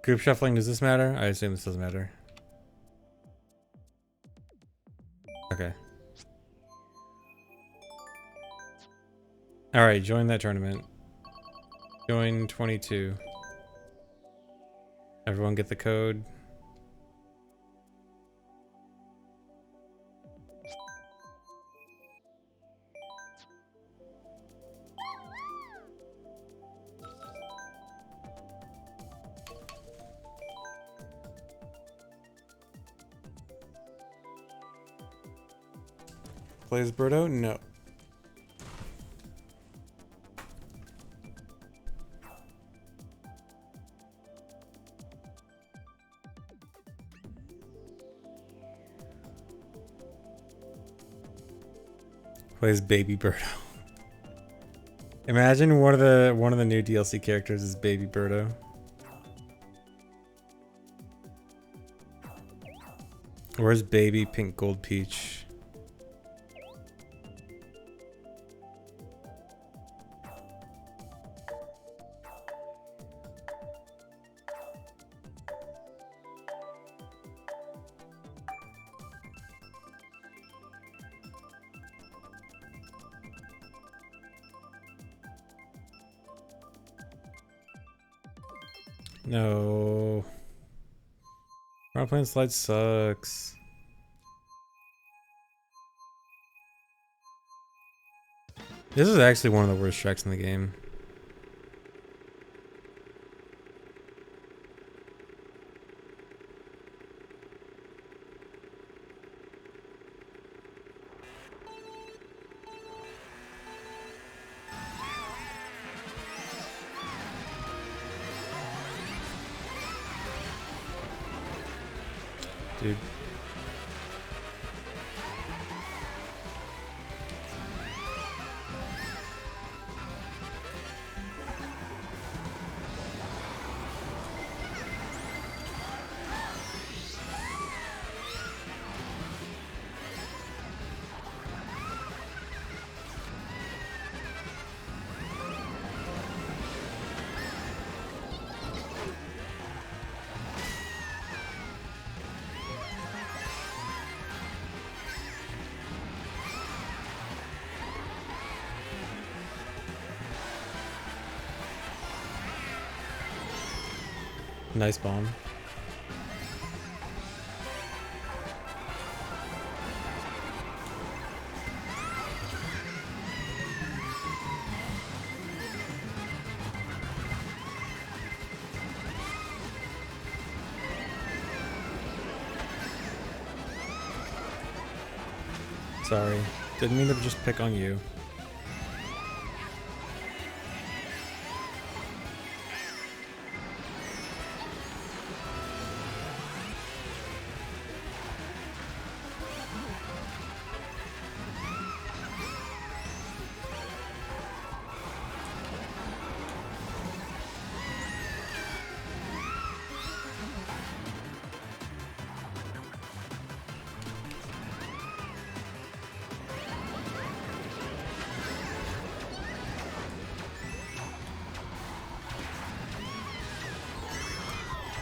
A: Group shuffling, does this matter? I assume this doesn't matter. Okay. Alright, join that tournament. Join 22. Everyone get the code. Plays Birdo? No. Plays Baby Birdo. Imagine one of the new DLC characters is Baby Birdo. Where's Baby Pink Gold Peach? No. Round playing slide sucks. This is actually one of the worst tracks in the game. Dude. Nice bomb. Sorry. Didn't mean to just pick on you.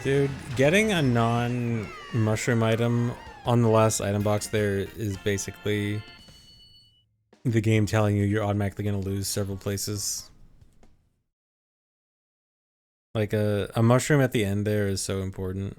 A: Dude, getting a non-mushroom item on the last item box there is basically the game telling you you're automatically going to lose several places. Like a mushroom at the end there is so important.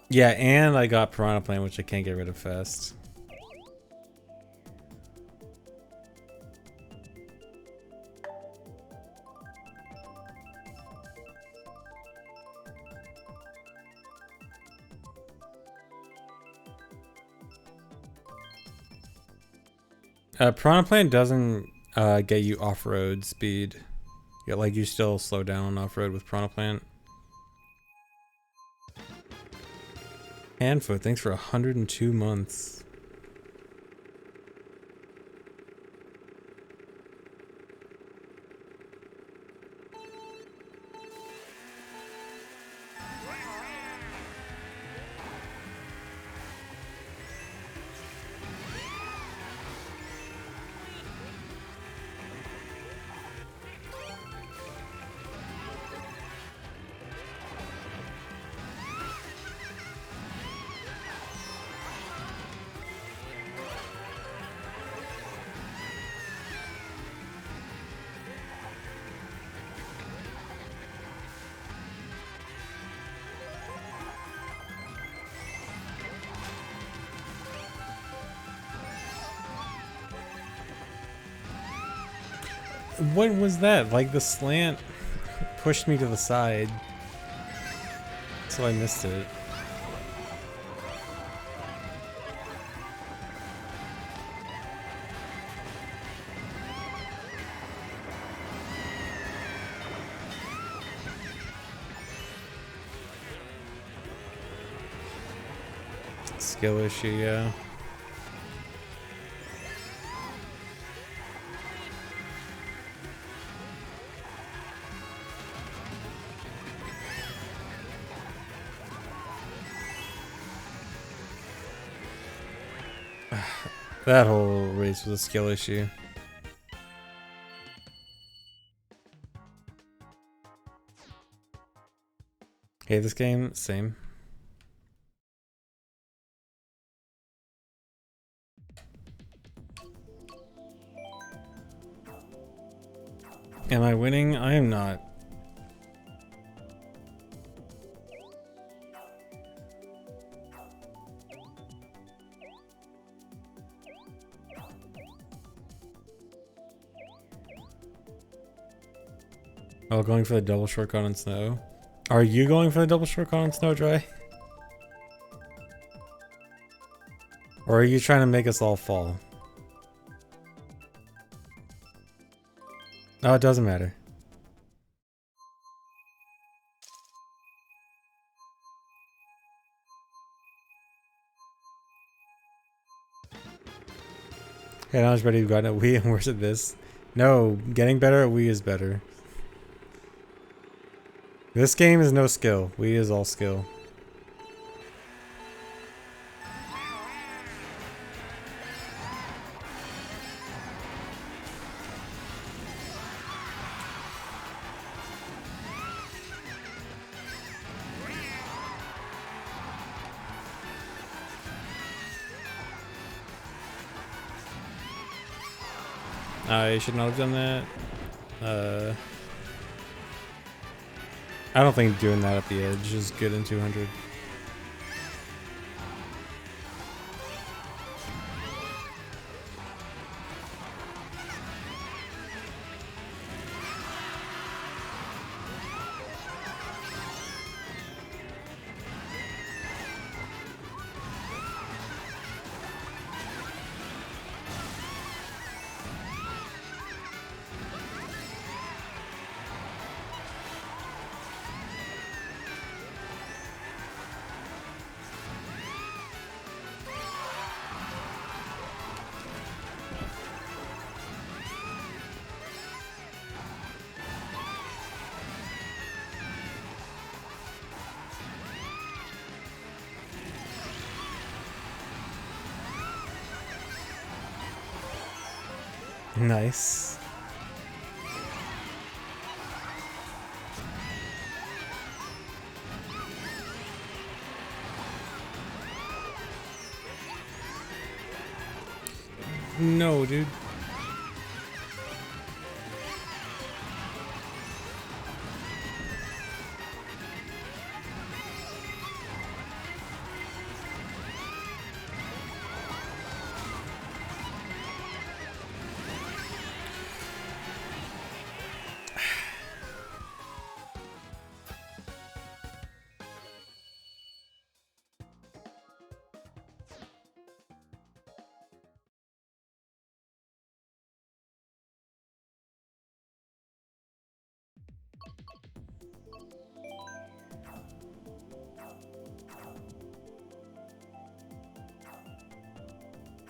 A: Yeah, and I got Piranha Plant, which I can't get rid of fast. Piranha Plant doesn't get you off-road speed. Yeah, like you still slow down off-road with Piranha Plant. Handfoot, thanks for 102 months. What was that? Like the slant pushed me to the side. So I missed it. Skill issue, yeah. That whole race was a skill issue. Okay, this game, same. Am I winning? I am not. Oh, going for the double shortcut on snow. Are you going for the double shortcut on snow, Dry? Or are you trying to make us all fall? Oh, it doesn't matter. Okay, now ready you've gotten at Wii and worse at this. No, getting better at Wii is better. This game is no skill. Wii is all skill. I should not have done that. I don't think doing that at the edge is good in 200. Nice. No, dude.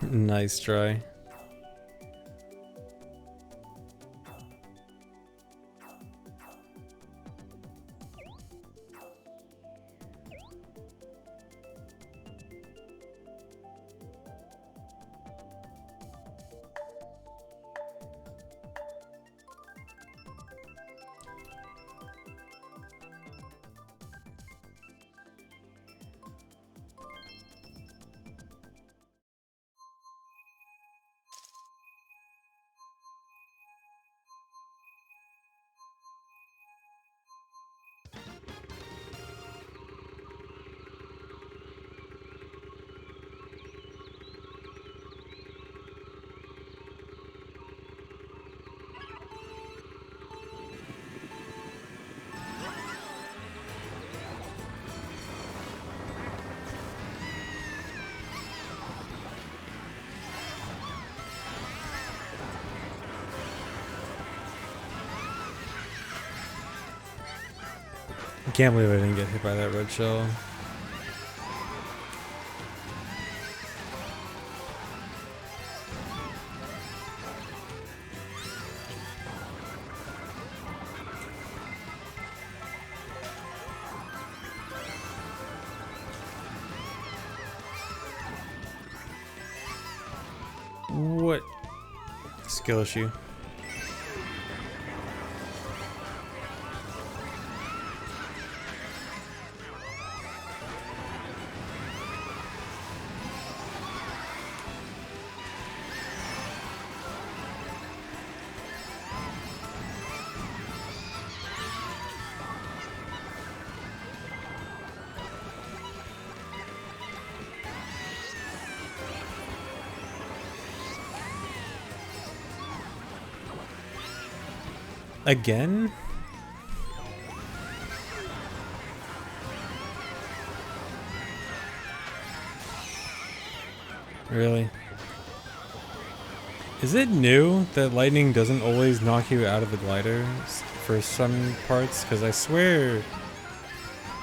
A: Nice try. I can't believe I didn't get hit by that red shell. What skill issue? Again? Really? Is it new that lightning doesn't always knock you out of the glider for some parts? Because I swear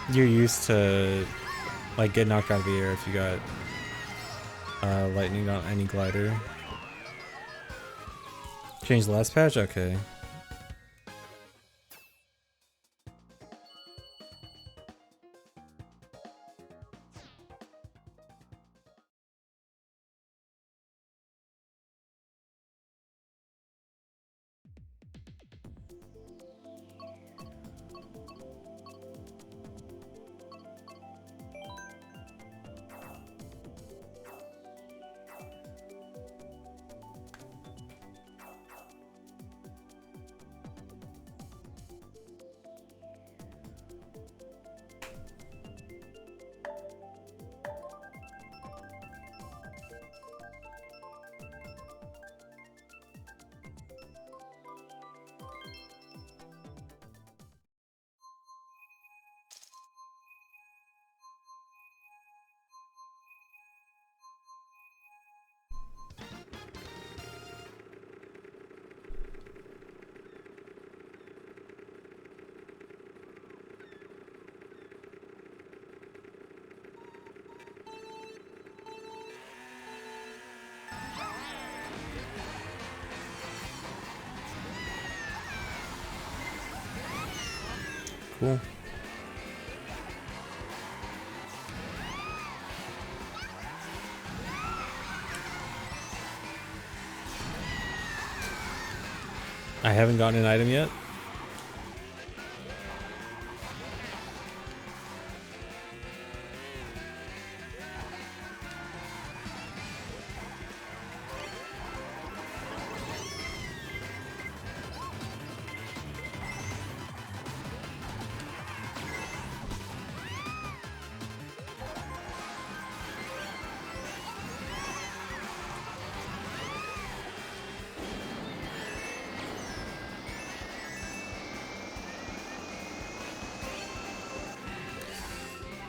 A: you're used to like get knocked out of the air if you got lightning on any glider. Change the last patch? Okay. Cool. I haven't gotten an item yet.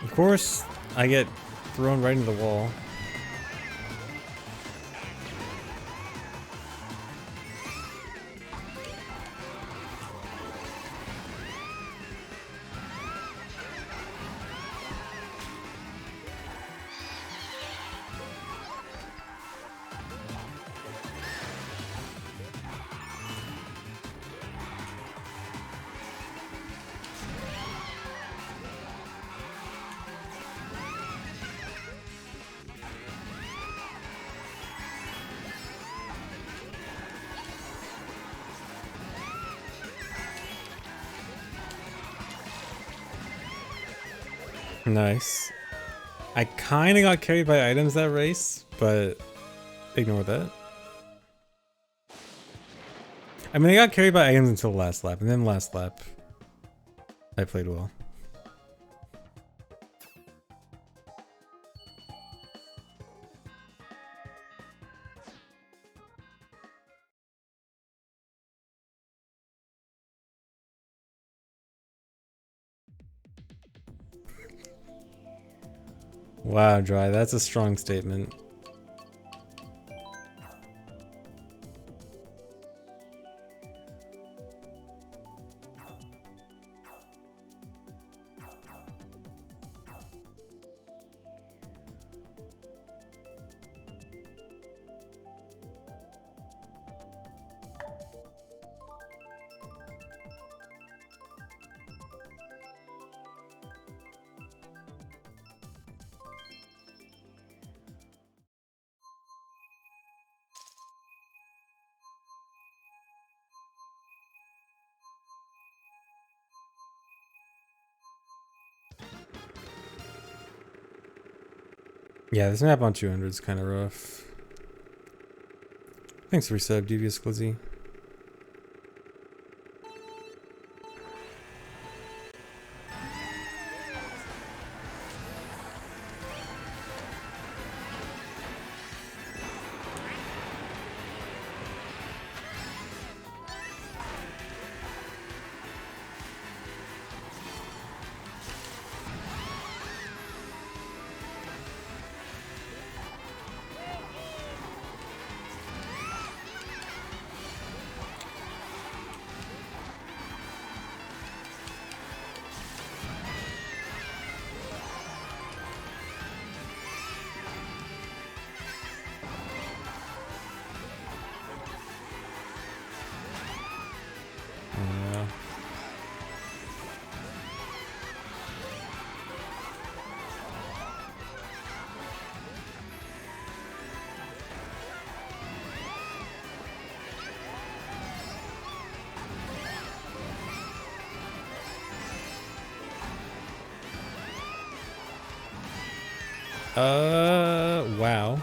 A: Of course, I get thrown right into the wall. Nice. I kind of got carried by items that race, but ignore that. I mean, I got carried by items until last lap, and then last lap, I played well. Wow, Dry, that's a strong statement. Yeah, this map on 200 is kind of rough. Thanks for resub, Devious Glizzy. Wow.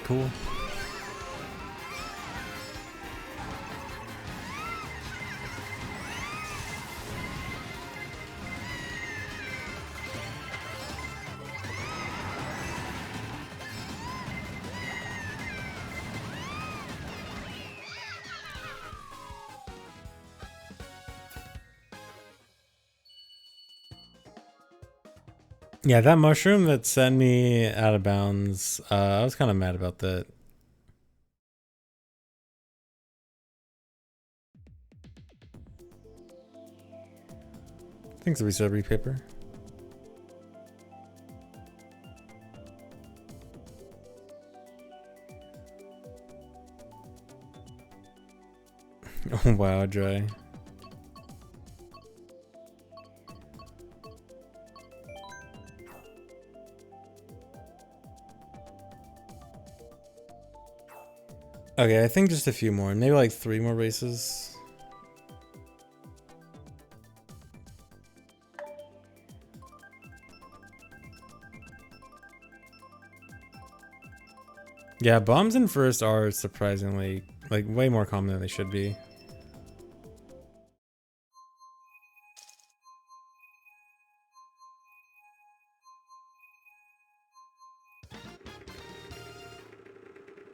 A: Cool. Yeah, that mushroom that sent me out of bounds, I was kind of mad about that. Thanks, Resub Repaper. Oh, wow, Dry. Okay, I think just a few more. Maybe like 3 more races. Yeah, bombs in first are surprisingly, like, way more common than they should be.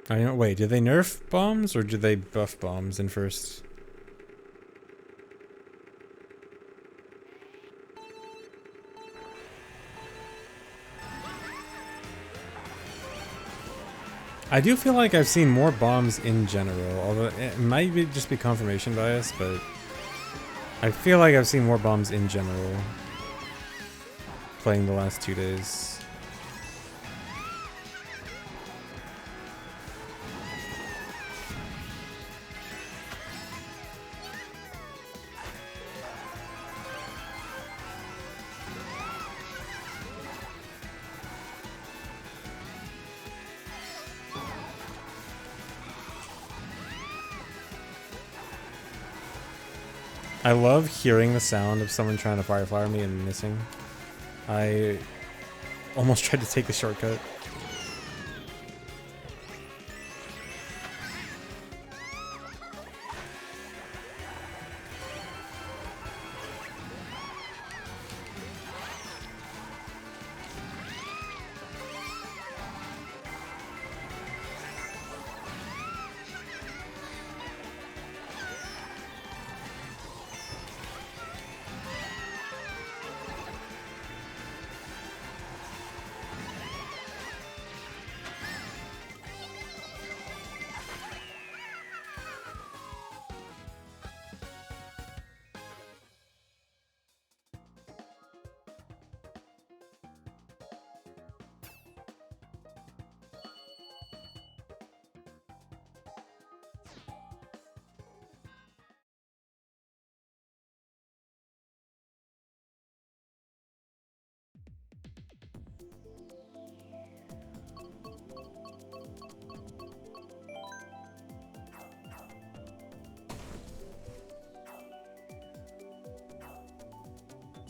A: I don't wait, did they nerf bombs or did they buff bombs in first? I do feel like I've seen more bombs in general, although it might just be confirmation bias, but I feel like I've seen more bombs in general playing the last 2 days. I love hearing the sound of someone trying to firefly me and missing. I almost tried to take the shortcut.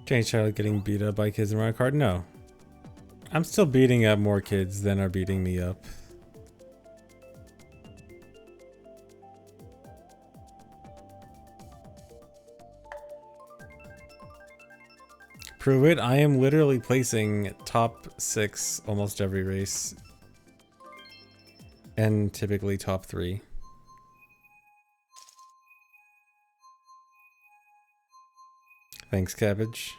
A: Any child getting beat up by kids in Mario Kart? No. I'm still beating up more kids than are beating me up. Prove it. I am literally placing top 6 almost every race. And typically top 3. Thanks, Cabbage.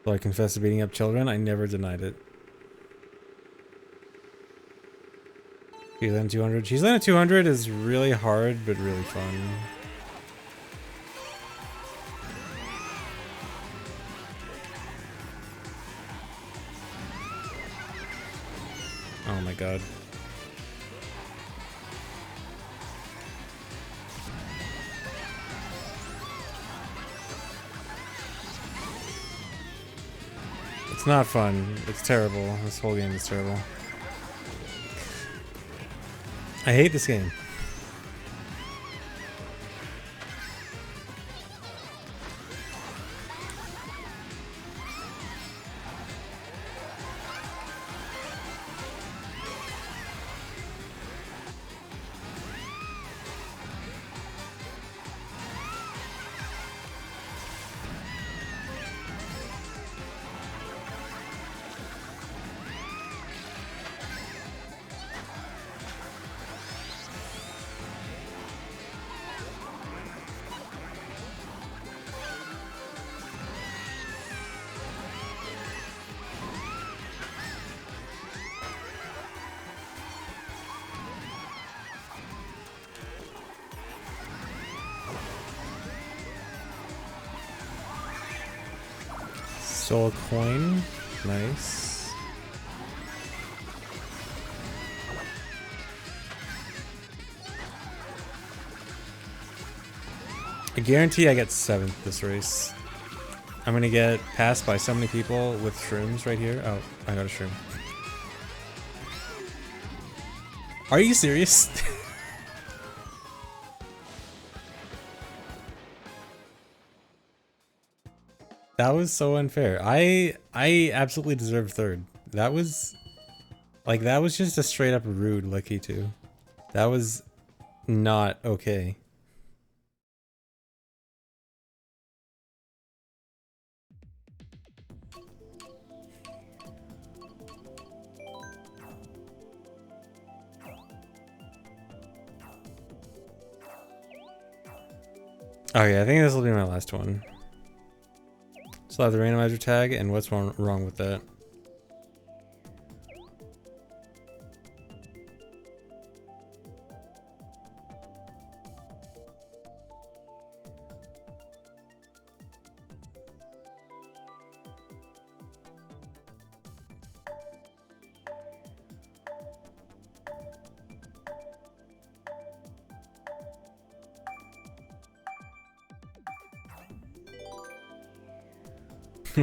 A: So I confess to beating up children. I never denied it. Cheeseland 200. Cheeseland 200 is really hard, but really fun. Oh my god. It's not fun. It's terrible. This whole game is terrible. I hate this game. Stole a coin. Nice. I guarantee I get 7th this race. I'm gonna get passed by so many people with shrooms right here. Oh, I got a shroom. Are you serious? That was so unfair. I absolutely deserve 3rd. That was just a straight up rude lucky 2. That was not okay. Okay, I think this will be my last one. Still have the randomizer tag, and what's wrong with that?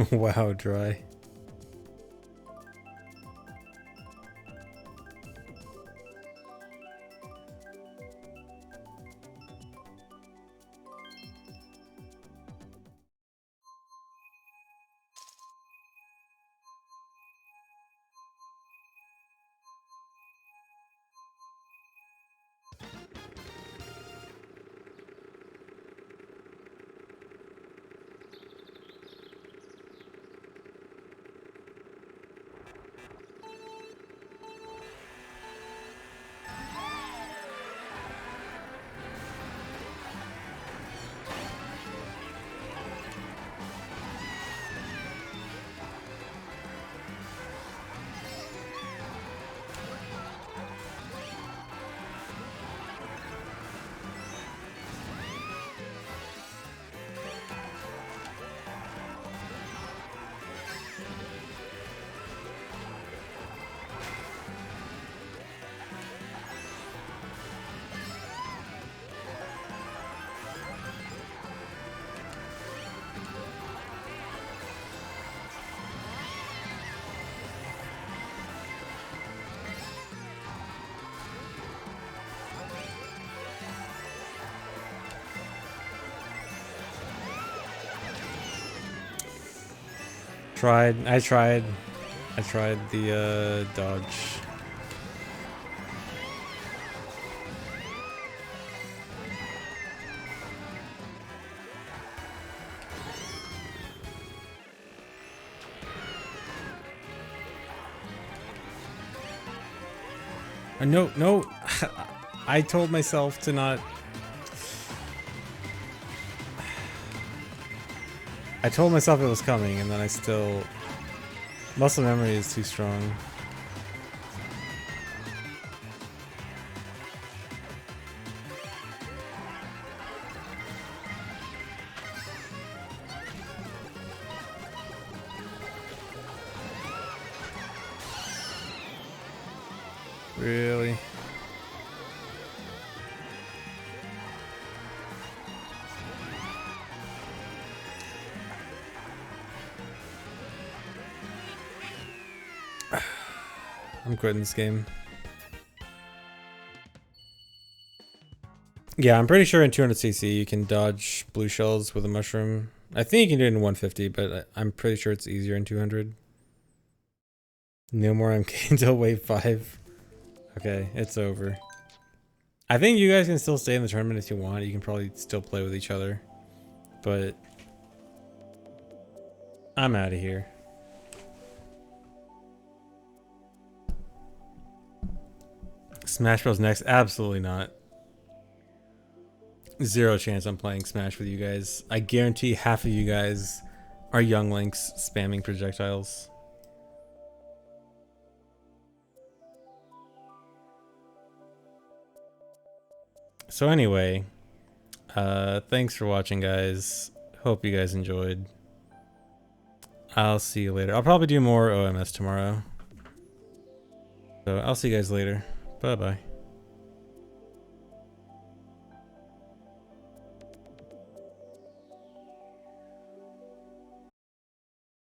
A: Wow, dry. I tried the dodge. No, no. I told myself to not. I told myself it was coming, and then I still. Muscle memory is too strong. Really? I'm quitting this game. Yeah, I'm pretty sure in 200cc you can dodge blue shells with a mushroom. I think you can do it in 150, but I'm pretty sure it's easier in 200. No more MK until wave 5. Okay, it's over. I think you guys can still stay in the tournament if you want. You can probably still play with each other. But I'm out of here. Smash Bros. Next? Absolutely not. Zero chance I'm playing Smash with you guys. I guarantee half of you guys are young links spamming projectiles. So anyway, thanks for watching, guys. Hope you guys enjoyed. I'll see you later. I'll probably do more OMS tomorrow. So I'll see you guys later. Bye-bye.